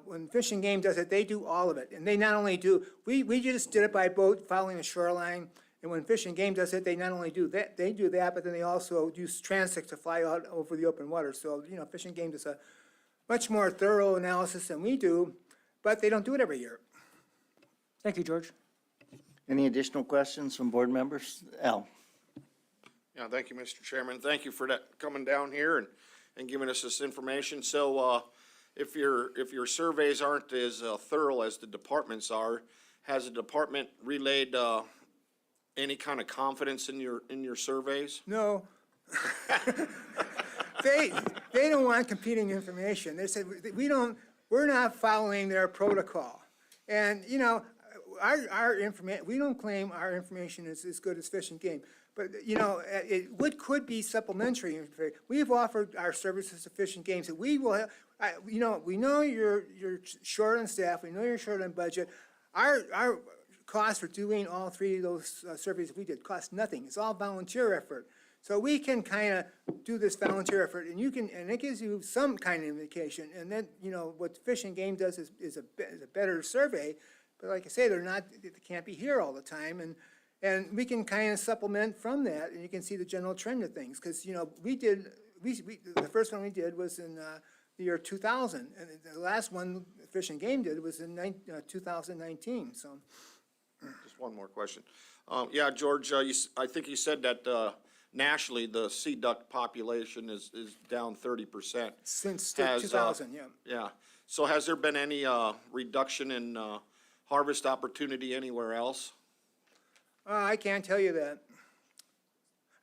When Fish and Game does it, they do all of it. And they not only do, we just did it by boat following the shoreline. And when Fish and Game does it, they not only do that, but then they also use transects to fly out over the open water. So, Fish and Game does a much more thorough analysis than we do, but they don't do it every year. Thank you, George. Any additional questions from board members? Al? Yeah, thank you, Mr. Chairman. Thank you for that, coming down here and giving us this information. So, if your surveys aren't as thorough as the departments are, has the department relayed any kind of confidence in your surveys? No. They don't want competing information. They said, we're not following their protocol. And, our information, we don't claim our information is as good as Fish and Game. But, it could be supplementary. We've offered our services to Fish and Game. So we will have, we know you're short on staff. We know you're short on budget. Our cost for doing all three of those surveys we did cost nothing. It's all volunteer effort. So we can kind of do this volunteer effort, and it gives you some kind of indication. And then, what Fish and Game does is a better survey. But like I say, they can't be here all the time. And we can kind of supplement from that, and you can see the general trend of things. Because, the first one we did was in the year 2000. And the last one Fish and Game did was in 2019, so. Just one more question. George, I think you said that nationally, the sea duck population is down 30%. Since 2000, yeah. Yeah. So has there been any reduction in harvest opportunity anywhere else? I can't tell you that.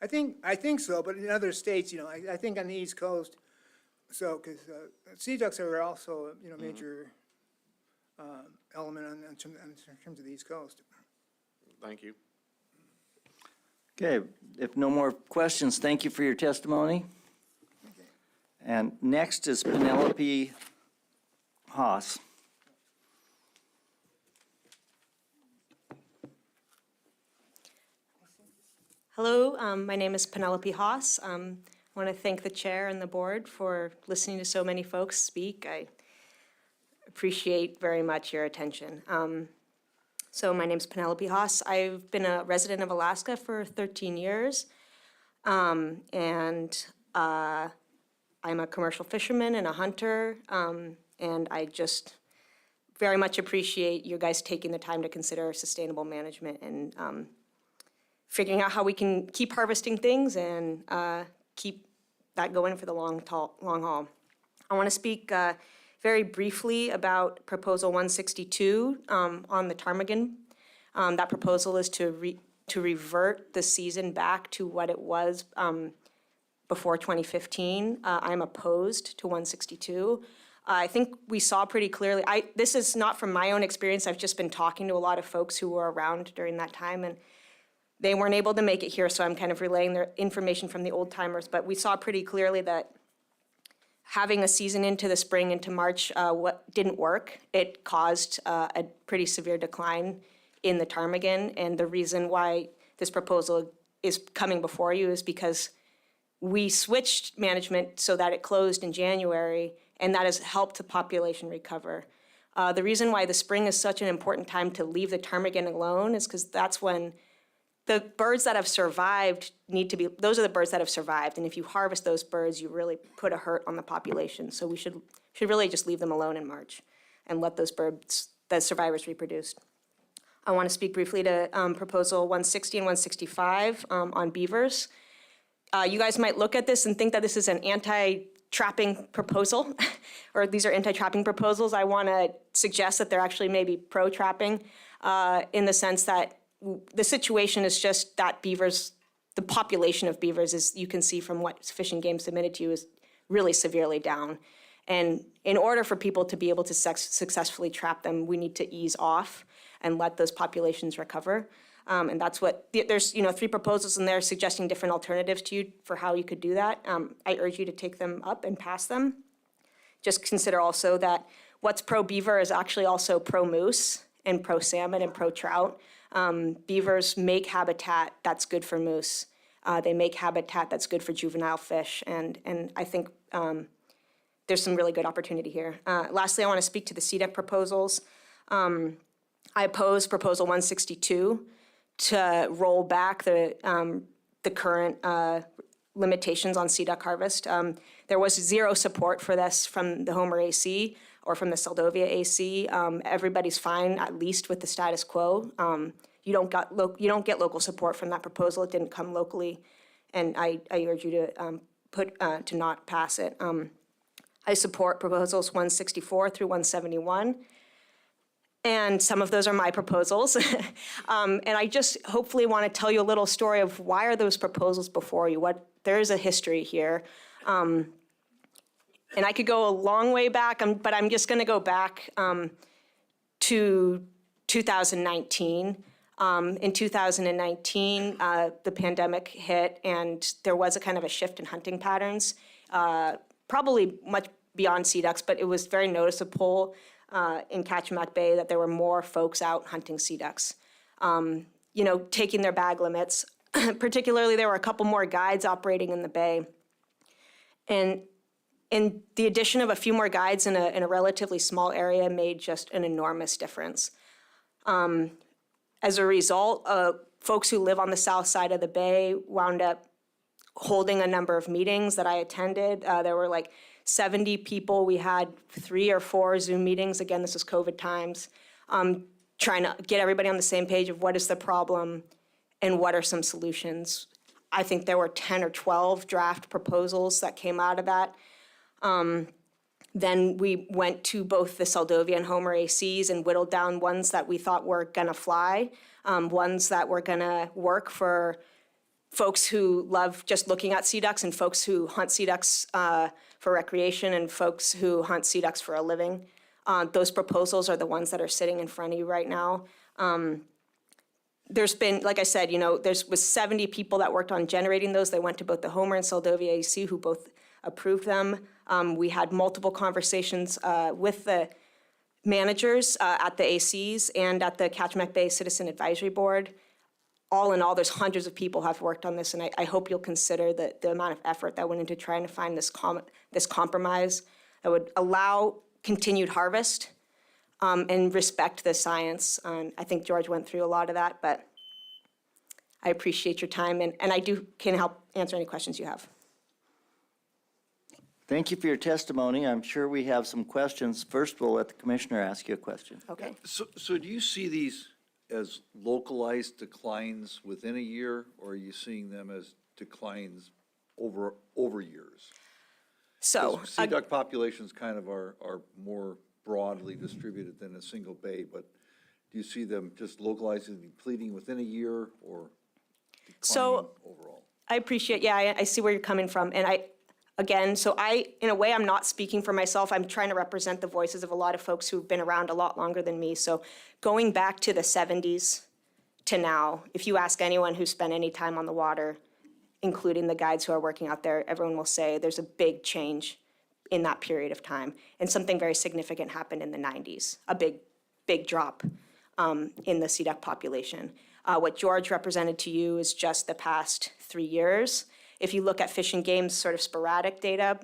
I think so, but in other states, I think on the East Coast, so, because sea ducks are also, major element in terms of the East Coast. Thank you. Okay, if no more questions, thank you for your testimony. And next is Penelope Haas. Hello, my name is Penelope Haas. I want to thank the chair and the board for listening to so many folks speak. I appreciate very much your attention. So my name is Penelope Haas. I've been a resident of Alaska for 13 years. And I'm a commercial fisherman and a hunter. And I just very much appreciate you guys taking the time to consider sustainable management and figuring out how we can keep harvesting things and keep that going for the long haul. I want to speak very briefly about Proposal 162 on the ptarmigan. That proposal is to revert the season back to what it was before 2015. I'm opposed to 162. I think we saw pretty clearly, this is not from my own experience, I've just been talking to a lot of folks who were around during that time, and They weren't able to make it here, so I'm kind of relaying their information from the old timers. But we saw pretty clearly that having a season into the spring, into March, what didn't work. It caused a pretty severe decline in the ptarmigan. And the reason why this proposal is coming before you is because we switched management so that it closed in January, and that has helped the population recover. The reason why the spring is such an important time to leave the ptarmigan alone is because that's when the birds that have survived those are the birds that have survived. And if you harvest those birds, you really put a hurt on the population. So we should really just leave them alone in March and let those birds, the survivors, reproduce. I want to speak briefly to Proposal 160 and 165 on beavers. You guys might look at this and think that this is an anti-trapping proposal, or these are anti-trapping proposals. I want to suggest that they're actually maybe pro-trapping in the sense that the situation is just that the population of beavers, as you can see from what Fish and Game submitted to you, is really severely down. And in order for people to be able to successfully trap them, we need to ease off and let those populations recover. And that's what, there's 3 proposals in there suggesting different alternatives to you for how you could do that. I urge you to take them up and pass them. Just consider also that what's pro-beaver is actually also pro-moose and pro-salmon and pro-trout. Beavers make habitat that's good for moose. They make habitat that's good for juvenile fish. And I think there's some really good opportunity here. Lastly, I want to speak to the CDEC proposals. I oppose Proposal 162 to roll back the current limitations on CDEC harvest. There was zero support for this from the Homer AC or from the Seldovia AC. Everybody's fine, at least with the status quo. You don't get local support from that proposal. It didn't come locally, and I urge you to to not pass it. I support proposals 164 through 171. And some of those are my proposals. And I just hopefully want to tell you a little story of why are those proposals before you. There is a history here. And I could go a long way back, but I'm just going to go back to 2019. In 2019, the pandemic hit, and there was a kind of a shift in hunting patterns, probably much beyond sea ducks, but it was very noticeable in Kachemak Bay that there were more folks out hunting sea ducks, taking their bag limits. Particularly, there were a couple more guides operating in the bay. And the addition of a few more guides in a relatively small area made just an enormous difference. As a result, folks who live on the south side of the bay wound up holding a number of meetings that I attended. There were like 70 people. We had 3 or 4 Zoom meetings. Again, this is COVID times, trying to get everybody on the same page of what is the problem and what are some solutions. I think there were 10 or 12 draft proposals that came out of that. Then we went to both the Seldovia and Homer ACs and whittled down ones that we thought were gonna fly, ones that were gonna work for folks who love just looking at sea ducks and folks who hunt sea ducks for recreation and folks who hunt sea ducks for a living. Those proposals are the ones that are sitting in front of you right now. There's been, like I said, there was 70 people that worked on generating those. They went to both the Homer and Seldovia AC, who both approved them. We had multiple conversations with the managers at the ACs and at the Kachemak Bay Citizen Advisory Board. All in all, there's hundreds of people who have worked on this, and I hope you'll consider the amount of effort that went into trying to find this compromise that would allow continued harvest and respect the science. I think George went through a lot of that, but I appreciate your time, and I can help answer any questions you have. Thank you for your testimony. I'm sure we have some questions. First, we'll let the commissioner ask you a question. Okay. So do you see these as localized declines within a year, or are you seeing them as declines over years? So Sea duck populations kind of are more broadly distributed than a single bay, but do you see them just localizing and depleting within a year or declining overall? I appreciate, I see where you're coming from. And in a way, I'm not speaking for myself. I'm trying to represent the voices of a lot of folks who've been around a lot longer than me. So going back to the 70s, to now, if you ask anyone who spent any time on the water, including the guides who are working out there, everyone will say there's a big change in that period of time. And something very significant happened in the 90s, a big drop in the sea duck population. What George represented to you is just the past 3 years. If you look at Fish and Game's sort of sporadic data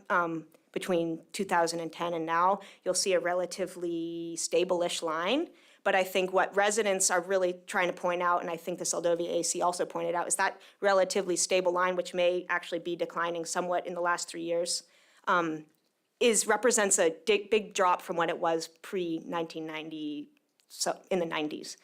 between 2010 and now, you'll see a relatively stable-ish line. But I think what residents are really trying to point out, and I think the Seldovia AC also pointed out, is that relatively stable line, which may actually be declining somewhat in the last 3 years, represents a big drop from what it was pre-1990, so in the 90s.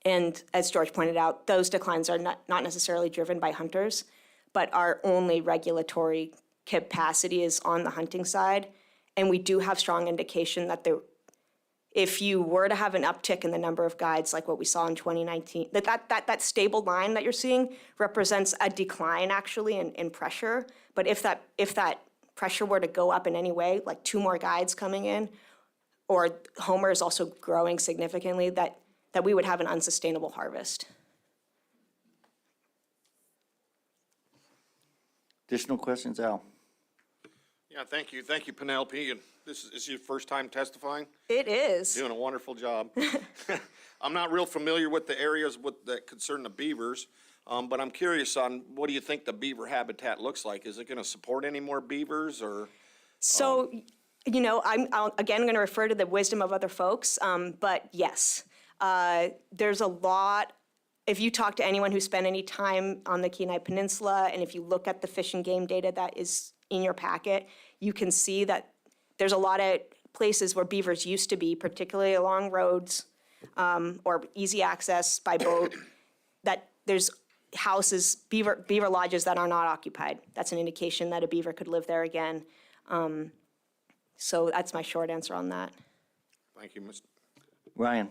And as George pointed out, those declines are not necessarily driven by hunters, but our only regulatory capacity is on the hunting side. And we do have strong indication that if you were to have an uptick in the number of guides like what we saw in 2019, that stable line that you're seeing represents a decline actually in pressure. But if that pressure were to go up in any way, like 2 more guides coming in, or Homer is also growing significantly, that we would have an unsustainable harvest. Additional questions, Al? Yeah, thank you. Thank you, Penelope. And this is your first time testifying? It is. Doing a wonderful job. I'm not real familiar with the areas that concern the beavers, but I'm curious on what do you think the beaver habitat looks like? Is it going to support any more beavers or? So, you know, I'm again going to refer to the wisdom of other folks, but yes, there's a lot. If you talk to anyone who spent any time on the Kenai Peninsula, and if you look at the Fish and Game data that is in your packet, you can see that there's a lot of places where beavers used to be, particularly along roads or easy access by boat, that there's houses, beaver lodges that are not occupied. That's an indication that a beaver could live there again. So that's my short answer on that. Thank you, Mr. Ryan?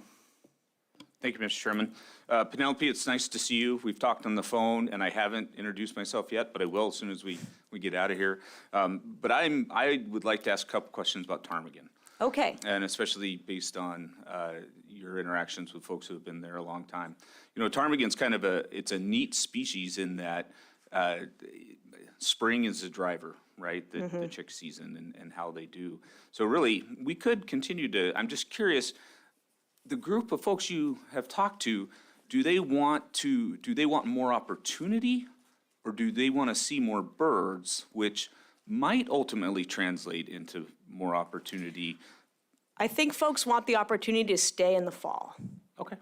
Thank you, Mr. Chairman. Penelope, it's nice to see you. We've talked on the phone, and I haven't introduced myself yet, but I will as soon as we get out of here. But I would like to ask a couple questions about ptarmigan. Okay. And especially based on your interactions with folks who have been there a long time. You know, ptarmigan's kind of it's a neat species in that spring is the driver, right? The chick season and how they do. So really, we could continue to, I'm just curious, the group of folks you have talked to, do they want more opportunity, or do they want to see more birds, which might ultimately translate into more opportunity? I think folks want the opportunity to stay in the fall. Okay.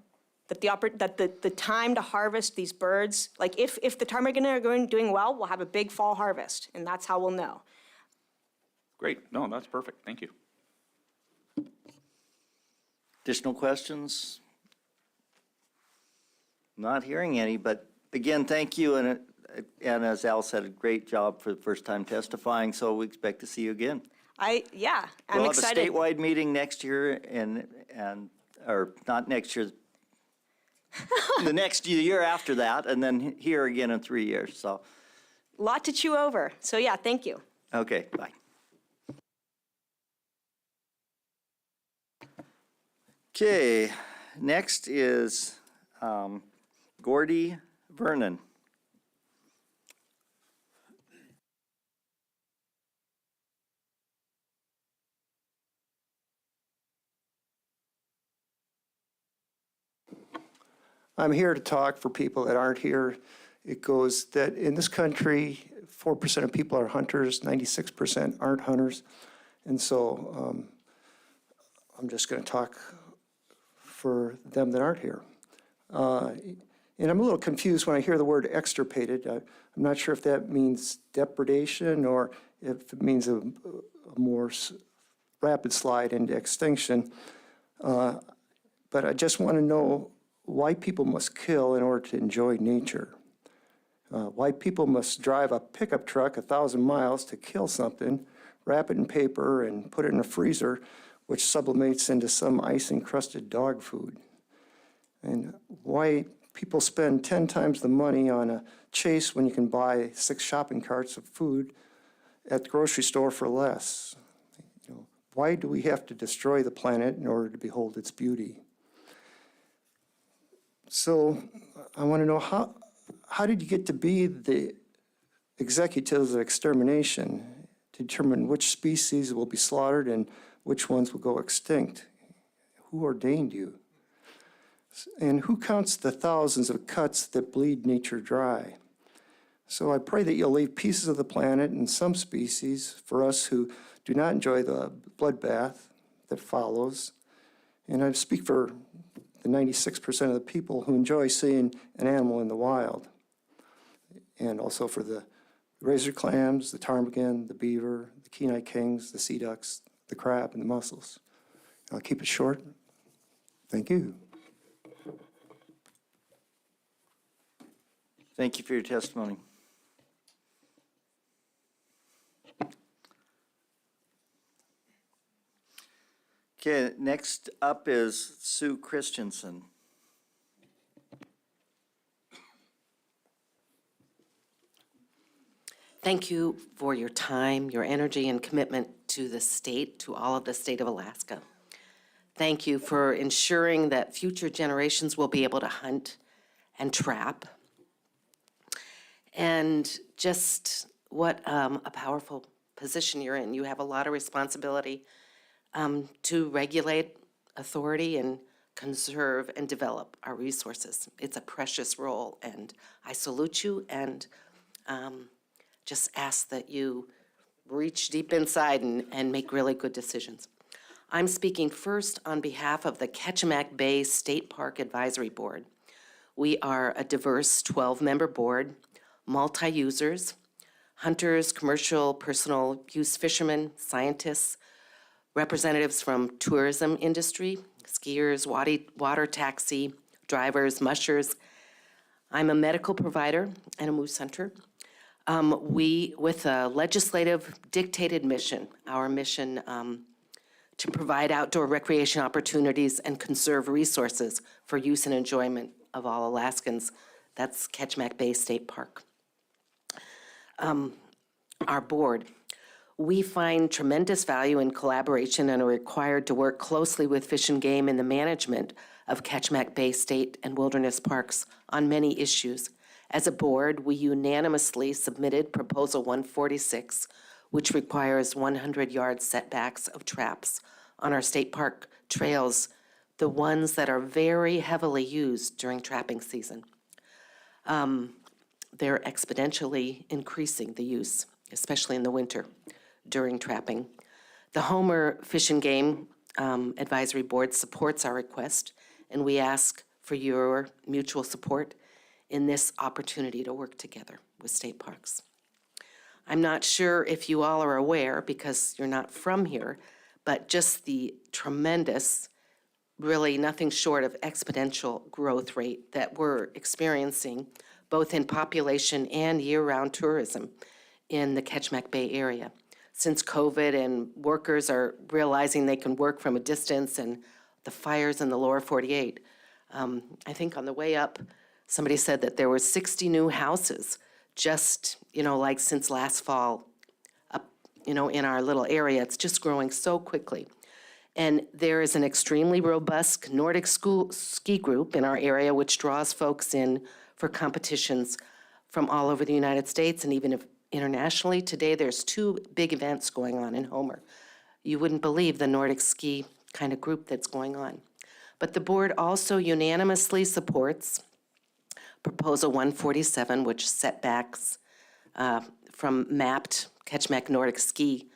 That the time to harvest these birds, like if the ptarmigan are doing well, we'll have a big fall harvest, and that's how we'll know. Great. No, that's perfect. Thank you. Additional questions? Not hearing any, but again, thank you, and as Al said, a great job for the first time testifying, so we expect to see you again. I'm We'll excited. have a statewide meeting next year, or not next year, the next year after that, and then here again in 3 years, so. Lot to chew over, so yeah, thank you. Okay, bye. Okay, next is Gordy Vernon. I'm here to talk for people that aren't here. It goes that in this country, 4% of people are hunters, 96% aren't hunters. And so I'm just going to talk for them that aren't here. And I'm a little confused when I hear the word extirpated. I'm not sure if that means depredation or if it means a more rapid slide into extinction. But I just want to know why people must kill in order to enjoy nature. Why people must drive a pickup truck 1,000 miles to kill something, wrap it in paper and put it in a freezer, which sublimates into some ice-encrusted dog food. And why people spend 10 times the money on a chase when you can buy 6 shopping carts of food at the grocery store for less. You know, why do we have to destroy the planet in order to behold its beauty? So I want to know how did you get to be the executives of extermination to determine which species will be slaughtered and which ones will go extinct? Who ordained you? And who counts the thousands of cuts that bleed nature dry? So I pray that you'll leave pieces of the planet and some species for us who do not enjoy the bloodbath that follows. And I speak for the 96% of the people who enjoy seeing an animal in the wild. And also for the razor clams, the ptarmigan, the beaver, the Kenai kings, the sea ducks, the crab, and the mussels. I'll keep it short. Thank you. Thank you for your testimony. Okay, next up is Sue Christensen. Thank you for your time, your energy, and commitment to the state, to all of the state of Alaska. Thank you for ensuring that future generations will be able to hunt and trap. And just what a powerful position you're in. You have a lot of responsibility to regulate authority and conserve and develop our resources. It's a precious role, and I salute you and just ask that you reach deep inside and make really good decisions. I'm speaking first on behalf of the Ketchimack Bay State Park Advisory Board. We are a diverse 12-member board, multi-users, hunters, commercial, personal use fishermen, scientists, representatives from tourism industry, skiers, water taxi, drivers, mushers. I'm a medical provider and a moose hunter. With a legislative dictated mission, our mission to provide outdoor recreation opportunities and conserve resources for use and enjoyment of all Alaskans. That's Ketchimack Bay State Park. Our board, we find tremendous value in collaboration and are required to work closely with Fish and Game in the management of Ketchimack Bay State and Wilderness Parks on many issues. As a board, we unanimously submitted Proposal 146, which requires 100-yard setbacks of traps on our state park trails, the ones that are very heavily used during trapping season. They're exponentially increasing the use, especially in the winter during trapping. The Homer Fish and Game Advisory Board supports our request, and we ask for your mutual support in this opportunity to work together with state parks. I'm not sure if you all are aware, because you're not from here, but just the tremendous, really nothing short of exponential growth rate that we're experiencing, both in population and year-round tourism in the Ketchimack Bay area. Since COVID and workers are realizing they can work from a distance and the fires in the lower 48, I think on the way up, somebody said that there were 60 new houses just, like since last fall, up, in our little area. It's just growing so quickly. And there is an extremely robust Nordic ski group in our area, which draws folks in for competitions from all over the United States and even internationally. Today, there's 2 big events going on in Homer. You wouldn't believe the Nordic ski kind of group that's going on. But the board also unanimously supports Proposal 147, which setbacks from mapped Ketchimack Nordic ski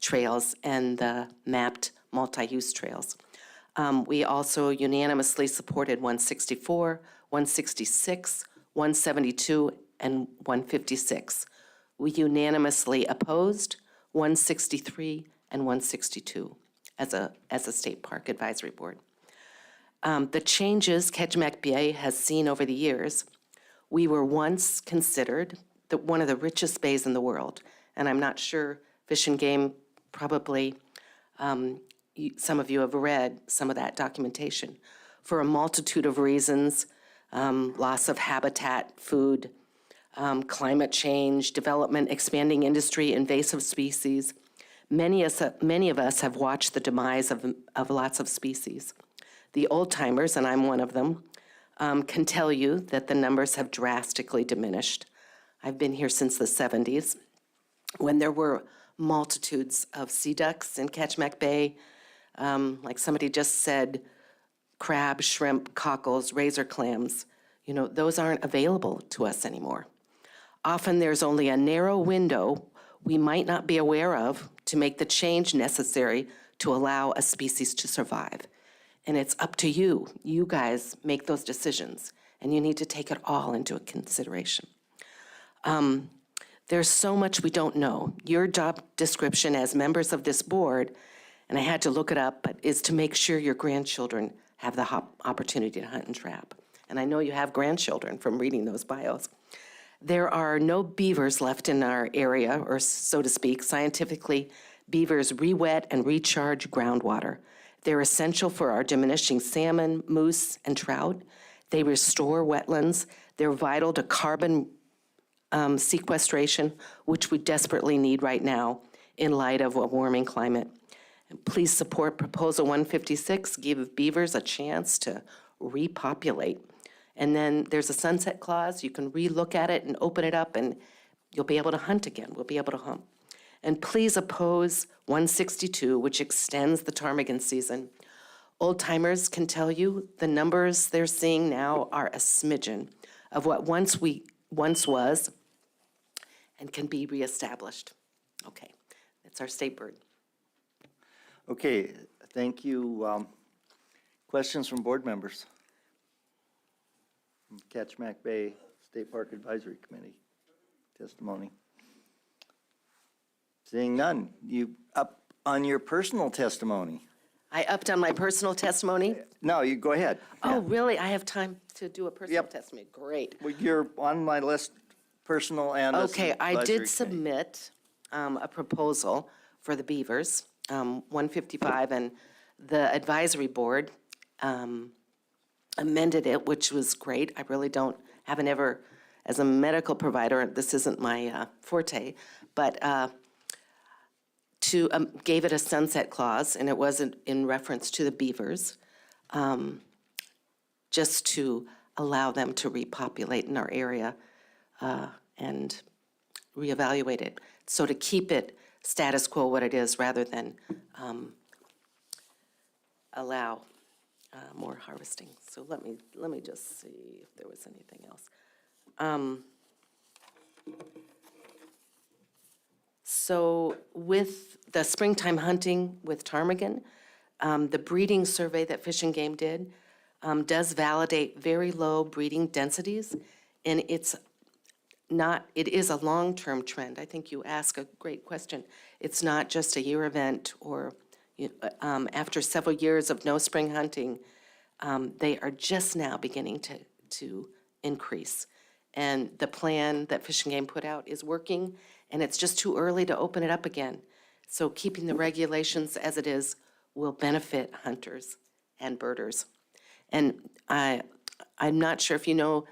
trails and the mapped multi-use trails. We also unanimously supported 164, 166, 172, and 156. We unanimously opposed 163 and 162 as a state park advisory board. The changes Ketchimack Bay has seen over the years, we were once considered one of the richest bays in the world. And I'm not sure Fish and Game probably, some of you have read some of that documentation. For a multitude of reasons, loss of habitat, food, climate change, development, expanding industry, invasive species. Many of us have watched the demise of lots of species. The old timers, and I'm one of them, can tell you that the numbers have drastically diminished. I've been here since the 70s, when there were multitudes of sea ducks in Ketchimack Bay. Like somebody just said, crab, shrimp, cockles, razor clams, those aren't available to us anymore. Often there's only a narrow window we might not be aware of to make the change necessary to allow a species to survive. And it's up to you. You guys make those decisions, and you need to take it all into consideration. There's so much we don't know. Your job description as members of this board, and I had to look it up, but is to make sure your grandchildren have the opportunity to hunt and trap. And I know you have grandchildren from reading those bios. There are no beavers left in our area, or so to speak. Scientifically, beavers re-wet and recharge groundwater. They're essential for our diminishing salmon, moose, and trout. They restore wetlands. They're vital to carbon sequestration, which we desperately need right now in light of a warming climate. And please support Proposal 156, give beavers a chance to repopulate. And then there's a sunset clause. You can re-look at it and open it up, and you'll be able to hunt again. We'll be able to hunt. And please oppose 162, which extends the ptarmigan season. Old timers can tell you the numbers they're seeing now are a smidgen of what once was and can be reestablished. Okay, that's our state bird. Okay, thank you. Questions from board members? Ketchimack Bay State Park Advisory Committee testimony. Seeing none, you up on your personal testimony? I upped on my personal testimony? No, you go ahead. Oh, really? I have time to do a personal Yep. testimony. Great. Well, you're on my list, personal and as Okay, I advisory did committee. submit a proposal for the beavers, 155, and the advisory board amended it, which was great. I really haven't ever, as a medical provider, this isn't my forte, but gave it a sunset clause, and it wasn't in reference to the beavers, just to allow them to repopulate in our area and reevaluate it. So to keep it status quo what it is, rather than allow more harvesting. So let me just see if there was anything else. So with the springtime hunting with ptarmigan, the breeding survey that Fish and Game did does validate very low breeding densities, and it is a long-term trend. I think you ask a great question. It's not just a year event or after several years of no spring hunting, they are just now beginning to increase. And the plan that Fish and Game put out is working, and it's just too early to open it up again. So keeping the regulations as it is will benefit hunters and birders. And I'm not sure if you know,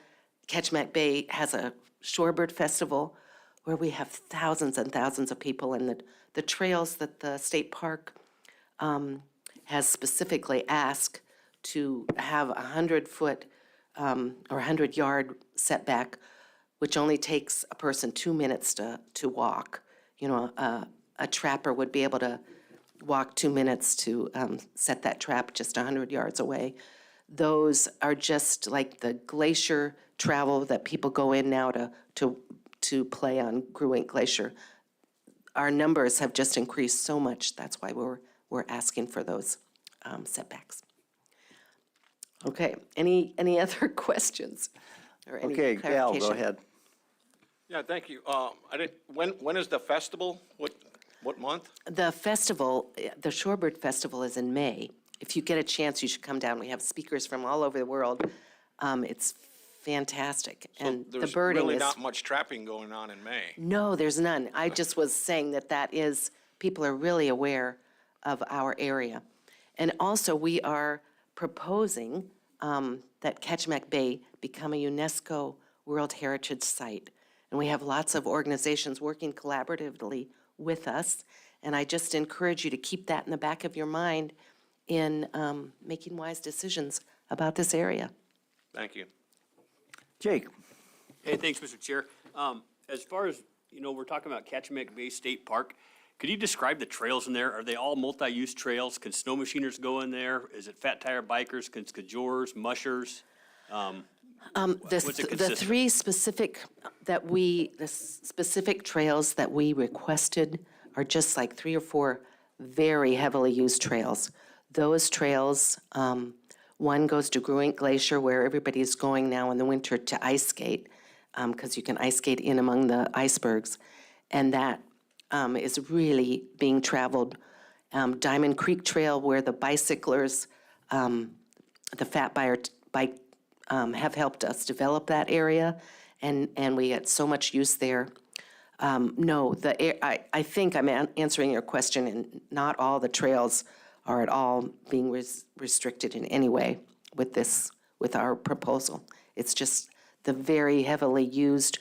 Ketchimack Bay has a shorebird festival where we have thousands and thousands of people, and the trails that the state park has specifically asked to have 100-foot or 100-yard setback, which only takes a person 2 minutes to walk. You know, a trapper would be able to walk 2 minutes to set that trap just 100 yards away. Those are just like the glacier travel that people go in now to play on Gruink Glacier. Our numbers have just increased so much. That's why we're asking for those setbacks. Okay, any other questions or any Okay, Gal, go clarification? ahead. Yeah, thank you. When is the festival? What month? The festival, the Shorebird Festival is in May. If you get a chance, you should come down. We have speakers from all over the world. It's fantastic. And the There's birding really is... not much trapping going on in May. No, there's none. I just was saying that is, people are really aware of our area. And also, we are proposing that Ketchimack Bay become a UNESCO World Heritage Site. And we have lots of organizations working collaboratively with us. And I just encourage you to keep that in the back of your mind in making wise decisions about this area. Thank you. Jake? Hey, thanks, Mr. Chair. As far as, we're talking about Kachemak Bay State Park. Could you describe the trails in there? Are they all multi-use trails? Can snow machiners go in there? Is it fat tire bikers, can skidjors, mushers? What's it The consist of? three specific the specific trails that we requested are just like 3 or 4 very heavily used trails. Those trails, one goes to Gruink Glacier, where everybody's going now in the winter to ice skate, because you can ice skate in among the icebergs. And that is really being traveled. Diamond Creek Trail, where the bicyclers, the fat bike have helped us develop that area, and we get so much use there. No, I think I'm answering your question, and not all the trails are at all being restricted in any way with our proposal. It's just the very heavily used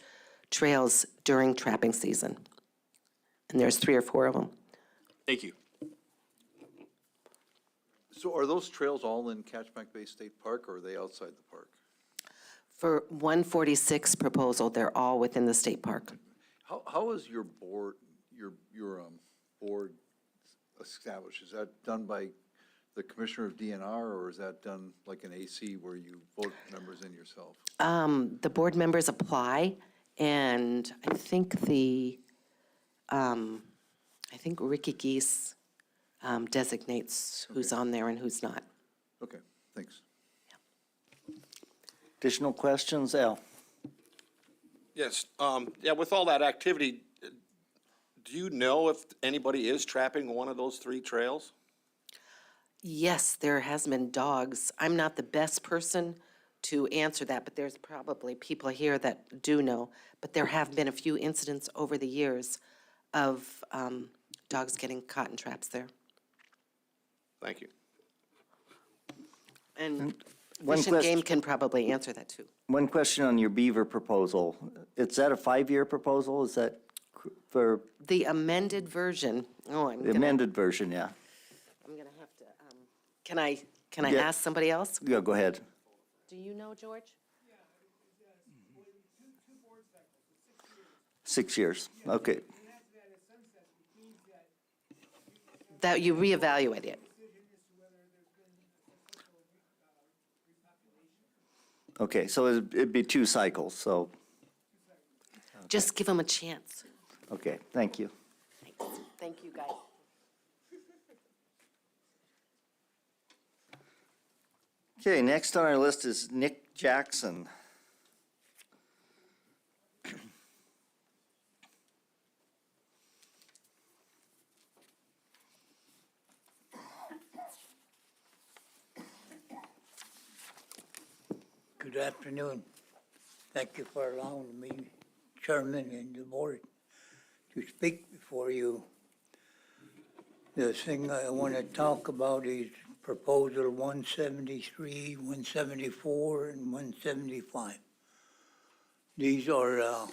trails during trapping season. And there's 3 or 4 of them. Thank you. So are those trails all in Kachemak Bay State Park, or are they outside the park? For 146 proposal, they're all within the state park. How is your board established? Is that done by the commissioner of DNR, or is that done like an AC where you vote members in yourself? The board members apply, and I think Ricky Geese designates who's on there and who's not. Okay, thanks. Additional questions, Al? Yes, with all that activity, do you know if anybody is trapping one of those 3 trails? Yes, there has been dogs. I'm not the best person to answer that, but there's probably people here that do know. But there have been a few incidents over the years of dogs getting caught in traps there. Thank you. And One Fish and question- Game can probably answer that too. One question on your beaver proposal. Is that a 5-year proposal? Is that for The amended version, the amended version, yeah? I'm gonna have to, can I Yeah. ask somebody else? Yeah, go ahead. Do you know, George? 6 years, okay. That you reevaluate it. Okay, so it'd be 2 cycles, so, Just give them a chance. okay, thank you. Thanks. Thank you, guys. Okay, next on our list is Nick Jackson. Good afternoon. Thank you for allowing me, Chairman and the board, to speak before you. The thing I want to talk about is Proposal 173, 174, and 175. These are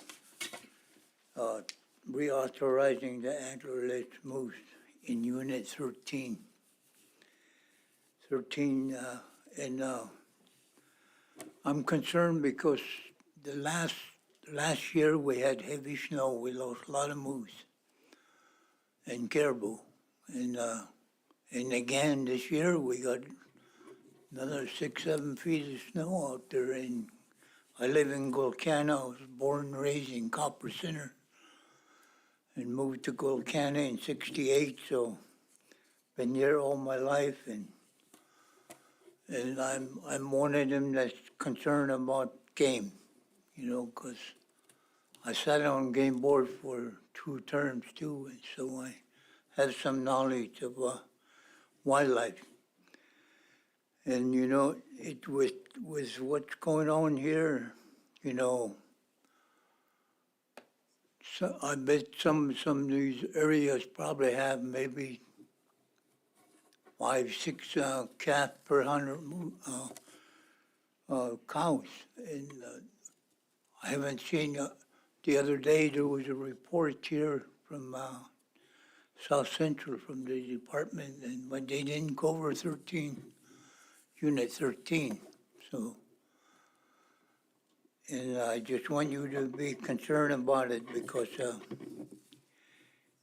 reauthorizing the antlerless moose in Unit 13. I'm concerned because the last year we had heavy snow. We lost a lot of moose and caribou. And again, this year, we got another 6-7 feet of snow out there. And I live in Golcana. I was born and raised in Copper Center and moved to Golcana in '68. So been here all my life. And I'm one of them that's concerned about game, because I sat on game board for 2 terms too, and so I have some knowledge of wildlife. And it with what's going on here, so I bet some of these areas probably have maybe 5-6 calf per 100 cows. And I haven't seen, the other day there was a report here from Southcentral from the department, but they didn't cover Unit 13. So And I just want you to be concerned about it because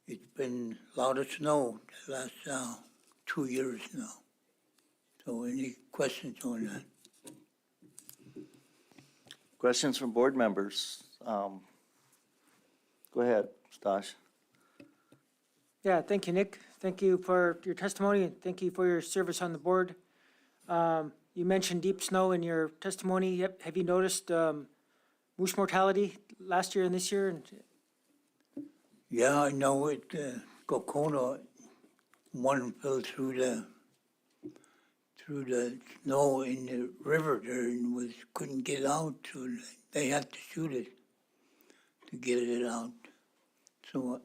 it's been a lot of snow the last 2 years now. So any questions on that? Questions from board members? Go ahead, Stash. Yeah, thank you, Nick. Thank you for your testimony, and thank you for your service on the board. You mentioned deep snow in your testimony. Yep. Have you noticed moose mortality last year and this year? Yeah, I know it, Kokona, one fell through the snow in the river there and couldn't get out, so they had to shoot it to get it out. So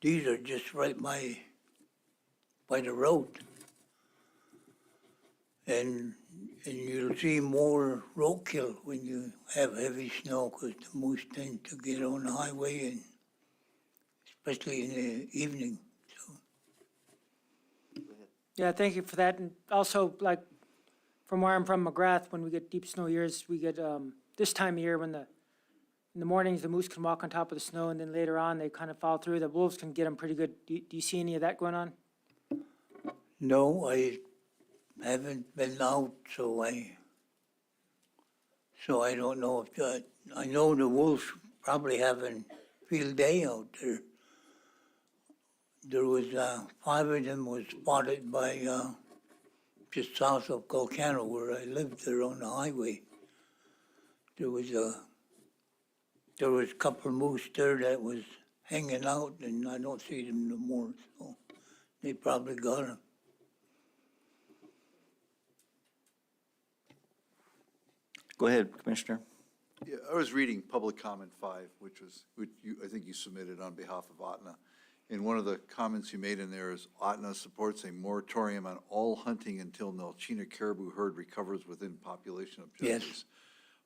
these are just right by the road. And you'll see more roadkill when you have heavy snow because the moose tend to get on the highway, and especially in the evening. Yeah, thank you for that. And also, like, from where I'm from, McGrath, when we get deep snow years, we get, this time of year when in the mornings, the moose can walk on top of the snow, and then later on, they kind of fall through. The wolves can get them pretty good. Do you see any of that going on? No, I haven't been out, so I don't know if that, I know the wolves probably having field day out there. There was 5 of them was spotted by just south of Colcano where I lived there on the highway. There was a couple of moose there that was hanging out, and I don't see them no more, so they probably got them. Go ahead, Commissioner. Yeah, I was reading public comment 5, which I think you submitted on behalf of Ahtna. And one of the comments you made in there is Ahtna supports a moratorium on all hunting until Nelchina caribou herd recovers within population objectives.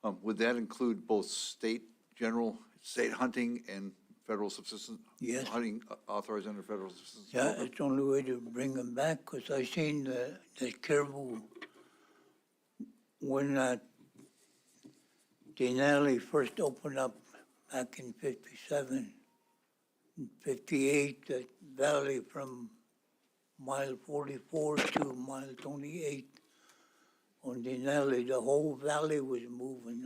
Yes. Would that include both state hunting and federal subsistence? Yes. Hunting authorized under federal subsistence? Yeah, it's the only way to bring them back, because I seen the caribou when Denali first opened up back in 57, in 58, that valley from mile 44 to mile 28 on Denali, the whole valley was moving.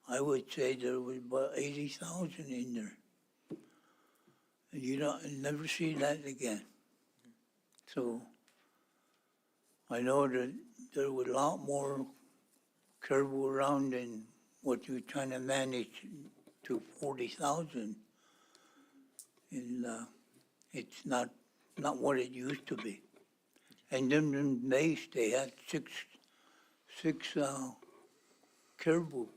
I would say there was about 80,000 in there. And you never see that again. So I know that there was a lot more caribou around than what you're trying to manage to 40,000. And it's not what it used to be. And then in days, they had six caribou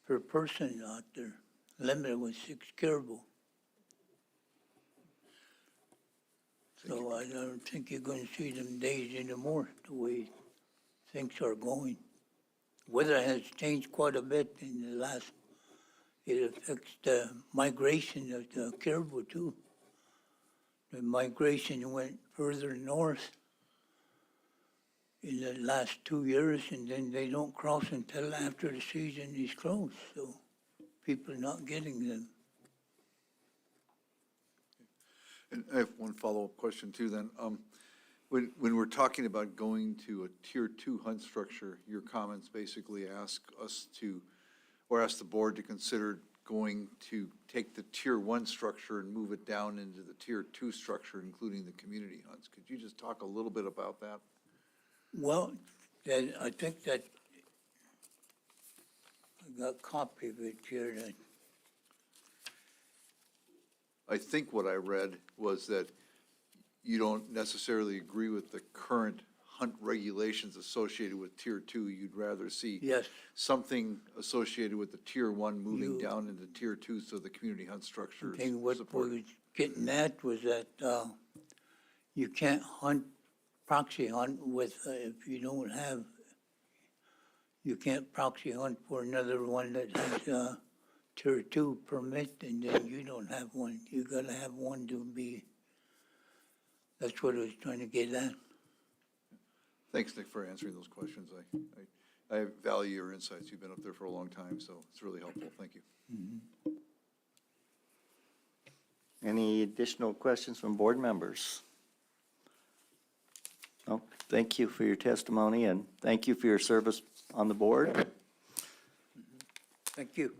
per person out there. Limit was 6 caribou. So I don't think you're going to see them days anymore, the way things are going. Weather has changed quite a bit in the last, it affects the migration of the caribou too. The migration went further north in the last 2 years, and then they don't cross until after the season is closed, so people are not getting them. And I have one follow-up question too then. When we're talking about going to a tier 2 hunt structure, your comments basically ask us to, or ask the board to consider going to take the tier 1 structure and move it down into the tier 2 structure, including the community hunts. Could you just talk a little bit about that? Well, I think that I got a copy of it here. That I think what I read was that you don't necessarily agree with the current hunt regulations associated with tier 2. You'd rather see yes, something associated with the tier 1 moving down into tier 2 so the community hunt structure I think is what supported. we was getting at was that you can't proxy hunt with if you don't have. You can't proxy hunt for another one that has tier 2 permit, and then you don't have one. You gotta have one to be. That's what I was trying to get at. Thanks, Nick, for answering those questions. I value your insights. You've been up there for a long time, so it's really helpful. Thank you. Any additional questions from board members? No, thank you for your testimony, and thank you for your service on the board. Thank you.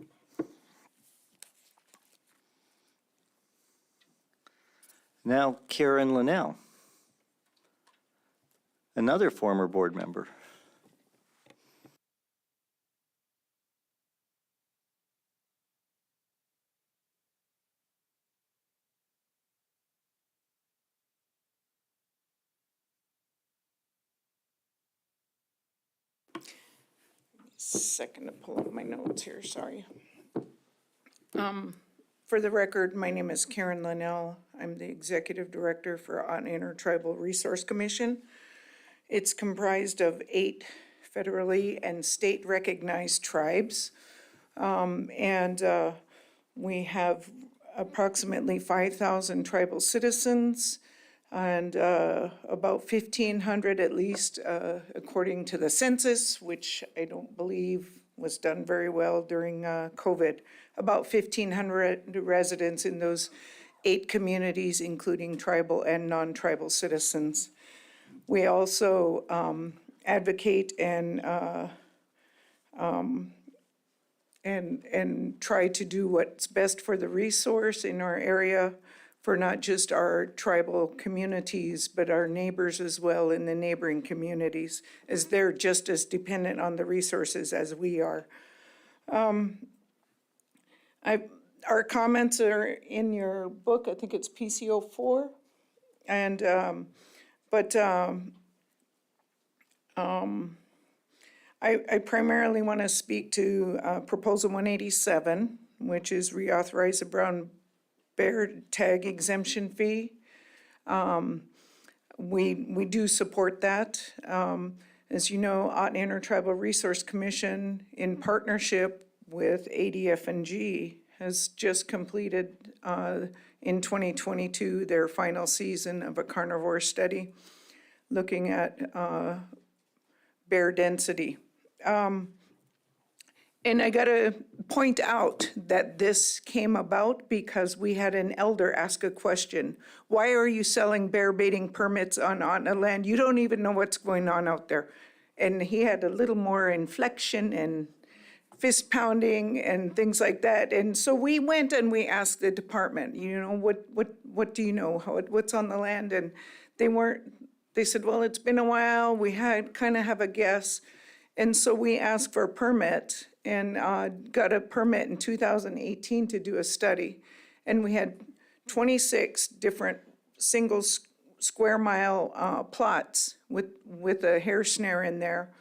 Now Karen Linnell, another former board member. Second to pull up my notes here, sorry. For the record, my name is Karen Linnell. I'm the Executive Director for Otton Intertribal Resource Commission. It's comprised of 8 federally and state-recognized tribes. We have approximately 5,000 tribal citizens and about 1,500 at least, according to the census, which I don't believe was done very well during COVID. About 1,500 residents in those 8 communities, including tribal and non-tribal citizens. We also advocate and try to do what's best for the resource in our area, for not just our tribal communities, but our neighbors as well in the neighboring communities, as they're just as dependent on the resources as we are. Our comments are in your book, I think it's PCO 4, and I primarily want to speak to Proposal 187, which is reauthorize the brown bear tag exemption fee. We do support that. As you know, Otton Intertribal Resource Commission, in partnership with ADF&G, has just completed in 2022 their final season of a carnivore study looking at bear density. And I gotta point out that this came about because we had an elder ask a question. Why are you selling bear baiting permits on Otton land? You don't even know what's going on out there. And he had a little more inflection and fist pounding and things like that. And so we went and we asked the department, you know, what do you know? What's on the land? And they said, well, it's been a while. We kind of have a guess. And so we asked for a permit and got a permit in 2018 to do a study. And we had 26 different single square mile plots with a hair snare in there.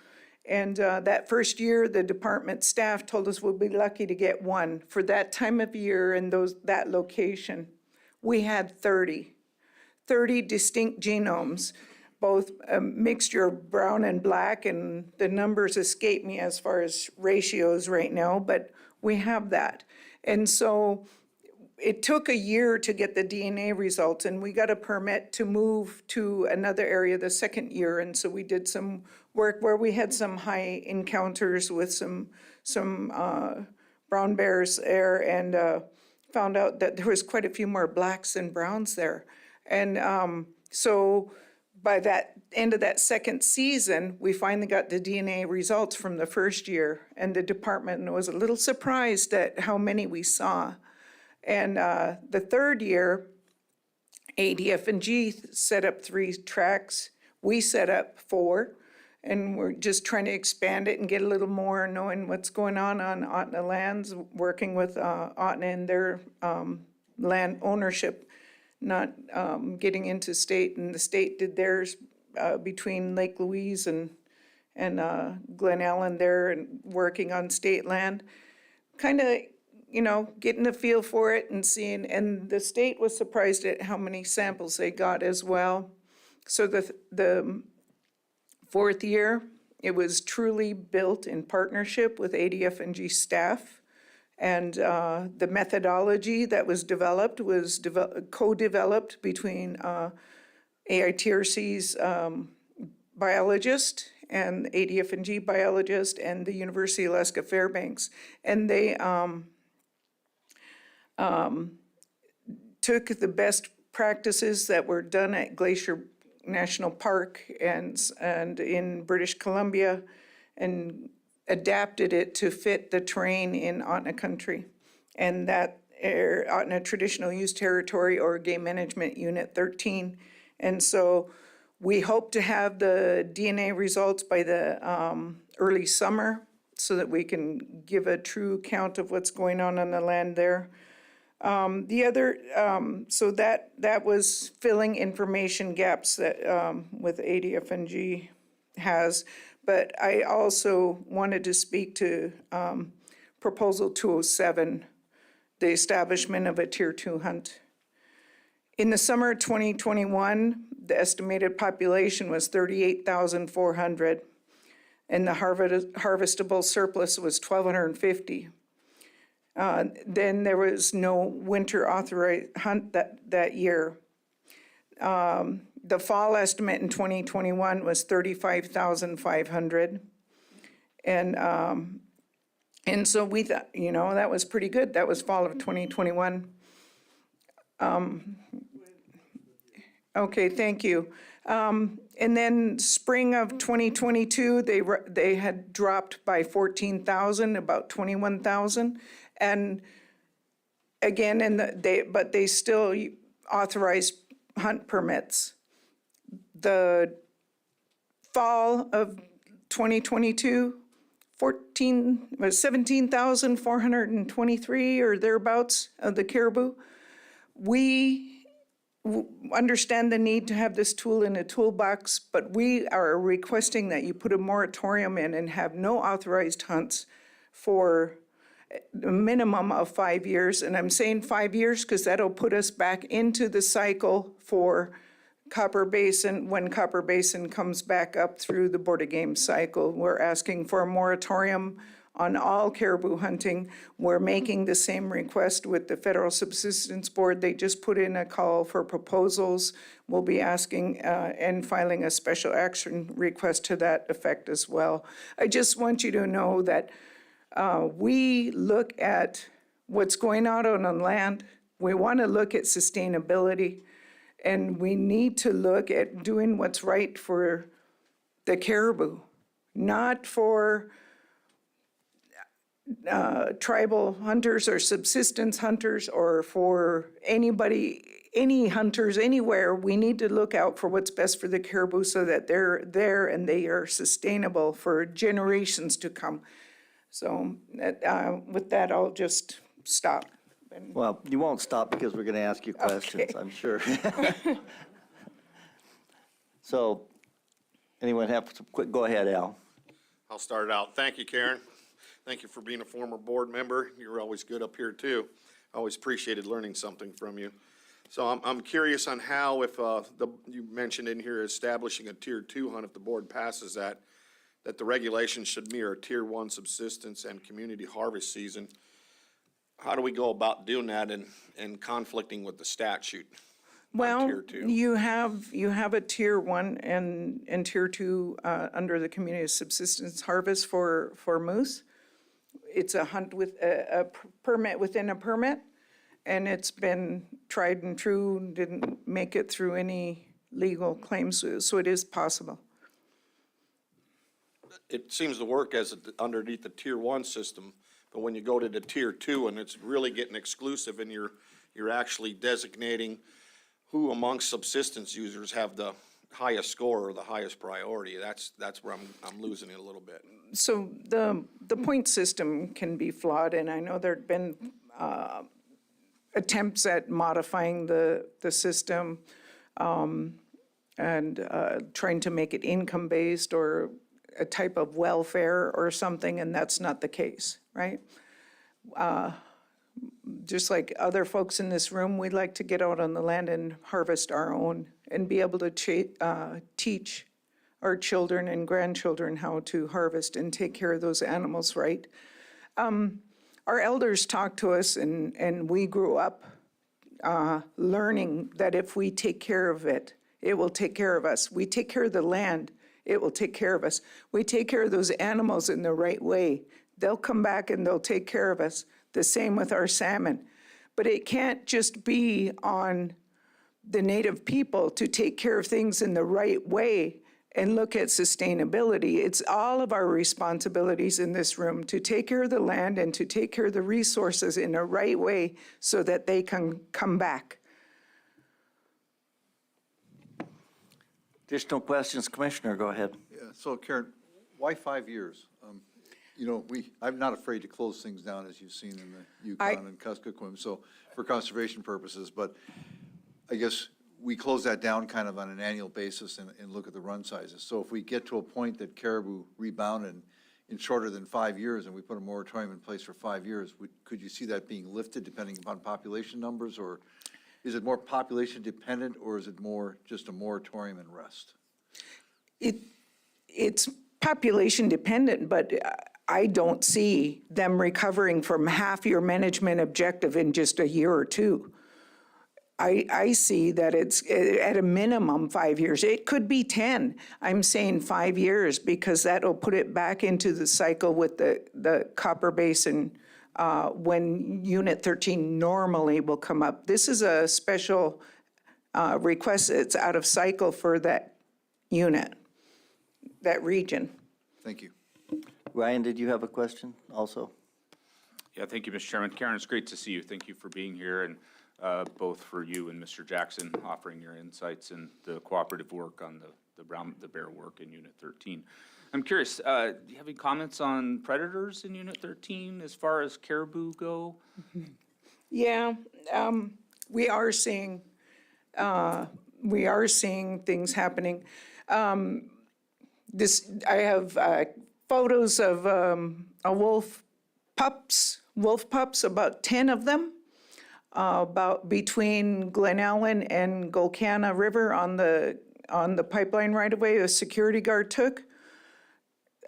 And that first year, the department staff told us we'll be lucky to get one for that time of year and that location. We had 30 distinct genomes, both a mixture of brown and black, and the numbers escape me as far as ratios right now, but we have that. And so it took a year to get the DNA results, and we got a permit to move to another area the second year. And so we did some work where we had some high encounters with some brown bears there, and found out that there was quite a few more blacks than browns there. And so by that end of that second season, we finally got the DNA results from the first year, and the department was a little surprised at how many we saw. And the third year, ADF&G set up 3 tracks. We set up 4, and we're just trying to expand it and get a little more knowing what's going on Otton lands, working with Otton and their land ownership, not getting into state. And the state did theirs between Lake Louise and Glen Ellen there, and working on state land. Kind of, you know, getting a feel for it and seeing, and the state was surprised at how many samples they got as well. So the 4th year, it was truly built in partnership with ADF&G staff. And the methodology that was developed was co-developed between AITRC's biologist and ADF&G biologist and the University of Alaska Fairbanks. And they took the best practices that were done at Glacier National Park and in British Columbia and adapted it to fit the terrain in Otna Country. And that Otna Traditional Use Territory or Game Management Unit 13. And so we hope to have the DNA results by the early summer so that we can give a true count of what's going on the land there. The other, so that was filling information gaps that with ADF&G has. But I also wanted to speak to Proposal 207, the establishment of a Tier 2 hunt. In the summer of 2021, the estimated population was 38,400, and the harvestable surplus was 1,250. Then there was no winter authorized hunt that year. The fall estimate in 2021 was 35,500. And so we thought, that was pretty good. That was fall of 2021. Okay, thank you. And then spring of 2022, they had dropped by 14,000, about 21,000. And again, but they still authorized hunt permits. The fall of 2022, 17,423 or thereabouts of the caribou. We understand the need to have this tool in a toolbox, but we are requesting that you put a moratorium in and have no authorized hunts for a minimum of 5 years. And I'm saying 5 years because that'll put us back into the cycle for Copper Basin. When Copper Basin comes back up through the Board of Game cycle, we're asking for a moratorium on all caribou hunting. We're making the same request with the Federal Subsistence Board. They just put in a call for proposals. We'll be asking and filing a special action request to that effect as well. I just want you to know that we look at what's going on the land. We want to look at sustainability, and we need to look at doing what's right for the caribou, not for tribal hunters or subsistence hunters or for anybody, any hunters anywhere. We need to look out for what's best for the caribou so that they're there and they are sustainable for generations to come. So with that, I'll just stop. Well, you won't stop because we're going to ask you questions, Okay. I'm sure. So, anyone have some quick, go ahead, Al. I'll start it out. Thank you, Karen. Thank you for being a former board member. You're always good up here, too. I always appreciated learning something from you. So I'm curious on how, if you mentioned in here establishing a Tier 2 hunt, if the board passes that the regulations should mirror Tier 1 subsistence and community harvest season. How do we go about doing that and conflicting with the statute? Well, Tier 2? you have a Tier 1 and Tier 2 under the community subsistence harvest for moose. It's a hunt with a permit within a permit, and it's been tried and true, didn't make it through any legal claims, so it is possible. It seems to work as underneath the Tier 1 system, but when you go to the Tier 2 and it's really getting exclusive and you're actually designating who amongst subsistence users have the highest score or the highest priority, that's where I'm losing it a little bit. So the point system can be flawed, and I know there've been attempts at modifying the system and trying to make it income-based or a type of welfare or something, and that's not the case, right? Just like other folks in this room, we'd like to get out on the land and harvest our own and be able to teach our children and grandchildren how to harvest and take care of those animals right. Our elders talked to us, and we grew up learning that if we take care of it, it will take care of us. We take care of the land, it will take care of us. We take care of those animals in the right way, they'll come back and they'll take care of us. The same with our salmon. But it can't just be on the native people to take care of things in the right way and look at sustainability. It's all of our responsibilities in this room to take care of the land and to take care of the resources in the right way so that they can come back. Additional questions, Commissioner, go ahead. Yeah, so Karen, why 5 years? You know, I'm not afraid to close things down, as you've seen in the Yukon and Kuskokwim, so for conservation purposes, but I guess we close that down kind of on an annual basis and look at the run sizes. So if we get to a point that caribou rebound in shorter than 5 years and we put a moratorium in place for 5 years, could you see that being lifted depending upon population numbers, or is it more population dependent, or is it more just a moratorium and rest? It's population dependent, but I don't see them recovering from half your management objective in just a year or two. I see that it's at a minimum 5 years. It could be 10. I'm saying 5 years because that'll put it back into the cycle with the Copper Basin when Unit 13 normally will come up. This is a special request. It's out of cycle for that unit, that region. Thank you. Ryan, did you have a question also? Yeah, thank you, Mr. Chairman. Karen, it's great to see you. Thank you for being here, and both for you and Mr. Jackson offering your insights and the cooperative work on the bear work in Unit 13. I'm curious, do you have any comments on predators in Unit 13 as far as caribou go? Yeah, we are seeing things happening. I have photos of wolf pups, about 10 of them, about between Glen Ellen and Golcana River on the pipeline right away. A security guard took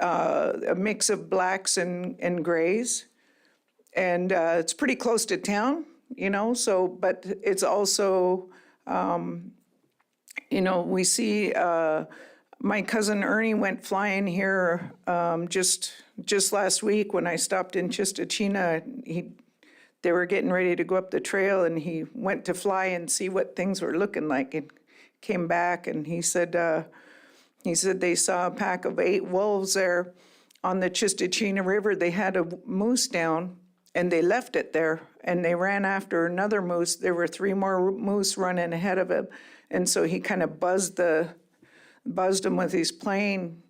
a mix of blacks and grays, and it's pretty close to town, you know. So, but it's also, you know, we see. My cousin Ernie went flying here just last week when I stopped in Chistachina. They were getting ready to go up the trail, and he went to fly and see what things were looking like, and came back, and he said they saw a pack of 8 wolves there on the Chistachina River. They had a moose down, and they left it there, and they ran after another moose. There were 3 more moose running ahead of him, and so he kind of buzzed him with his plane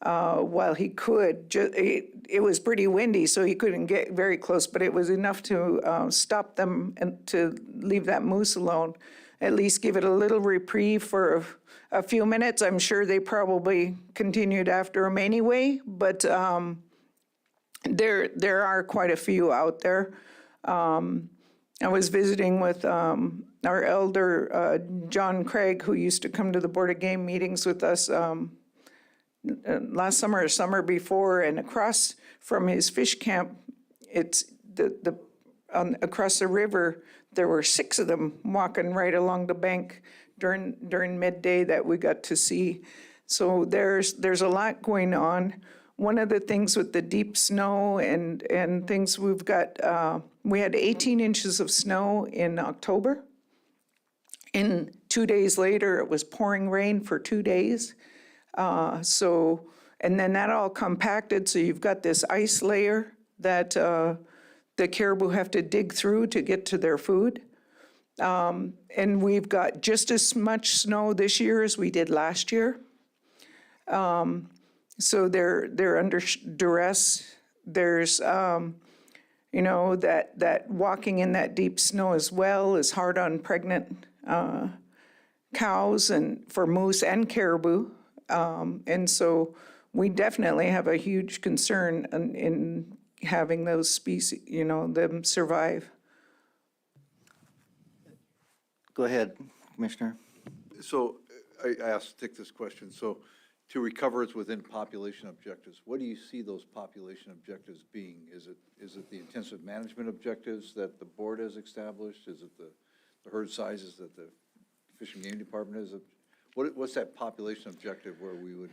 while he could. It was pretty windy, so he couldn't get very close, but it was enough to stop them and to leave that moose alone, at least give it a little reprieve for a few minutes. I'm sure they probably continued after him anyway, but there are quite a few out there. I was visiting with our elder, John Craig, who used to come to the Board of Game meetings with us last summer or summer before, and across from his fish camp, it's across the river, there were 6 of them walking right along the bank during midday that we got to see. So there's a lot going on. One of the things with the deep snow and things we've got, we had 18 inches of snow in October. And 2 days later, it was pouring rain for 2 days. And then that all compacted, so you've got this ice layer that the caribou have to dig through to get to their food. And we've got just as much snow this year as we did last year. So they're under duress. There's, you know, that walking in that deep snow as well is hard on pregnant cows and for moose and caribou. And so we definitely have a huge concern in having those species, you know, them survive. Go ahead, Commissioner. So I asked Dick this question. So to recover it's within population objectives. What do you see those population objectives being? Is it the intensive management objectives that the board has established? Is it the herd sizes that the Fish and Game Department is? What's that population objective where we would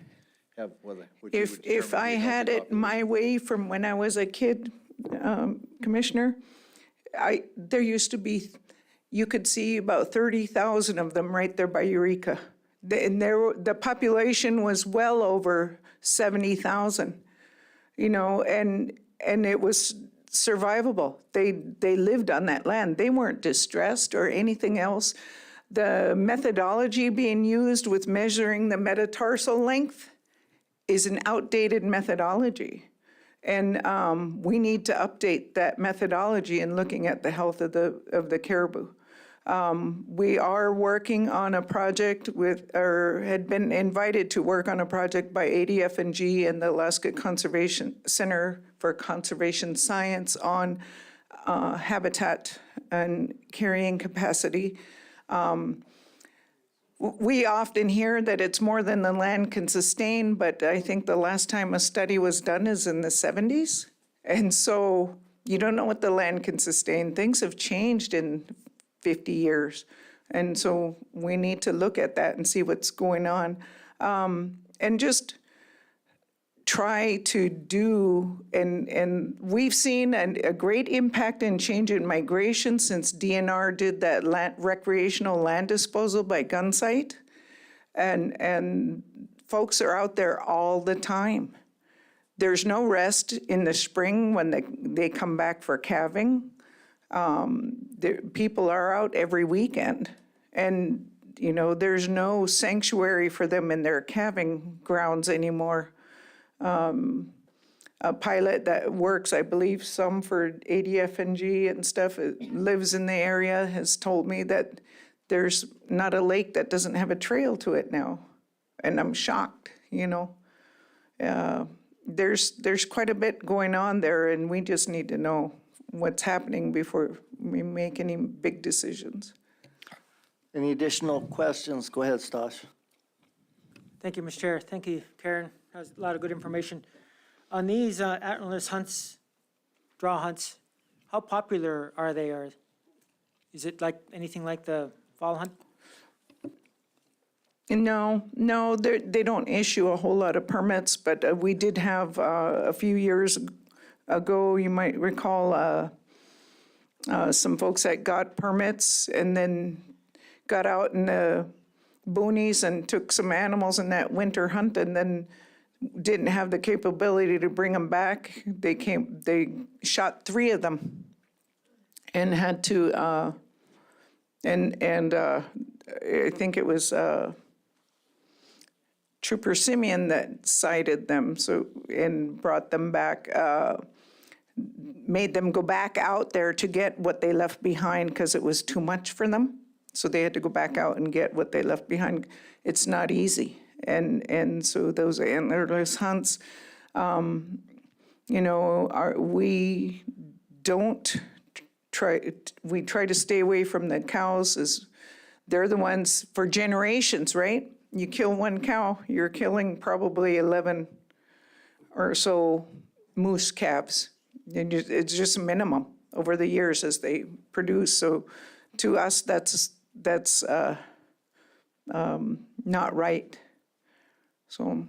have, which you would If determine I to be a had healthy it my way from when I was a kid, Commissioner, there used to be, you could see about 30,000 of them right there by Eureka. The population was well over 70,000, you know, and it was survivable. They lived on that land. They weren't distressed or anything else. The methodology being used with measuring the metatarsal length is an outdated methodology. And we need to update that methodology in looking at the health of the caribou. We are working on a project or had been invited to work on a project by ADF&G and the Alaska Conservation Center for Conservation Science on habitat and carrying capacity. We often hear that it's more than the land can sustain, but I think the last time a study was done is in the 70s. And so you don't know what the land can sustain. Things have changed in 50 years. And so we need to look at that and see what's going on. And just try to do, and we've seen a great impact and change in migration since DNR did that recreational land disposal by gun site. And folks are out there all the time. There's no rest in the spring when they come back for calving. People are out every weekend. And, you know, there's no sanctuary for them in their calving grounds anymore. A pilot that works, I believe, some for ADF&G and stuff, lives in the area, has told me that there's not a lake that doesn't have a trail to it now. And I'm shocked, you know. There's quite a bit going on there, and we just need to know what's happening before we make any big decisions. Any additional questions? Go ahead, Stosh. Thank you, Mr. Chair. Thank you, Karen. That was a lot of good information. On these antlerless hunts, draw hunts, how popular are they? Or is it like anything like the fall hunt? No, they don't issue a whole lot of permits, but we did have a few years ago, you might recall, some folks that got permits and then got out in the boonies and took some animals in that winter hunt and then didn't have the capability to bring them back. They shot 3 of them and had to, I think it was Trooper Simeon that cited them and brought them back, made them go back out there to get what they left behind because it was too much for them. So they had to go back out and get what they left behind. It's not easy. And so those antlerless hunts, you know, we try to stay away from the cows. They're the ones for generations, right? You kill one cow, you're killing probably 11 or so moose calves. And it's just a minimum over the years as they produce. So to us, that's not right. So.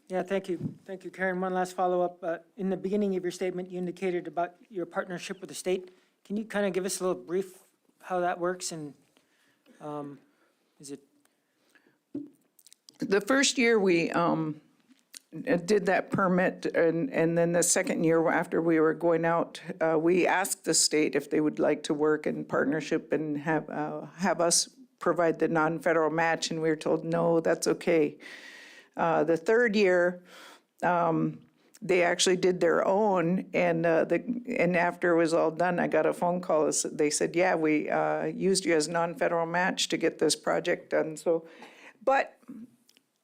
Yeah, thank you. Thank you, Karen. One last follow-up. In the beginning of your statement, you indicated about your partnership with the state. Can you kind of give us a little brief how that works and is it? The first year we did that permit, and then the second year after we were going out, we asked the state if they would like to work in partnership and have us provide the non-federal match, and we were told, no, that's okay. The third year, they actually did their own, and after it was all done, I got a phone call. They said, yeah, we used you as non-federal match to get this project done. So, but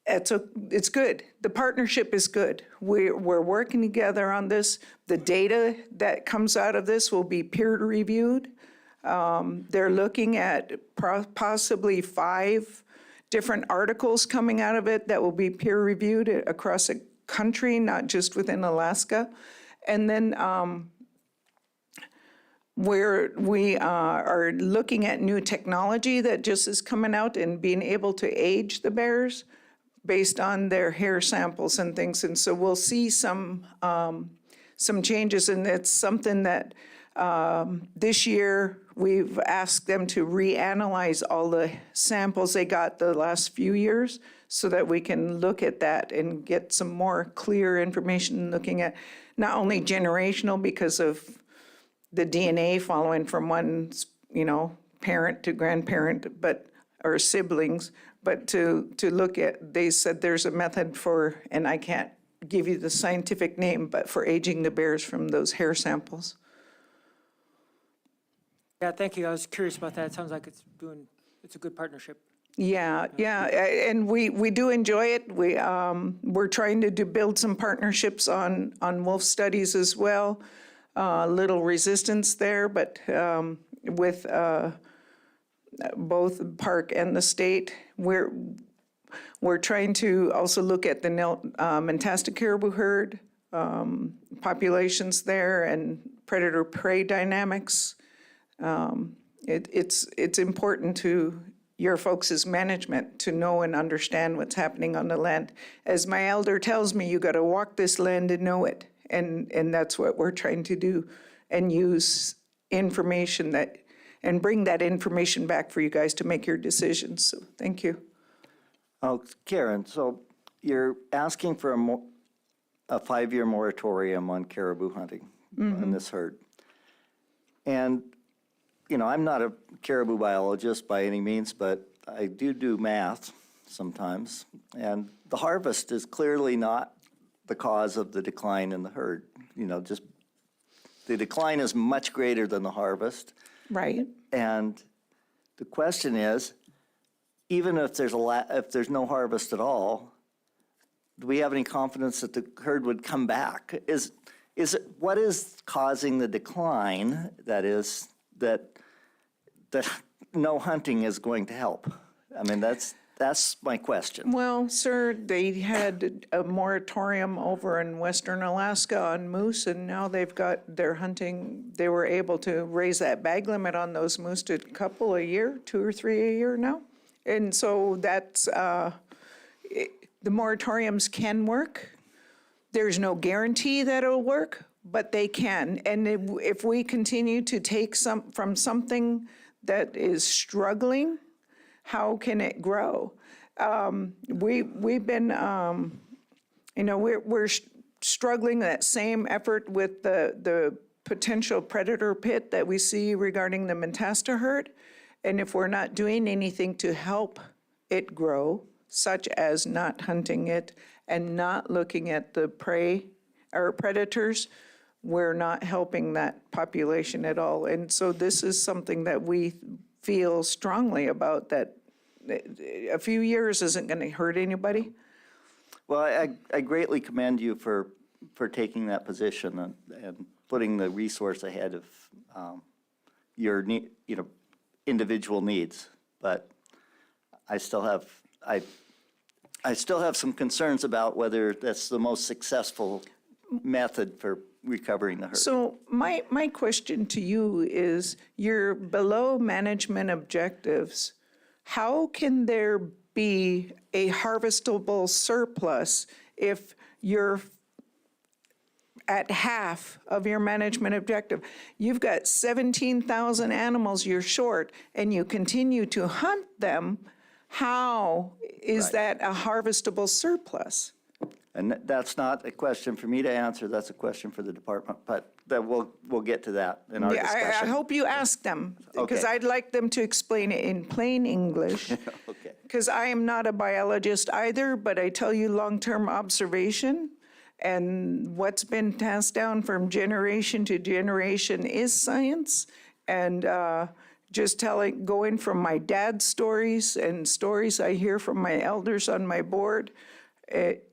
it's good. The partnership is good. We're working together on this. The data that comes out of this will be peer-reviewed. They're looking at possibly 5 different articles coming out of it that will be peer-reviewed across the country, not just within Alaska. And then we are looking at new technology that just is coming out and being able to age the bears based on their hair samples and things. And so we'll see some changes, and it's something that this year we've asked them to reanalyze all the samples they got the last few years so that we can look at that and get some more clear information, looking at not only generational because of the DNA following from one, parent to grandparent, but or siblings, but to look at, they said there's a method for, and I can't give you the scientific name, but for aging the bears from those hair samples. Yeah, thank you. I was curious about that. It sounds like it's a good partnership. Yeah, and we do enjoy it. We're trying to build some partnerships on wolf studies as well. Little resistance there, but with both the park and the state, we're trying to also look at the Mentasta caribou herd populations there and predator-prey dynamics. It's important to your folks' management to know and understand what's happening on the land. As my elder tells me, you got to walk this land and know it, and that's what we're trying to do, and use information and bring that information back for you guys to make your decisions. So thank you. Oh, Karen, so you're asking for a 5-year moratorium on caribou hunting in this herd. And, I'm not a caribou biologist by any means, but I do math sometimes. And the harvest is clearly not the cause of the decline in the herd. Just the decline is much greater than the harvest. Right. And the question is, even if there's no harvest at all, do we have any confidence that the herd would come back? What is causing the decline? That is that no hunting is going to help. I mean, that's my question. Well, sir, they had a moratorium over in western Alaska on moose, and now they've got their hunting. They were able to raise that bag limit on those moose to a couple a year, 2 or 3 a year now. And so that's, the moratoriums can work. There's no guarantee that it'll work, but they can. And if we continue to take from something that is struggling, how can it grow? We've been, we're struggling that same effort with the potential predator pit that we see regarding the Mentasta herd. And if we're not doing anything to help it grow, such as not hunting it and not looking at the prey or predators, we're not helping that population at all. And so this is something that we feel strongly about, that a few years isn't going to hurt anybody. Well, I greatly commend you for taking that position and putting the resource ahead of your individual needs. But I still have some concerns about whether that's the most successful method for recovering the herd. So my question to you is, you're below management objectives. How can there be a harvestable surplus if you're at half of your management objective? You've got 17,000 animals you're short, and you continue to hunt them. How is that a harvestable surplus? And that's not a question for me to answer, that's a question for the department, but we'll get to that in our discussion. I hope you ask them, because Okay. I'd like them to explain it in plain English. Okay. Because I am not a biologist either, but I tell you, long-term observation and what's been passed down from generation to generation is science. And just going from my dad's stories and stories I hear from my elders on my board, it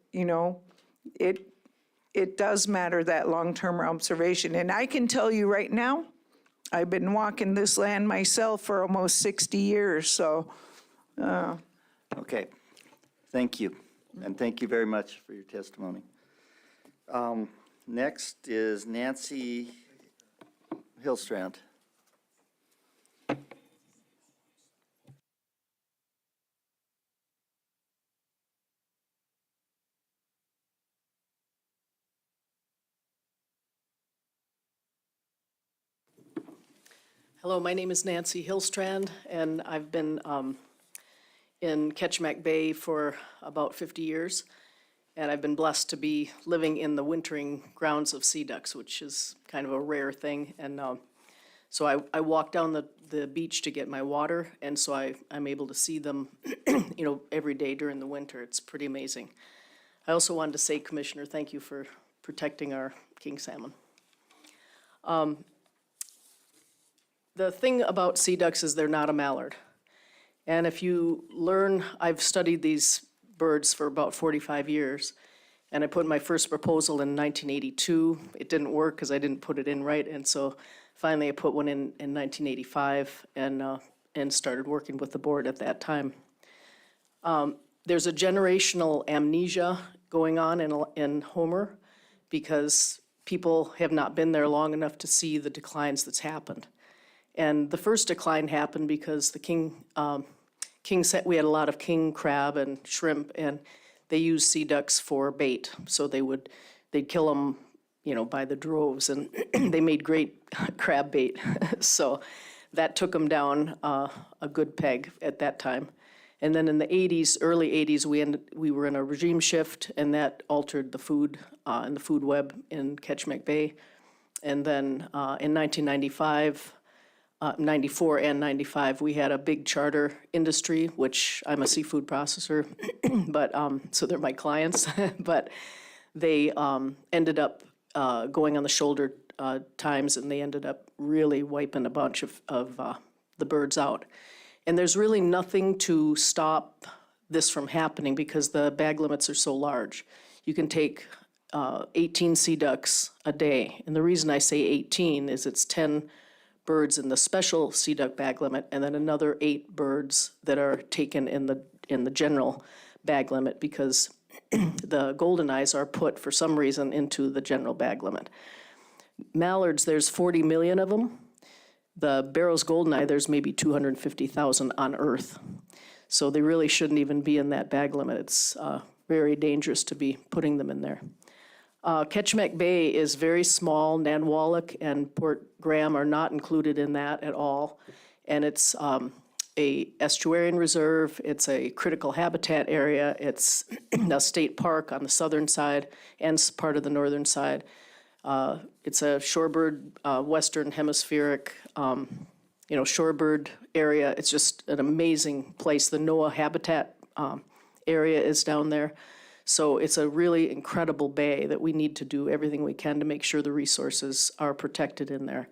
does matter, that long-term observation. And I can tell you right now, I've been walking this land myself for almost 60 years, so. Okay, thank you. And thank you very much for your testimony. Next is Nancy Hillstrand. Hello, my name is Nancy Hillstrand, and I've been in Ketchimack Bay for about 50 years. And I've been blessed to be living in the wintering grounds of sea ducks, which is kind of a rare thing. And so I walk down the beach to get my water, and so I'm able to see them, every day during the winter. It's pretty amazing. I also wanted to say, Commissioner, thank you for protecting our king salmon. The thing about sea ducks is they're not a mallard. And if you learn, I've studied these birds for about 45 years, and I put my first proposal in 1982. It didn't work because I didn't put it in right, and so finally I put one in 1985 and started working with the board at that time. There's a generational amnesia going on in Homer because people have not been there long enough to see the declines that's happened. And the first decline happened because the we had a lot of king crab and shrimp, and they used sea ducks for bait. So they'd kill them, by the droves, and they made great crab bait. So that took them down a good peg at that time. And then in the 80s, early 80s, we were in a regime shift, and that altered the food and the food web in Ketchimack Bay. And then in 1995, 94 and 95, we had a big charter industry, which I'm a seafood processor, but so they're my clients. But they ended up going on the shoulder times, and they ended up really wiping a bunch of the birds out. And there's really nothing to stop this from happening because the bag limits are so large. You can take 18 sea ducks a day, and the reason I say 18 is it's 10 birds in the special sea duck bag limit, and then another 8 birds that are taken in the general bag limit because the golden eyes are put for some reason into the general bag limit. Mallards, there's 40 million of them. The Barrow's goldeneye, there's maybe 250,000 on Earth. So they really shouldn't even be in that bag limit. It's very dangerous to be putting them in there. Ketchimack Bay is very small. Nanwalek and Port Graham are not included in that at all. And it's a estuarine reserve. It's a critical habitat area. It's a state park on the southern side and part of the northern side. It's a shorebird, western hemispheric, shorebird area. It's just an amazing place. The NOAA habitat area is down there. So it's a really incredible bay that we need to do everything we can to make sure the resources are protected in there.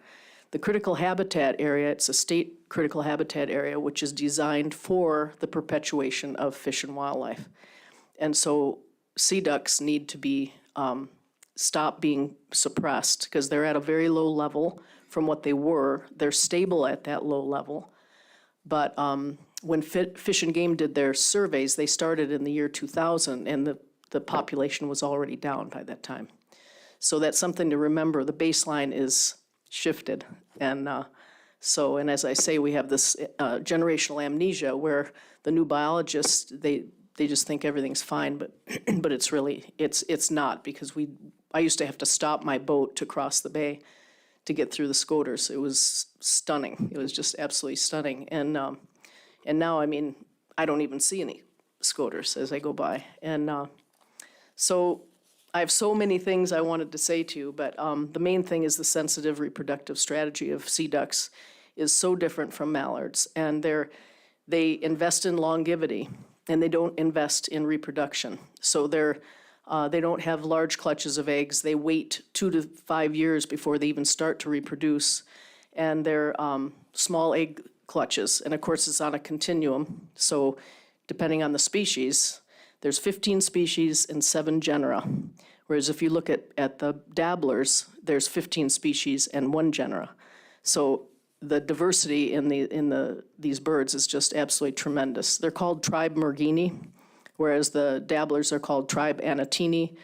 The critical habitat area, it's a state critical habitat area, which is designed for the perpetuation of fish and wildlife. And so sea ducks need to be stop being suppressed because they're at a very low level from what they were. They're stable at that low level. But when Fish and Game did their surveys, they started in the year 2000, and the population was already down by that time. So that's something to remember. The baseline is shifted. And and as I say, we have this generational amnesia where the new biologists, they just think everything's fine, but it's really, it's not, because I used to have to stop my boat to cross the bay to get through the scoters. It was stunning. It was just absolutely stunning. And now, I don't even see any scoters as I go by. And so I have so many things I wanted to say to you, but the main thing is the sensitive reproductive strategy of sea ducks is so different from mallards. And they invest in longevity, and they don't invest in reproduction. So they don't have large clutches of eggs. They wait 2 to 5 years before they even start to reproduce. And they're small egg clutches. And of course, it's on a continuum. So depending on the species, there's 15 species and 7 genera. Whereas if you look at the dabblers, there's 15 species and 1 genera. So the diversity in these birds is just absolutely tremendous. They're called tribe Mergini, whereas the dabblers are called tribe Anatini.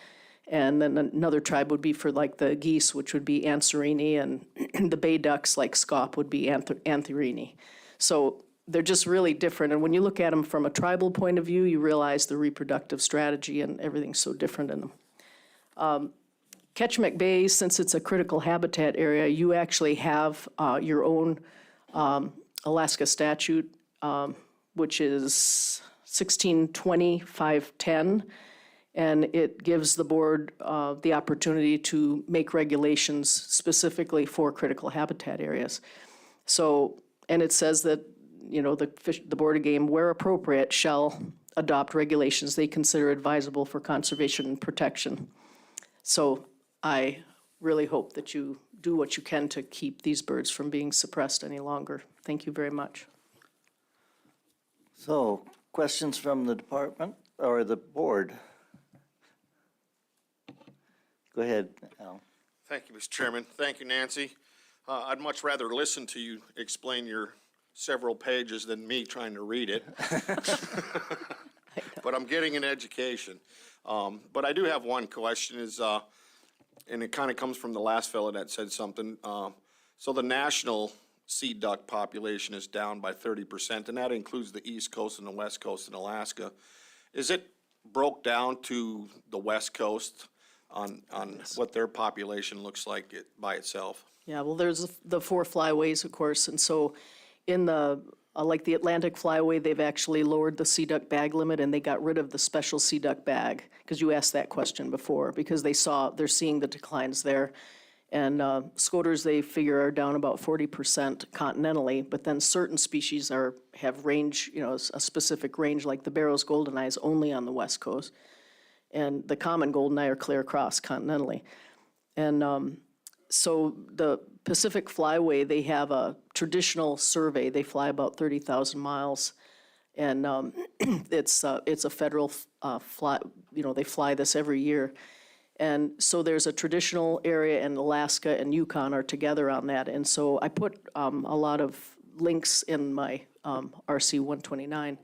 And then another tribe would be for like the geese, which would be Anserini, and the bay ducks like Scaup would be Antherini. So they're just really different. And when you look at them from a tribal point of view, you realize the reproductive strategy and everything's so different in them. Ketchimack Bay, since it's a critical habitat area, you actually have your own Alaska statute, which is 1620-510, and it gives the board the opportunity to make regulations specifically for critical habitat areas. So, and it says that, you know, the Board of Game, where appropriate, shall adopt regulations they consider advisable for conservation and protection. So I really hope that you do what you can to keep these birds from being suppressed any longer. Thank you very much. So, questions from the department or the board? Go ahead, Al. Thank you, Mr. Chairman. Thank you, Nancy. I'd much rather listen to you explain your several pages than me trying to read it. But I'm getting an education. But I do have one question is, and it kind of comes from the last fellow that said something. So the national sea duck population is down by 30%, and that includes the East Coast and the West Coast in Alaska. Is it broke down to the West Coast on what their population looks like by itself? Yeah, well, there's the 4 flyways, of course, and so in the, like the Atlantic flyway, they've actually lowered the sea duck bag limit, and they got rid of the special sea duck bag, because you asked that question before, because they're seeing the declines there. And scoters, they figure, are down about 40% continentally, but then certain species have range, you know, a specific range, like the Barrow's goldeneye is only on the West Coast, and the common goldeneye are clear across continentally. And so the Pacific Flyway, they have a traditional survey. They fly about 30,000 miles, and it's a federal fly. You know, they fly this every year, and so there's a traditional area, and Alaska and Yukon are together on that. And so I put a lot of links in my RC 129.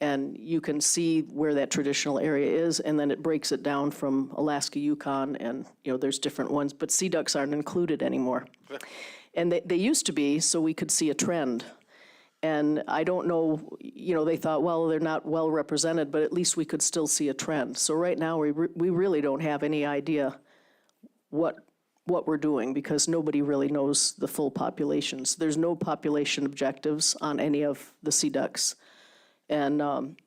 And you can see where that traditional area is, and then it breaks it down from Alaska, Yukon, and, you know, there's different ones, but sea ducks aren't included anymore. And they used to be, so we could see a trend. And I don't know, you know, they thought, well, they're not well represented, but at least we could still see a trend. So right now, we really don't have any idea what we're doing, because nobody really knows the full populations. There's no population objectives on any of the sea ducks. And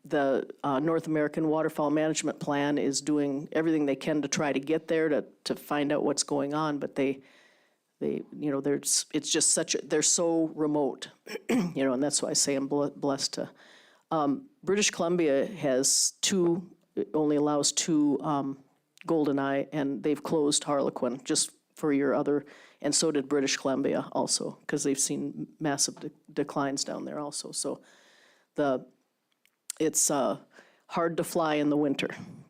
the North American Waterfowl Management Plan is doing everything they can to try to get there to find out what's going on, but they you know, it's just they're so remote, you know, and that's why I say I'm blessed to. British Columbia has only allows 2 goldeneye, and they've closed Harlequin, just for your other, and so did British Columbia also, because they've seen massive declines down there also. So it's hard to fly in the winter,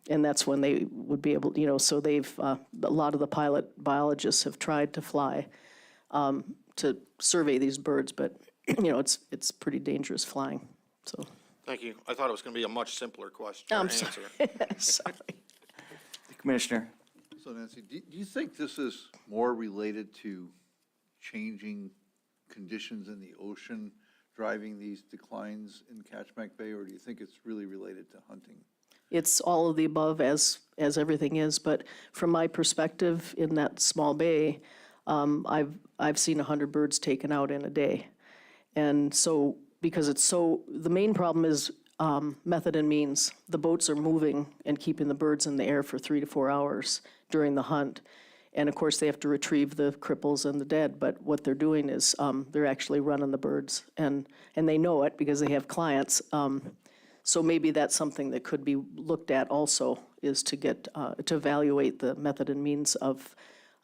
and that's when they would be able, you know, so they've, a lot of the pilot biologists have tried to fly to survey these birds, but, you know, it's pretty dangerous flying, so. Thank you. I thought it was going to be a much simpler question. I'm answer. sorry. Sorry. Commissioner. So Nancy, do you think this is more related to changing conditions in the ocean driving these declines in Kachemak Bay, or do you think it's really related to hunting? It's all of the above, as everything is, but from my perspective, in that small bay, I've seen 100 birds taken out in a day. And so, because the main problem is method and means. The boats are moving and keeping the birds in the air for 3 to 4 hours during the hunt. And of course, they have to retrieve the cripples and the dead, but what they're doing is they're actually running the birds, and they know it because they have clients. So maybe that's something that could be looked at also, is to get to evaluate the method and means of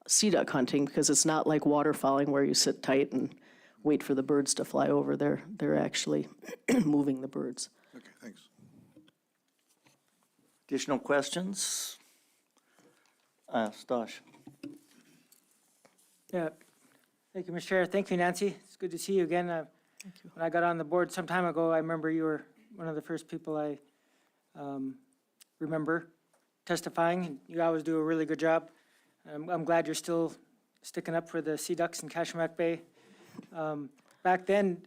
sea duck hunting, because it's not like waterfowling where you sit tight and wait for the birds to fly over. They're actually moving the birds. Okay, thanks. Additional questions? Stosh. Yeah, thank you, Mr. Chair. Thank you, Nancy. It's good to see you again. When I got on the board some time ago, I remember you were one of the first people I remember testifying. You always do a really good job. I'm glad you're still sticking up for the sea ducks in Kachemak Bay. Back then,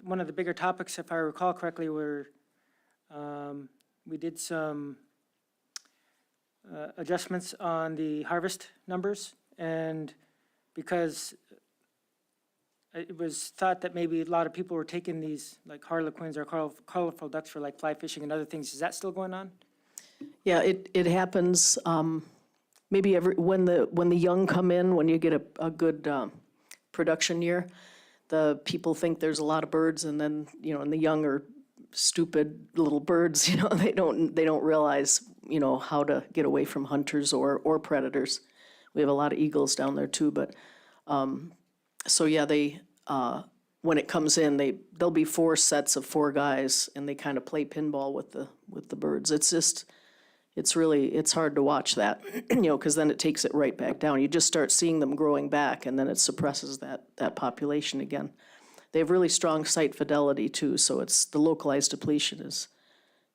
one of the bigger topics, if I recall correctly, were we did some adjustments on the harvest numbers, and because it was thought that maybe a lot of people were taking these like harlequins or colorful ducks for like fly fishing and other things. Is that still going on? Yeah, it happens, maybe when the young come in, when you get a good production year, the people think there's a lot of birds, and then, and the young are stupid little birds, they don't realize, how to get away from hunters or predators. We have a lot of eagles down there too, but, so yeah, when it comes in, there'll be 4 sets of 4 guys, and they kind of play pinball with the birds. It's hard to watch that, because then it takes it right back down. You just start seeing them growing back, and then it suppresses that population again. They have really strong site fidelity too, so the localized depletion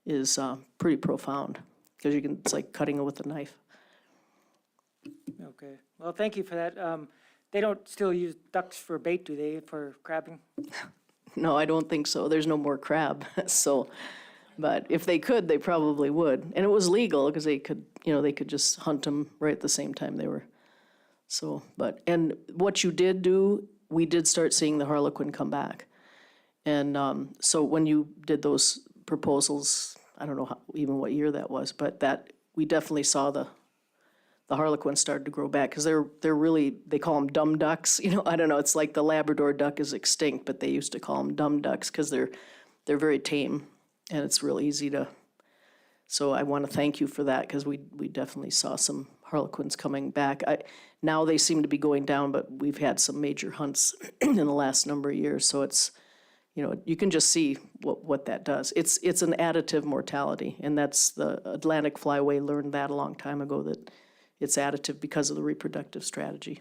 is pretty profound, because it's like cutting it with a knife. Okay, well, thank you for that. They don't still use ducks for bait, do they, for crabbing? No, I don't think so. There's no more crab, so, but if they could, they probably would. And it was legal, because they could just hunt them right at the same time they were, so, and what you did do, we did start seeing the harlequin come back. And so when you did those proposals, I don't know even what year that was, but we definitely saw the harlequin started to grow back, because they call them dumb ducks. I don't know, it's like the Labrador duck is extinct, but they used to call them dumb ducks because they're very tame, and it's real easy to. So I want to thank you for that, because we definitely saw some harlequins coming back. Now they seem to be going down, but we've had some major hunts in the last number of years, so it's, you can just see what that does. It's an additive mortality, and that's the Atlantic flyway learned that a long time ago, that it's additive because of the reproductive strategy.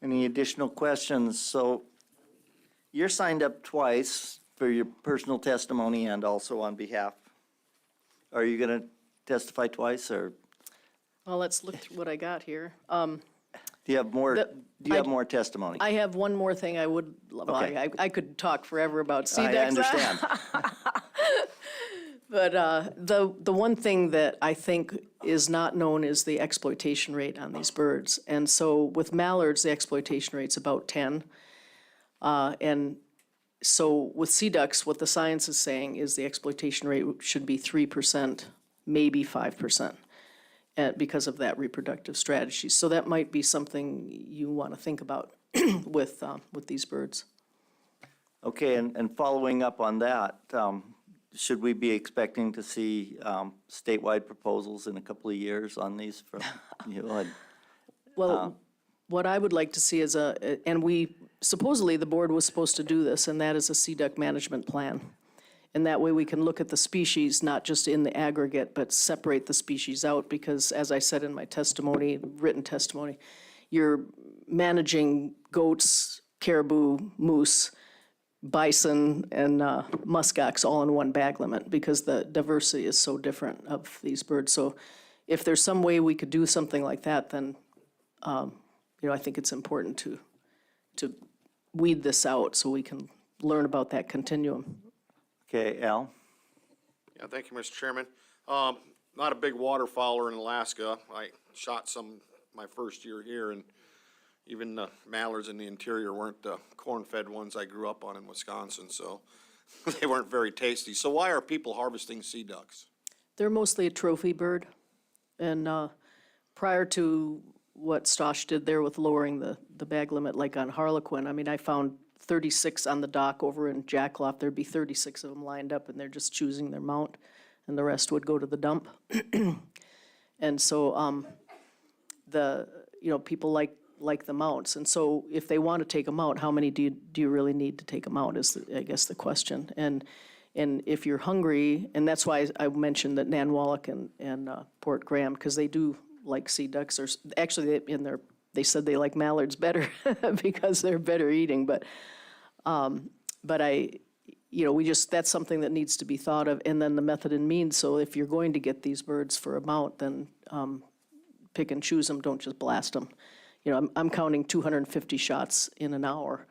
Any additional questions? So you're signed up twice for your personal testimony and also on behalf. Are you going to testify twice, or? Well, let's look through what I got here. Do you have more? Do you have more testimony? I have one more thing I would. Well, Okay. I could talk forever about sea ducks. I understand. But the one thing that I think is not known is the exploitation rate on these birds. And so with mallards, the exploitation rate's about 10. And so with sea ducks, what the science is saying is the exploitation rate should be 3%, maybe 5%. Because of that reproductive strategy. So that might be something you want to think about with these birds. Okay, and following up on that, should we be expecting to see statewide proposals in a couple of years on these from you? Well, what I would like to see is supposedly the board was supposed to do this, and that is a sea duck management plan. And that way we can look at the species, not just in the aggregate, but separate the species out, because as I said in my testimony, written testimony, you're managing goats, caribou, moose, bison, and muskox all in one bag limit, because the diversity is so different of these birds. So if there's some way we could do something like that, then I think it's important to weed this out so we can learn about that continuum. Okay, Al? Yeah, thank you, Mr. Chairman. Not a big waterfowler in Alaska. I shot some my first year here, and even the mallards in the interior weren't the corn-fed ones I grew up on in Wisconsin, so they weren't very tasty. So why are people harvesting sea ducks? They're mostly a trophy bird. And prior to what Stosh did there with lowering the bag limit, like on harlequin, I mean, I found 36 on the dock over in Jackaloff. There'd be 36 of them lined up, and they're just choosing their mount, and the rest would go to the dump. And so people like the mounts. And so if they want to take them out, how many do you really need to take them out is, I guess, the question. And if you're hungry, and that's why I mentioned that Nanwalek and Port Graham, because they do like sea ducks, or actually they said they like mallards better because they're better eating. But that's something that needs to be thought of, and then the method and means. So if you're going to get these birds for a mount, then pick and choose them. Don't just blast them. I'm counting 250 shots in an hour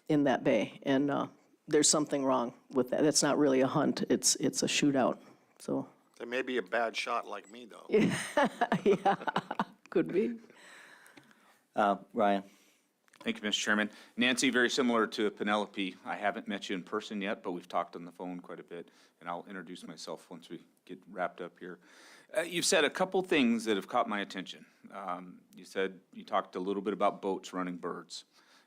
in that bay, and there's something wrong with that. That's not really a hunt. It's a shootout. So. They may be a bad shot like me, though. Yeah, could be. Ryan? Thank you, Mr. Chairman. Nancy, very similar to Penelope, I haven't met you in person yet, but we've talked on the phone quite a bit, and I'll introduce myself once we get wrapped up here. You've said a couple things that have caught my attention. You talked a little bit about boats running birds,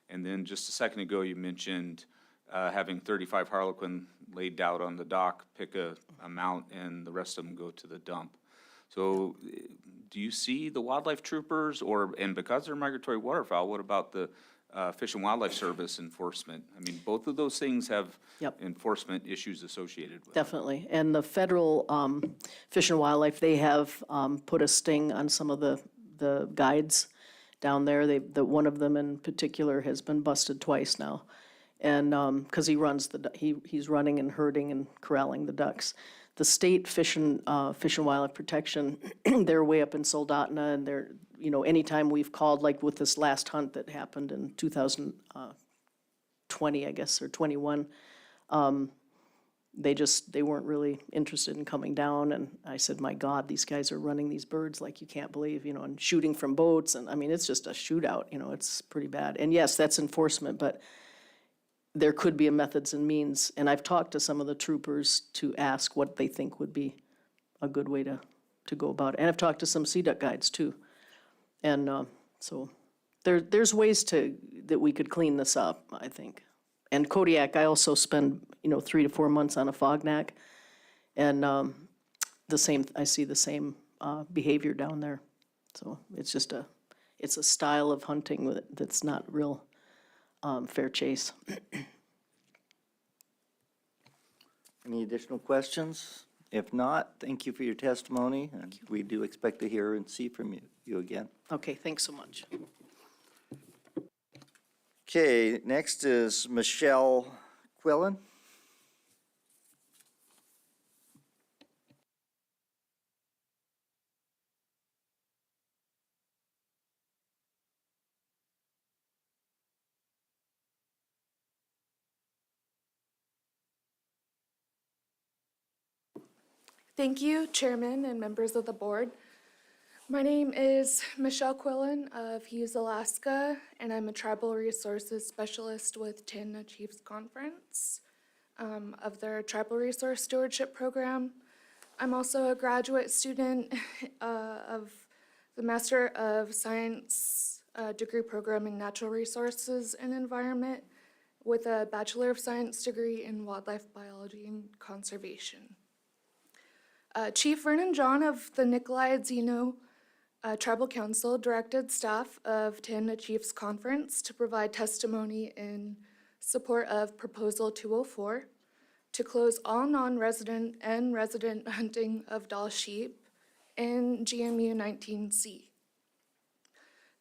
and then just a second ago, you mentioned having 35 Harlequin laid out on the dock, pick a amount, and the rest of them go to the dump. So do you see the wildlife troopers, and because they're migratory waterfowl, what about the Fish and Wildlife Service enforcement? I mean, both of those things have Yep. enforcement issues associated with them. Definitely. And the federal Fish and Wildlife, they have put a sting on some of the guides down there. One of them in particular has been busted twice now. And because he's running and herding and corralling the ducks. The state Fish and Wildlife Protection, they're way up in Soldotna, and they're, anytime we've called, like with this last hunt that happened in 2020, I guess, or 21, they weren't really interested in coming down, and I said, my God, these guys are running these birds like you can't believe, and shooting from boats, and I mean, it's just a shootout, it's pretty bad. And yes, that's enforcement, but there could be a methods and means, and I've talked to some of the troopers to ask what they think would be a good way to go about it. And I've talked to some sea duck guides too. And so there's ways that we could clean this up, I think. And Kodiak, I also spend 3 to 4 months on a fognac, and I see the same behavior down there. So it's just it's a style of hunting that's not real fair chase. Any additional questions? If not, thank you for your testimony, and we do expect to hear and see from you again. Okay, thanks so much. Okay, next is Michelle Quillen. Thank you, Chairman and members of the board. My name is Michelle Quillen of Hughes, Alaska, and I'm a Tribal Resources Specialist with Tanana Chiefs Conference of their Tribal Resource Stewardship Program. I'm also a graduate student of the Master of Science degree program in Natural Resources and Environment with a Bachelor of Science degree in Wildlife Biology and Conservation. Chief Vernon John of the Nikolai Zeno Tribal Council directed staff of Tanana Chiefs Conference to provide testimony in support of Proposal 204 to close all non-resident and resident hunting of Dall sheep in GMU 19C.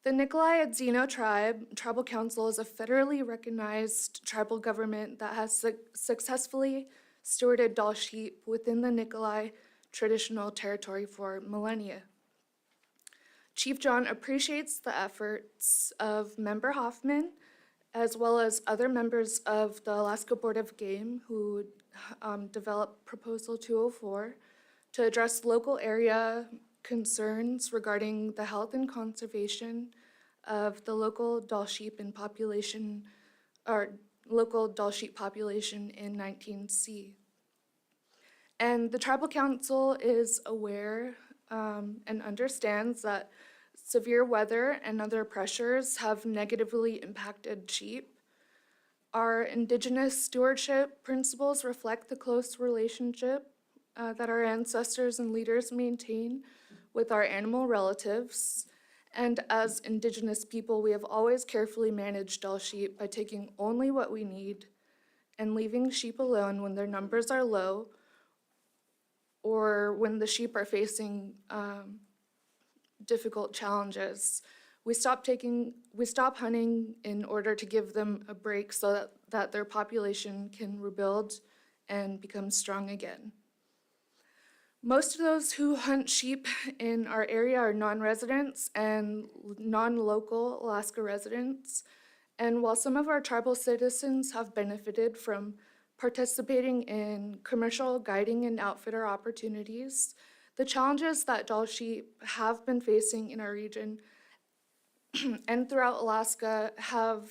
The Nikolai Zeno Tribal Council is a federally recognized tribal government that has successfully stewarded Dall sheep within the Nikolai traditional territory for millennia. Chief John appreciates the efforts of Member Hoffman, as well as other members of the Alaska Board of Game who developed Proposal 204 to address local area concerns regarding the health and conservation of the local Dall sheep in 19C. And the Tribal Council is aware and understands that severe weather and other pressures have negatively impacted sheep. Our Indigenous stewardship principles reflect the close relationship that our ancestors and leaders maintain with our animal relatives. And as Indigenous people, we have always carefully managed Dall sheep by taking only what we need and leaving sheep alone when their numbers are low or when the sheep are facing difficult challenges. We stop hunting in order to give them a break so that their population can rebuild and become strong again. Most of those who hunt sheep in our area are non-residents and non-local Alaska residents. And while some of our tribal citizens have benefited from participating in commercial guiding and outfitter opportunities, the challenges that Dall sheep have been facing in our region and throughout Alaska have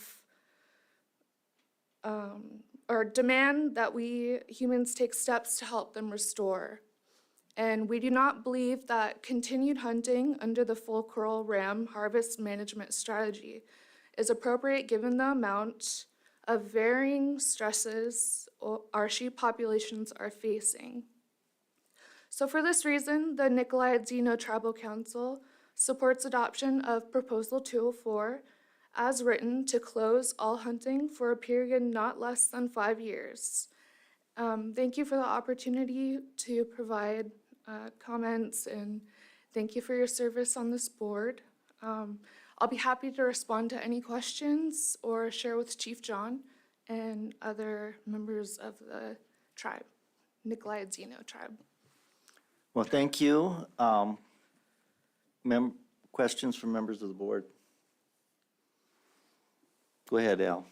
or demand that we humans take steps to help them restore. And we do not believe that continued hunting under the full curl ram harvest management strategy is appropriate given the amount of varying stresses our sheep populations are facing. So for this reason, the Nikolai Zeno Tribal Council supports adoption of Proposal 204 as written to close all hunting for a period not less than 5 years. Thank you for the opportunity to provide comments, and thank you for your service on this board. I'll be happy to respond to any questions or share with Chief John and other members of the tribe, Nikolai Zeno tribe. Well, thank you. Questions from members of the board? Go ahead, Al.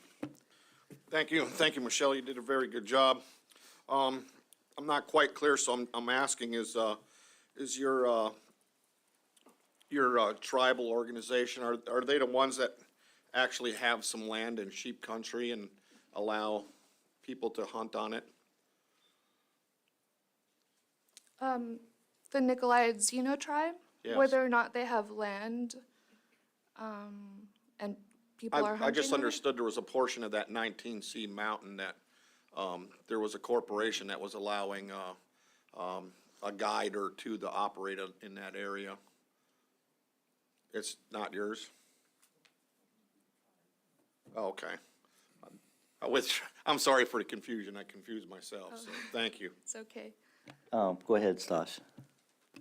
Thank you, Michelle, you did a very good job. I'm not quite clear, so I'm asking, is your tribal organization, are they the ones that actually have some land in sheep country and allow people to hunt on it? The Nikolai Zeno tribe, Yes. whether or not they have land and people are hunting I just on it? understood there was a portion of that 19C mountain that there was a corporation that was allowing a guide or two to operate in that area. It's not yours? Oh, okay. I'm sorry for the confusion. I confused myself, so thank you. It's okay. Go ahead, Stosh.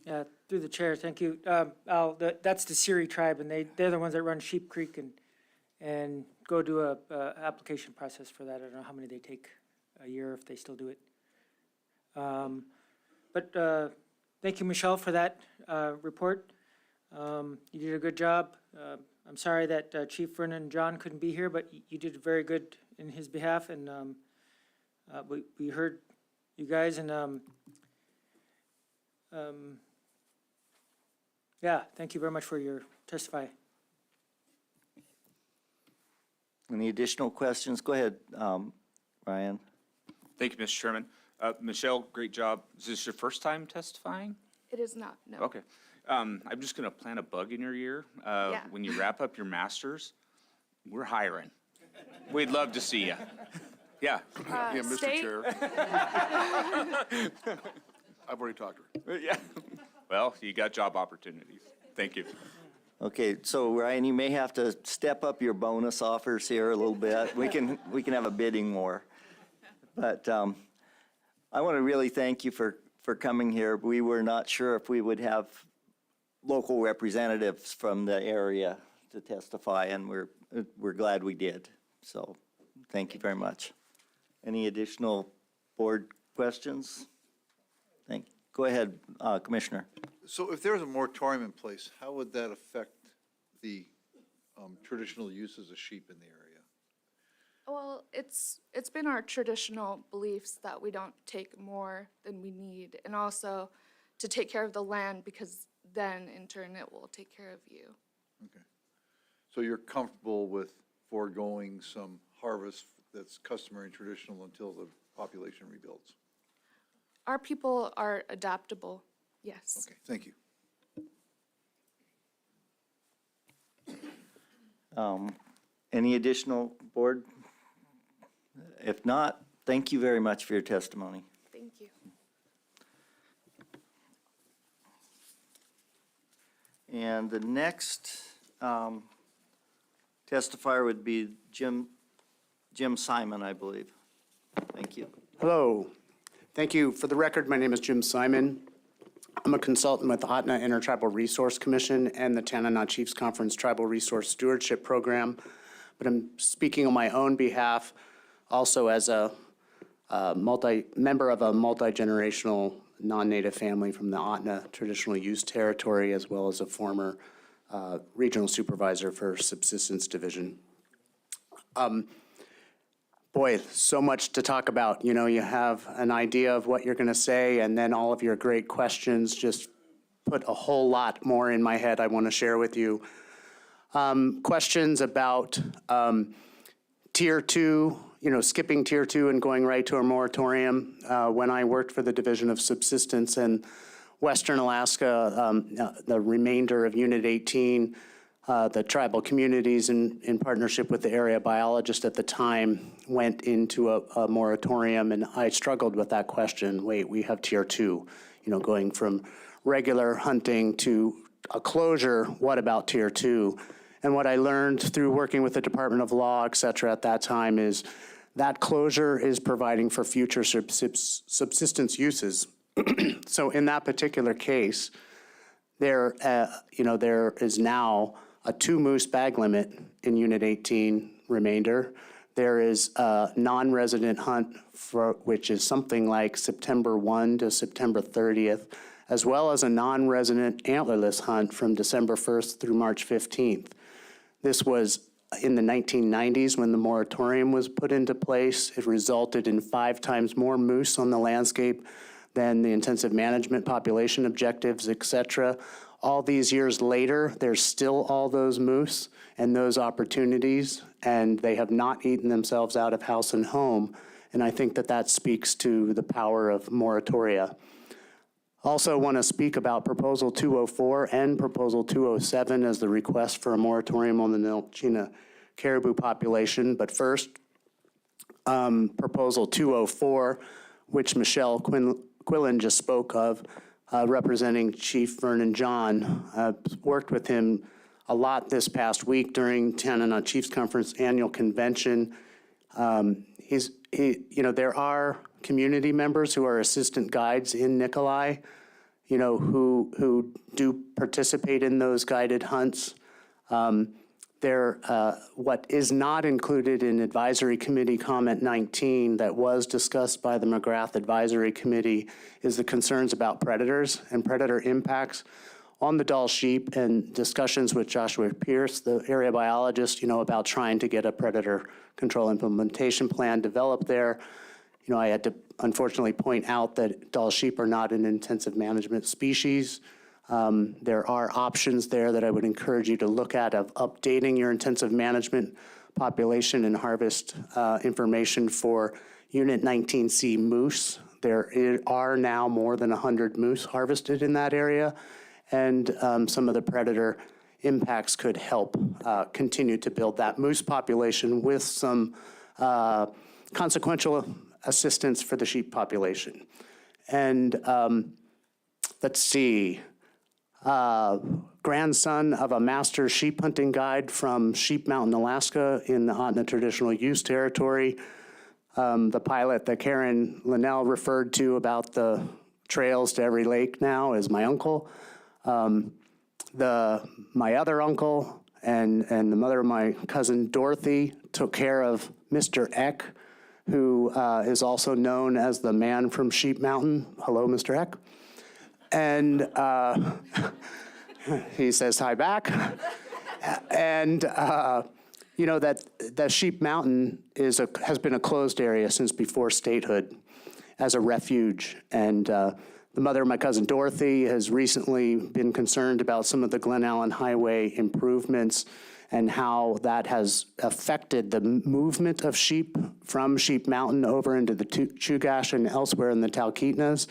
Yeah, through the chair, thank you. Al, that's the Siri tribe, and they're the ones that run Sheep Creek and go do a application process for that. I don't know how many they take a year, if they still do it. But thank you, Michelle, for that report. You did a good job. I'm sorry that Chief Vernon John couldn't be here, but you did very good in his behalf, and we heard you guys, and yeah, thank you very much for your testify. Any additional questions? Go ahead, Ryan. Thank you, Mr. Chairman. Michelle, great job. Is this your first time testifying? It is not, no. Okay. I'm just going to plant a bug in your ear. Yeah. When you wrap up your master's, we're hiring. We'd love to see you. Yeah. Yeah, Mr. State- Chair. I've already talked to her. Yeah. Well, you got job opportunities. Thank you. Okay, so Ryan, you may have to step up your bonus offers here a little bit. We can have a bidding war. But I want to really thank you for coming here. We were not sure if we would have local representatives from the area to testify, and we're glad we did. So thank you very much. Any additional board questions? Go ahead, Commissioner. So if there was a moratorium in place, how would that affect the traditional uses of sheep in the area? Well, it's been our traditional beliefs that we don't take more than we need, and also to take care of the land, because then in turn it will take care of you. Okay. So you're comfortable with foregoing some harvest that's customary and traditional until the population rebuilds? Our people are adaptable, yes. Okay, thank you. Any additional board? If not, thank you very much for your testimony. Thank you. And the next testifier would be Jim Simon, I believe. Thank you. Hello. Thank you. For the record, my name is Jim Simon. I'm a consultant with the Otna Intertribal Resource Commission and the Tanana Chiefs Conference Tribal Resource Stewardship Program, but I'm speaking on my own behalf also as a member of a multi-generational non-native family from the Otna Traditional Use Territory, as well as a former regional supervisor for Subsistence Division. Boy, so much to talk about. You know, you have an idea of what you're going to say, and then all of your great questions just put a whole lot more in my head I want to share with you. Questions about Tier 2, skipping Tier 2 and going right to a moratorium. When I worked for the Division of Subsistence in Western Alaska, the remainder of Unit 18, the tribal communities in partnership with the area biologist at the time went into a moratorium, and I struggled with that question. Wait, we have Tier 2, going from regular hunting to a closure. What about Tier 2? And what I learned through working with the Department of Law, et cetera, at that time is that closure is providing for future subsistence uses. So in that particular case, there is now a 2 moose bag limit in Unit 18 remainder. There is a non-resident hunt which is something like September 1 to September 30th, as well as a non-resident antlerless hunt from December 1st through March 15th. This was in the 1990s when the moratorium was put into place. It resulted in 5 times more moose on the landscape than the intensive management population objectives, et cetera. All these years later, there's still all those moose and those opportunities, and they have not eaten themselves out of house and home. And I think that speaks to the power of moratoria. Also want to speak about Proposal 204 and Proposal 207 as the request for a moratorium on the Nilchina caribou population. But first, Proposal 204, which Michelle Quillen just spoke of, representing Chief Vernon John. Worked with him a lot this past week during Tanana Chiefs Conference annual convention. There are community members who are assistant guides in Nikolai, who do participate in those guided hunts. What is not included in Advisory Committee Comment 19 that was discussed by the McGrath Advisory Committee is the concerns about predators and predator impacts on the Dall sheep, and discussions with Joshua Pierce, the area biologist, about trying to get a predator control implementation plan developed there. I had to unfortunately point out that Dall sheep are not an intensive management species. There are options there that I would encourage you to look at of updating your intensive management population and harvest information for Unit 19C moose. There are now more than 100 moose harvested in that area, and some of the predator impacts could help continue to build that moose population with some consequential assistance for the sheep population. And let's see. Grandson of a master sheep hunting guide from Sheep Mountain, Alaska in the Otna Traditional Use Territory. The pilot that Karen Linnell referred to about the trails to every lake now is my uncle. My other uncle and the mother of my cousin Dorothy took care of Mr. Eck, who is also known as the man from Sheep Mountain. Hello, Mr. Eck. And he says hi back. And that Sheep Mountain has been a closed area since before statehood as a refuge. And the mother of my cousin Dorothy has recently been concerned about some of the Glen Allen Highway improvements and how that has affected the movement of sheep from Sheep Mountain over into the Chugach and elsewhere in the Talkeetnas.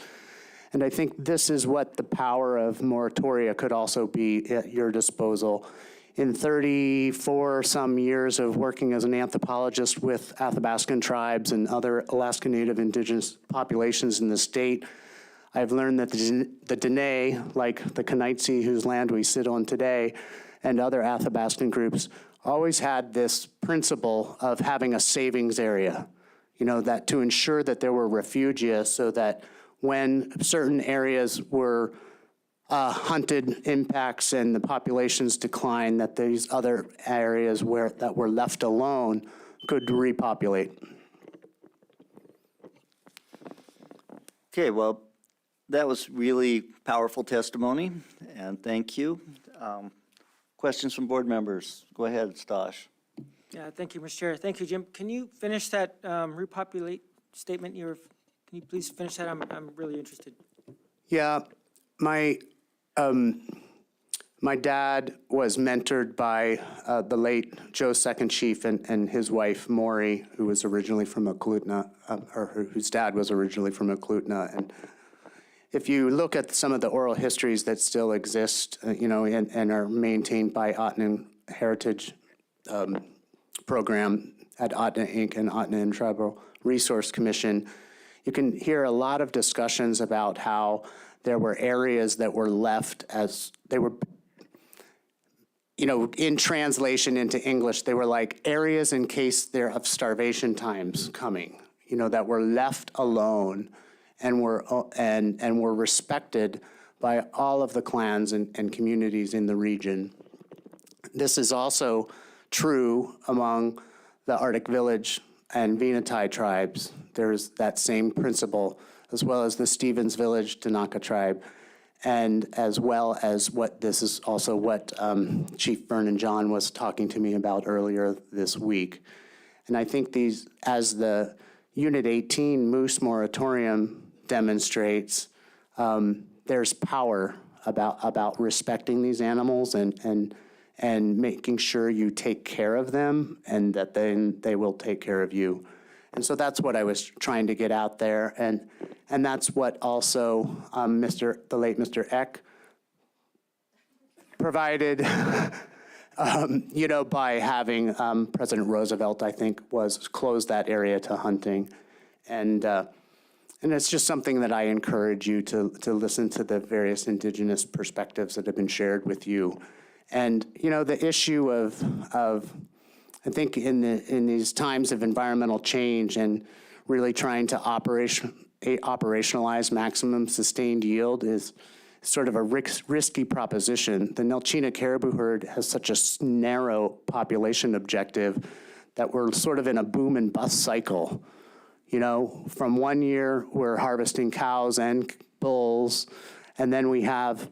And I think this is what the power of moratoria could also be at your disposal. In 34 some years of working as an anthropologist with Athabascan tribes and other Alaska Native indigenous populations in the state, I've learned that the Dene, like the Kenaitze, whose land we sit on today, and other Athabascan groups, always had this principle of having a savings area, that to ensure that there were refugia so that when certain areas were hunted impacts and the populations declined, that these other areas that were left alone could repopulate. Okay, well, that was really powerful testimony, and thank you. Questions from board members? Go ahead, Stosh. Yeah, thank you, Mr. Chair. Thank you, Jim. Can you finish that repopulate statement? Can you please finish that? I'm really interested. Yeah, My dad was mentored by the late Joe Second Chief and his wife, Maury, who was originally from Eklutna, whose dad was originally from Eklutna. And if you look at some of the oral histories that still exist, and are maintained by Ottoman Heritage Program at Otna Inc. and Otna and Tribal Resource Commission, you can hear a lot of discussions about how there were areas that were left as they were, in translation into English, they were like areas in case there of starvation times coming, that were left alone and were respected by all of the clans and communities in the region. This is also true among the Arctic Village and Venati tribes. There's that same principle, as well as the Stevens Village Tanaka tribe, and as well as what Chief Vernon John was talking to me about earlier this week. And I think as the Unit 18 Moose Moratorium demonstrates, there's power about respecting these animals and making sure you take care of them, and that then they will take care of you. And so that's what I was trying to get out there, and that's what also the late Mr. Eck provided, by having President Roosevelt, I think, closed that area to hunting, and it's just something that I encourage you to listen to the various indigenous perspectives that have been shared with you. And, the issue of I think in these times of environmental change and really trying to operationalize maximum sustained yield is sort of a risky proposition. The Nelchina caribou herd has such a narrow population objective that we're sort of in a boom and bust cycle. From one year we're harvesting cows and bulls, and then we have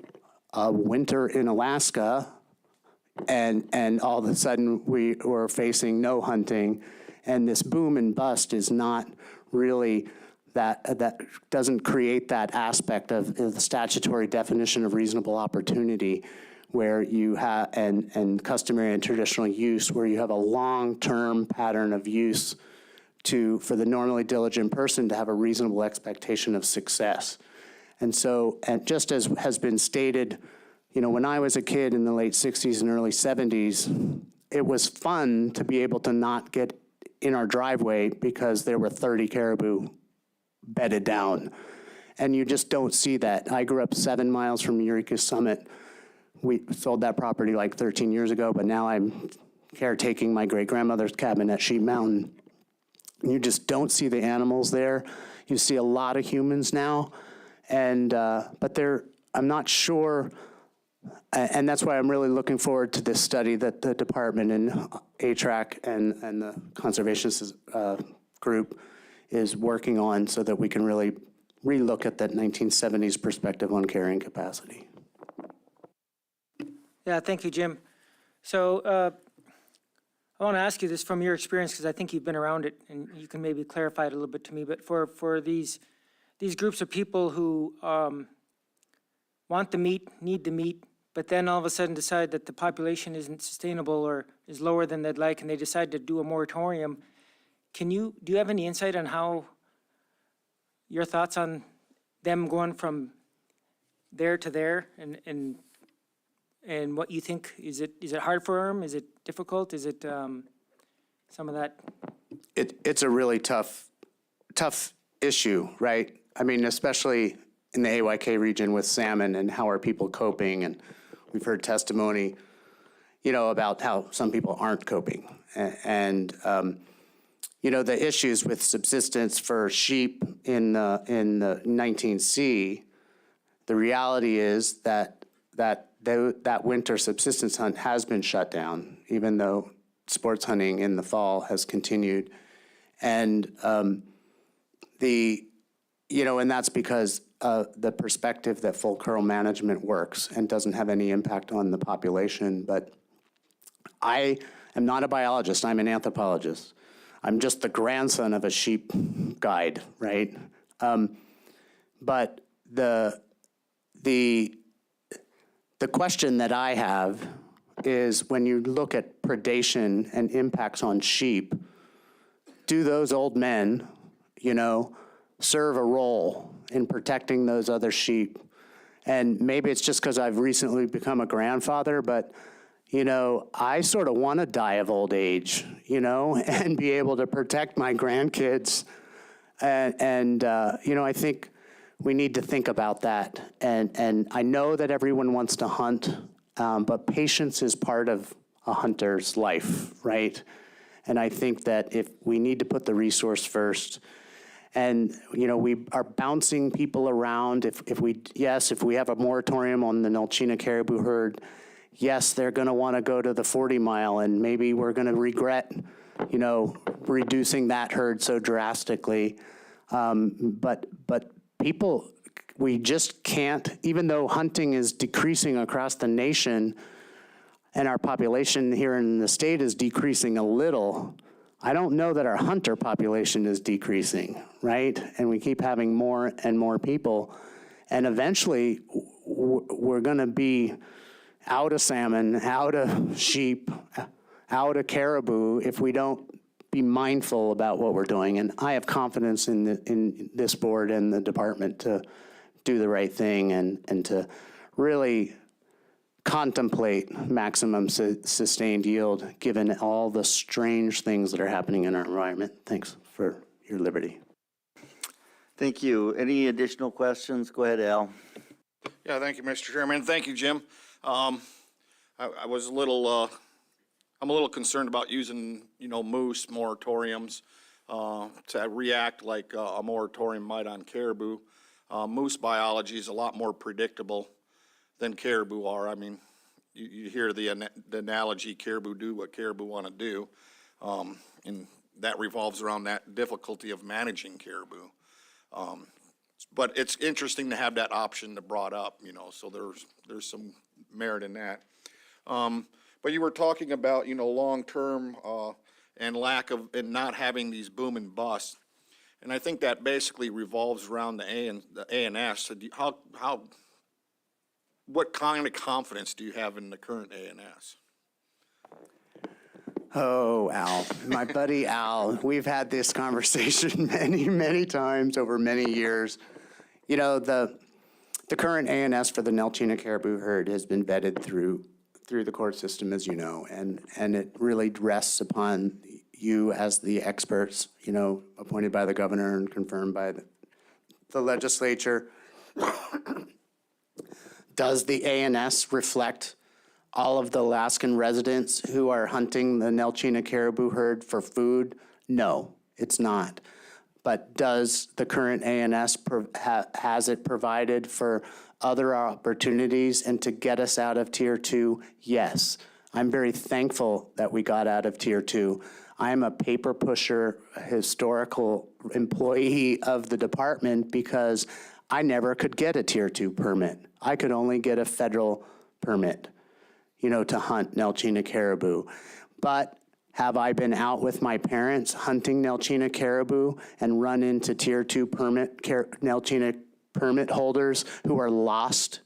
a winter in Alaska, and all of a sudden we're facing no hunting, and this boom and bust is not really that doesn't create that aspect of the statutory definition of reasonable opportunity, where you have and customary and traditional use, where you have a long-term pattern of use for the normally diligent person to have a reasonable expectation of success. And so, and just as has been stated, when I was a kid in the late 60s and early 70s, it was fun to be able to not get in our driveway because there were 30 caribou bedded down. And you just don't see that. I grew up 7 miles from Eureka Summit. We sold that property like 13 years ago, but now I'm caretaking my great-grandmother's cabin at Sheep Mountain. You just don't see the animals there. You see a lot of humans now, but I'm not sure. And that's why I'm really looking forward to this study that the department and ATRAC and the conservation group is working on, so that we can really relook at that 1970s perspective on carrying capacity. Yeah, thank you, Jim. So I want to ask you this from your experience, because I think you've been around it, and you can maybe clarify it a little bit to me. But for these groups of people who want the meat, need the meat, but then all of a sudden decide that the population isn't sustainable or is lower than they'd like, and they decide to do a moratorium, do you have any insight on how, your thoughts on them going from there to there, and what you think? Is it hard for them? Is it difficult? Is it some of that? It's a really tough issue, right? I mean, especially in the AYK region with salmon, and how are people coping? And we've heard testimony, about how some people aren't coping. And the issues with subsistence for sheep in the 19C, the reality is that winter subsistence hunt has been shut down, even though sports hunting in the fall has continued. And and that's because the perspective that full curl management works and doesn't have any impact on the population. But I am not a biologist, I'm an anthropologist. I'm just the grandson of a sheep guide, right? But the The question that I have is when you look at predation and impacts on sheep, do those old men, serve a role in protecting those other sheep? And maybe it's just because I've recently become a grandfather, but, I sort of want to die of old age, and be able to protect my grandkids. And I think we need to think about that. And I know that everyone wants to hunt, but patience is part of a hunter's life, right? And I think that if we need to put the resource first, and, we are bouncing people around. If we have a moratorium on the Nelchina caribou herd, yes, they're going to want to go to the 40 mile, and maybe we're going to regret, reducing that herd so drastically. But people, we just can't, even though hunting is decreasing across the nation and our population here in the state is decreasing a little, I don't know that our hunter population is decreasing, right? And we keep having more and more people. And eventually, we're going to be out of salmon, out of sheep, out of caribou if we don't be mindful about what we're doing. And I have confidence in this board and the department to do the right thing and to really contemplate maximum sustained yield given all the strange things that are happening in our environment. Thanks for your liberty. Thank you. Any additional questions? Go ahead, Al. Yeah, thank you, Mr. Chairman. Thank you, Jim. I was I'm a little concerned about using, moose moratoriums to react like a moratorium might on caribou. Moose biology is a lot more predictable than caribou are. I mean, you hear the analogy, caribou do what caribou want to do, and that revolves around that difficulty of managing caribou. But it's interesting to have that option brought up, so there's some merit in that. But you were talking about, long-term and lack of, and not having these boom and bust. And I think that basically revolves around the A&S. So what kind of confidence do you have in the current A&S? Oh, Al, my buddy Al, we've had this conversation many, many times over many years. The current A&S for the Nelchina caribou herd has been vetted through the court system, as you know, and it really rests upon you as the experts, appointed by the governor and confirmed by the legislature. Does the A&S reflect all of the Alaskan residents who are hunting the Nelchina caribou herd for food? No, it's not. But does the current A&S, has it provided for other opportunities and to get us out of Tier 2? Yes. I'm very thankful that we got out of Tier 2. I'm a paper pusher, historical employee of the department because I never could get a Tier 2 permit. I could only get a federal permit, to hunt Nelchina caribou. But have I been out with my parents hunting Nelchina caribou and run into Tier 2 Nelchina permit holders who are lost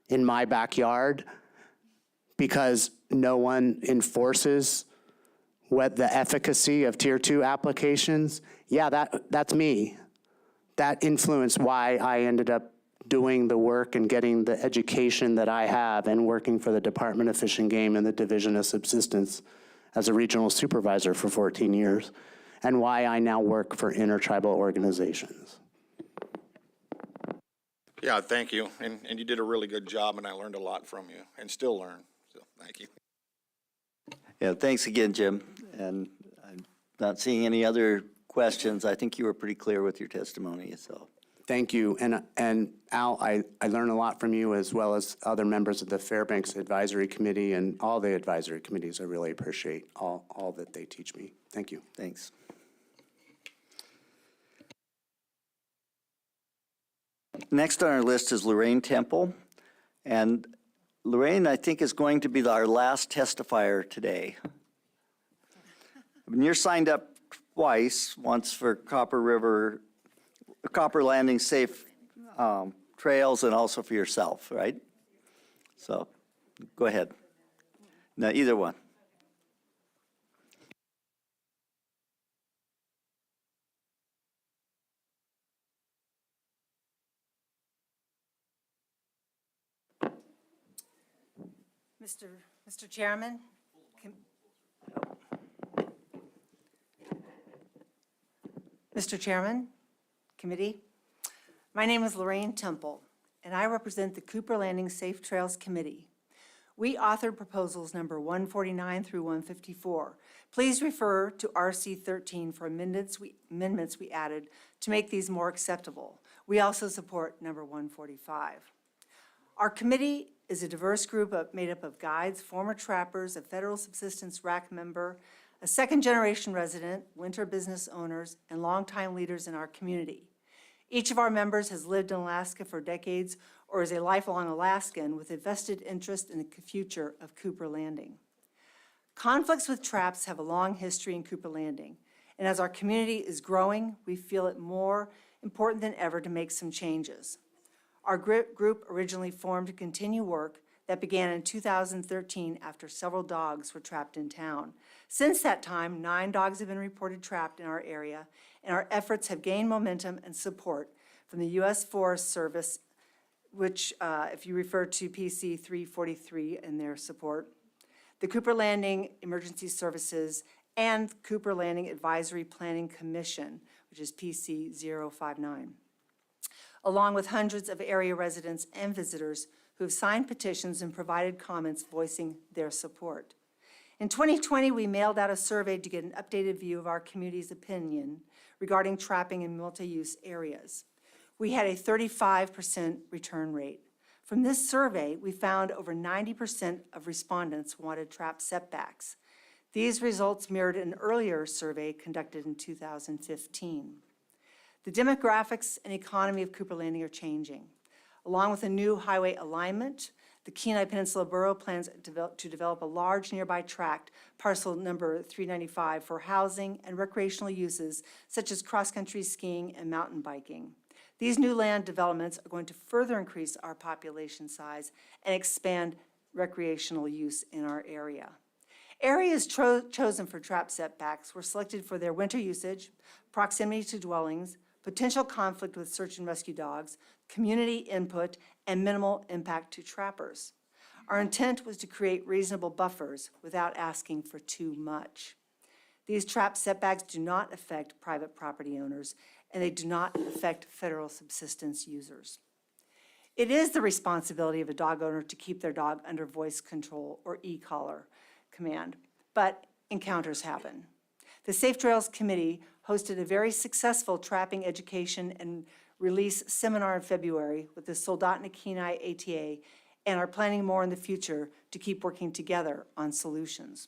in my backyard because no one enforces what the efficacy of Tier 2 applications? Yeah, that's me. That influenced why I ended up doing the work and getting the education that I have and working for the Department of Fish and Game and the Division of Subsistence as a regional supervisor for 14 years, and why I now work for intertribal organizations. Yeah, thank you. And you did a really good job, and I learned a lot from you and still learn. So thank you. Yeah, thanks again, Jim. And I'm not seeing any other questions. I think you were pretty clear with your testimony, so. Thank you. And Al, I learned a lot from you as well as other members of the Fairbanks Advisory Committee and all the advisory committees. I really appreciate all that they teach me. Thank you. Thanks. Next on our list is Lorraine Temple. And Lorraine, I think, is going to be our last testifier today. You're signed up twice, once for Copper Landing Safe Trails and also for yourself, right? So, go ahead. No, either one. Mr. Chairman, Mr. Chairman, Committee, my name is Lorraine Temple, and I represent the Cooper Landing Safe Trails Committee. We authored proposals number 149 through 154. Please refer to RC 13 for amendments we added to make these more acceptable. We also support number 145. Our committee is a diverse group made up of guides, former trappers, a federal subsistence RAC member, a second-generation resident, winter business owners, and longtime leaders in our community. Each of our members has lived in Alaska for decades or is a lifelong Alaskan with a vested interest in the future of Cooper Landing. Conflicts with traps have a long history in Cooper Landing, and as our community is growing, we feel it more important than ever to make some changes. Our group originally formed to continue work that began in 2013 after several dogs were trapped in town. Since that time, 9 dogs have been reported trapped in our area, and our efforts have gained momentum and support from the U.S. Forest Service, which, if you refer to PC 343 in their support, the Cooper Landing Emergency Services, and Cooper Landing Advisory Planning Commission, which is PC 059. Along with hundreds of area residents and visitors who have signed petitions and provided comments voicing their support. In 2020, we mailed out a survey to get an updated view of our community's opinion regarding trapping in multi-use areas. We had a 35% return rate. From this survey, we found over 90% of respondents wanted trap setbacks. These results mirrored an earlier survey conducted in 2015. The demographics and economy of Cooper Landing are changing. Along with a new highway alignment, the Kenai Peninsula Borough plans to develop a large nearby tract, parcel number 395, for housing and recreational uses such as cross-country skiing and mountain biking. These new land developments are going to further increase our population size and expand recreational use in our area. Areas chosen for trap setbacks were selected for their winter usage, proximity to dwellings, potential conflict with search and rescue dogs, community input, and minimal impact to trappers. Our intent was to create reasonable buffers without asking for too much. These trap setbacks do not affect private property owners, and they do not affect federal subsistence users. It is the responsibility of a dog owner to keep their dog under voice control or e-collar command, but encounters happen. The Safe Trails Committee hosted a very successful trapping education and release seminar in February with the Soldotna Kenai ATA and are planning more in the future to keep working together on solutions.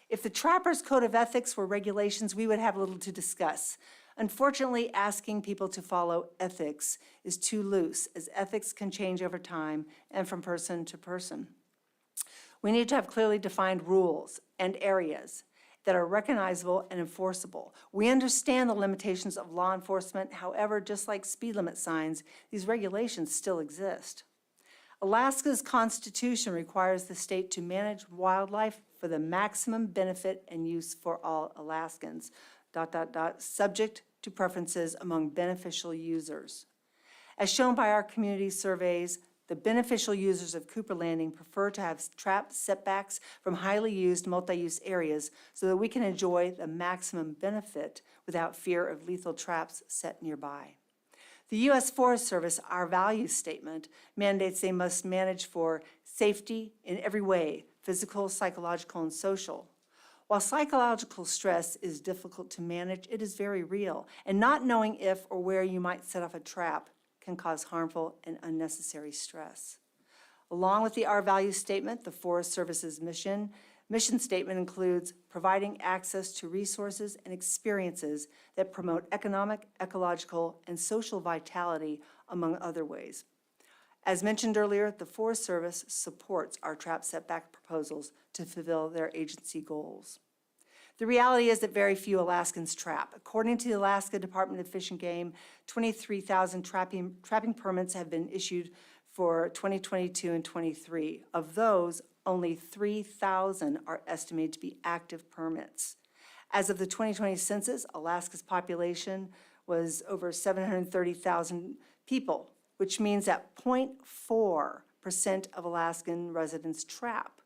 If the Trappers Code of Ethics were regulations, we would have little to discuss. Unfortunately, asking people to follow ethics is too loose, as ethics can change over time and from person to person. We need to have clearly defined rules and areas that are recognizable and enforceable. We understand the limitations of law enforcement. However, just like speed limit signs, these regulations still exist. Alaska's Constitution requires the state to manage wildlife for the maximum benefit and use for all Alaskans, ... subject to preferences among beneficial users. As shown by our community surveys, the beneficial users of Cooper Landing prefer to have trap setbacks from highly used multi-use areas so that we can enjoy the maximum benefit without fear of lethal traps set nearby. The U.S. Forest Service, our value statement, mandates they must manage for safety in every way, physical, psychological, and social. While psychological stress is difficult to manage, it is very real, and not knowing if or where you might set off a trap can cause harmful and unnecessary stress. Along with the Our Values Statement, the Forest Service's mission statement includes providing access to resources and experiences that promote economic, ecological, and social vitality, among other ways. As mentioned earlier, the Forest Service supports our trap setback proposals to fulfill their agency goals. The reality is that very few Alaskans trap. According to the Alaska Department of Fish and Game, 23,000 trapping permits have been issued for 2022 and 23. Of those, only 3,000 are estimated to be active permits. As of the 2020 census, Alaska's population was over 730,000 people, which means that 0.4% of Alaskan residents trap.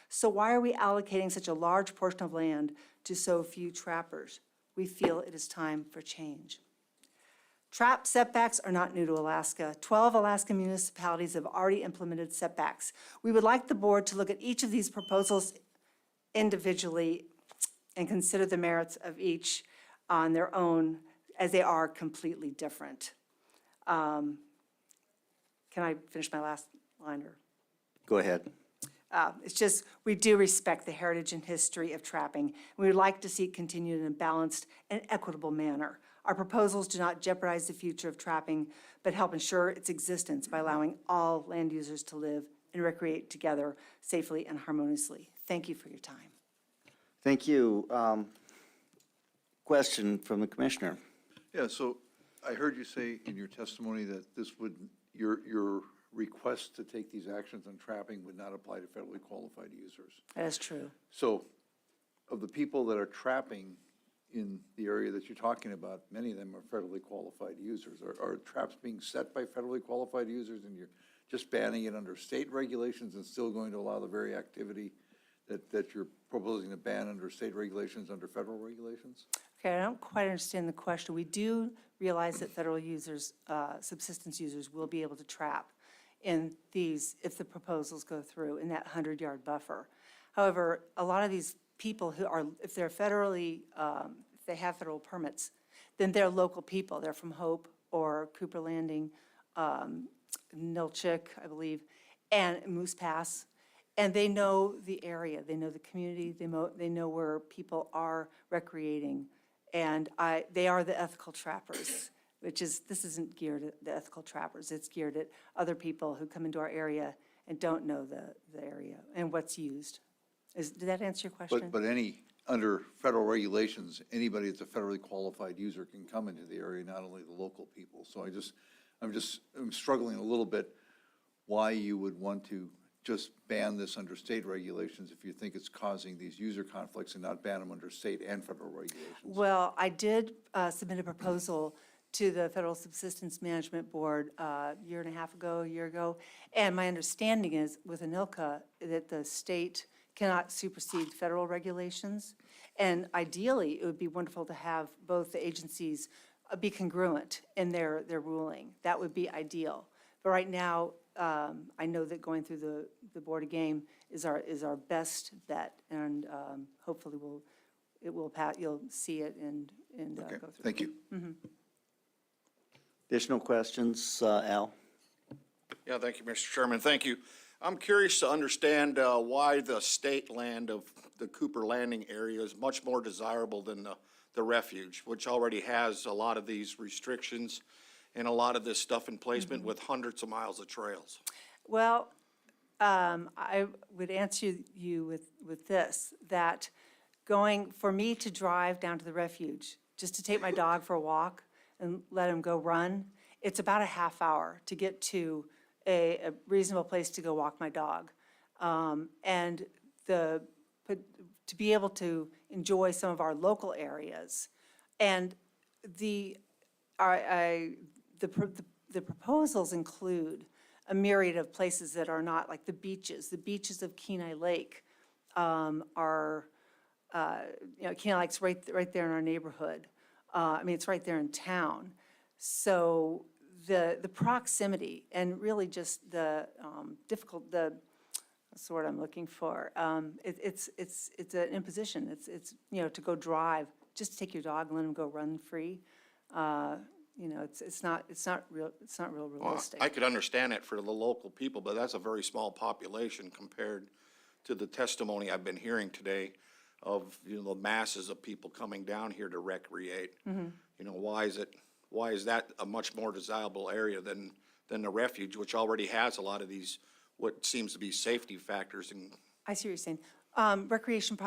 So why are we allocating such a large portion of land to so few trappers? We feel it is time for change. Trap setbacks are not new to Alaska. 12 Alaskan municipalities have already implemented setbacks. We would like the board to look at each of these proposals individually and consider the merits of each on their own, as they are completely different. Can I finish my last line? Or? Go ahead. It's just, we do respect the heritage and history of trapping. We would like to see it continued in a balanced and equitable manner. Our proposals do not jeopardize the future of trapping, but help ensure its existence by allowing all land users to live and recreate together safely and harmoniously. Thank you for your time. Thank you. Question from the commissioner. Yeah, so I heard you say in your testimony that this would, your request to take these actions on trapping would not apply to federally qualified users. That is true. So of the people that are trapping in the area that you're talking about, many of them are federally qualified users. Are traps being set by federally qualified users and you're just banning it under state regulations and still going to allow the very activity that you're proposing to ban under state regulations under federal regulations? Okay, I don't quite understand the question. We do realize that federal users, subsistence users, will be able to trap in these, if the proposals go through, in that 100-yard buffer. However, a lot of these people who are, if they're federally, if they have federal permits, then they're local people. They're from Hope or Cooper Landing, Nilchik, I believe, and Moose Pass. And they know the area, they know the community, they know where people are recreating. And they are the ethical trappers, which is, this isn't geared at the ethical trappers, it's geared at other people who come into our area and don't know the area and what's used. Did that answer your question? But under federal regulations, anybody that's a federally qualified user can come into the area, not only the local people. So I'm struggling a little bit why you would want to just ban this under state regulations if you think it's causing these user conflicts and not ban them under state and federal regulations. Well, I did submit a proposal to the Federal Subsistence Management Board a year and a year ago, and my understanding is with ANILCA that the state cannot supersede federal regulations, and ideally it would be wonderful to have both the agencies be congruent in their ruling. That would be ideal. But right now, I know that going through the Board of Game is our best bet, and hopefully you'll see it and go through. Thank you. Mm-hmm. Additional questions, Al? Yeah, thank you, Mr. Chairman. Thank you. I'm curious to understand why the state land of the Cooper Landing area is much more desirable than the refuge, which already has a lot of these restrictions and a lot of this stuff in placement with hundreds of miles of trails. Well, I would answer you with this, that for me to drive down to the refuge, just to take my dog for a walk and let him go run, it's about a half hour to get to a reasonable place to go walk my dog. And to be able to enjoy some of our local areas. And the proposals include a myriad of places that are not like the beaches. The beaches of Kenai Lake are, Kenai Lake's right there in our neighborhood. It's right there in town. So the proximity and really just the that's the word I'm looking for. It's an imposition. It's to go drive, just to take your dog and let him go run free. It's not real realistic. Well, I could understand it for the local people, but that's a very small population compared to the testimony I've been hearing today of, the masses of people coming down here to recreate. Mm-hmm. Why is that a much more desirable area than the refuge, which already has a lot of these, what seems to be safety factors? I see what you're saying. Recreation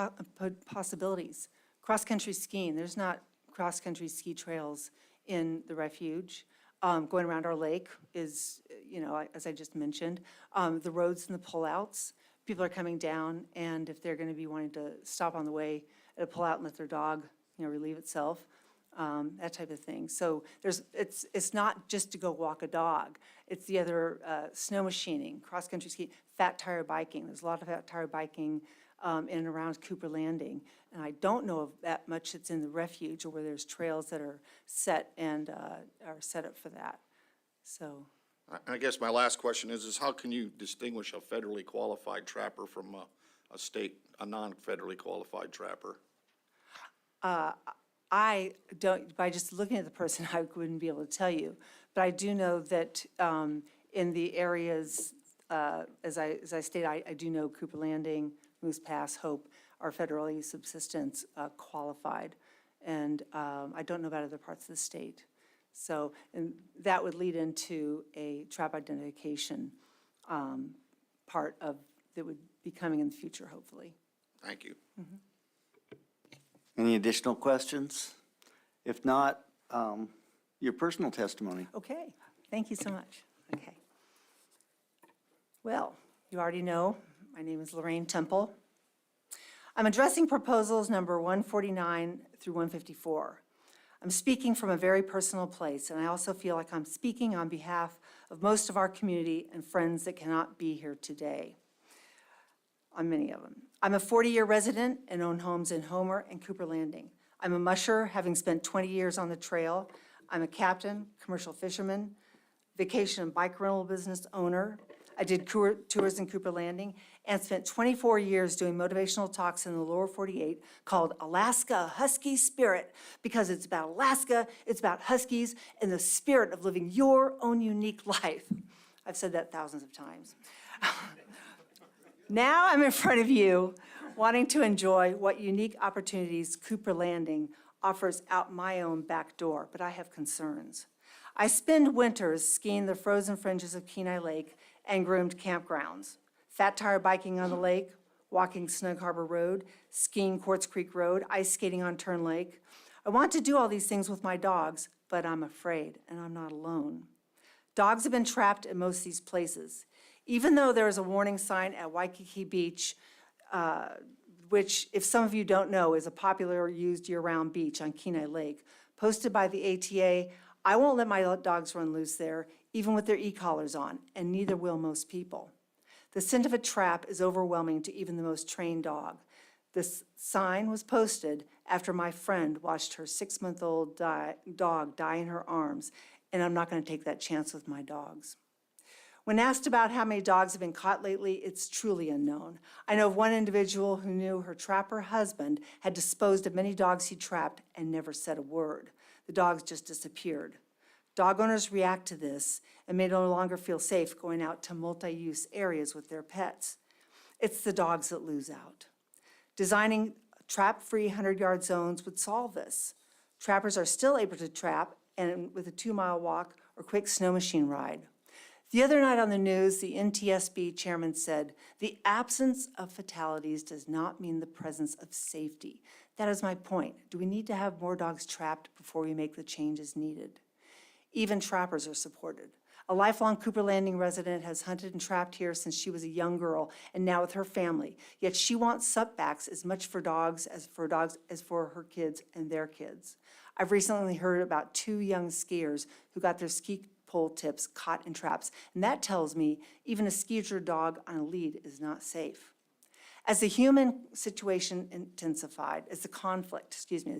possibilities. Cross-country skiing. There's not cross-country ski trails in the refuge. Going around our lake is, as I just mentioned, the roads and the pullouts. People are coming down, and if they're going to be wanting to stop on the way at a pullout and let their dog, relieve itself, that type of thing. So it's not just to go walk a dog. It's the other snow machining, cross-country ski, fat tire biking. There's a lot of fat tire biking in and around Cooper Landing. And I don't know of that much that's in the refuge or where there's trails that are set and are set up for that. So. I guess my last question is how can you distinguish a federally qualified trapper from a non-federally qualified trapper? I don't, by just looking at the person, I wouldn't be able to tell you. But I do know that in the areas, as I stated, I do know Cooper Landing, Moose Pass, Hope are federally subsistence qualified. And I don't know about other parts of the state. So, and that would lead into a trap identification part of, that would be coming in the future, hopefully. Thank you. Any additional questions? If not, your personal testimony. Okay, thank you so much. Okay. Well, you already know, my name is Lorraine Temple. I'm addressing proposals number 149 through 154. I'm speaking from a very personal place, and I also feel like I'm speaking on behalf of most of our community and friends that cannot be here today, on many of them. I'm a 40-year resident and own homes in Homer and Cooper Landing. I'm a musher, having spent 20 years on the trail. I'm a captain, commercial fisherman, vacation and bike rental business owner. I did tours in Cooper Landing and spent 24 years doing motivational talks in the lower 48 called Alaska Husky Spirit, because it's about Alaska, it's about Huskies, and the spirit of living your own unique life. I've said that thousands of times. Now I'm in front of you wanting to enjoy what unique opportunities Cooper Landing offers out my own back door, but I have concerns. I spend winters skiing the frozen fringes of Kenai Lake and groomed campgrounds, fat tire biking on the lake, walking Snug Harbor Road, skiing Quartz Creek Road, ice skating on Turn Lake. I want to do all these things with my dogs, but I'm afraid, and I'm not alone. Dogs have been trapped in most of these places. Even though there is a warning sign at Waikiki Beach, which, if some of you don't know, is a popular used year-round beach on Kenai Lake, posted by the ATA, I won't let my dogs run loose there, even with their e-collars on, and neither will most people. The scent of a trap is overwhelming to even the most trained dog. This sign was posted after my friend watched her 6-month-old dog die in her arms, and I'm not going to take that chance with my dogs. When asked about how many dogs have been caught lately, it's truly unknown. I know of one individual who knew her trapper husband had disposed of many dogs he trapped and never said a word. The dogs just disappeared. Dog owners react to this and may no longer feel safe going out to multi-use areas with their pets. It's the dogs that lose out. Designing trap-free 100-yard zones would solve this. Trappers are still able to trap and with a 2-mile walk or quick snow machine ride. The other night on the news, the NTSB chairman said, "The absence of fatalities does not mean the presence of safety." That is my point. Do we need to have more dogs trapped before we make the changes needed? Even trappers are supported. A lifelong Cooper Landing resident has hunted and trapped here since she was a young girl and now with her family. Yet she wants setbacks as much for dogs as for her kids and their kids. I've recently heard about 2 young skiers who got their ski pole tips caught in traps, and that tells me even a skier dog on a lead is not safe. As the human situation intensified, as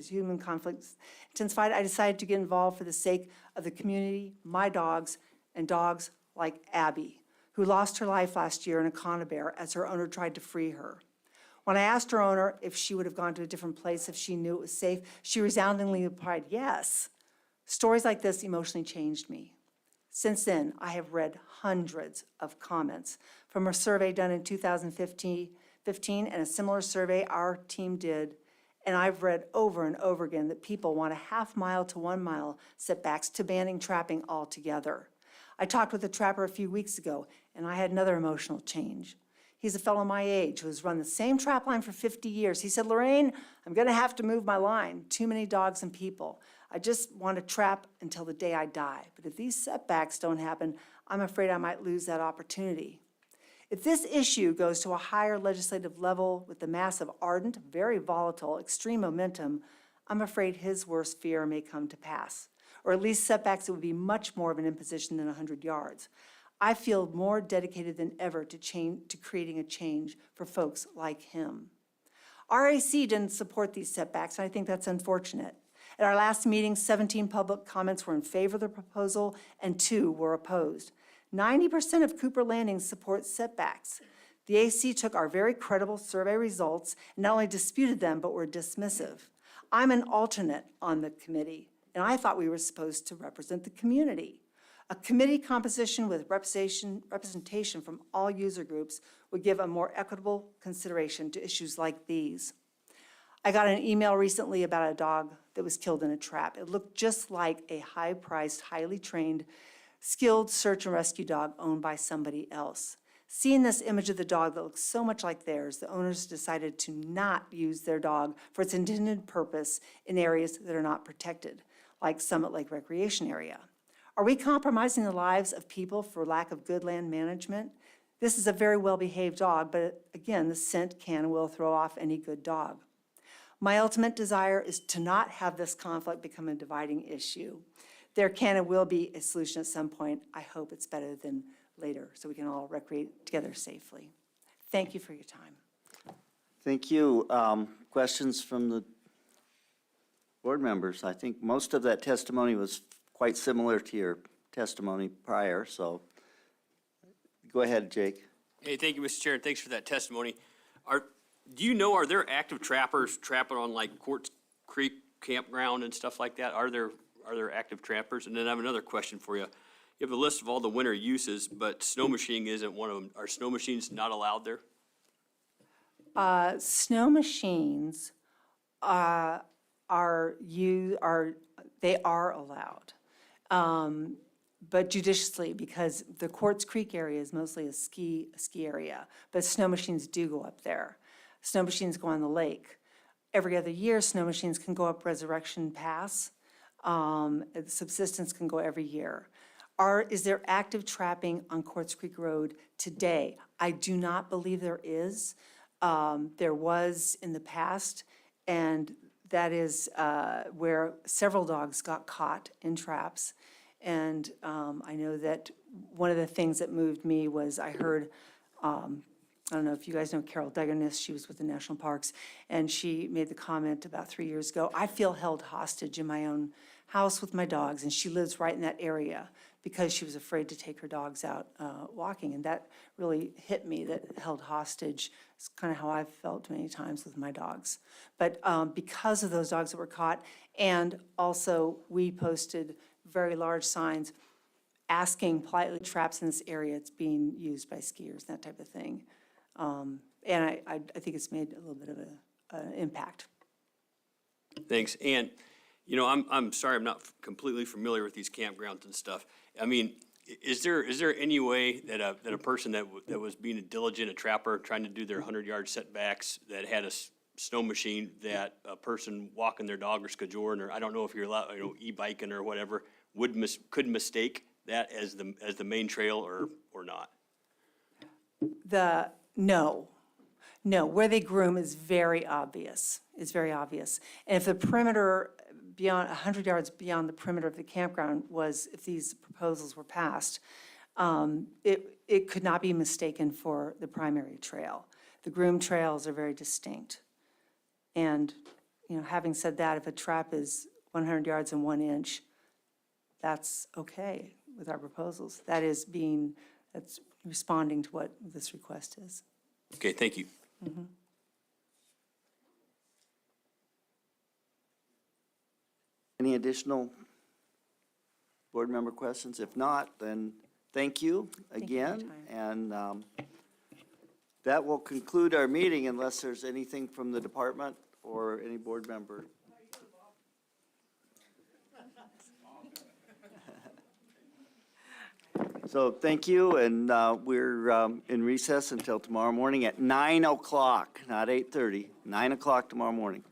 human conflict intensified, I decided to get involved for the sake of the community, my dogs, and dogs like Abby, who lost her life last year in a conibear as her owner tried to free her. When I asked her owner if she would have gone to a different place if she knew it was safe, she resoundingly replied, yes. Stories like this emotionally changed me. Since then, I have read hundreds of comments from a survey done in 2015 and a similar survey our team did, and I've read over and over again that people want a half-mile to 1-mile setbacks to banning trapping altogether. I talked with a trapper a few weeks ago, and I had another emotional change. He's a fellow my age who has run the same trap line for 50 years. He said, "Lorraine, I'm going to have to move my line. Too many dogs and people. I just want to trap until the day I die. But if these setbacks don't happen, I'm afraid I might lose that opportunity. If this issue goes to a higher legislative level with the mass of ardent, very volatile, extreme momentum, I'm afraid his worst fear may come to pass, or at least setbacks that would be much more of an imposition than 100 yards. I feel more dedicated than ever to creating a change for folks like him. RAC didn't support these setbacks, and I think that's unfortunate. At our last meeting, 17 public comments were in favor of the proposal and 2 were opposed. 90% of Cooper Landing supports setbacks. The AC took our very credible survey results and not only disputed them, but were dismissive. I'm an alternate on the committee, and I thought we were supposed to represent the community. A committee composition with representation from all user groups would give a more equitable consideration to issues like these. I got an email recently about a dog that was killed in a trap. It looked just like a high-priced, highly trained, skilled search and rescue dog owned by somebody else. Seeing this image of the dog that looks so much like theirs, the owners decided to not use their dog for its intended purpose in areas that are not protected, like Summit Lake Recreation Area. Are we compromising the lives of people for lack of good land management? This is a very well-behaved dog, but again, the scent can and will throw off any good dog. My ultimate desire is to not have this conflict become a dividing issue. There can and will be a solution at some point. I hope it's better than later, so we can all recreate together safely. Thank you for your time. Thank you. Questions from the board members? I think most of that testimony was quite similar to your testimony prior, so go ahead, Jake. Hey, thank you, Mr. Chair, and thanks for that testimony. Do you know, are there active trappers trapping on like Quartz Creek campground and stuff like that? Are there active trappers? And then I have another question for you. You have a list of all the winter uses, but snow machining isn't one of them. Are snow machines not allowed there? Snow machines they are allowed, but judiciously, because the Quartz Creek area is mostly a ski area, but snow machines do go up there. Snow machines go on the lake. Every other year, snow machines can go up Resurrection Pass. Subsistence can go every year. Is there active trapping on Quartz Creek Road today? I do not believe there is. There was in the past, and that is where several dogs got caught in traps. And I know that one of the things that moved me was I heard, I don't know if you guys know Carol Degernis, she was with the National Parks, and she made the comment about 3 years ago, I feel held hostage in my own house with my dogs, and she lives right in that area because she was afraid to take her dogs out walking, and that really hit me, that held hostage is kind of how I've felt many times with my dogs. But because of those dogs that were caught, and also we posted very large signs asking politely traps in this area, it's being used by skiers, that type of thing. And I think it's made a little bit of an impact. Thanks. And, you know, I'm sorry, I'm not completely familiar with these campgrounds and stuff. I mean, is there any way that a person that was being a diligent, a trapper, trying to do their 100-yard setbacks, that had a snow machine, that a person walking their dog or scheduling, or I don't know if you're allowed, e-biking or whatever, could mistake that as the main trail or not? No, where they groom is very obvious. It's very obvious. And if the perimeter beyond 100 yards beyond the perimeter of the campground if these proposals were passed, it could not be mistaken for the primary trail. The groomed trails are very distinct. And, having said that, if a trap is 100 yards and 1 inch, that's okay with our proposals. That's responding to what this request is. Okay, thank you. Mm-hmm. Any additional board member questions? If not, then thank you again. And that will conclude our meeting unless there's anything from the department or any board member. So thank you, and we're in recess until tomorrow morning at 9 o'clock, not 8:30, 9 o'clock tomorrow morning.